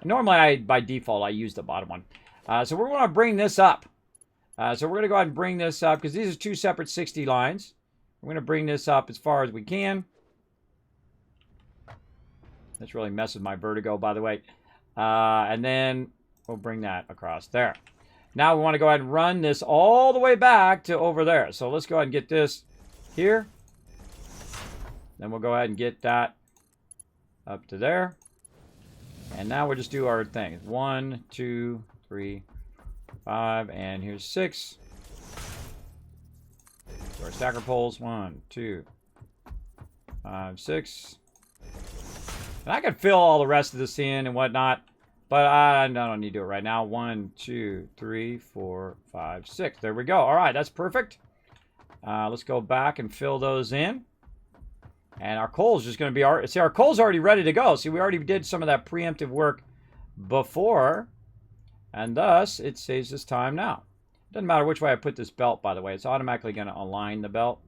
Normally, by default, I use the bottom one. So we're going to bring this up. So we're going to go ahead and bring this up because these are two separate 60 lines. We're going to bring this up as far as we can. That's really messed with my vertigo, by the way. And then we'll bring that across there. Now we want to go ahead and run this all the way back to over there. So let's go ahead and get this here. Then we'll go ahead and get that up to there. And now we'll just do our thing. 1, 2, 3, 5, and here's 6. So our stacker poles. 1, 2, 5, 6. And I could fill all the rest of this in and whatnot. But I don't need to do it right now. 1, 2, 3, 4, 5, 6. There we go. All right, that's perfect. Let's go back and fill those in. And our coal's just going to be... See, our coal's already ready to go. See, we already did some of that preemptive work before. And thus, it saves us time now. Doesn't matter which way I put this belt, by the way. It's automatically going to align the belt.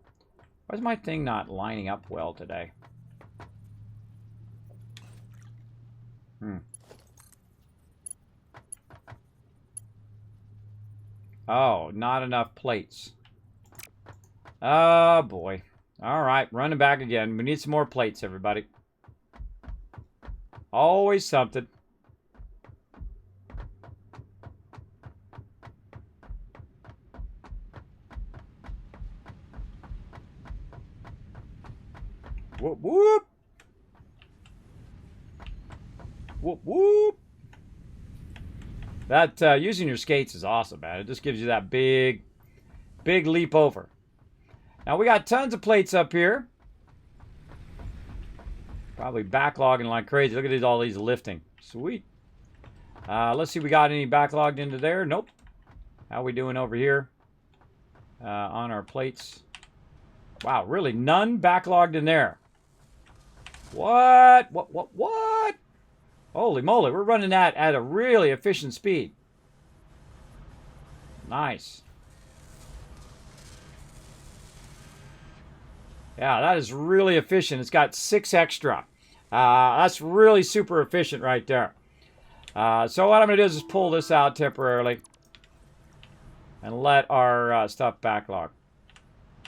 Why is my thing not lining up well today? Oh, not enough plates. Oh, boy. All right, running back again. We need some more plates, everybody. Always something. Whoop, whoop. Whoop, whoop. That using your skates is awesome, man. It just gives you that big leap over. Now we got tons of plates up here. Probably backlogging like crazy. Look at all these lifting. Sweet. Let's see, we got any backlogged into there? Nope. How we doing over here on our plates? Wow, really none backlogged in there. What? What? Holy moly, we're running that at a really efficient speed. Nice. Yeah, that is really efficient. It's got 6 extra. That's really super efficient right there. So what I'm going to do is just pull this out temporarily and let our stuff backlog.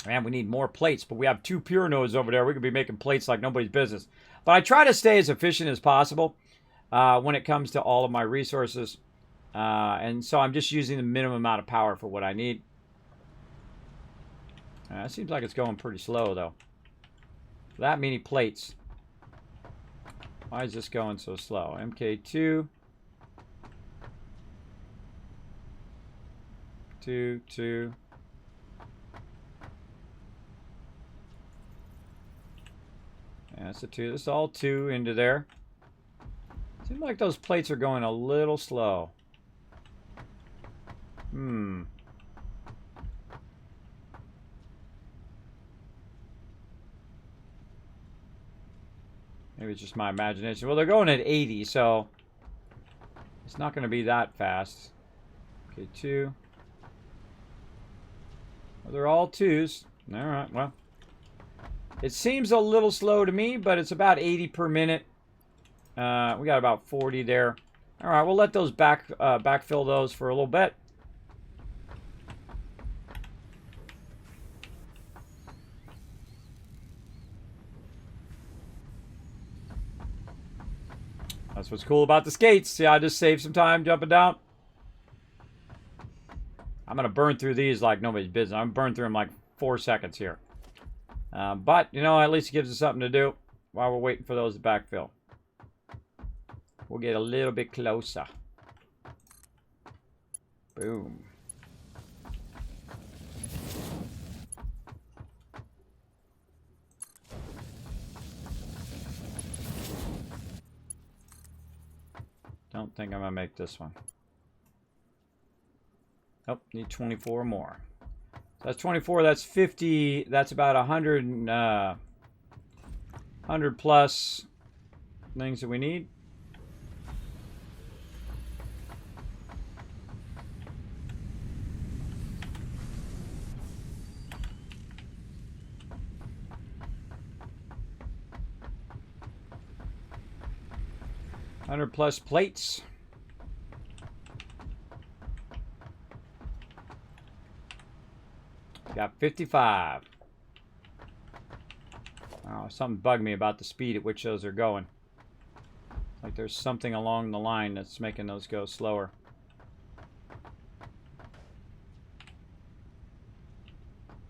Man, we need more plates, but we have 2 pure nodes over there. We could be making plates like nobody's business. But I try to stay as efficient as possible when it comes to all of my resources. And so I'm just using the minimum amount of power for what I need. It seems like it's going pretty slow, though. That many plates. Why is this going so slow? MK2. 2, 2. Yeah, that's a 2. This is all 2 into there. Seems like those plates are going a little slow. Maybe it's just my imagination. Well, they're going at 80, so it's not going to be that fast. Okay, 2. Well, they're all 2s. All right, well. It seems a little slow to me, but it's about 80 per minute. We got about 40 there. All right, we'll let those backfill those for a little bit. That's what's cool about the skates. See, I just saved some time jumping down. I'm going to burn through these like nobody's business. I'm going to burn through them like 4 seconds here. But, you know, at least it gives us something to do while we're waiting for those to backfill. We'll get a little bit closer. Boom. Don't think I'm going to make this one. Oh, need 24 more. So that's 24, that's 50, that's about 100, 100 plus things that we need. +100 plates. Got 55. Oh, something bugged me about the speed at which those are going. Like there's something along the line that's making those go slower.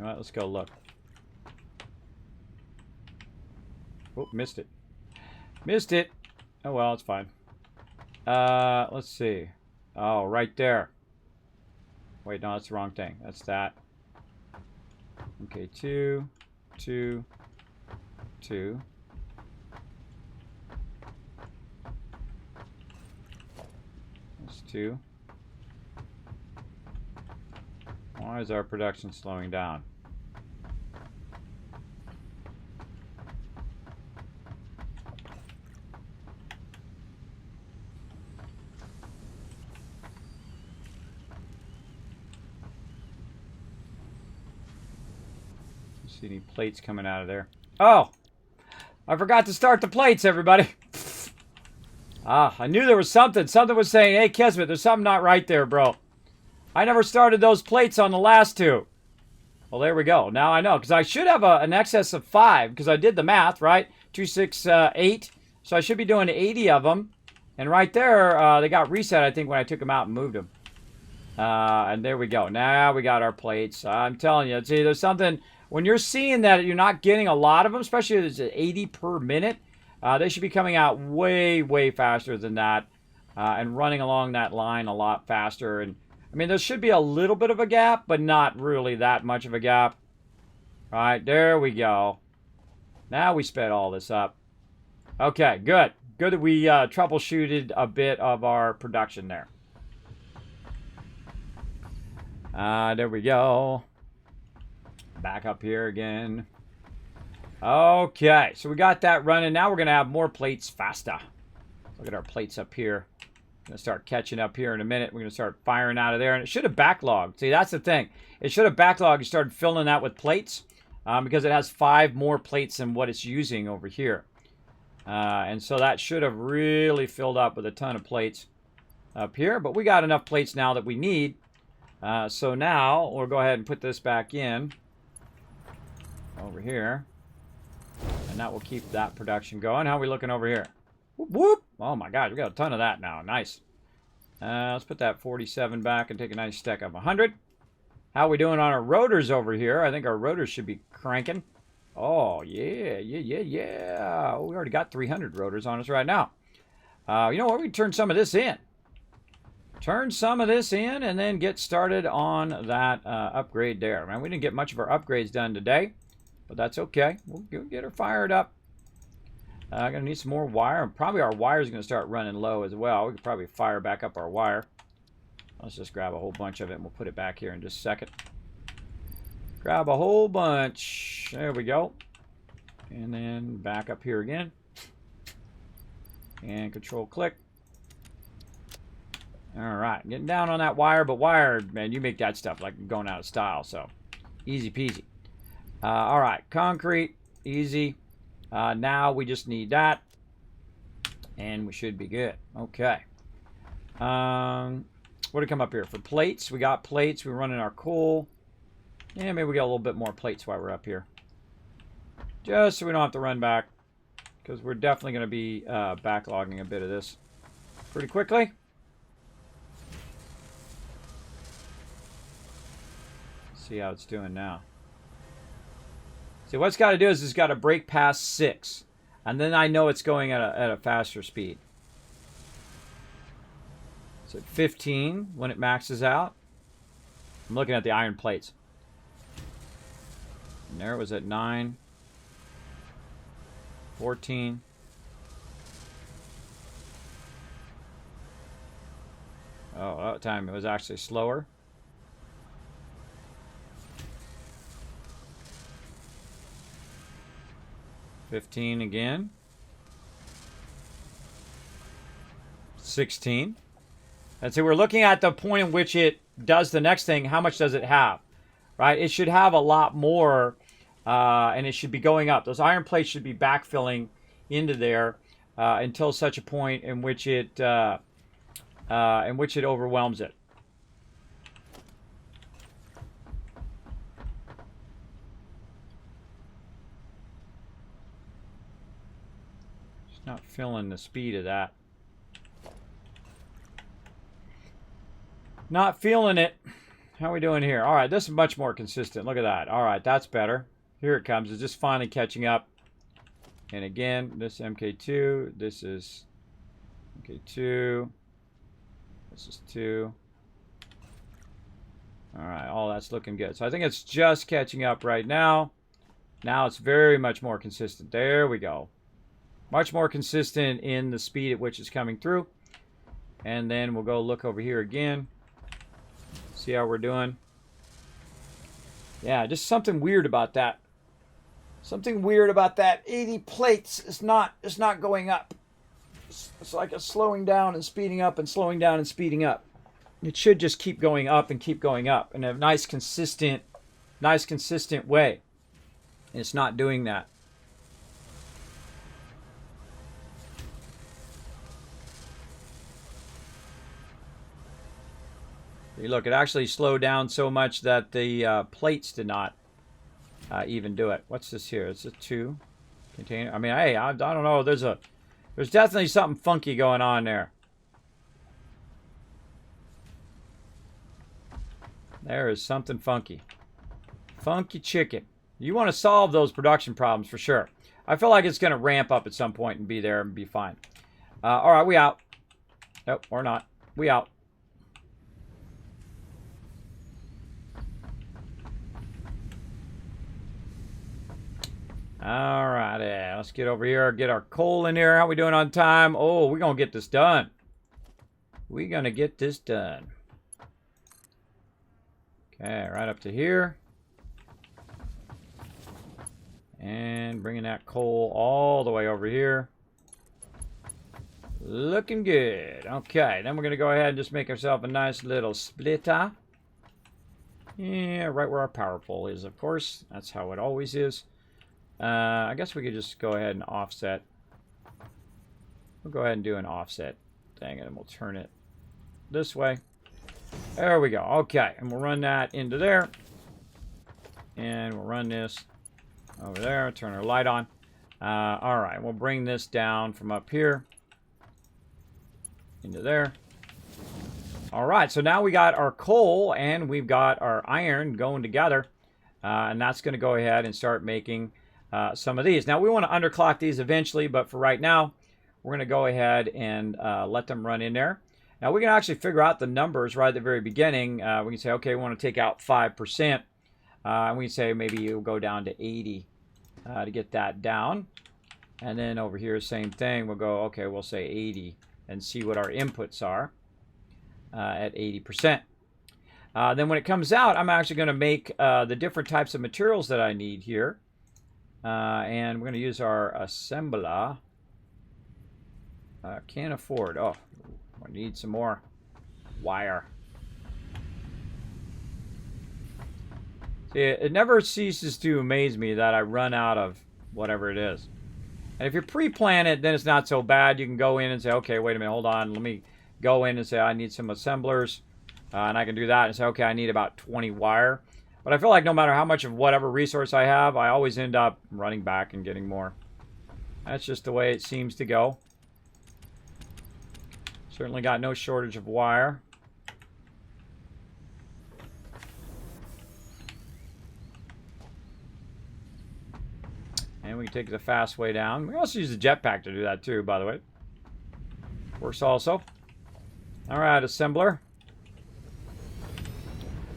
All right, let's go look. Oh, missed it. Missed it. Oh, well, it's fine. Let's see. Oh, right there. Wait, no, that's the wrong thing. That's that. Okay, 2, 2, 2. That's 2. Why is our production slowing down? See any plates coming out of there? Oh! I forgot to start the plates, everybody. I knew there was something. Something was saying, hey, Kismet, there's something not right there, bro. I never started those plates on the last 2. Well, there we go. Now I know, because I should have an excess of 5, because I did the math, right? 2, 6, 8. So I should be doing 80 of them. And right there, they got reset, I think, when I took them out and moved them. And there we go. Now we got our plates. I'm telling you, see, there's something... When you're seeing that you're not getting a lot of them, especially if it's at 80 per minute, they should be coming out way, way faster than that and running along that line a lot faster. And I mean, there should be a little bit of a gap, but not really that much of a gap. All right, there we go. Now we sped all this up. Okay, good. Good that we troubleshooted a bit of our production there. There we go. Back up here again. Okay, so we got that running. Now we're going to have more plates faster. Look at our plates up here. Going to start catching up here in a minute. We're going to start firing out of there. And it should have backlogged. See, that's the thing. It should have backlogged and started filling that with plates because it has 5 more plates than what it's using over here. And so that should have really filled up with a ton of plates up here. But we got enough plates now that we need. So now we'll go ahead and put this back in over here. And that will keep that production going. How are we looking over here? Whoop, whoop. Oh my God, we got a ton of that now. Nice. Let's put that 47 back and take a nice stack of 100. How are we doing on our rotors over here? I think our rotors should be cranking. Oh, yeah. Oh, we already got 300 rotors on us right now. You know what? We can turn some of this in. Turn some of this in and then get started on that upgrade there. Man, we didn't get much of our upgrades done today, but that's okay. We'll get her fired up. I'm going to need some more wire. And probably our wire is going to start running low as well. We could probably fire back up our wire. Let's just grab a whole bunch of it and we'll put it back here in just a second. Grab a whole bunch. There we go. And then back up here again. And control click. All right, getting down on that wire, but wire, man, you make that stuff like going out of style, so easy peasy. All right, concrete, easy. Now we just need that, and we should be good. Okay. What did come up here? For plates, we got plates. We're running our coal. Yeah, maybe we got a little bit more plates while we're up here. Just so we don't have to run back, because we're definitely going to be backlogging a bit of this pretty quickly. See how it's doing now. See, what it's got to do is it's got to break past 6. And then I know it's going at a faster speed. It's at 15 when it maxes out. I'm looking at the iron plates. And there it was at 9. 14. Oh, that time it was actually slower. 15 again. 16. And so we're looking at the point in which it does the next thing. How much does it have? Right? It should have a lot more, and it should be going up. Those iron plates should be backfilling into there until such a point in which it overwhelms it. Not feeling the speed of that. Not feeling it. How are we doing here? All right, this is much more consistent. Look at that. All right, that's better. Here it comes. It's just finally catching up. And again, this MK2. This is MK2. This is 2. All right, all that's looking good. So I think it's just catching up right now. Now it's very much more consistent. There we go. Much more consistent in the speed at which it's coming through. And then we'll go look over here again. See how we're doing. Yeah, just something weird about that. Something weird about that. 80 plates is not going up. It's like a slowing down and speeding up and slowing down and speeding up. It should just keep going up and keep going up in a nice consistent way. And it's not doing that. Look, it actually slowed down so much that the plates did not even do it. What's this here? It's a 2 container. I mean, hey, I don't know. There's definitely something funky going on there. There is something funky. Funky chicken. You want to solve those production problems for sure. I feel like it's going to ramp up at some point and be there and be fine. All right, we out. Nope, or not. We out. All right, let's get over here, get our coal in here. How we doing on time? Oh, we're going to get this done. We're going to get this done. Okay, right up to here. And bringing that coal all the way over here. Looking good. Okay, then we're going to go ahead and just make ourselves a nice little splitter. Yeah, right where our power pole is, of course. That's how it always is. I guess we could just go ahead and offset. We'll go ahead and do an offset thing, and we'll turn it this way. There we go. Okay, and we'll run that into there. And we'll run this over there. Turn our light on. All right, we'll bring this down from up here into there. All right, so now we got our coal and we've got our iron going together. And that's going to go ahead and start making some of these. Now we want to underclock these eventually, but for right now, we're going to go ahead and let them run in there. Now we can actually figure out the numbers right at the very beginning. We can say, okay, we want to take out 5%. And we can say maybe you'll go down to 80 to get that down. And then over here, same thing. We'll go, okay, we'll say 80 and see what our inputs are at 80%. Then when it comes out, I'm actually going to make the different types of materials that I need here. And we're going to use our assembler. Can't afford. Oh, I need some more wire. See, it never ceases to amaze me that I run out of whatever it is. And if you pre-plan it, then it's not so bad. You can go in and say, okay, wait a minute, hold on. Let me go in and say I need some assemblers. And I can do that and say, okay, I need about 20 wire. But I feel like no matter how much of whatever resource I have, I always end up running back and getting more. That's just the way it seems to go. Certainly got no shortage of wire. And we can take the fast way down. We can also use the jetpack to do that too, by the way. Works also. All right, assembler.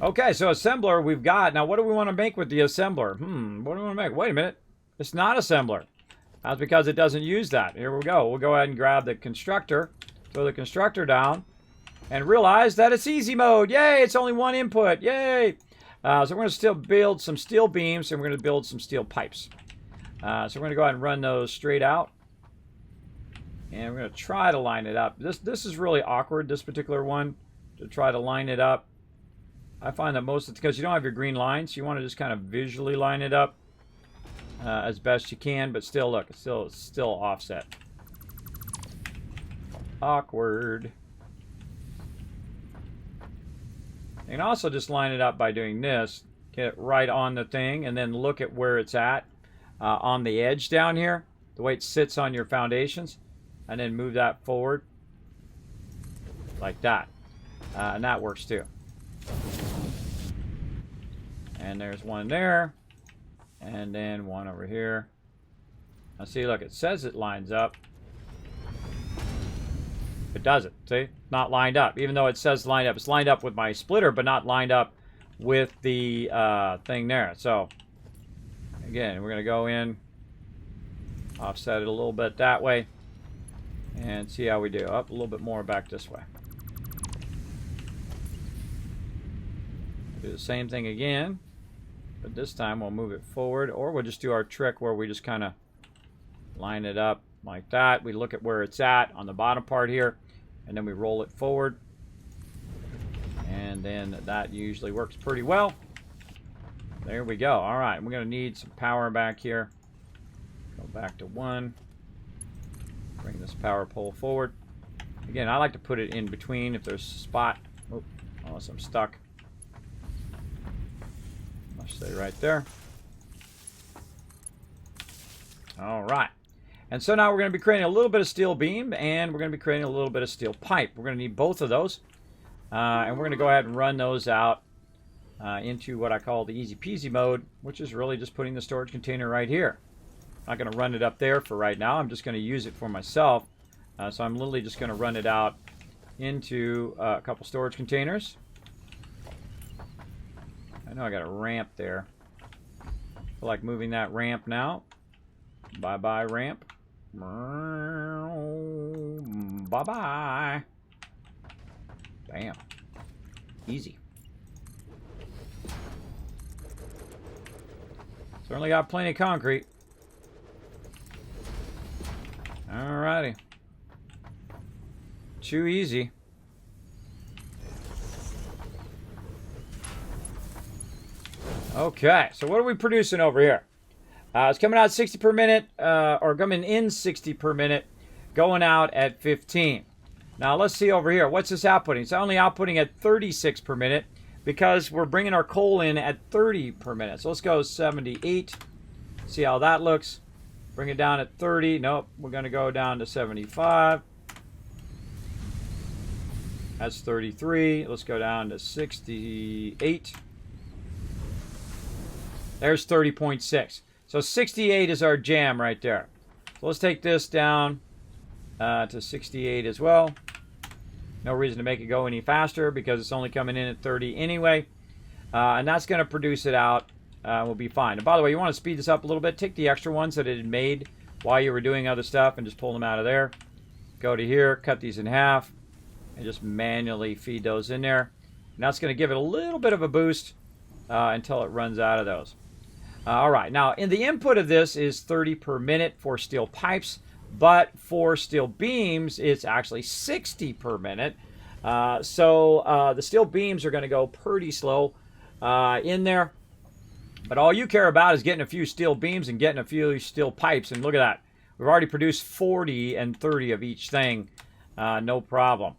Okay, so assembler we've got. Now, what do we want to make with the assembler? What do we want to make? Wait a minute. It's not assembler. That's because it doesn't use that. Here we go. We'll go ahead and grab the constructor. Throw the constructor down. And realize that it's easy mode. Yay, it's only one input. Yay. So we're going to still build some steel beams, and we're going to build some steel pipes. So we're going to go ahead and run those straight out. And we're going to try to line it up. This is really awkward, this particular one, to try to line it up. I find that most of it's because you don't have your green lines. You want to just kind of visually line it up as best you can. But still, look, it's still offset. Awkward. You can also just line it up by doing this. Get it right on the thing and then look at where it's at on the edge down here. The way it sits on your foundations. And then move that forward. Like that. And that works too. And there's one there. And then one over here. Now see, look, it says it lines up. It doesn't. See? Not lined up. Even though it says lined up. It's lined up with my splitter, but not lined up with the thing there. So, again, we're going to go in. Offset it a little bit that way. And see how we do. Up a little bit more back this way. Do the same thing again. But this time we'll move it forward. Or we'll just do our trick where we just kind of line it up like that. We look at where it's at on the bottom part here. And then we roll it forward. And then that usually works pretty well. There we go. All right. We're going to need some power back here. Go back to 1. Bring this power pole forward. Again, I like to put it in between if there's a spot. Oh, unless I'm stuck. I'll stay right there. All right. And so now we're going to be creating a little bit of steel beam, and we're going to be creating a little bit of steel pipe. We're going to need both of those. And we're going to go ahead and run those out into what I call the easy peasy mode, which is really just putting the storage container right here. I'm not going to run it up there for right now. I'm just going to use it for myself. So I'm literally just going to run it out into a couple storage containers. I know I got a ramp there. I feel like moving that ramp now. Bye-bye, ramp. Bye-bye. Bam. Easy. Certainly got plenty of concrete. Alrighty. Too easy. Okay, so what are we producing over here? It's coming out 60 per minute, or coming in 60 per minute, going out at 15. Now let's see over here. What's this outputting? It's only outputting at 36 per minute because we're bringing our coal in at 30 per minute. So let's go 78. See how that looks. Bring it down at 30. Nope, we're going to go down to 75. That's 33. Let's go down to 68. There's 30.6. So 68 is our jam right there. So let's take this down to 68 as well. No reason to make it go any faster because it's only coming in at 30 anyway. And that's going to produce it out. We'll be fine. And by the way, you want to speed this up a little bit. Take the extra ones that it had made while you were doing other stuff and just pull them out of there. Go to here, cut these in half, and just manually feed those in there. And that's going to give it a little bit of a boost until it runs out of those. All right, now in the input of this is 30 per minute for steel pipes, but for steel beams, it's actually 60 per minute. So the steel beams are going to go pretty slow in there. But all you care about is getting a few steel beams and getting a few steel pipes. And look at that. We've already produced 40 and 30 of each thing. No problem.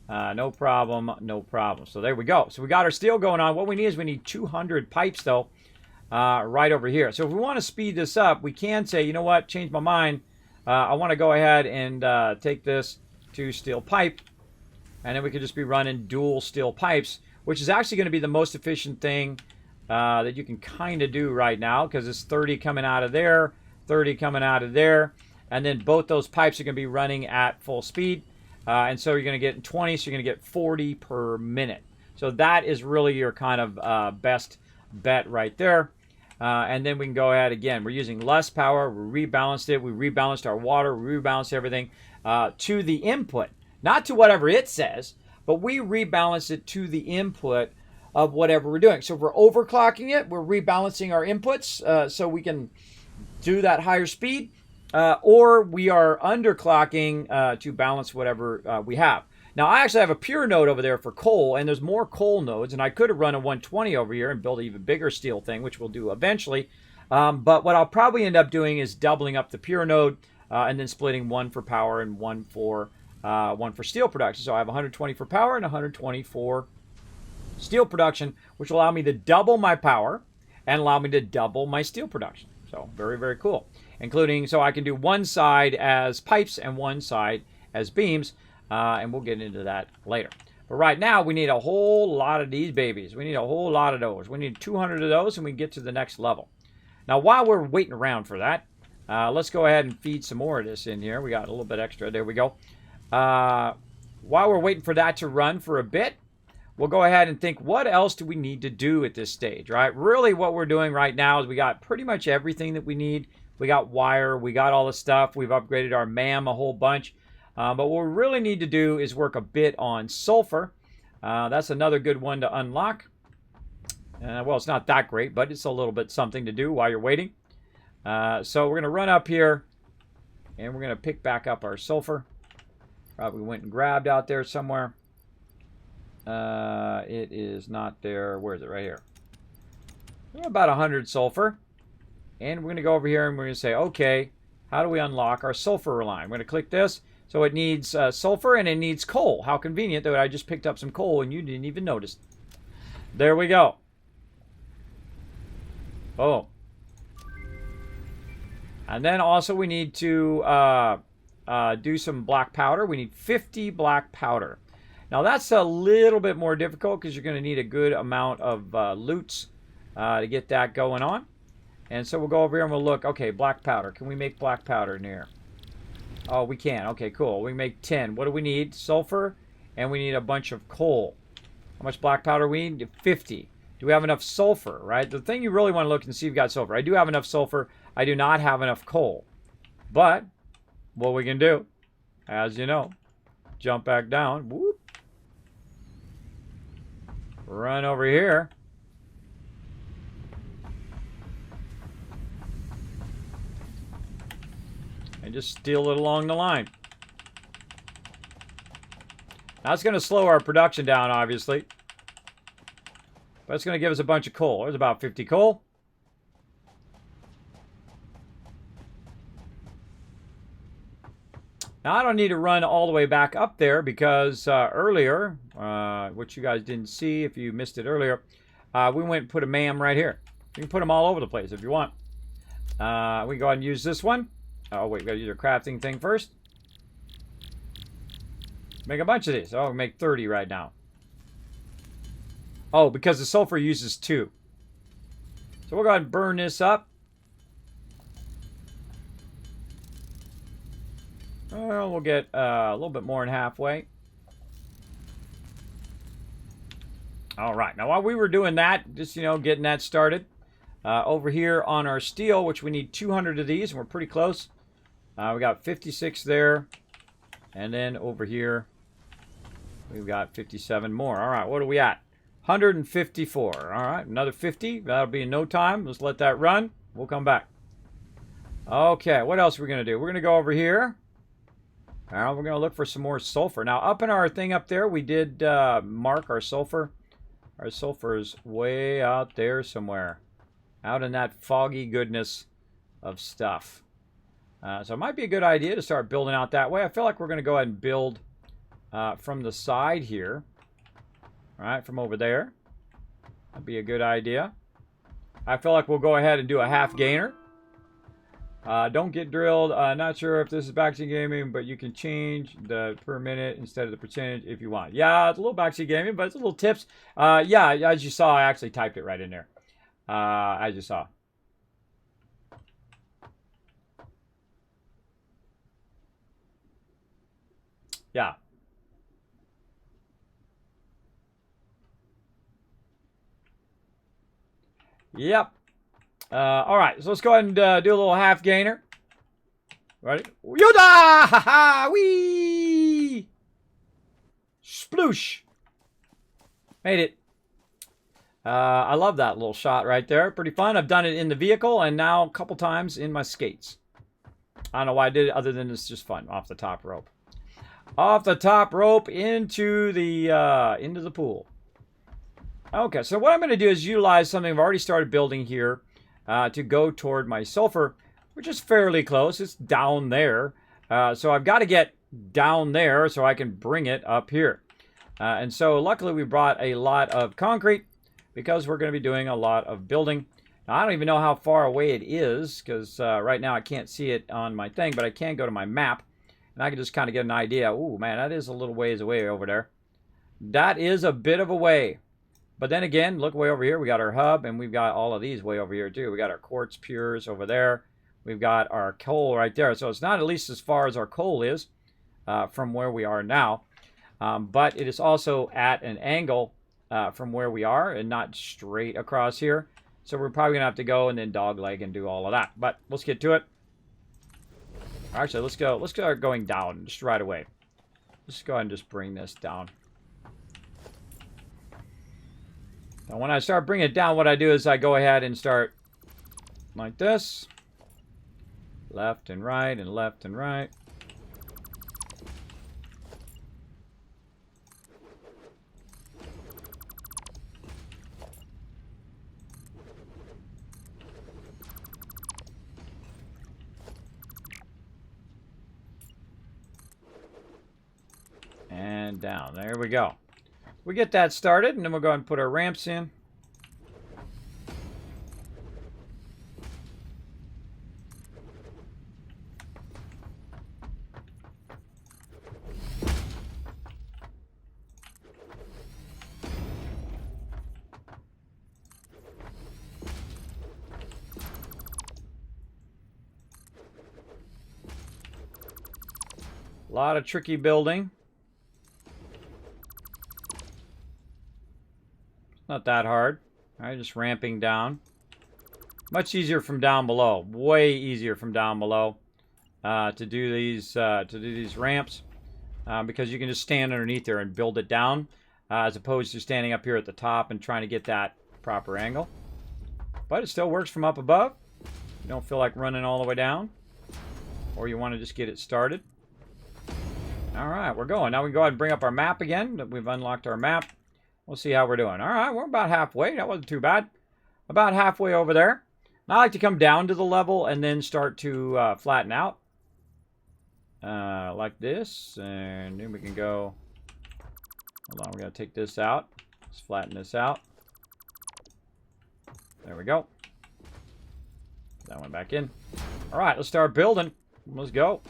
No problem. No problem. So there we go. So we got our steel going on. What we need is we need 200 pipes, though, right over here. So if we want to speed this up, we can say, you know what, change my mind. I want to go ahead and take this to steel pipe. And then we could just be running dual steel pipes, which is actually going to be the most efficient thing that you can kind of do right now, because it's 30 coming out of there, 30 coming out of there, and then both those pipes are going to be running at full speed, and so you're going to get 20, so you're going to get 40 per minute. So that is really your kind of best bet right there. And then we can go ahead again. We're using less power. We rebalanced it. We rebalanced our water. We rebalanced everything to the input, not to whatever it says, but we rebalanced it to the input of whatever we're doing. So if we're overclocking it, we're rebalancing our inputs so we can do that higher speed, or we are underclocking to balance whatever we have. Now, I actually have a pure node over there for coal, and there's more coal nodes, and I could have run a 120 over here and built an even bigger steel thing, which we'll do eventually. But what I'll probably end up doing is doubling up the pure node and then splitting one for power and one for steel production. So I have 120 for power and 120 for steel production, which will allow me to double my power and allow me to double my steel production. So very, very cool. Including, so I can do one side as pipes and one side as beams, and we'll get into that later. But right now, we need a whole lot of these babies. We need a whole lot of those. We need 200 of those, and we get to the next level. Now, while we're waiting around for that, let's go ahead and feed some more of this in here. We got a little bit extra. There we go. While we're waiting for that to run for a bit, we'll go ahead and think, what else do we need to do at this stage, right? Really what we're doing right now is we got pretty much everything that we need. We got wire, we got all the stuff. We've upgraded our MAM a whole bunch. But what we really need to do is work a bit on sulfur. That's another good one to unlock. Well, it's not that great, but it's a little bit something to do while you're waiting. So we're going to run up here, and we're going to pick back up our sulfur. Probably went and grabbed out there somewhere. It is not there. Where is it? Right here. About 100 sulfur. And we're going to go over here and we're going to say, okay, how do we unlock our sulfur line? We're going to click this. So it needs sulfur and it needs coal. How convenient that I just picked up some coal and you didn't even notice. There we go. Oh. And then also we need to do some black powder. We need 50 black powder. Now that's a little bit more difficult because you're going to need a good amount of loots to get that going on. And so we'll go over here and we'll look. Okay, black powder. Can we make black powder in here? Oh, we can. Okay, cool. We make 10. What do we need? Sulfur, and we need a bunch of coal. How much black powder we need? 50. Do we have enough sulfur, right? The thing you really want to look and see if you've got sulfur. I do have enough sulfur. I do not have enough coal. But what we can do, as you know, jump back down. Whoop. Run over here. And just steal it along the line. Now it's going to slow our production down, obviously. But it's going to give us a bunch of coal. There's about 50 coal. Now I don't need to run all the way back up there because earlier, which you guys didn't see if you missed it earlier, we went and put a MAM right here. You can put them all over the place if you want. We can go ahead and use this one. Oh, wait, we got to use our crafting thing first. Make a bunch of these. Oh, we make 30 right now. Oh, because the sulfur uses 2. So we'll go ahead and burn this up. Well, we'll get a little bit more than halfway. All right. Now, while we were doing that, just, getting that started, over here on our steel, which we need 200 of these, and we're pretty close. We got 56 there. And then over here, we've got 57 more. All right, what are we at? 154. All right, another 50. That'll be in no time. Let's let that run. We'll come back. Okay, what else are we going to do? We're going to go over here. All right, we're going to look for some more sulfur. Now, up in our thing up there, we did mark our sulfur. Our sulfur is way out there somewhere. Out in that foggy goodness of stuff. So it might be a good idea to start building out that way. I feel like we're going to go ahead and build from the side here. All right, from over there. That'd be a good idea. I feel like we'll go ahead and do a half gainer. Don't get drilled. Not sure if this is backseat gaming, but you can change the per minute instead of the percentage if you want. Yeah, it's a little backseat gaming, but it's a little tips. Yeah, as you saw, I actually typed it right in there. As you saw. Yeah. Yep. All right, so let's go ahead and do a little half gainer. Ready? Yoda! Ha ha! Wee! Sploosh! Made it. I love that little shot right there. Pretty fun. I've done it in the vehicle and now a couple times in my skates. I don't know why I did it other than it's just fun. Off the top rope. Off the top rope into the pool. Okay, so what I'm going to do is utilize something I've already started building here to go toward my sulfur, which is fairly close. It's down there. So I've got to get down there so I can bring it up here. And so luckily we brought a lot of concrete because we're going to be doing a lot of building. Now, I don't even know how far away it is because right now I can't see it on my thing, but I can go to my map and I can just kind of get an idea. Ooh, man, that is a little ways away over there. That is a bit of a way. But then again, look way over here. We got our hub, and we've got all of these way over here, too. We got our quartz pures over there. We've got our coal right there. So it's not at least as far as our coal is from where we are now. But it is also at an angle from where we are and not straight across here. So we're probably going to have to go and then dogleg and do all of that. But let's get to it. Actually, let's go. Let's start going down just right away. Let's go ahead and just bring this down. Now, when I start bringing it down, what I do is I go ahead and start like this. Left and right and left and right. And down. There we go. We get that started, and then we'll go ahead and put our ramps in. A lot of tricky building. Not that hard. All right, just ramping down. Much easier from down below. Way easier from down below to do these ramps because you can just stand underneath there and build it down as opposed to standing up here at the top and trying to get that proper angle. But it still works from up above. You don't feel like running all the way down, or you want to just get it started. All right, we're going. Now we can go ahead and bring up our map again. We've unlocked our map. We'll see how we're doing. All right, we're about halfway. That wasn't too bad. About halfway over there. Now I like to come down to the level and then start to flatten out. Like this. And then we can go... Hold on, we're going to take this out. Let's flatten this out. There we go. That one back in. All right, let's start building. Let's go.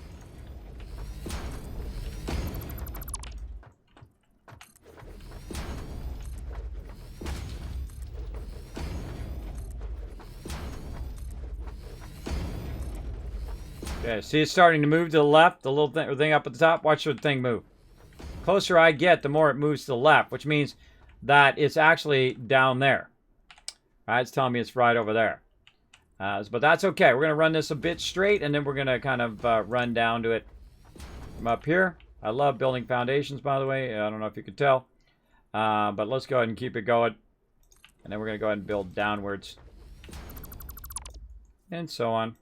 Okay, see it's starting to move to the left, the little thing up at the top. Watch the thing move. The closer I get, the more it moves to the left, which means that it's actually down there. All right, it's telling me it's right over there. But that's okay. We're going to run this a bit straight, and then we're going to kind of run down to it from up here. I love building foundations, by the way. I don't know if you could tell. But let's go ahead and keep it going. And then we're going to go ahead and build downwards. And so on.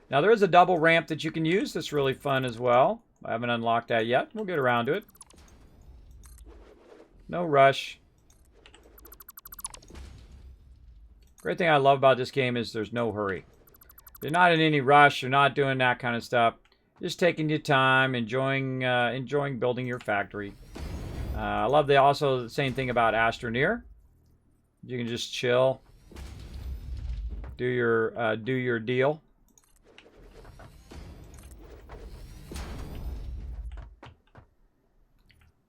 Now, there is a double ramp that you can use that's really fun as well. I haven't unlocked that yet. We'll get around to it. No rush. Great thing I love about this game is there's no hurry. You're not in any rush. You're not doing that kind of stuff. Just taking your time, enjoying building your factory. I love also the same thing about Astroneer. You can just chill, do your deal.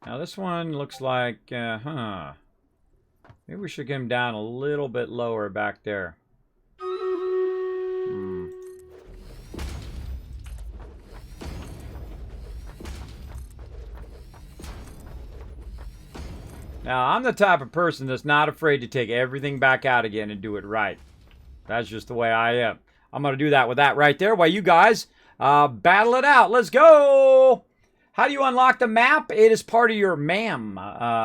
Now this one looks like, maybe we should get him down a little bit lower back there. Now, I'm the type of person that's not afraid to take everything back out again and do it right. That's just the way I am. I'm going to do that with that right there while you guys battle it out. Let's go! How do you unlock the map? It is part of your MAM.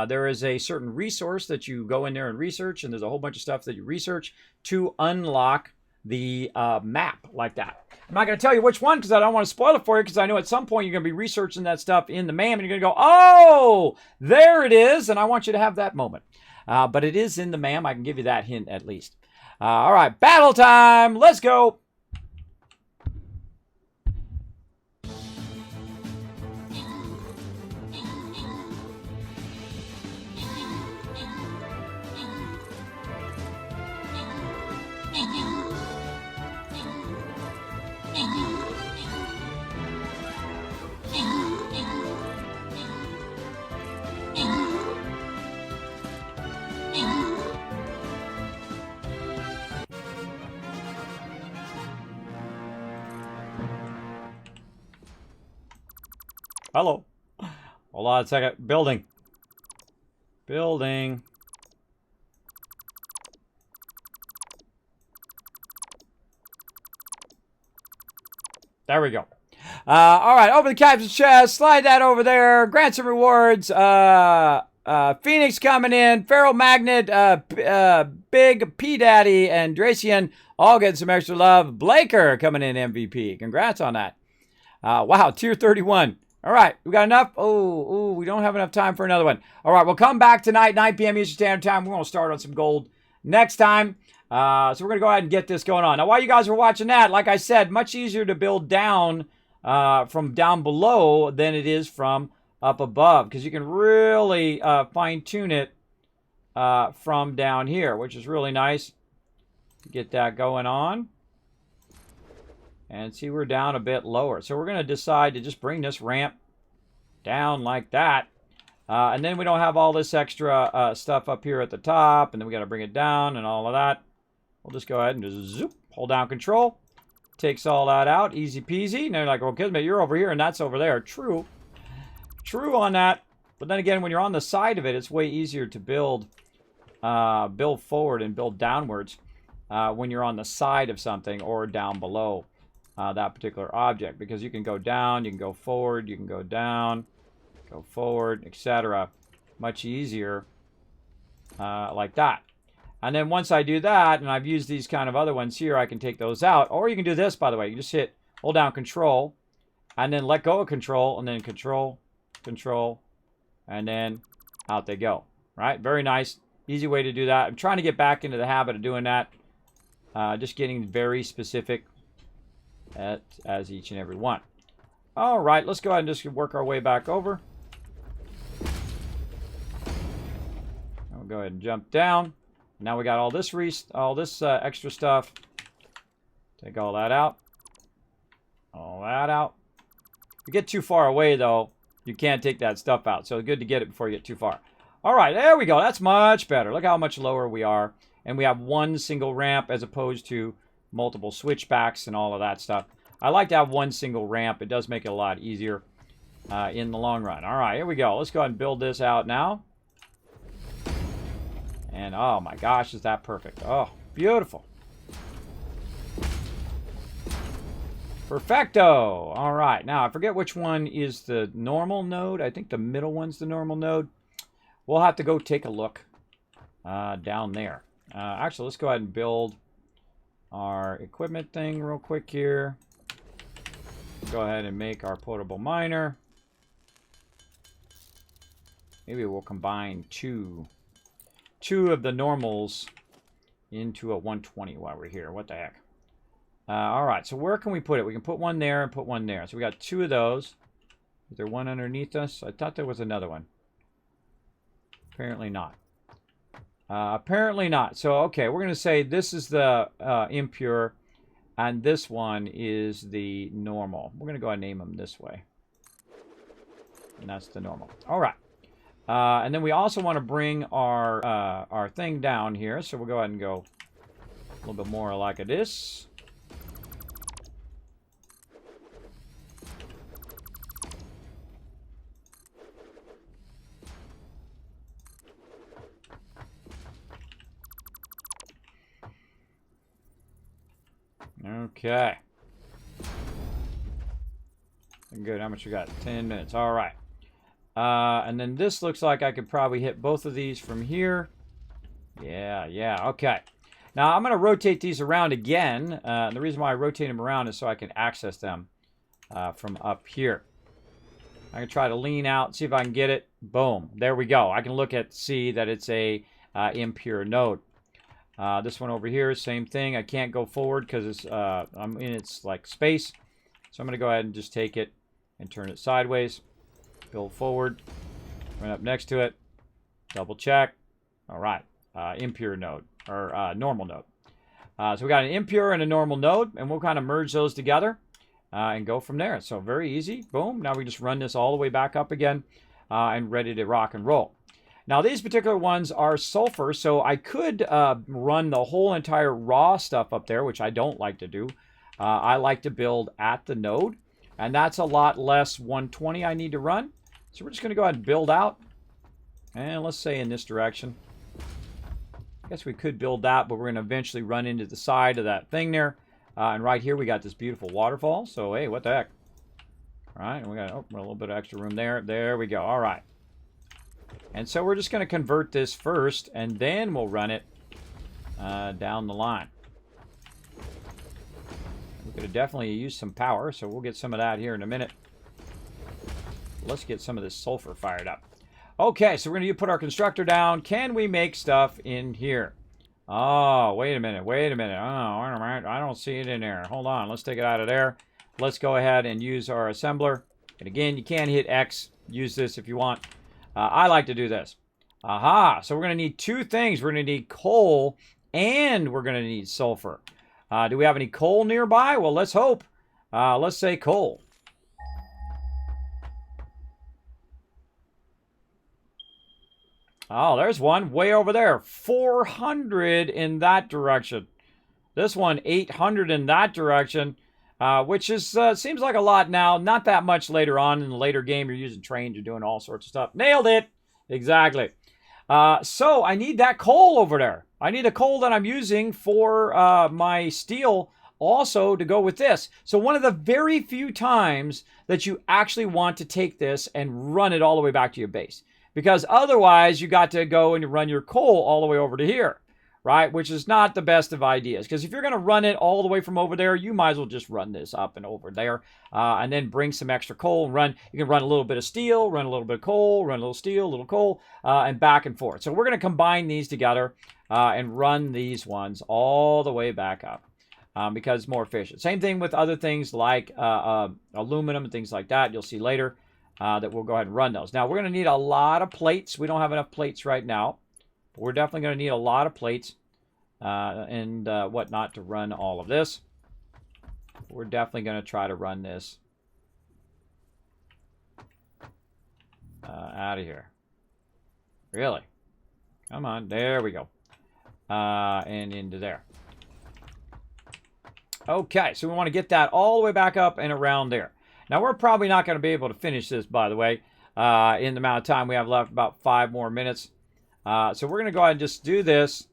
There is a certain resource that you go in there and research, and there's a whole bunch of stuff that you research to unlock the map like that. I'm not going to tell you which one because I don't want to spoil it for you because I know at some point you're going to be researching that stuff in the MAM and you're going to go, oh, there it is, and I want you to have that moment. But it is in the MAM. I can give you that hint at least. All right, battle time. Let's go. Hello. Hold on a second. Building. Building. There we go. All right, open the captain's chest. Slide that over there. Grant some rewards. Phoenix coming in. Feral Magnet. Big P Daddy and Dracian all getting some extra love. Blaker coming in MVP. Congrats on that. Wow, tier 31. All right, we got enough? Oh, we don't have enough time for another one. All right, we'll come back tonight, 9 p.m. Eastern Standard Time. We're going to start on some gold next time. So we're going to go ahead and get this going on. Now, while you guys are watching that, like I said, much easier to build down from down below than it is from up above because you can really fine-tune it from down here, which is really nice. Get that going on. And see, we're down a bit lower. So we're going to decide to just bring this ramp down like that. And then we don't have all this extra stuff up here at the top. And then we got to bring it down and all of that. We'll just go ahead and just zoop, hold down control. Takes all that out. Easy peasy. And they're like, well, Kismet, you're over here and that's over there. True. True on that. But then again, when you're on the side of it, it's way easier to build forward and build downwards when you're on the side of something or down below. That particular object, because you can go down, you can go forward, you can go down, go forward, etc. Much easier like that. And then once I do that, and I've used these kind of other ones here, I can take those out. Or you can do this, by the way. You just hold down control, and then let go of control, and then control, control, and then out they go. Right? Very nice. Easy way to do that. I'm trying to get back into the habit of doing that. Just getting very specific as each and every one. All right, let's go ahead and just work our way back over. We'll go ahead and jump down. Now we got all this extra stuff. Take all that out. All that out. If you get too far away, though, you can't take that stuff out. So good to get it before you get too far. All right, there we go. That's much better. Look how much lower we are. And we have one single ramp as opposed to multiple switchbacks and all of that stuff. I like to have one single ramp. It does make it a lot easier in the long run. All right, here we go. Let's go ahead and build this out now. And oh my gosh, is that perfect. Oh, beautiful. Perfecto. All right, now I forget which one is the normal node. I think the middle one's the normal node. We'll have to go take a look down there. Actually, let's go ahead and build our equipment thing real quick here. Go ahead and make our portable miner. Maybe we'll combine two of the normals into a 120 while we're here. What the heck? All right, so where can we put it? We can put one there and put one there. So we got 2 of those. Is there one underneath us? I thought there was another one. Apparently not. Apparently not. So, okay, we're going to say this is the impure, and this one is the normal. We're going to go ahead and name them this way. And that's the normal. All right. And then we also want to bring our thing down here. So we'll go ahead and go a little bit more like this. Okay. Good. How much we got? 10 minutes. All right. And then this looks like I could probably hit both of these from here. Yeah. Okay. Now, I'm going to rotate these around again. The reason why I rotate them around is so I can access them from up here. I'm going to try to lean out, see if I can get it. Boom. There we go. I can see that it's a impure node. This one over here, same thing. I can't go forward because it's I'm in its like space. So I'm going to go ahead and just take it and turn it sideways. Build forward. Run up next to it. Double check. All right. Impure node or normal node. So we got an impure and a normal node, and we'll kind of merge those together and go from there. So very easy. Boom. Now we just run this all the way back up again and ready to rock and roll. Now, these particular ones are sulfur, so I could run the whole entire raw stuff up there, which I don't like to do. I like to build at the node, and that's a lot less 120 I need to run. So we're just going to go ahead and build out, and let's say in this direction. I guess we could build that, but we're going to eventually run into the side of that thing there. And right here, we got this beautiful waterfall, so hey, what the heck. All right, and we got a little bit of extra room there. There we go. All right. And so we're just going to convert this first, and then we'll run it down the line. We're going to definitely use some power, so we'll get some of that here in a minute. Let's get some of this sulfur fired up. Okay, so we're going to put our constructor down. Can we make stuff in here? Oh, wait a minute. Oh, I don't see it in there. Hold on, let's take it out of there. Let's go ahead and use our assembler. And again, you can hit X. Use this if you want. I like to do this. Aha! So we're going to need 2 things. We're going to need coal, and we're going to need sulfur. Do we have any coal nearby? Well, let's hope. Let's say coal. Oh, there's one way over there. 400 in that direction. This one, 800 in that direction. Which is seems like a lot now. Not that much later on in the later game. You're using trains. You're doing all sorts of stuff. Nailed it. Exactly. So I need that coal over there. I need the coal that I'm using for my steel also to go with this. So one of the very few times that you actually want to take this and run it all the way back to your base. Because otherwise you got to go and run your coal all the way over to here. Right, which is not the best of ideas. Because if you're going to run it all the way from over there, you might as well just run this up and over there. And then bring some extra coal and run. You can run a little bit of steel, run a little bit of coal, run a little steel, a little coal, and back and forth. So we're going to combine these together and run these ones all the way back up. Because it's more efficient. Same thing with other things like aluminum and things like that. You'll see later that we'll go ahead and run those. Now, we're going to need a lot of plates. We don't have enough plates right now. We're definitely going to need a lot of plates and whatnot to run all of this. We're definitely going to try to run this out of here. Really? Come on. There we go. And into there. Okay, so we want to get that all the way back up and around there. Now, we're probably not going to be able to finish this, by the way, in the amount of time we have left, about 5 more minutes. So we're going to go ahead and just do this.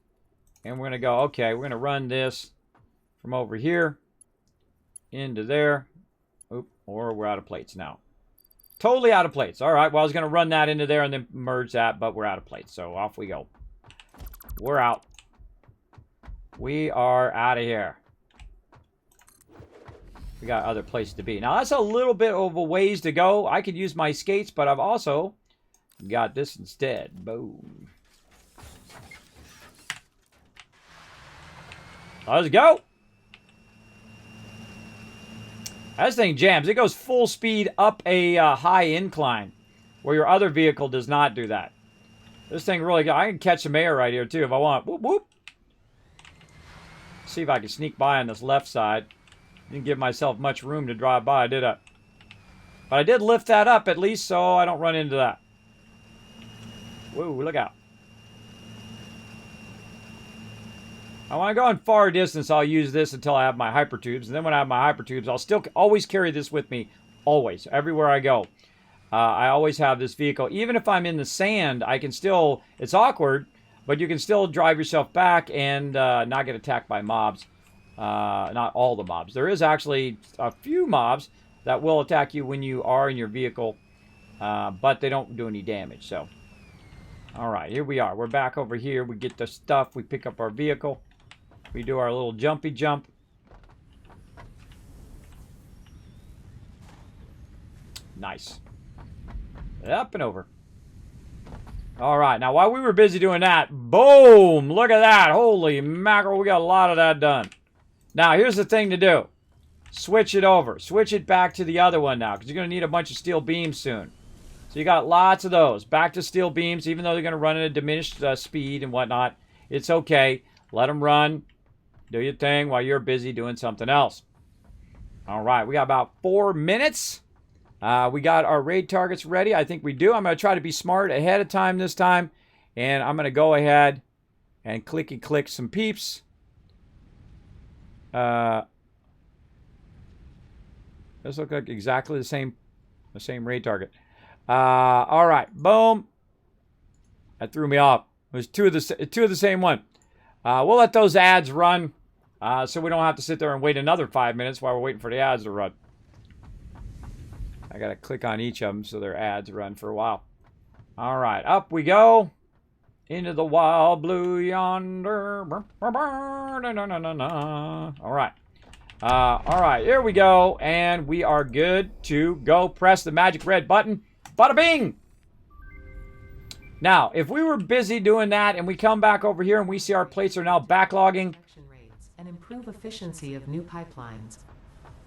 And we're going to go, okay, we're going to run this from over here into there. Oop, or we're out of plates now. Totally out of plates. All right, well, I was going to run that into there and then merge that, but we're out of plates. So off we go. We're out. We are out of here. We got other places to be. Now, that's a little bit of a ways to go. I could use my skates, but I've also got this instead. Boom. Let's go. This thing jams. It goes full speed up a high incline, where your other vehicle does not do that. This thing really, I can catch some air right here, too, if I want. Whoop, whoop. See if I can sneak by on this left side. Didn't give myself much room to drive by, did I? But I did lift that up at least, so I don't run into that. Whoa, look out. I want to go in far distance. I'll use this until I have my hypertubes. And then when I have my hypertubes, I'll still always carry this with me. Always. Everywhere I go. I always have this vehicle. Even if I'm in the sand, I can still... It's awkward, but you can still drive yourself back and not get attacked by mobs. Not all the mobs. There is actually a few mobs that will attack you when you are in your vehicle. But they don't do any damage. So, alright, here we are. We're back over here. We get the stuff. We pick up our vehicle. We do our little jumpy jump. Nice. Up and over. Alright, now while we were busy doing that, boom! Look at that! Holy mackerel, we got a lot of that done. Now, here's the thing to do. Switch it over. Switch it back to the other one now, because you're going to need a bunch of steel beams soon. So you got lots of those. Back to steel beams, even though they're going to run at a diminished speed and whatnot. It's okay. Let them run. Do your thing while you're busy doing something else. All right, we got about 4 minutes. We got our raid targets ready. I think we do. I'm going to try to be smart ahead of time this time. And I'm going to go ahead and click some peeps. This looks like exactly the same raid target. All right, boom. That threw me off. It was two of the same one. We'll let those ads run, so we don't have to sit there and wait another 5 minutes while we're waiting for the ads to run. I gotta click on each of them so their ads run for a while. All right, up we go into the wild blue yonder. All right. All right, here we go, and we are good to go. Press the magic red button. Bada bing! Now, if we were busy doing that and we come back over here and we see our plates are now backlogging. And improve efficiency of new pipelines.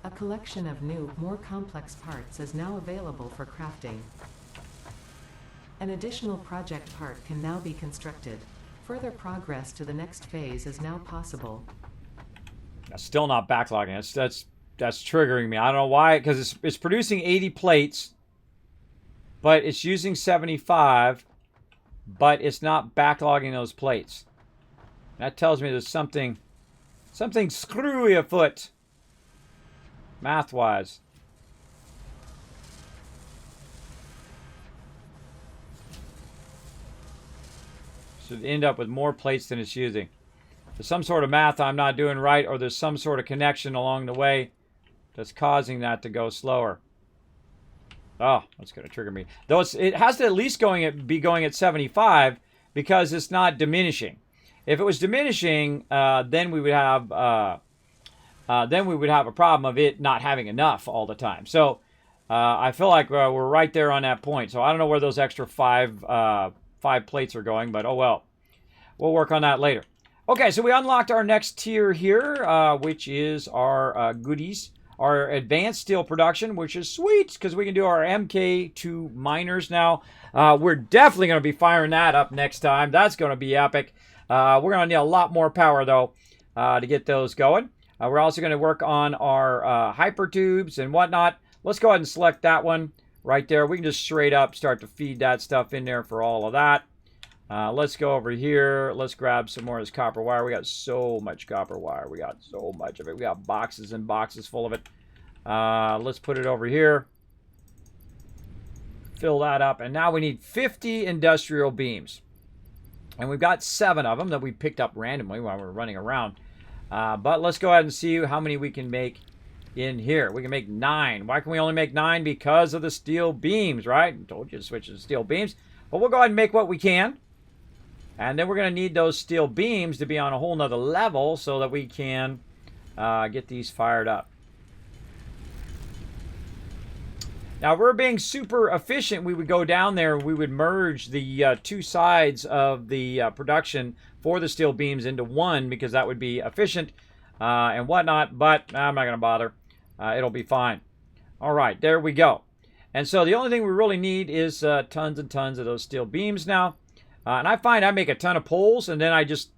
A collection of new, more complex parts is now available for crafting. An additional project part can now be constructed. Further progress to the next phase is now possible. That's still not backlogging. That's triggering me. I don't know why, because it's producing 80 plates, but it's using 75, but it's not backlogging those plates. That tells me there's something screwy afoot, math-wise. Should end up with more plates than it's using. There's some sort of math I'm not doing right, or there's some sort of connection along the way that's causing that to go slower. Oh, that's going to trigger me. Though it has to at least be going at 75 because it's not diminishing. If it was diminishing, then we would have a problem of it not having enough all the time. So I feel like we're right there on that point. So I don't know where those extra five plates are going, but oh well. We'll work on that later. Okay, so we unlocked our next tier here, which is our goodies. Our advanced steel production, which is sweet, because we can do our MK2 miners now. We're definitely going to be firing that up next time. That's going to be epic. We're going to need a lot more power, though, to get those going. We're also going to work on our hypertubes and whatnot. Let's go ahead and select that one right there. We can just straight up start to feed that stuff in there for all of that. Let's go over here. Let's grab some more of this copper wire. We got so much copper wire. We got so much of it. We got boxes and boxes full of it. Let's put it over here. Fill that up. And now we need 50 industrial beams. And we've got 7 of them that we picked up randomly while we're running around. But let's go ahead and see how many we can make in here. We can make 9. Why can we only make 9? Because of the steel beams, right? I told you to switch to steel beams. But we'll go ahead and make what we can. And then we're going to need those steel beams to be on a whole nother level so that we can get these fired up. Now, if we're being super efficient, we would go down there and we would merge the 2 sides of the production for the steel beams into one, because that would be efficient and whatnot, but I'm not going to bother. It'll be fine. All right, there we go. And so the only thing we really need is tons and tons of those steel beams now. And I find I make a ton of poles, and then I just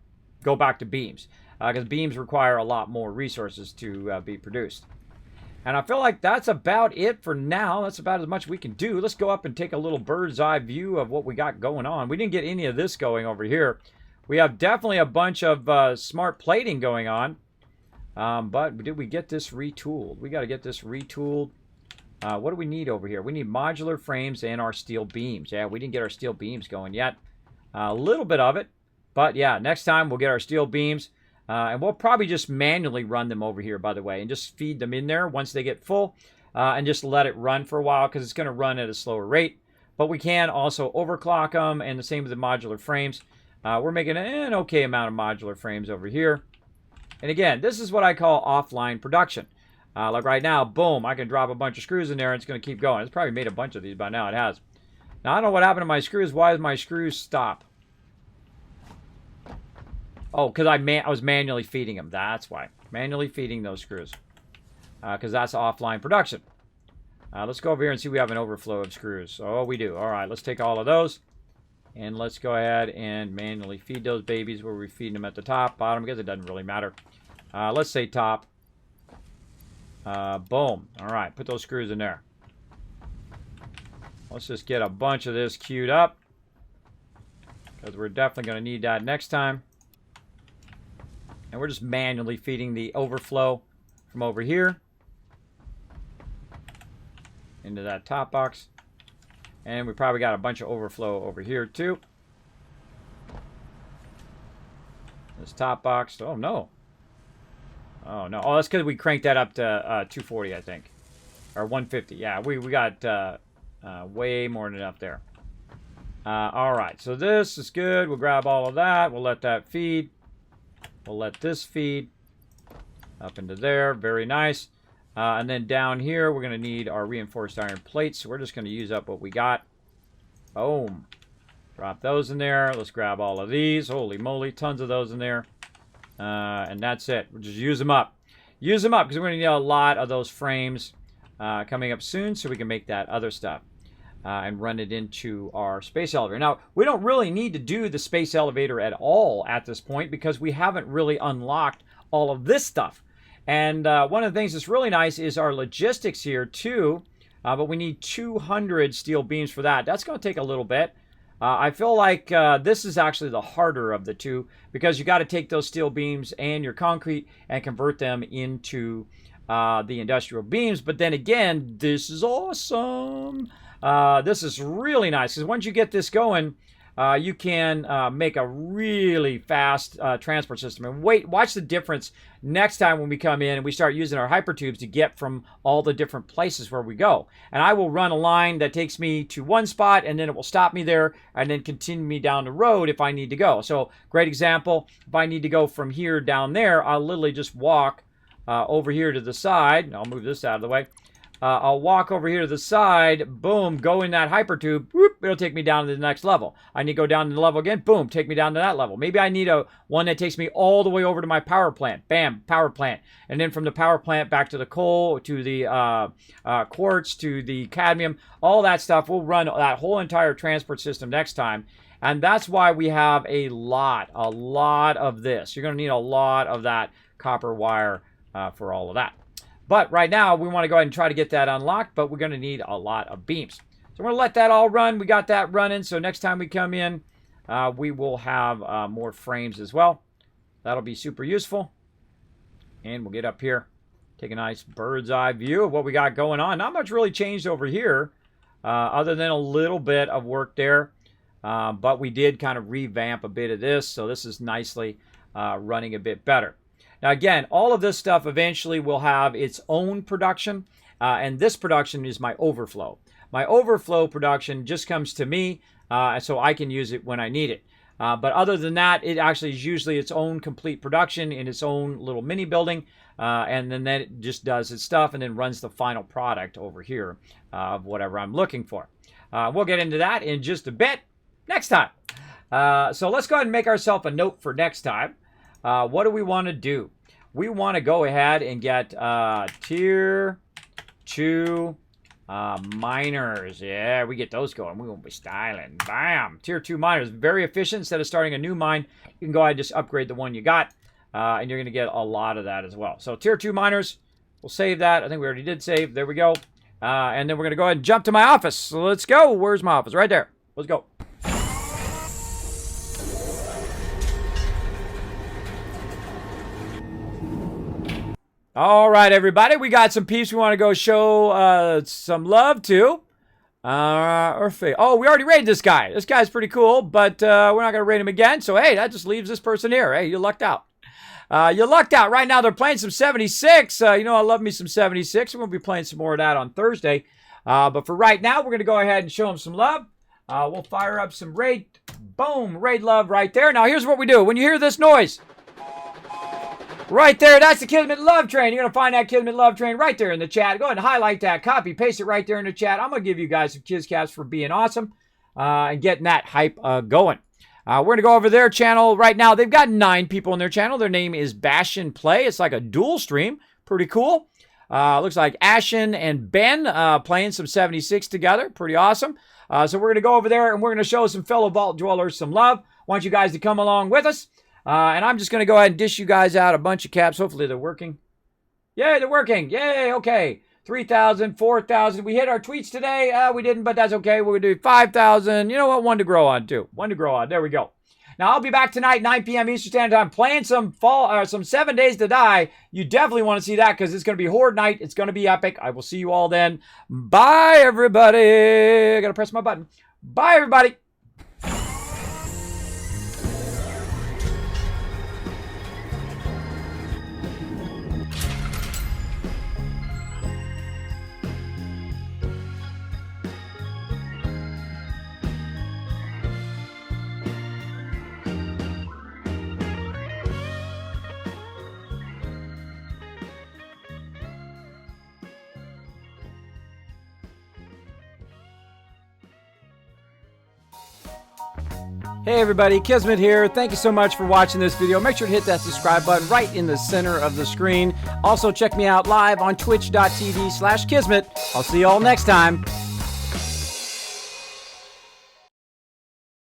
go back to beams, because beams require a lot more resources to be produced. And I feel like that's about it for now. That's about as much we can do. Let's go up and take a little bird's eye view of what we got going on. We didn't get any of this going over here. We have definitely a bunch of smart plating going on. But did we get this retooled? We got to get this retooled. What do we need over here? We need modular frames and our steel beams. Yeah, we didn't get our steel beams going yet. A little bit of it. But yeah, next time we'll get our steel beams. And we'll probably just manually run them over here, by the way, and just feed them in there once they get full, and just let it run for a while, because it's going to run at a slower rate. But we can also overclock them, and the same with the modular frames. We're making an okay amount of modular frames over here. And again, this is what I call offline production. Like right now, boom, I can drop a bunch of screws in there, and it's going to keep going. It's probably made a bunch of these by now. It has. Now, I don't know what happened to my screws. Why did my screws stop? Oh, because I was manually feeding them. That's why. Manually feeding those screws. Because that's offline production. Let's go over here and see if we have an overflow of screws. Oh, we do. All right, let's take all of those. And let's go ahead and manually feed those babies where we're feeding them at the top, bottom, because it doesn't really matter. Let's say top. Boom. All right, put those screws in there. Let's just get a bunch of this queued up, because we're definitely going to need that next time. And we're just manually feeding the overflow from over here into that top box. And we probably got a bunch of overflow over here too. This top box. Oh, no. Oh, no. Oh, that's because we cranked that up to 240, I think. Or 150. Yeah, we got way more than enough there. All right. So this is good. We'll grab all of that. We'll let that feed. We'll let this feed up into there. Very nice. And then down here, we're going to need our reinforced iron plates. So we're just going to use up what we got. Boom. Drop those in there. Let's grab all of these. Holy moly, tons of those in there. And that's it. We'll just use them up. Use them up, because we're going to need a lot of those frames coming up soon, so we can make that other stuff. And run it into our space elevator. Now, we don't really need to do the space elevator at all at this point, because we haven't really unlocked all of this stuff. And one of the things that's really nice is our logistics here too, but we need 200 steel beams for that. That's going to take a little bit. I feel like this is actually the harder of the two, because you got to take those steel beams and your concrete and convert them into the industrial beams. But then again, this is awesome. This is really nice, because once you get this going, you can make a really fast transport system. And watch the difference next time when we come in and we start using our hypertubes to get from all the different places where we go. And I will run a line that takes me to one spot, and then it will stop me there and then continue me down the road if I need to go. So, great example, if I need to go from here down there, I'll literally just walk over here to the side. I'll move this out of the way. I'll walk over here to the side, boom, go in that hypertube, whoop, it'll take me down to the next level. I need to go down to the level again, boom, take me down to that level. Maybe I need one that takes me all the way over to my power plant, bam, power plant. And then from the power plant back to the coal, to the quartz, to the cadmium, all that stuff. We'll run that whole entire transport system next time. And that's why we have a lot of this. You're going to need a lot of that copper wire for all of that. But right now, we want to go ahead and try to get that unlocked, but we're going to need a lot of beams. So we're going to let that all run. We got that running, so next time we come in, we will have more frames as well. That'll be super useful. And we'll get up here, take a nice bird's eye view of what we got going on. Not much really changed over here, other than a little bit of work there. But we did kind of revamp a bit of this, so this is nicely running a bit better. Now again, all of this stuff eventually will have its own production, and this production is my overflow. My overflow production just comes to me, so I can use it when I need it. But other than that, it actually is usually its own complete production in its own little mini building, and then it just does its stuff and then runs the final product over here of whatever I'm looking for. We'll get into that in just a bit next time. So let's go ahead and make ourselves a note for next time. What do we want to do? We want to go ahead and get tier 2 miners. Yeah, we get those going. We won't be styling. Bam! Tier 2 miners. Very efficient. Instead of starting a new mine, you can go ahead and just upgrade the one you got. And you're going to get a lot of that as well. So tier 2 miners, we'll save that. I think we already did save. There we go. And then we're going to go ahead and jump to my office. So let's go. Where's my office? Right there. Let's go. All right, everybody. We got some peeps we want to go show some love to. Oh, we already raided this guy. This guy's pretty cool, but we're not going to raid him again. So, hey, that just leaves this person here. Hey, you lucked out. You lucked out. Right now, they're playing some 76. You know, I love me some 76. We're going to be playing some more of that on Thursday. But for right now, we're going to go ahead and show them some love. We'll fire up some raid. Boom, raid love right there. Now, here's what we do. When you hear this noise, right there, that's the Kismet Love Train. You're going to find that Kismet Love Train right there in the chat. Go ahead and highlight that, copy, paste it right there in the chat. I'm going to give you guys some Kiz Caps for being awesome and getting that hype going. We're going to go over their channel right now. They've got 9 people in their channel. Their name is Bash and Play. It's like a dual stream. Pretty cool. Looks like Ashen and Ben playing some 76 together. Pretty awesome. So we're going to go over there and we're going to show some fellow Vault Dwellers some love. Want you guys to come along with us. And I'm just going to go ahead and dish you guys out a bunch of caps. Hopefully they're working. Yay, they're working. Yay, okay. 3,000, 4,000. We hit our tweets today. We didn't, but that's okay. We're going to do 5,000. You know what? One to grow on, too. One to grow on. There we go. Now, I'll be back tonight, 9 p.m. Eastern Standard Time, playing some 7 Days to Die. You definitely want to see that because it's going to be Horde Night. It's going to be epic. I will see you all then. Bye, everybody. I got to press my button. Bye, everybody. Hey everybody, Kismet here. Thank you so much for watching this video. Make sure to hit that subscribe button right in the center of the screen. Also check me out live on twitch.tv/Kismet. I'll see you all next time.